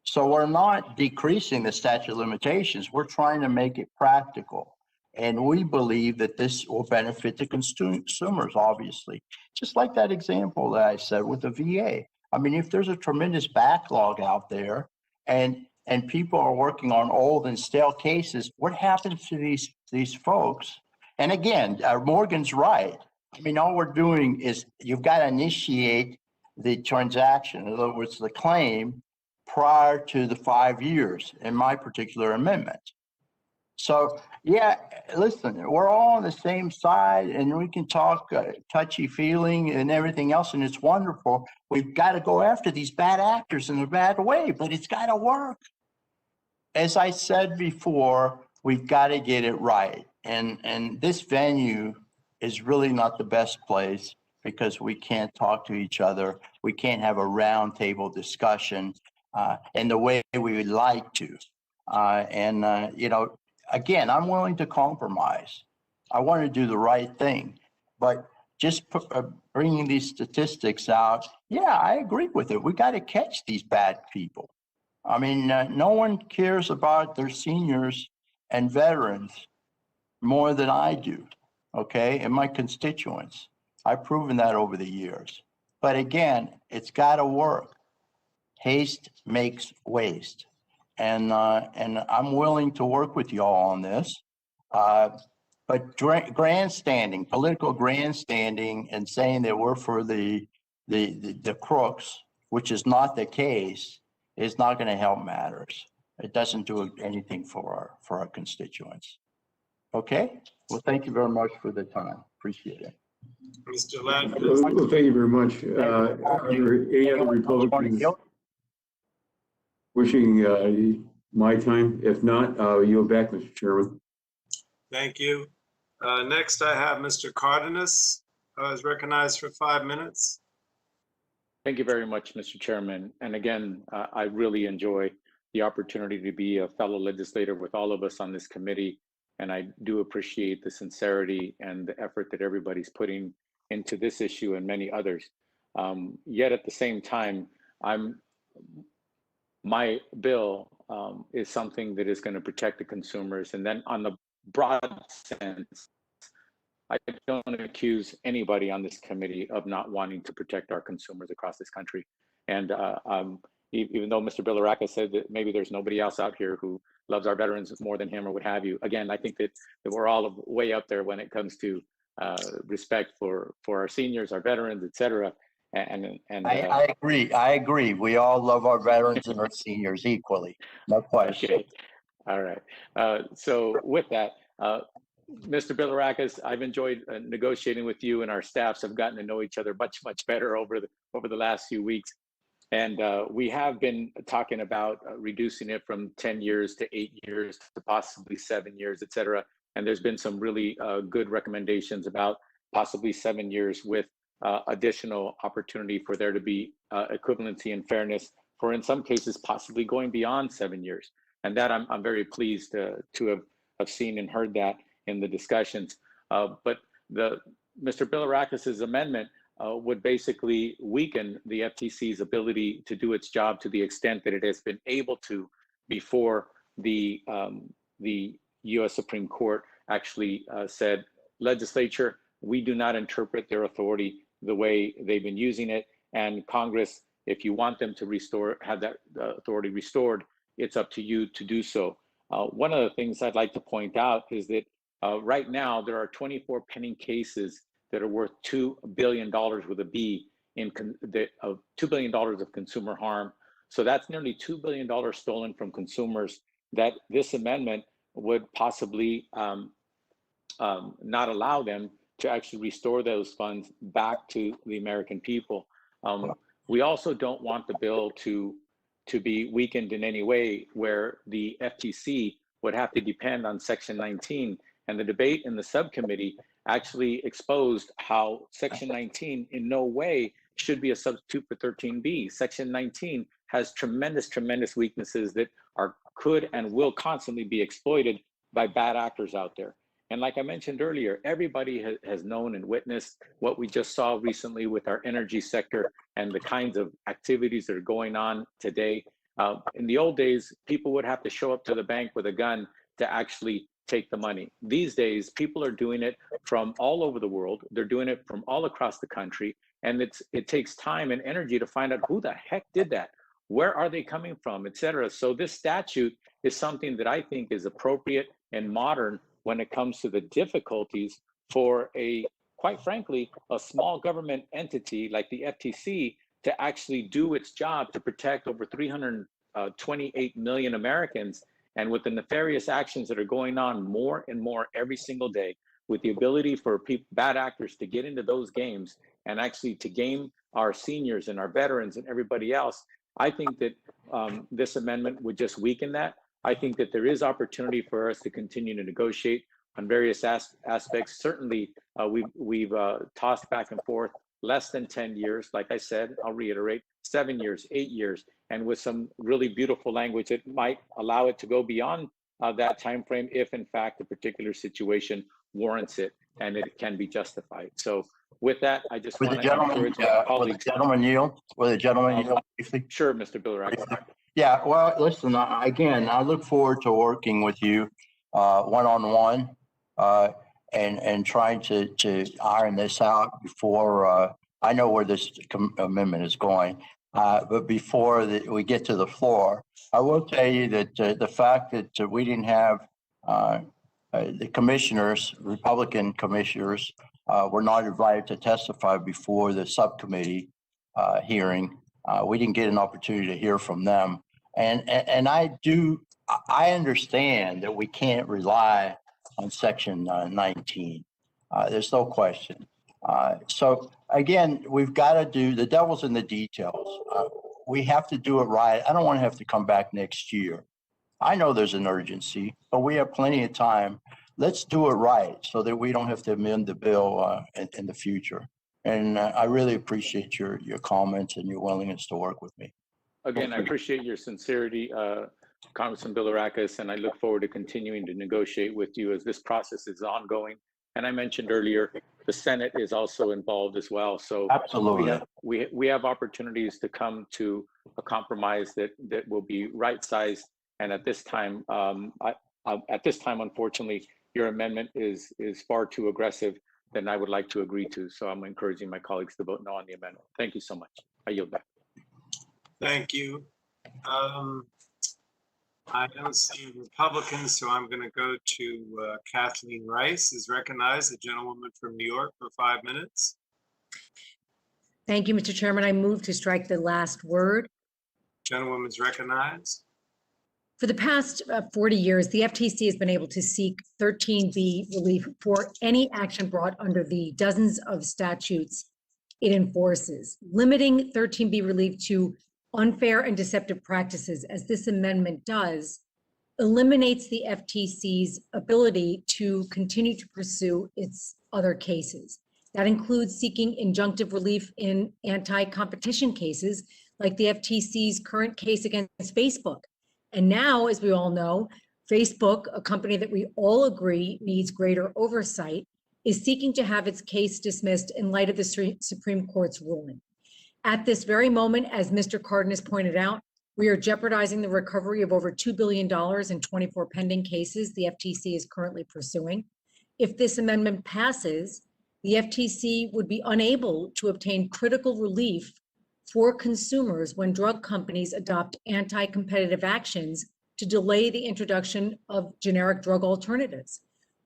So we're not decreasing the statute of limitations. We're trying to make it practical. And we believe that this will benefit the consumers, obviously. Just like that example that I said with the VA. I mean, if there's a tremendous backlog out there and people are working on old and stale cases, what happens to these folks? And again, Morgan's right. I mean, all we're doing is you've got to initiate the transaction, in other words, the claim, prior to the 5 years in my particular amendment. So, yeah, listen, we're all on the same side and we can talk touchy feeling and everything else, and it's wonderful. We've got to go after these bad actors in a bad way, but it's got to work. As I said before, we've got to get it right. And this venue is really not the best place because we can't talk to each other. We can't have a round table discussion in the way we would like to. You know, again, I'm willing to compromise. I want to do the right thing, but just bringing these statistics out, yeah, I agree with it. We got to catch these bad people. I mean, no one cares about their seniors and veterans more than I do, okay, and my constituents. I've proven that over the years. But again, it's got to work. haste makes waste. And I'm willing to work with y'all on this. But grandstanding, political grandstanding and saying that we're for the crooks, which is not the case, is not going to help matters. It doesn't do anything for our constituents. Okay? Well, thank you very much for the time. Appreciate it. Mr. Lattin. Well, thank you very much. Are there any other Republicans wishing my time? If not, I'll yield back, Mr. Chairman. Thank you. Next, I have Mr. Cardenas, is recognized for 5 minutes. Thank you very much, Mr. Chairman. And again, I really enjoy the opportunity to be a fellow legislator with all of us on this committee. And I do appreciate the sincerity and the effort that everybody's putting into this issue and many others. Yet at the same time, my bill is something that is going to protect the consumers. And then on the broad sense, I don't accuse anybody on this committee of not wanting to protect our consumers across this country. And even though Mr. Bilirakis said that maybe there's nobody else out here who loves our veterans more than him or what have you, again, I think that we're all way up there when it comes to respect for our seniors, our veterans, et cetera. I agree. I agree. We all love our veterans and our seniors equally. No question. Okay. All right. So with that, Mr. Bilirakis, I've enjoyed negotiating with you, and our staffs have gotten to know each other much better over the last few weeks. And we have been talking about reducing it from 10 years to 8 years to possibly 7 years, et cetera. And there's been some really good recommendations about possibly 7 years with additional opportunity for there to be equivalency and fairness for, in some cases, possibly going beyond 7 years. And that I'm very pleased to have seen and heard that in the discussions. But Mr. Bilirakis's amendment would basically weaken the FTC's ability to do its job to the extent that it has been able to before the U.S. Supreme Court actually said, legislature, we do not interpret their authority the way they've been using it. And Congress, if you want them to have that authority restored, it's up to you to do so. One of the things I'd like to point out is that right now there are 24 pending cases that are worth $2 billion with a B of $2 billion of consumer harm. So that's nearly $2 billion stolen from consumers that this amendment would possibly not allow them to actually restore those funds back to the American people. We also don't want the bill to be weakened in any way where the FTC would have to depend on Section 19. And the debate in the subcommittee actually exposed how Section 19 in no way should be a substitute for 13B. Section 19 has tremendous weaknesses that could and will constantly be exploited by bad actors out there. And like I mentioned earlier, everybody has known and witnessed what we just saw recently with our energy sector and the kinds of activities that are going on today. In the old days, people would have to show up to the bank with a gun to actually take the money. These days, people are doing it from all over the world. They're doing it from all across the country. And it takes time and energy to find out who the heck did that, where are they coming from, et cetera. So this statute is something that I think is appropriate and modern when it comes to the difficulties for quite frankly, a small government entity like the FTC to actually do its job to protect over 328 million Americans. And with the nefarious actions that are going on more and more every single day, with the ability for bad actors to get into those games and actually to game our seniors and our veterans and everybody else, I think that this amendment would just weaken that. I think that there is opportunity for us to continue to negotiate on various aspects. Certainly, we've tossed back and forth less than 10 years. Like I said, I'll reiterate, 7 years, 8 years, and with some really beautiful language that might allow it to go beyond that time frame if, in fact, a particular situation warrants it and it can be justified. So with that, I just want to encourage my colleagues. Will the gentleman yield briefly? Sure, Mr. Bilirakis. Yeah, well, listen, again, I look forward to working with you one-on-one and trying to iron this out before I know where this amendment is going. but before we get to the floor, I will tell you that the fact that we didn't have the commissioners, Republican commissioners, were not invited to testify before the subcommittee hearing. We didn't get an opportunity to hear from them. And I understand that we can't rely on Section 19. There's no question. So again, we've got to do, the devil's in the details. We have to do it right. I don't want to have to come back next year. I know there's an urgency, but we have plenty of time. Let's do it right so that we don't have to amend the bill in the future. And I really appreciate your comments and your willingness to work with me. Again, I appreciate your sincerity, Congressman Bilirakis, and I look forward to continuing to negotiate with you as this process is ongoing. And I mentioned earlier, the Senate is also involved as well. So absolutely, we have opportunities to come to a compromise that will be right-sized. And at this time, unfortunately, your amendment is far too aggressive than I would like to agree to. So I'm encouraging my colleagues to vote no on the amendment. Thank you so much. I yield back. Thank you. I don't see Republicans, so I'm going to go to Kathleen Rice is recognized, the gentlewoman from New York, for 5 minutes. Thank you, Mr. Chairman. I move to strike the last word. Gentlewoman's recognized. For the past 40 years, the FTC has been able to seek 13B relief for any action brought under the dozens of statutes it enforces. Limiting 13B relief to unfair and deceptive practices, as this amendment does, eliminates the FTC's ability to continue to pursue its other cases. That includes seeking injunctive relief in anti-competition cases, like the FTC's current case against Facebook. And now, as we all know, Facebook, a company that we all agree needs greater oversight, is seeking to have its case dismissed in light of the Supreme Court's ruling. At this very moment, as Mr. Cardenas pointed out, we are jeopardizing the recovery of over $2 billion in 24 pending cases the FTC is currently pursuing. If this amendment passes, the FTC would be unable to obtain critical relief for consumers when drug companies adopt anti-competitive actions to delay the introduction of generic drug alternatives,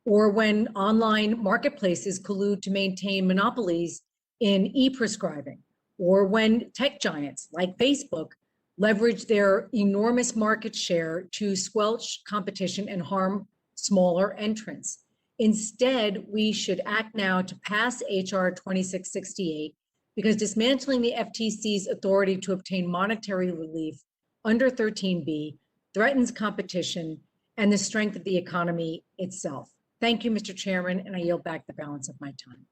or when online marketplaces collude to maintain monopolies in e-prescribing, or when tech giants like Facebook leverage their enormous market share to squelch competition and harm smaller entrants. Instead, we should act now to pass HR 2668, because dismantling the FTC's authority to obtain monetary relief under 13B threatens competition and the strength of the economy itself. Thank you, Mr. Chairman, and I yield back the balance of my time.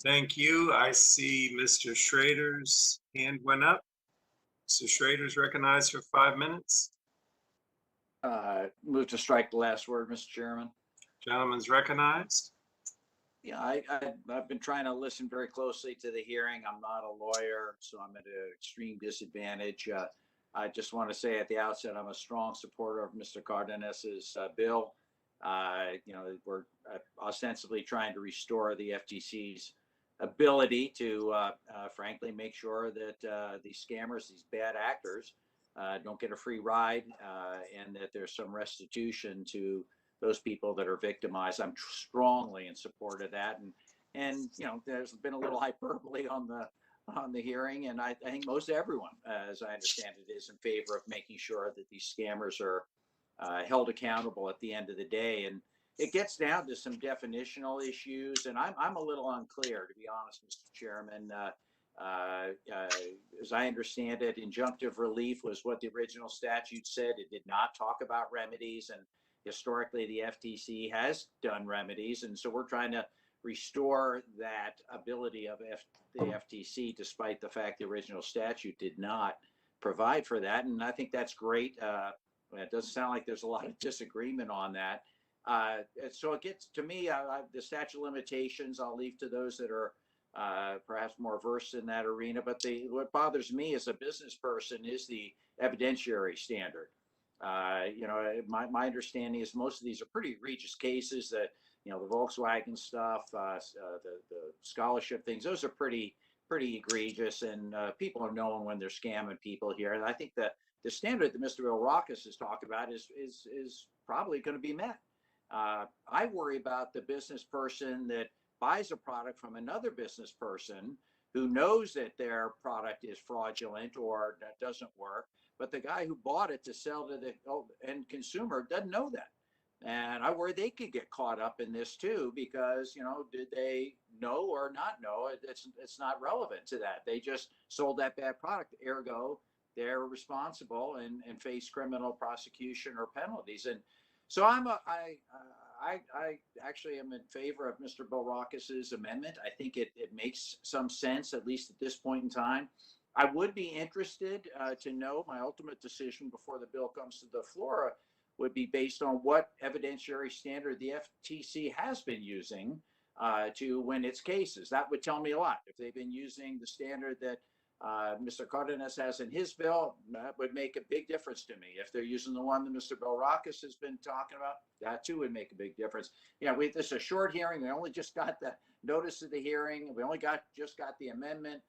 Thank you. I see Mr. Schrader's hand went up. Mr. Schrader's recognized for 5 minutes. Move to strike the last word, Mr. Chairman. Gentleman's recognized. Yeah, I've been trying to listen very closely to the hearing. I'm not a lawyer, so I'm at an extreme disadvantage. I just want to say at the outset, I'm a strong supporter of Mr. Cardenas's bill. We're ostensibly trying to restore the FTC's ability to, frankly, make sure that these scammers, these bad actors, don't get a free ride, and that there's some restitution to those people that are victimized. I'm strongly in support of that, and there's been a little hyperbole on the hearing, and I think most everyone, as I understand it, is in favor of making sure that these scammers are held accountable at the end of the day. And it gets down to some definitional issues, and I'm a little unclear, to be honest, Mr. Chairman. As I understand it, injunctive relief was what the original statute said. It did not talk about remedies, and historically the FTC has done remedies, and so we're trying to restore that ability of the FTC, despite the fact the original statute did not provide for that. And I think that's great. It doesn't sound like there's a lot of disagreement on that. So it gets to me, the statute of limitations, I'll leave to those that are perhaps more versed in that arena. But what bothers me as a business person is the evidentiary standard. My understanding is most of these are pretty egregious cases. That the Volkswagen stuff, the scholarship things, those are pretty pretty egregious, and people are knowing when they're scamming people here. And I think that the standard that Mr. Bilrakis is talking about is probably going to be met. I worry about the business person that buys a product from another business person who knows that their product is fraudulent or that doesn't work, but the guy who bought it to sell to the end consumer doesn't know that. And I worry they could get caught up in this too, because, you know, did they know or not know? It's not relevant to that. They just sold that bad product. Ergo, they're responsible and face criminal prosecution or penalties. And so I actually am in favor of Mr. Bilrakis's amendment. I think it makes some sense, at least at this point in time. I would be interested to know my ultimate decision before the bill comes to the floor would be based on what evidentiary standard the FTC has been using to win its cases. That would tell me a lot. If they've been using the standard that Mr. Cardenas has in his bill, that would make a big difference to me. If they're using the one that Mr. Bilrakis has been talking about, that too would make a big difference. Yeah, this is a short hearing. We only just got the notice of the hearing. We only just got the amendment.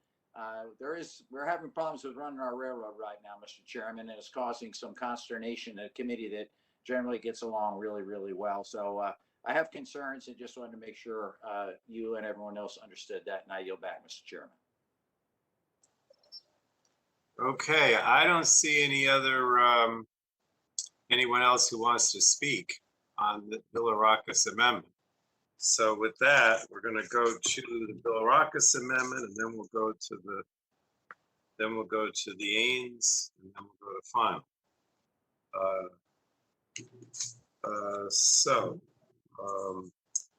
We're having problems with running our railroad right now, Mr. Chairman, and it's causing some consternation in a committee that generally gets along really, really well. So I have concerns and just wanted to make sure you and everyone else understood that, and I yield back, Mr. Chairman. Okay, I don't see any other, anyone else who wants to speak on the Bilrakis amendment. So with that, we're going to go to the Bilrakis amendment, and then we'll go to the Ains, and then we'll go to final.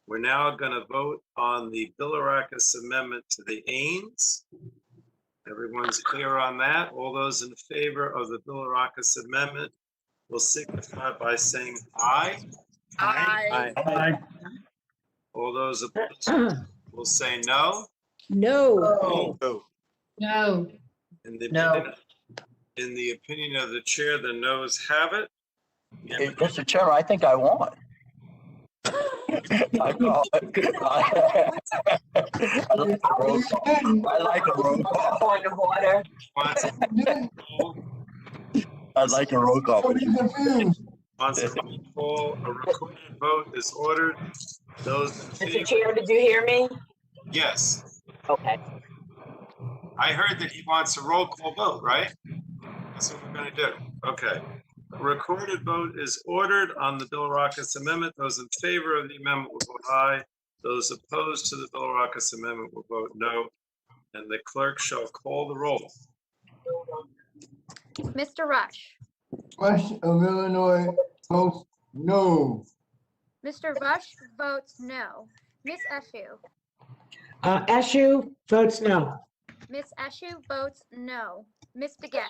We're now going to vote on the Bilrakis amendment to the Ains. Everyone's clear on that. All those in favor of the Bilrakis amendment will signify by saying aye. Aye. Aye. All those opposed will say no. No. No. No. In the opinion of the chair, the noes have it. Mr. Chair, I think I won. I like a roll call. Point of order. I'd like a roll call. On the roll, a recorded vote is ordered. Those in favor. Mr. Chair, did you hear me? Yes. Okay. I heard that he wants a roll call vote, right? That's what we're going to do. Okay. A recorded vote is ordered on the Bilrakis amendment. Those in favor of the amendment will vote aye. Those opposed to the Bilrakis amendment will vote no. And the clerk shall call the roll. Mr. Rush. Rush of Illinois votes no. Mr. Rush votes no. Ms. Eshoo. Eshoo votes no. Ms. Eshoo votes no. Ms. DeGette.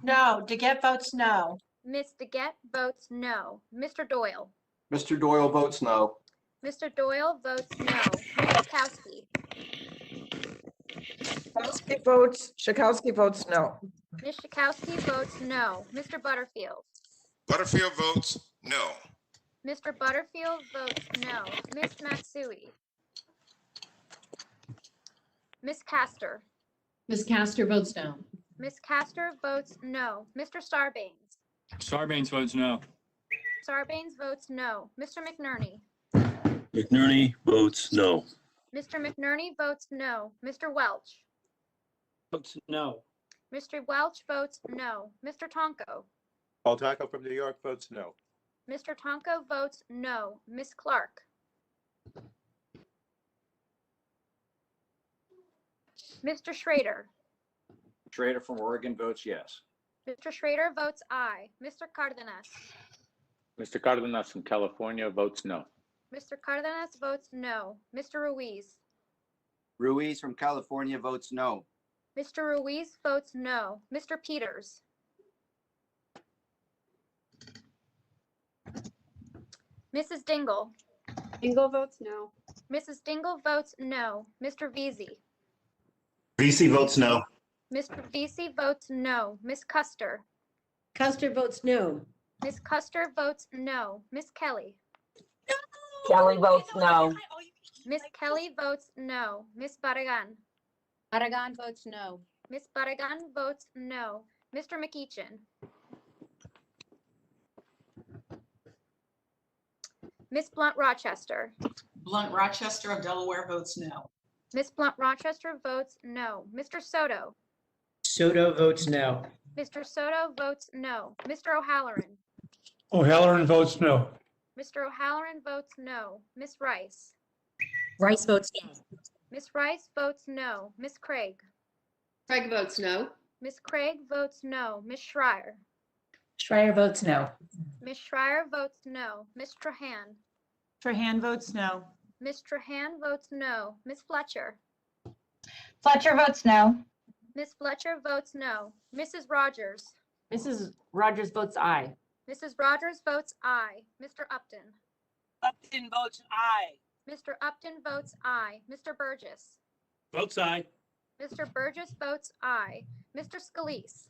No. DeGette votes no. Ms. DeGette votes no. Mr. Doyle. Mr. Doyle votes no. Mr. Doyle votes no. Ms. Kowski. Schakowsky votes no. Ms. Schakowsky votes no. Mr. Butterfield. Butterfield votes no. Mr. Butterfield votes no. Ms. Matsui. Ms. Castor. Ms. Castor votes no. Ms. Castor votes no. Mr. Sarbanes. Sarbanes votes no. Sarbanes votes no. Mr. McNerney. McNerney votes no. Mr. McNerney votes no. Mr. Welch. Votes no. Mr. Welch votes no. Mr. Tonko. Paul Tonko from New York votes no. Mr. Tonko votes no. Ms. Clark. Mr. Schrader. Schrader from Oregon votes yes. Mr. Schrader votes aye. Mr. Cardenas. Mr. Cardenas from California votes no. Mr. Cardenas votes no. Mr. Ruiz. Ruiz from California votes no. Mr. Ruiz votes no. Mr. Peters. Mrs. Dingle. Dingle votes no. Mrs. Dingle votes no. Mr. Veazey. VC votes no. Mr. Veazey votes no. Ms. Custer. Custer votes no. Ms. Custer votes no. Ms. Kelly. Kelly votes no. Ms. Kelly votes no. Ms. Barragan. Barragan votes no. Ms. Barragan votes no. Mr. McEachin. Ms. Blunt Rochester. Blunt Rochester of Delaware votes no. Ms. Blunt Rochester votes no. Mr. Soto. Soto votes no. Mr. Soto votes no. Mr. O'Halloran. O'Halloran votes no. Mr. O'Halloran votes no. Ms. Rice. Rice votes no. Ms. Rice votes no. Ms. Craig. Craig votes no. Ms. Craig votes no. Ms. Schreier. Schreier votes no. Ms. Schreier votes no. Ms. Trahan. Trahan votes no. Ms. Trahan votes no. Ms. Fletcher. Fletcher votes no. Ms. Fletcher votes no. Mrs. Rodgers. Mrs. Rodgers votes aye. Mrs. Rodgers votes aye. Mr. Upton. Upton votes aye. Mr. Upton votes aye. Mr. Burgess. Votes aye. Mr. Burgess votes aye. Mr. Scalise.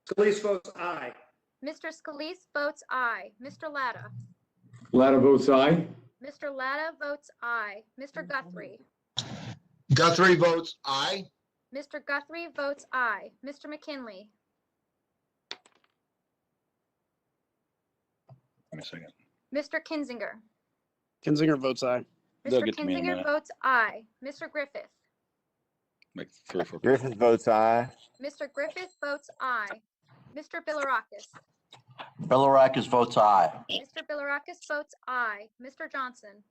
Scalise votes aye. Mr. Scalise votes aye. Mr. Latta. Latta votes aye. Mr. Latta votes aye. Mr. Guthrie. Guthrie votes aye. Mr. Guthrie votes aye. Mr. McKinley. Give me a second. Mr. Kinzinger. Kinzinger votes aye. They'll Mr. get to me in a Kinzinger minute. votes aye. Mr. Griffith. Like 3 or 4. Griffith votes aye. Mr. Griffith votes aye. Mr. Bilirakis. Bilirakis votes aye. Mr. Bilirakis votes aye. Mr. Johnson.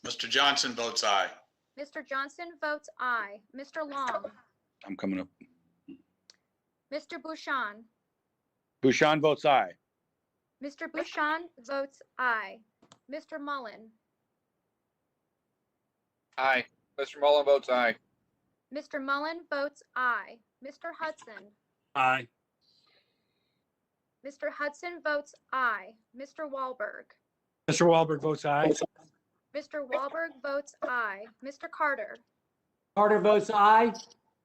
Mr. Johnson votes aye. Mr. Johnson votes aye. Mr. Long. I'm coming up. Mr. Bouchon. Bouchon votes aye. Mr. Bouchon votes aye. Mr. Mullen. Aye. Mr. Mullen votes aye. Mr. Mullen votes aye. Mr. Hudson. Aye. Mr. Hudson votes aye. Mr. Wahlberg. Mr. Wahlberg votes aye. Mr. Wahlberg votes aye. Mr. Carter. Carter votes aye.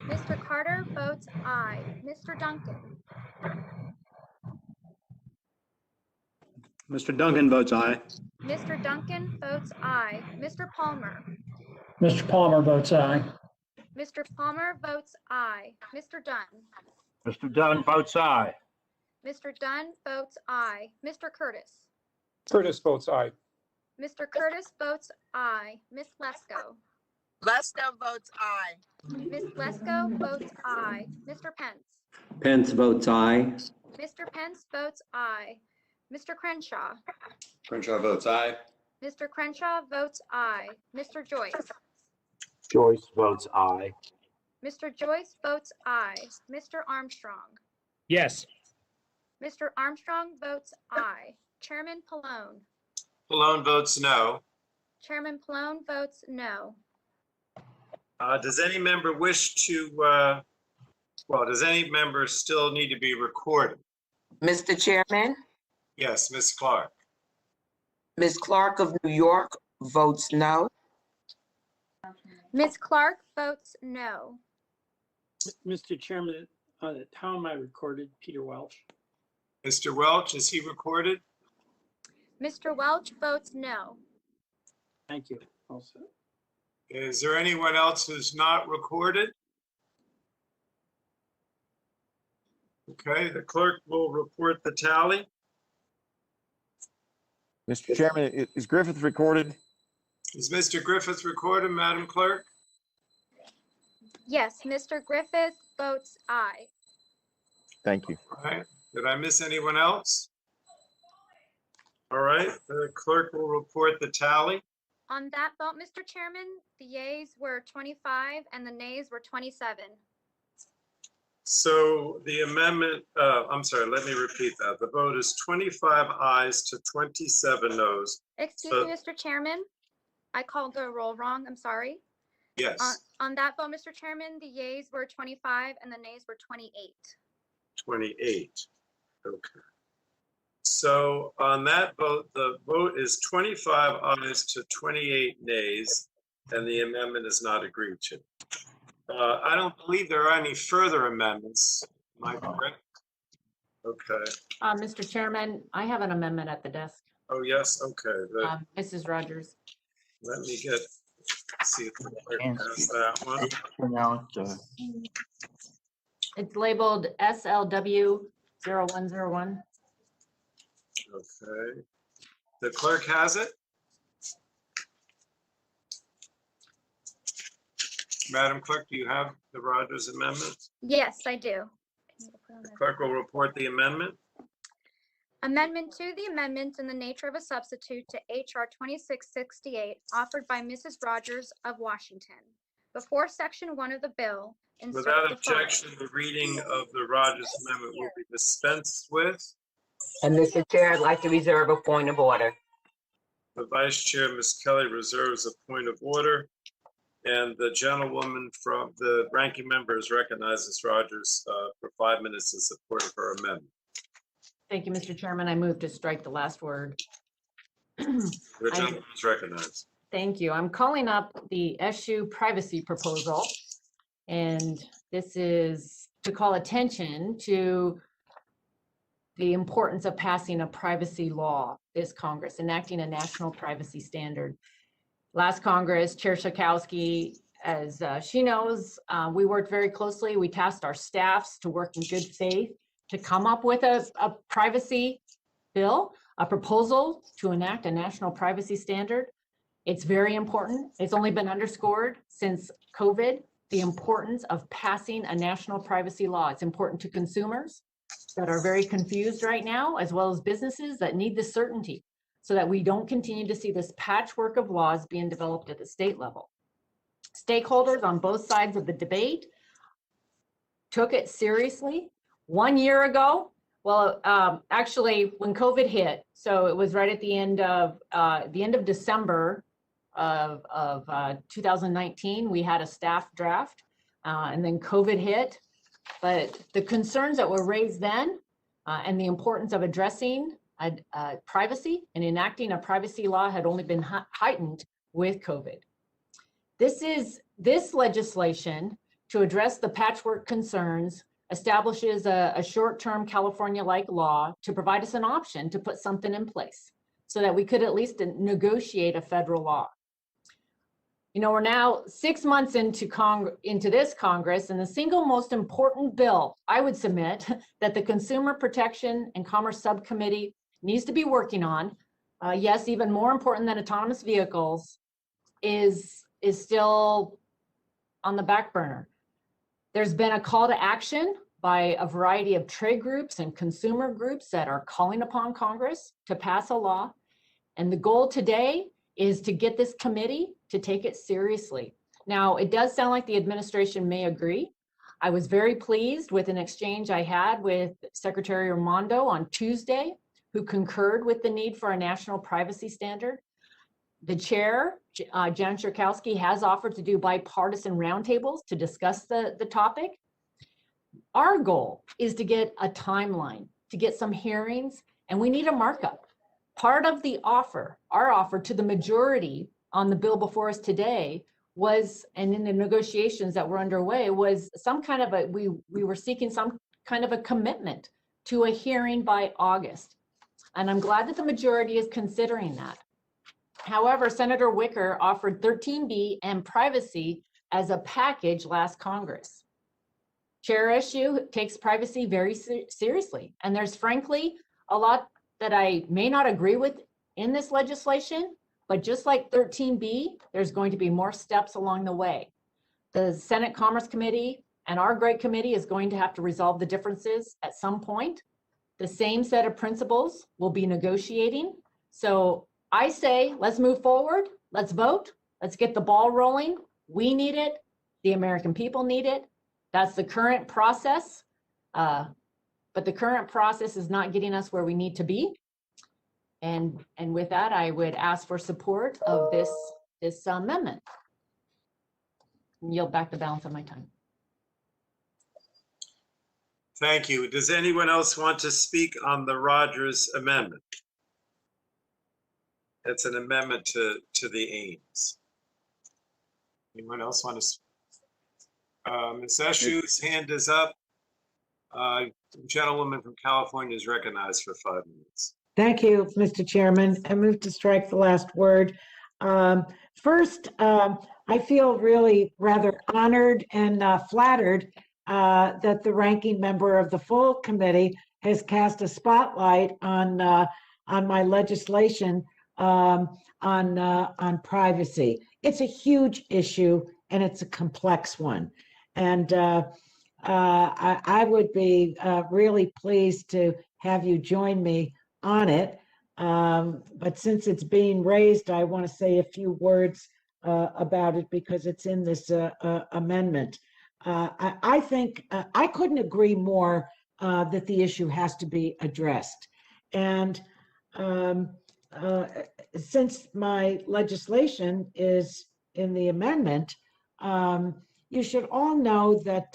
Mr. Carter votes aye. Mr. Duncan. Mr. Duncan votes aye. Mr. Duncan votes aye. Mr. Palmer. Mr. Palmer votes aye. Mr. Palmer votes aye. Mr. Dunn. Mr. Dunn votes aye. Mr. Dunn votes aye. Mr. Curtis. Curtis votes aye. Mr. Curtis votes aye. Miss Lesko. Lesko votes aye. Miss Lesko votes aye. Mr. Pence. Pence votes aye. Mr. Pence votes aye. Mr. Crenshaw. Crenshaw votes aye. Mr. Crenshaw votes aye. Mr. Joyce. Joyce votes aye. Mr. Joyce votes aye. Mr. Armstrong. Yes. Mr. Armstrong votes aye. Chairman Pallone. Pallone votes no. Chairman Pallone votes no. Does any member wish to, does any member still need to be recorded? Mr. Chairman, Yes, Ms. Clark. Ms. Clark of New York votes no. Ms. Clark votes no. Mr. Chairman, how am I recorded? Peter Welch. Mr. Welch, is he recorded? Mr. Welch votes no. Thank you. Also. Is there anyone else who's not recorded? Okay, the clerk will report the tally. Mr. Chairman, is Griffith recorded? Is Mr. Griffith recorded, Madam Clerk? Yes, Mr. Griffith votes aye. Thank you. All right, did I miss anyone else? All right, the clerk will report the tally. On that vote, Mr. Chairman, the yeas were 25 and the nays were 27. So the amendment, I'm sorry, let me repeat that. The vote is 25 ayes to 27 noes. Excuse me, Mr. Chairman. I called the roll wrong. I'm sorry. Yes, On that vote, Mr. Chairman, the yeas were 25 and the nays were 28. 28. Okay. So on that vote, the vote is 25 ayes to 28 nays, and the amendment is not agreed to. I don't believe there are any further amendments. Am I correct? Okay. Mr. Chairman, I have an amendment at the desk. Oh, yes, okay. Mrs. Rodgers. Let me get See if the clerk has that one. Pronounced, It's labeled SLW 0101. Okay. The clerk has it. Madam Clerk, do you have the Rodgers amendment? Yes, I do. The clerk will report the amendment. Amendment to the amendment in the nature of a substitute to HR 2668 offered by Mrs. Rodgers of Washington. Before section 1 of the bill, insert Without the following. objection, the reading of the Rodgers amendment will be dispensed with. And Mr. Chair, I'd like to reserve a point of order. The Vice Chair, Ms. Kelly, reserves a point of order. And the gentlewoman from the ranking member is recognized as Rodgers for 5 minutes in support of her amendment. Thank you, Mr. Chairman. I move to strike the last word. The gentleman is recognized. Thank you. I'm calling up the SU privacy proposal. And this is to call attention to the importance of passing a privacy law this Congress, enacting a national privacy standard. Last Congress, Chair Schakowsky, as she knows, we worked very closely. We tasked our staffs to work in good faith to come up with a privacy bill, a proposal to enact a national privacy standard. It's very important. It's only been underscored since COVID, the importance of passing a national privacy law. It's important to consumers that are very confused right now, as well as businesses that need this certainty so that we don't continue to see this patchwork of laws being developed at the state level. Stakeholders on both sides of the debate took it seriously. 1 year ago, well, actually, when COVID hit, so it was right at the end of December of 2019, we had a staff draft, and then COVID hit. But the concerns that were raised then, and the importance of addressing privacy and enacting a privacy law had only been heightened with COVID. This legislation to address the patchwork concerns establishes a short-term California-like law to provide us an option to put something in place so that we could at least negotiate a federal law. You know, we're now 6 months into this Congress, and the single most important bill I would submit that the Consumer Protection and Commerce Subcommittee needs to be working on, yes, even more important than autonomous vehicles, is still on the back burner. There's been a call to action by a variety of trade groups and consumer groups that are calling upon Congress to pass a law. And the goal today is to get this committee to take it seriously. Now, it does sound like the administration may agree. I was very pleased with an exchange I had with Secretary Raimondo on Tuesday, who concurred with the need for a national privacy standard. The chair, Jan Schakowsky, has offered to do bipartisan roundtables to discuss the topic. Our goal is to get a timeline, to get some hearings, and we need a markup. Part of the offer, our offer to the majority on the bill before us today was, and in the negotiations that were underway, was some kind of we were seeking some kind of a commitment to a hearing by August. And I'm glad that the majority is considering that. However, Senator Wicker offered 13B and privacy as a package last Congress. Chair SU takes privacy very seriously. And there's frankly a lot that I may not agree with in this legislation, but just like 13B, there's going to be more steps along the way. The Senate Commerce Committee and our great committee is going to have to resolve the differences at some point. The same set of principles will be negotiating. So I say, let's move forward, let's vote, let's get the ball rolling. We need it, the American people need it. That's the current process, but the current process is not getting us where we need to be. And with that, I would ask for support of this amendment. And yield back the balance of my time. Thank you. Does anyone else want to speak on the Rodgers amendment? It's an amendment to the aims. Anyone else want to speak? Ms. Eshu's hand is up. Gentlewoman from California is recognized for 5 minutes. Thank you, Mr. Chairman. I move to strike the last word. First, I feel really rather honored and flattered that the ranking member of the full committee has cast a spotlight on my legislation on privacy. It's a huge issue and it's a complex one. And I would be really pleased to have you join me on it. But since it's being raised, I want to say a few words about it because it's in this amendment. I think I couldn't agree more that the issue has to be addressed. And since my legislation is in the amendment, you should all know that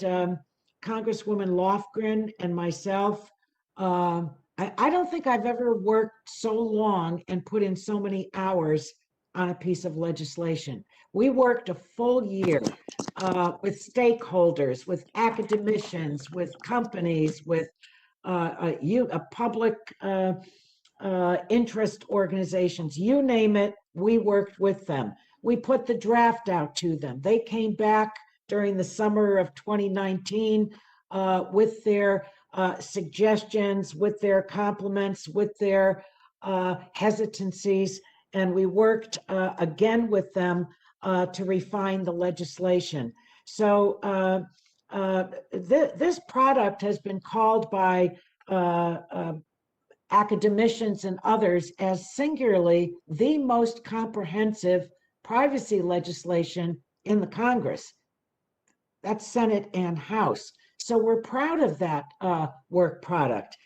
Congresswoman Lofgren and myself, I don't think I've ever worked so long and put in so many hours on a piece of legislation. We worked a full year with stakeholders, with academicians, with companies, with public interest organizations, you name it, we worked with them. We put the draft out to them. They came back during the summer of 2019 with their suggestions, with their compliments, with their hesitancies, and we worked again with them to refine the legislation. So this product has been called by academicians and others as singularly the most comprehensive privacy legislation in the Congress. That's Senate and House. So we're proud of that work product.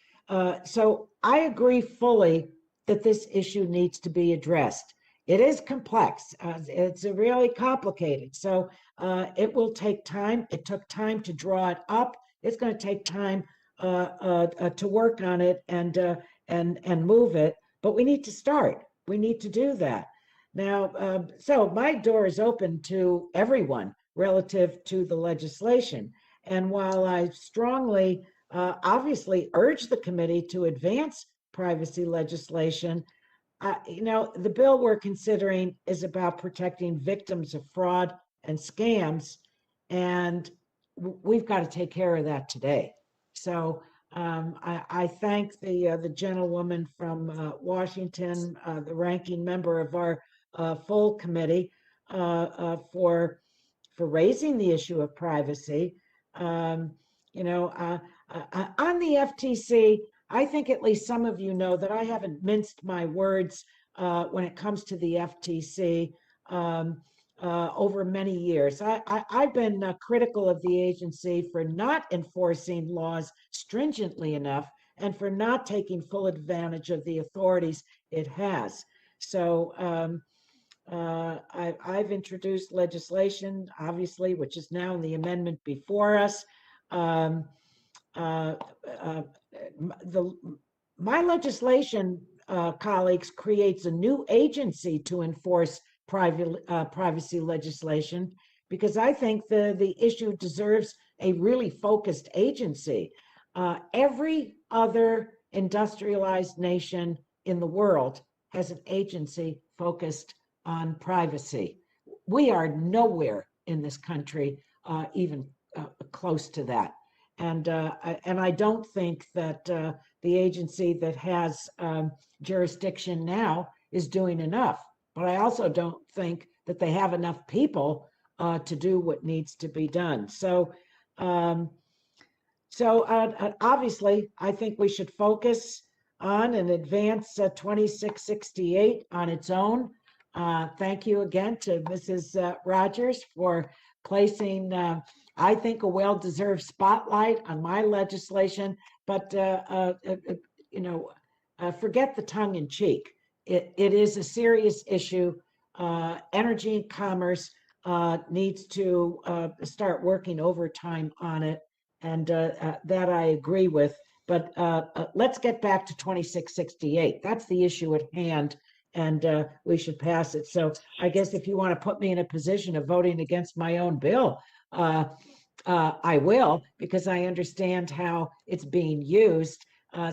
So I agree fully that this issue needs to be addressed. It is complex. It's really complicated. So it will take time. It took time to draw it up. It's going to take time to work on it and move it. But we need to start. We need to do that. Now, so my door is open to everyone relative to the legislation. And while I strongly, obviously urge the committee to advance privacy legislation, the bill we're considering is about protecting victims of fraud and scams, and we've got to take care of that today. So I thank the gentlewoman from Washington, the ranking member of our full committee, for raising the issue of privacy. On the FTC, I think at least some of you know that I haven't minced my words when it comes to the FTC over many years. I've been critical of the agency for not enforcing laws stringently enough and for not taking full advantage of the authorities it has. So I've introduced legislation, obviously, which is now in the amendment before us. My legislation, colleagues, creates a new agency to enforce privacy legislation, because I think the issue deserves a really focused agency. Every other industrialized nation in the world has an agency focused on privacy. We are nowhere in this country even close to that. And I don't think that the agency that has jurisdiction now is doing enough. But I also don't think that they have enough people to do what needs to be done. So, obviously, I think we should focus on and advance 2668 on its own. Thank you again to Mrs. Rodgers for placing, I think, a well-deserved spotlight on my legislation. But forget the tongue in cheek. It is a serious issue. Energy and Commerce needs to start working overtime on it, and that I agree with. But let's get back to 2668. That's the issue at hand, and we should pass it. So I guess if you want to put me in a position of voting against my own bill, I will, because I understand how it's being used.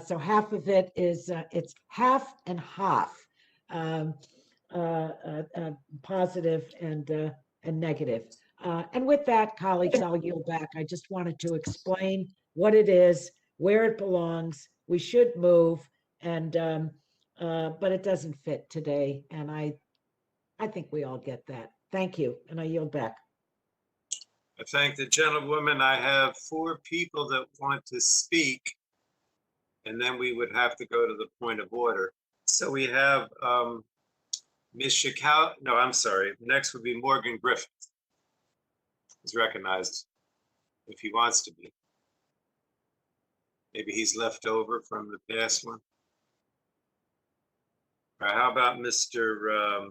So half of it is, it's half and half. positive and negative. And with that, colleagues, I'll yield back. I just wanted to explain what it is, where it belongs. We should move, and but it doesn't fit today. And I think we all get that. Thank you, and I yield back. I thank the gentlewoman. I have 4 people that want to speak, and then we would have to go to the point of order. So we have Ms. Shikawa. No, I'm sorry. Next would be Morgan Griffith. He's recognized if he wants to be. Maybe he's left over from the past one. All right, how about Mr.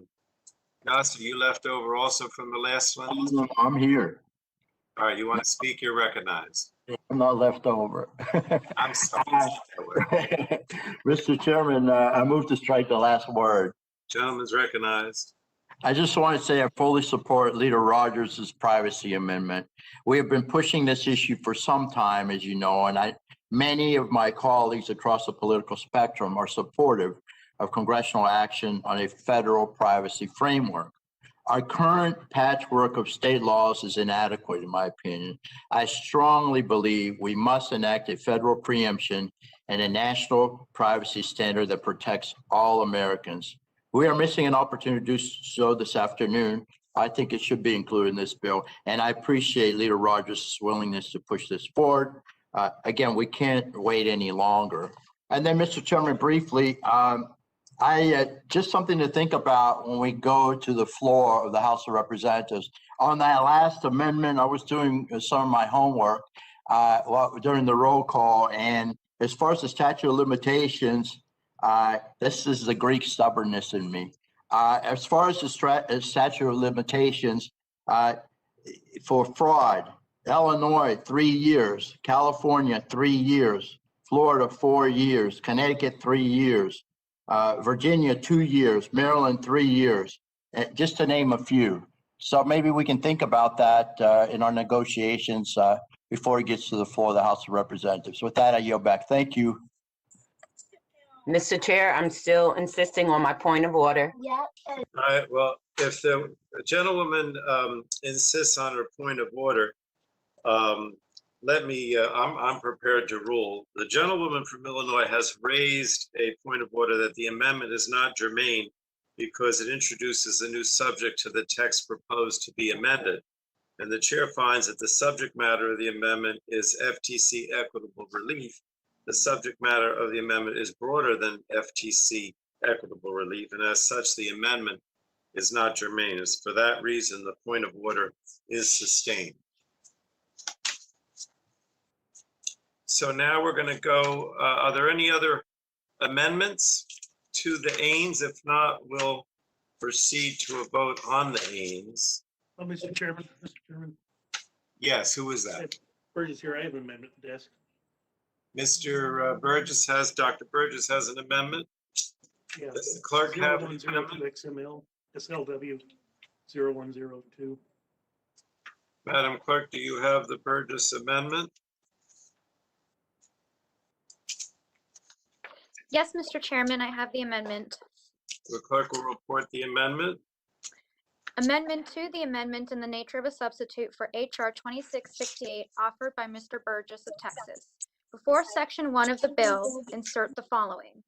Goss? Are you left over also from the last one? I'm here. All right, you want to speak? You're recognized. I'm not left over. I'm sorry. Mr. Chairman, I move to strike the last word. Gentleman's recognized. I just want to say I fully support Leader Rodgers' privacy amendment. We have been pushing this issue for some time, as you know, and many of my colleagues across the political spectrum are supportive of congressional action on a federal privacy framework. Our current patchwork of state laws is inadequate, in my opinion. I strongly believe we must enact a federal preemption and a national privacy standard that protects all Americans. We are missing an opportunity to do so this afternoon. I think it should be included in this bill, and I appreciate Leader Rodgers' willingness to push this forward. Again, we can't wait any longer. And then, Mr. Chairman, briefly, just something to think about when we go to the floor of the House of Representatives. On that last amendment, I was doing some of my homework during the roll call, and as far as the statute of limitations, this is the Greek stubbornness in me. As far as the statute of limitations for fraud, Illinois, 3 years, California, 3 years, Florida, 4 years, Connecticut, 3 years, Virginia, 2 years, Maryland, 3 years, just to name a few. So maybe we can think about that in our negotiations before it gets to the floor of the House of Representatives. With that, I yield back. Thank you. Mr. Chair, I'm still insisting on my point of order. All right, well, if the gentlewoman insists on her point of order, I'm prepared to rule. The gentlewoman from Illinois has raised a point of order that the amendment is not germane because it introduces a new subject to the text proposed to be amended. And the chair finds that the subject matter of the amendment is FTC equitable relief. The subject matter of the amendment is broader than FTC equitable relief, and as such, the amendment is not germane. It's for that reason, the point of order is sustained. So now we're going to go, are there any other amendments to the Ains? If not, we'll proceed to a vote on the Ains. Oh, Mr. Chairman. Yes, who is that? Burgess here. I have an amendment at the desk. Mr. Burgess Dr. Burgess has an amendment. Yeah. Does the clerk have an 0102 amendment? XML SLW 0102. Madam Clerk, do you have the Burgess amendment? Yes, Mr. Chairman, I have the amendment. The clerk will report the amendment. Amendment to the amendment in the nature of a substitute for HR 2668 offered by Mr. Burgess of Texas. Before Section 1 of the bill, insert the following.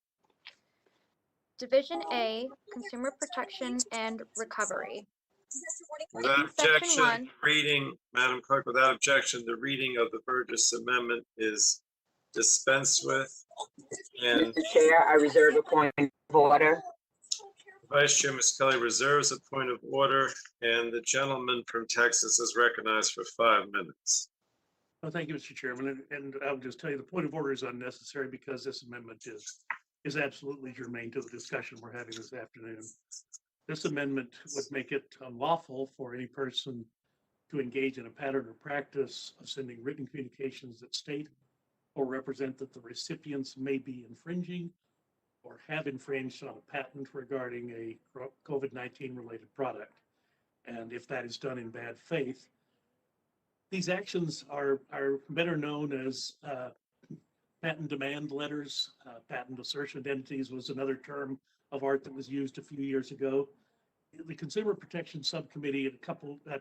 Division A, Consumer Protection and Recovery. Without objection, Madam Clerk, without objection, the reading of the Burgess amendment is dispensed with. And Mr. Chair, I reserve a point of order. Vice Chair Ms. Kelly reserves a point of order, and the gentleman from Texas is recognized for 5 minutes. Oh, thank you, Mr. Chairman. And I'll just tell you the point of order is unnecessary because this amendment is absolutely germane to the discussion we're having this afternoon. This amendment would make it unlawful for any person to engage in a pattern or practice of sending written communications that state or represent that the recipients may be infringing or have infringed on a patent regarding a COVID-19 related product. And if that is done in bad faith, these actions are better known as patent demand letters. Patent assertion entities was another term of art that was used a few years ago. the Consumer Protection Subcommittee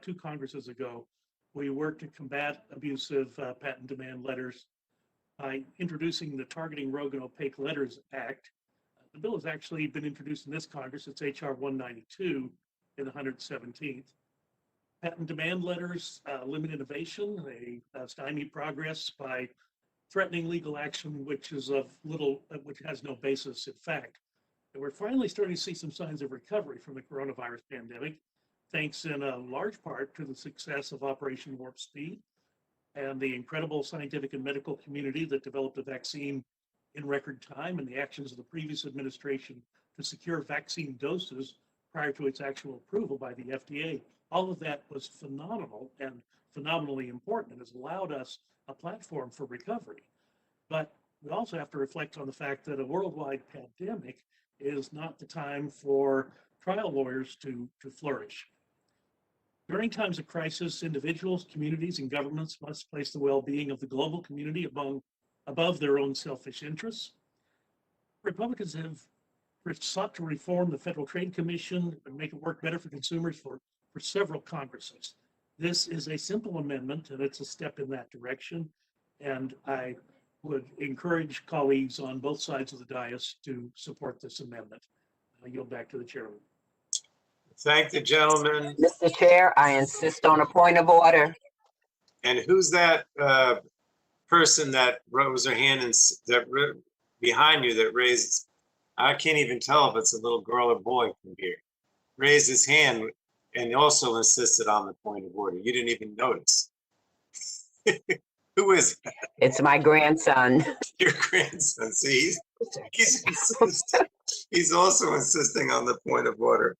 two Congresses ago, we worked to combat abusive patent demand letters by introducing the Targeting Rogue and Opaque Letters Act. The bill has actually been introduced in this Congress. It's HR 192 in the 117th. Patent demand letters limit innovation. They stymie progress by threatening legal action, which has no basis in fact. And we're finally starting to see some signs of recovery from the coronavirus pandemic, thanks in a large part to the success of Operation Warp Speed and the incredible scientific and medical community that developed a vaccine in record time, and the actions of the previous administration to secure vaccine doses prior to its actual approval by the FDA. All of that was phenomenal and phenomenally important and has allowed us a platform for recovery. But we also have to reflect on the fact that a worldwide pandemic is not the time for trial lawyers to flourish. During times of crisis, individuals, communities, and governments must place the well-being of the global community above their own selfish interests. Republicans have sought to reform the Federal Trade Commission and make it work better for consumers for several Congresses. This is a simple amendment, and it's a step in that direction. And I would encourage colleagues on both sides of the dais to support this amendment. I yield back to the chairman. Thank the gentleman. Mr. Chair, I insist on a point of order. And who's that person that rose her hand and behind you that raised? I can't even tell if it's a little girl or boy from here. Raised his hand and also insisted on the point of order. You didn't even notice. Who is that? It's my grandson. Your grandson. See, he's also insisting on the point of order.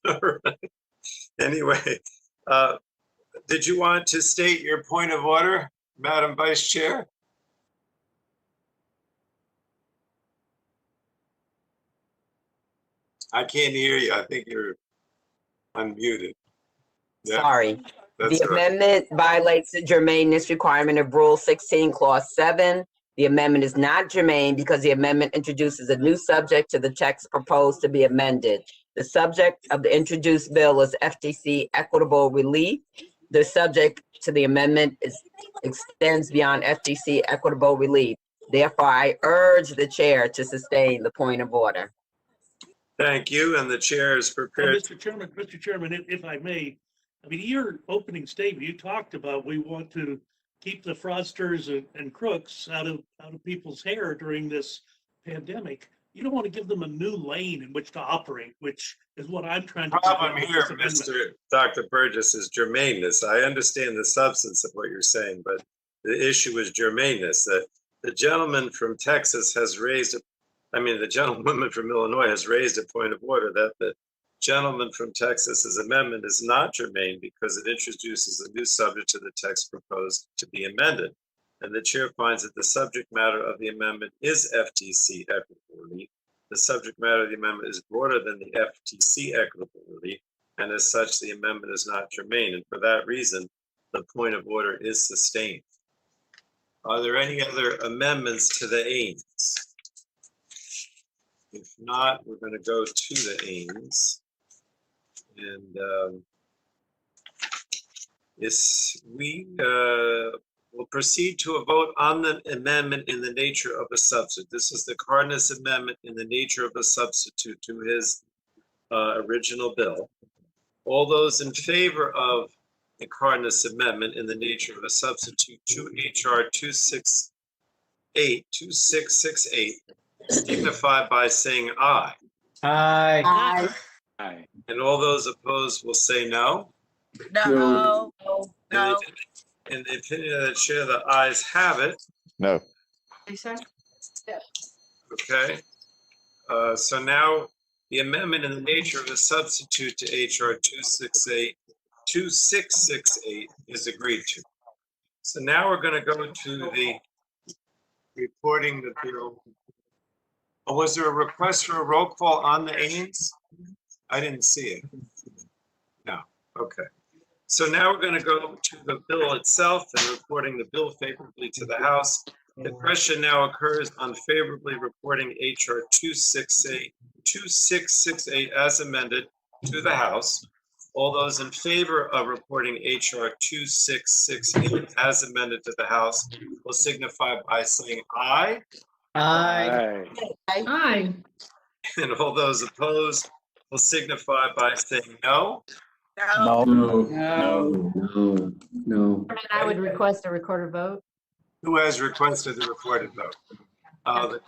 All right. Anyway, did you want to state your point of order, Madam Vice Chair? I can't hear you. I think you're unmuted. Yeah. Sorry. That's The amendment violates the germaneness requirement of Rule 16, Clause 7. The amendment is not germane because the amendment introduces a new subject to the text proposed to be amended. The subject of the introduced bill is FTC equitable relief. The subject to the amendment extends beyond FTC equitable relief. Therefore, I urge the chair to sustain the point of order. Thank you, and the chair is prepared. Mr. Chairman, if I may, I mean, your opening statement, you talked about we want to keep the fraudsters and crooks out of people's hair during this pandemic. You don't want to give them a new lane in which to operate, which is what I'm trying to do. Problem here, Dr. Burgess, is germaneness. I understand the substance of what you're saying, but the issue is germaneness. That the gentleman from Texas has raised the gentlewoman from Illinois has raised a point of order that the gentleman from Texas's amendment is not germane because it introduces a new subject to the text proposed to be amended. And the chair finds that the subject matter of the amendment is FTC equitable relief. The subject matter of the amendment is broader than the FTC equitable relief, and as such, the amendment is not germane. And for that reason, the point of order is sustained. Are there any other amendments to the aims? If not, we're going to go to the aims. And we'll proceed to a vote on the amendment in the nature of a substitute. This is the Cardenas amendment in the nature of a substitute to his original bill. All those in favor of the Cardenas amendment in the nature of a substitute to HR 2668 signify by saying aye. Aye. Aye. Aye. And all those opposed will say no. No. In the opinion of the chair, the ayes have it. No. Okay. So now the amendment in the nature of a substitute to HR 2668 is agreed to. So now we're going to go to the reporting the bill. Oh, was there a request for a roll call on the aims? I didn't see it. No. Okay. So now we're going to go to the bill itself and reporting the bill favorably to the House. The question now occurs on favorably reporting HR 2668 as amended to the House. All those in favor of reporting HR 2668 as amended to the House will signify by saying aye. Aye. Aye. And all those opposed will signify by saying no. No. No. I would request a recorded vote. Who has requested the recorded vote?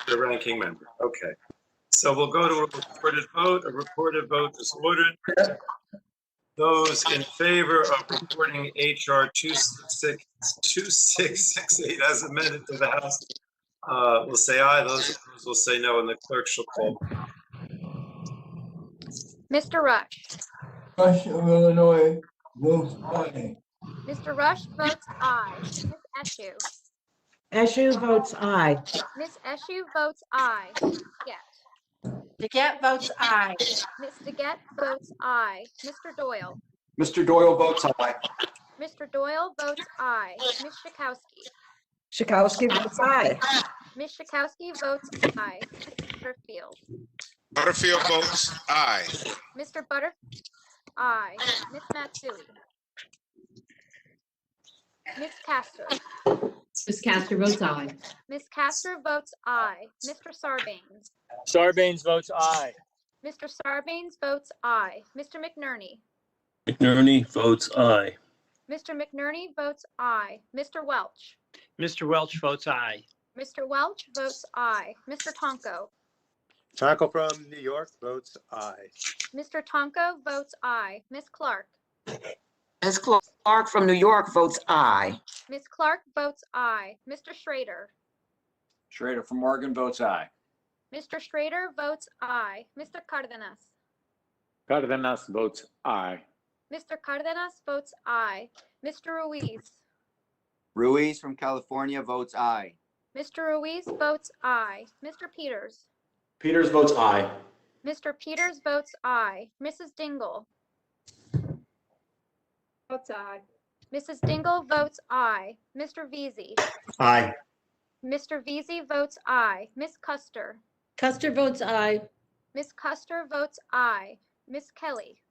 The ranking member. Okay. So we'll go to a recorded vote. A recorded vote is ordered. Those in favor of reporting HR 2668 as amended to the House will say aye. Those opposed will say no, and the clerk shall call. Mr. Rush. Rush of Illinois, votes aye. Mr. Rush votes aye. Ms. Eschew. Eschew votes aye. Ms. Eschew votes aye. Yes. DeGette votes aye. Ms. DeGette votes aye. Mr. Doyle. Mr. Doyle votes aye. Mr. Doyle votes aye. Ms. Schakowsky. Schakowsky votes aye. Ms. Schakowsky votes aye. Mr. Butterfield. Butterfield votes aye. Mr. Butter. Aye. Ms. Matsui. Ms. Castor. Ms. Castor votes aye. Ms. Castor votes aye. Mr. Sarbanes. Sarbanes votes aye. Mr. Sarbanes votes aye. Mr. McNerney. McNerney votes aye. Mr. McNerney votes aye. Mr. Welch. Mr. Welch votes aye. Mr. Welch votes aye. Mr. Tonko. Tonko from New York votes aye. Mr. Tonko votes aye. Ms. Clark. Ms. Clark from New York votes aye. Ms. Clark votes aye. Mr. Schrader. Schrader from Oregon votes aye. Mr. Schrader votes aye. Mr. Cardenas. Cardenas votes aye. Mr. Cardenas votes aye. Mr. Ruiz. Ruiz from California votes aye. Mr. Ruiz votes aye. Mr. Peters. Peters votes aye. Mr. Peters votes aye. Mrs. Dingle. Votes aye. Mrs. Dingle votes aye. Mr. Veazey. Aye. Mr. Veazey votes aye. Ms. Custer. Custer votes aye. Ms. Custer votes aye. Ms. Kelly.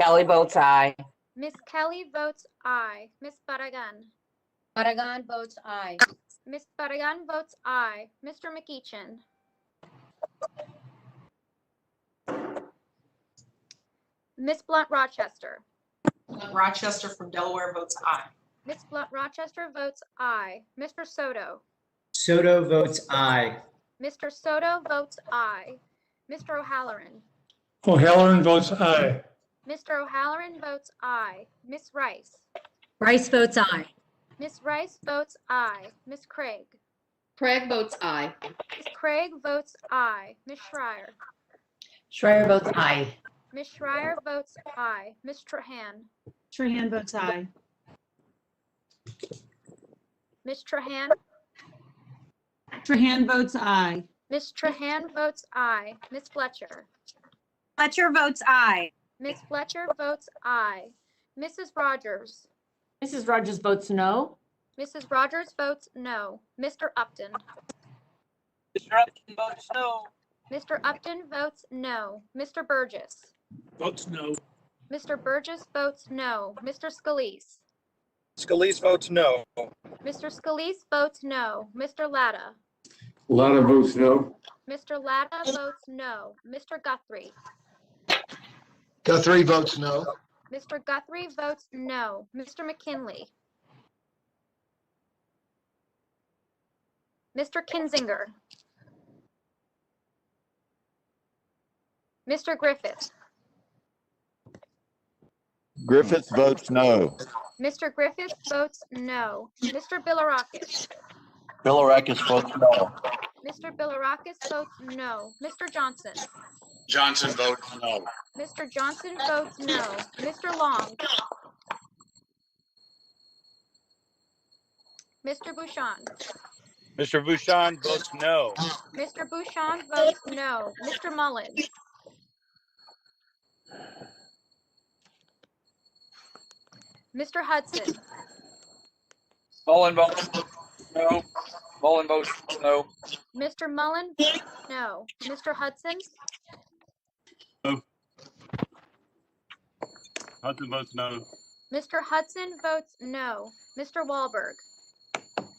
Kelly votes aye. Ms. Kelly votes aye. Ms. Barragan. Barragan votes aye. Ms. Barragan votes aye. Mr. McEachin. Ms. Blunt Rochester. Rochester from Delaware votes aye. Ms. Blunt Rochester votes aye. Mr. Soto. Soto votes aye. Mr. Soto votes aye. Mr. O'Halloran. O'Halloran votes aye. Mr. O'Halloran votes aye. Ms. Rice. Rice votes aye. Ms. Rice votes aye. Ms. Craig. Craig votes aye. Ms. Craig votes aye. Ms. Schreier. Schreier votes aye. Ms. Schreier votes aye. Ms. Trahan. Trahan votes aye. Ms. Trahan. Trahan votes aye. Ms. Trahan votes aye. Ms. Fletcher. Fletcher votes aye. Ms. Fletcher votes aye. Mrs. Rodgers. Mrs. Rodgers votes no. Mrs. Rodgers votes no. Mr. Upton. Mr. Upton votes no. Mr. Upton votes no. Mr. Burgess. Votes no. Mr. Burgess votes no. Mr. Scalise. Scalise votes no. Mr. Scalise votes no. Mr. Latta. Lana votes no. Mr. Latta votes no. Mr. Guthrie. Guthrie votes no. Mr. Guthrie votes no. Mr. McKinley. Mr. Kinzinger. Mr. Griffith. Griffith votes no. Mr. Griffith votes no. Mr. Bilirakis. Bilirakis votes no. Mr. Bilirakis votes no. Mr. Johnson. Johnson votes no. Mr. Johnson votes no. Mr. Long. Mr. Bouchon. Mr. Bouchon votes no. Mr. Bouchon votes no. Mr. Mullen. Mr. Hudson. Mullen votes no. Mullen votes no. Mr. Mullen votes no. Mr. Hudson. Hudson votes no. Mr. Hudson votes no. Mr. Wahlberg.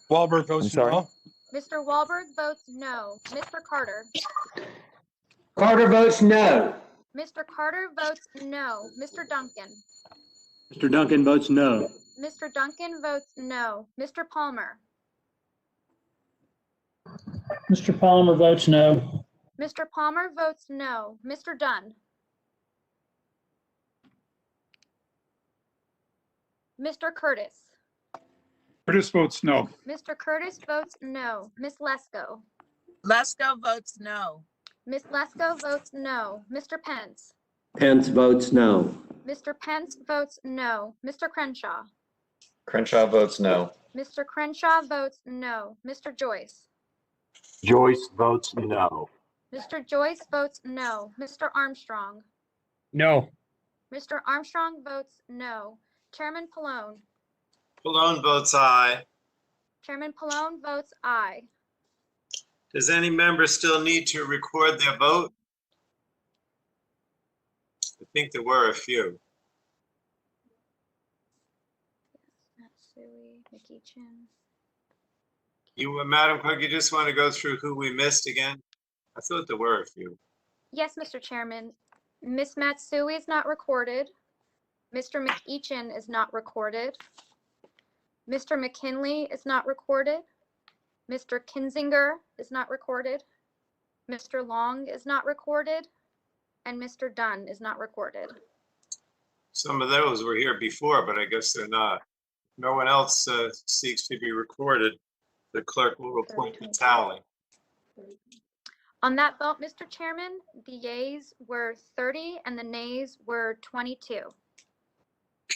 Wahlberg I'm votes sorry. no. Mr. Wahlberg votes no. Mr. Carter. Carter votes no. Mr. Carter votes no. Mr. Duncan. Mr. Duncan votes no. Mr. Duncan votes no. Mr. Palmer. Mr. Palmer votes no. Mr. Palmer votes no. Mr. Dunn. Mr. Curtis. Curtis votes no. Mr. Curtis votes no. Miss Lesko. Lesko votes no. Miss Lesko votes no. Mr. Pence. Pence votes no. Mr. Pence votes no. Mr. Crenshaw. Crenshaw votes no. Mr. Crenshaw votes no. Mr. Joyce. Joyce votes no. Mr. Joyce votes no. Mr. Armstrong. No. Mr. Armstrong votes no. Chairman Pallone. Pallone votes aye. Chairman Pallone votes aye. Does any member still need to record their vote? I think there were a few. Matsui, McEachin. You, Madam Clerk, you just want to go through who we missed again? I thought there were a few. Yes, Mr. Chairman. Miss Matsui is not recorded. Mr. McEachin is not recorded. Mr. McKinley is not recorded. Mr. Kinzinger is not recorded. Mr. Long is not recorded. And Mr. Dunn is not recorded. Some of those were here before, but I guess they're not. No one else seeks to be recorded. The clerk will report the tally. On that vote, Mr. Chairman, the yeas were 30 and the nays were 22.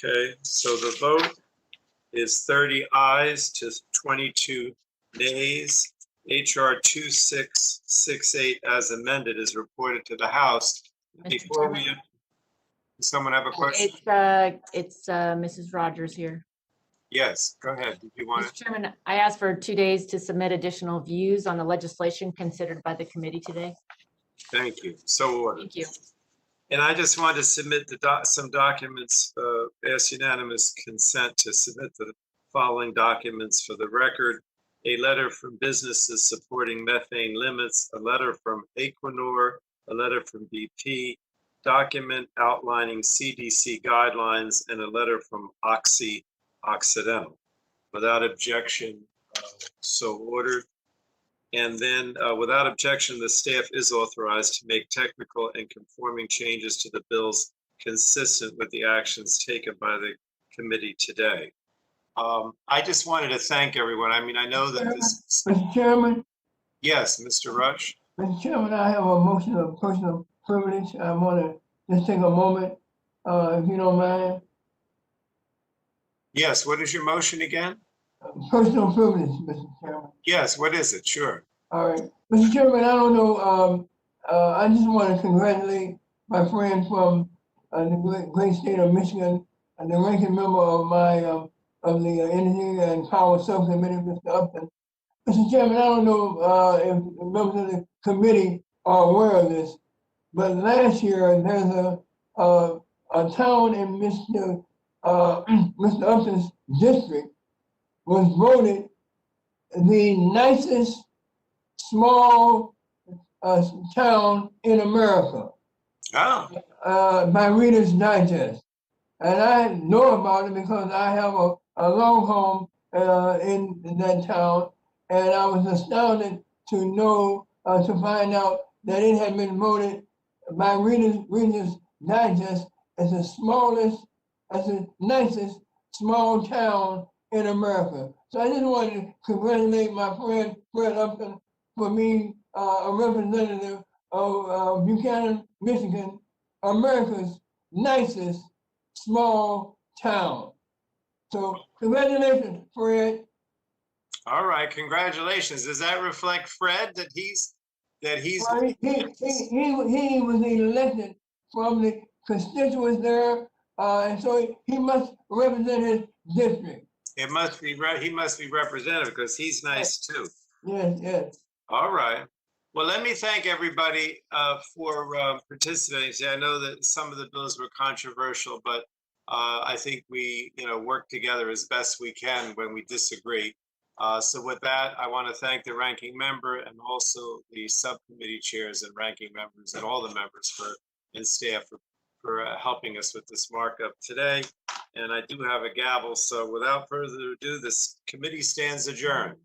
Okay, so the vote is 30 ayes to 22 nays. HR 2668 as amended is reported to the House. Before we, does someone have a question? It's Mrs. Rodgers here. Yes, go ahead. Did you want Mr. Chairman, I asked for 2 days to submit additional views on the legislation considered by the committee today. Thank you. So ordered. Thank you. And I just wanted to submit some documents, ask unanimous consent to submit the following documents for the record. A letter from businesses supporting methane limits, a letter from Equinor, a letter from BP, document outlining CDC guidelines, and a letter from Oxy Occidental. Without objection, so ordered. And then without objection, the staff is authorized to make technical and conforming changes to the bills consistent with the actions taken by the committee today. I just wanted to thank everyone. I mean, I know that this. Mr. Chairman, Yes, Mr. Rush. Mr. Chairman, I have a motion of personal privilege. I want to just take a moment, if you don't mind. Yes, what is your motion again? Personal privilege, Mr. Chairman. Yes, what is it? Sure. All right. Mr. Chairman, I don't know, I just want to congratulate my friend from the great state of Michigan, and the ranking member of of the Energy and Power Subcommittee, Mr. Upton. Mr. Chairman, I don't know if members of the committee are aware of this, but last year there's a town in Mr. Upton's district was voted the nicest small town in America by Reader's Digest. And I know about it because I have a long home in that town, and I was astounded to know, to find out that it had been voted by Reader's Digest as the smallest, as the nicest small town in America. So I just wanted to congratulate my friend Fred Upton for being a representative of Buchanan, Michigan, America's nicest small town. So congratulations, Fred. All right, congratulations. Does that reflect Fred that he's? Well, he was elected from the constituents there, and so he must represent his district. It must be right. He must be representative because he's nice too. Yes, yes. All right. Well, let me thank everybody for participating. See, I know that some of the bills were controversial, but I think we, work together as best we can when we disagree. So with that, I want to thank the ranking member and also the subcommittee chairs and ranking members and all the members and staff for helping us with this markup today. And I do have a gavel, so without further ado, this committee stands adjourned.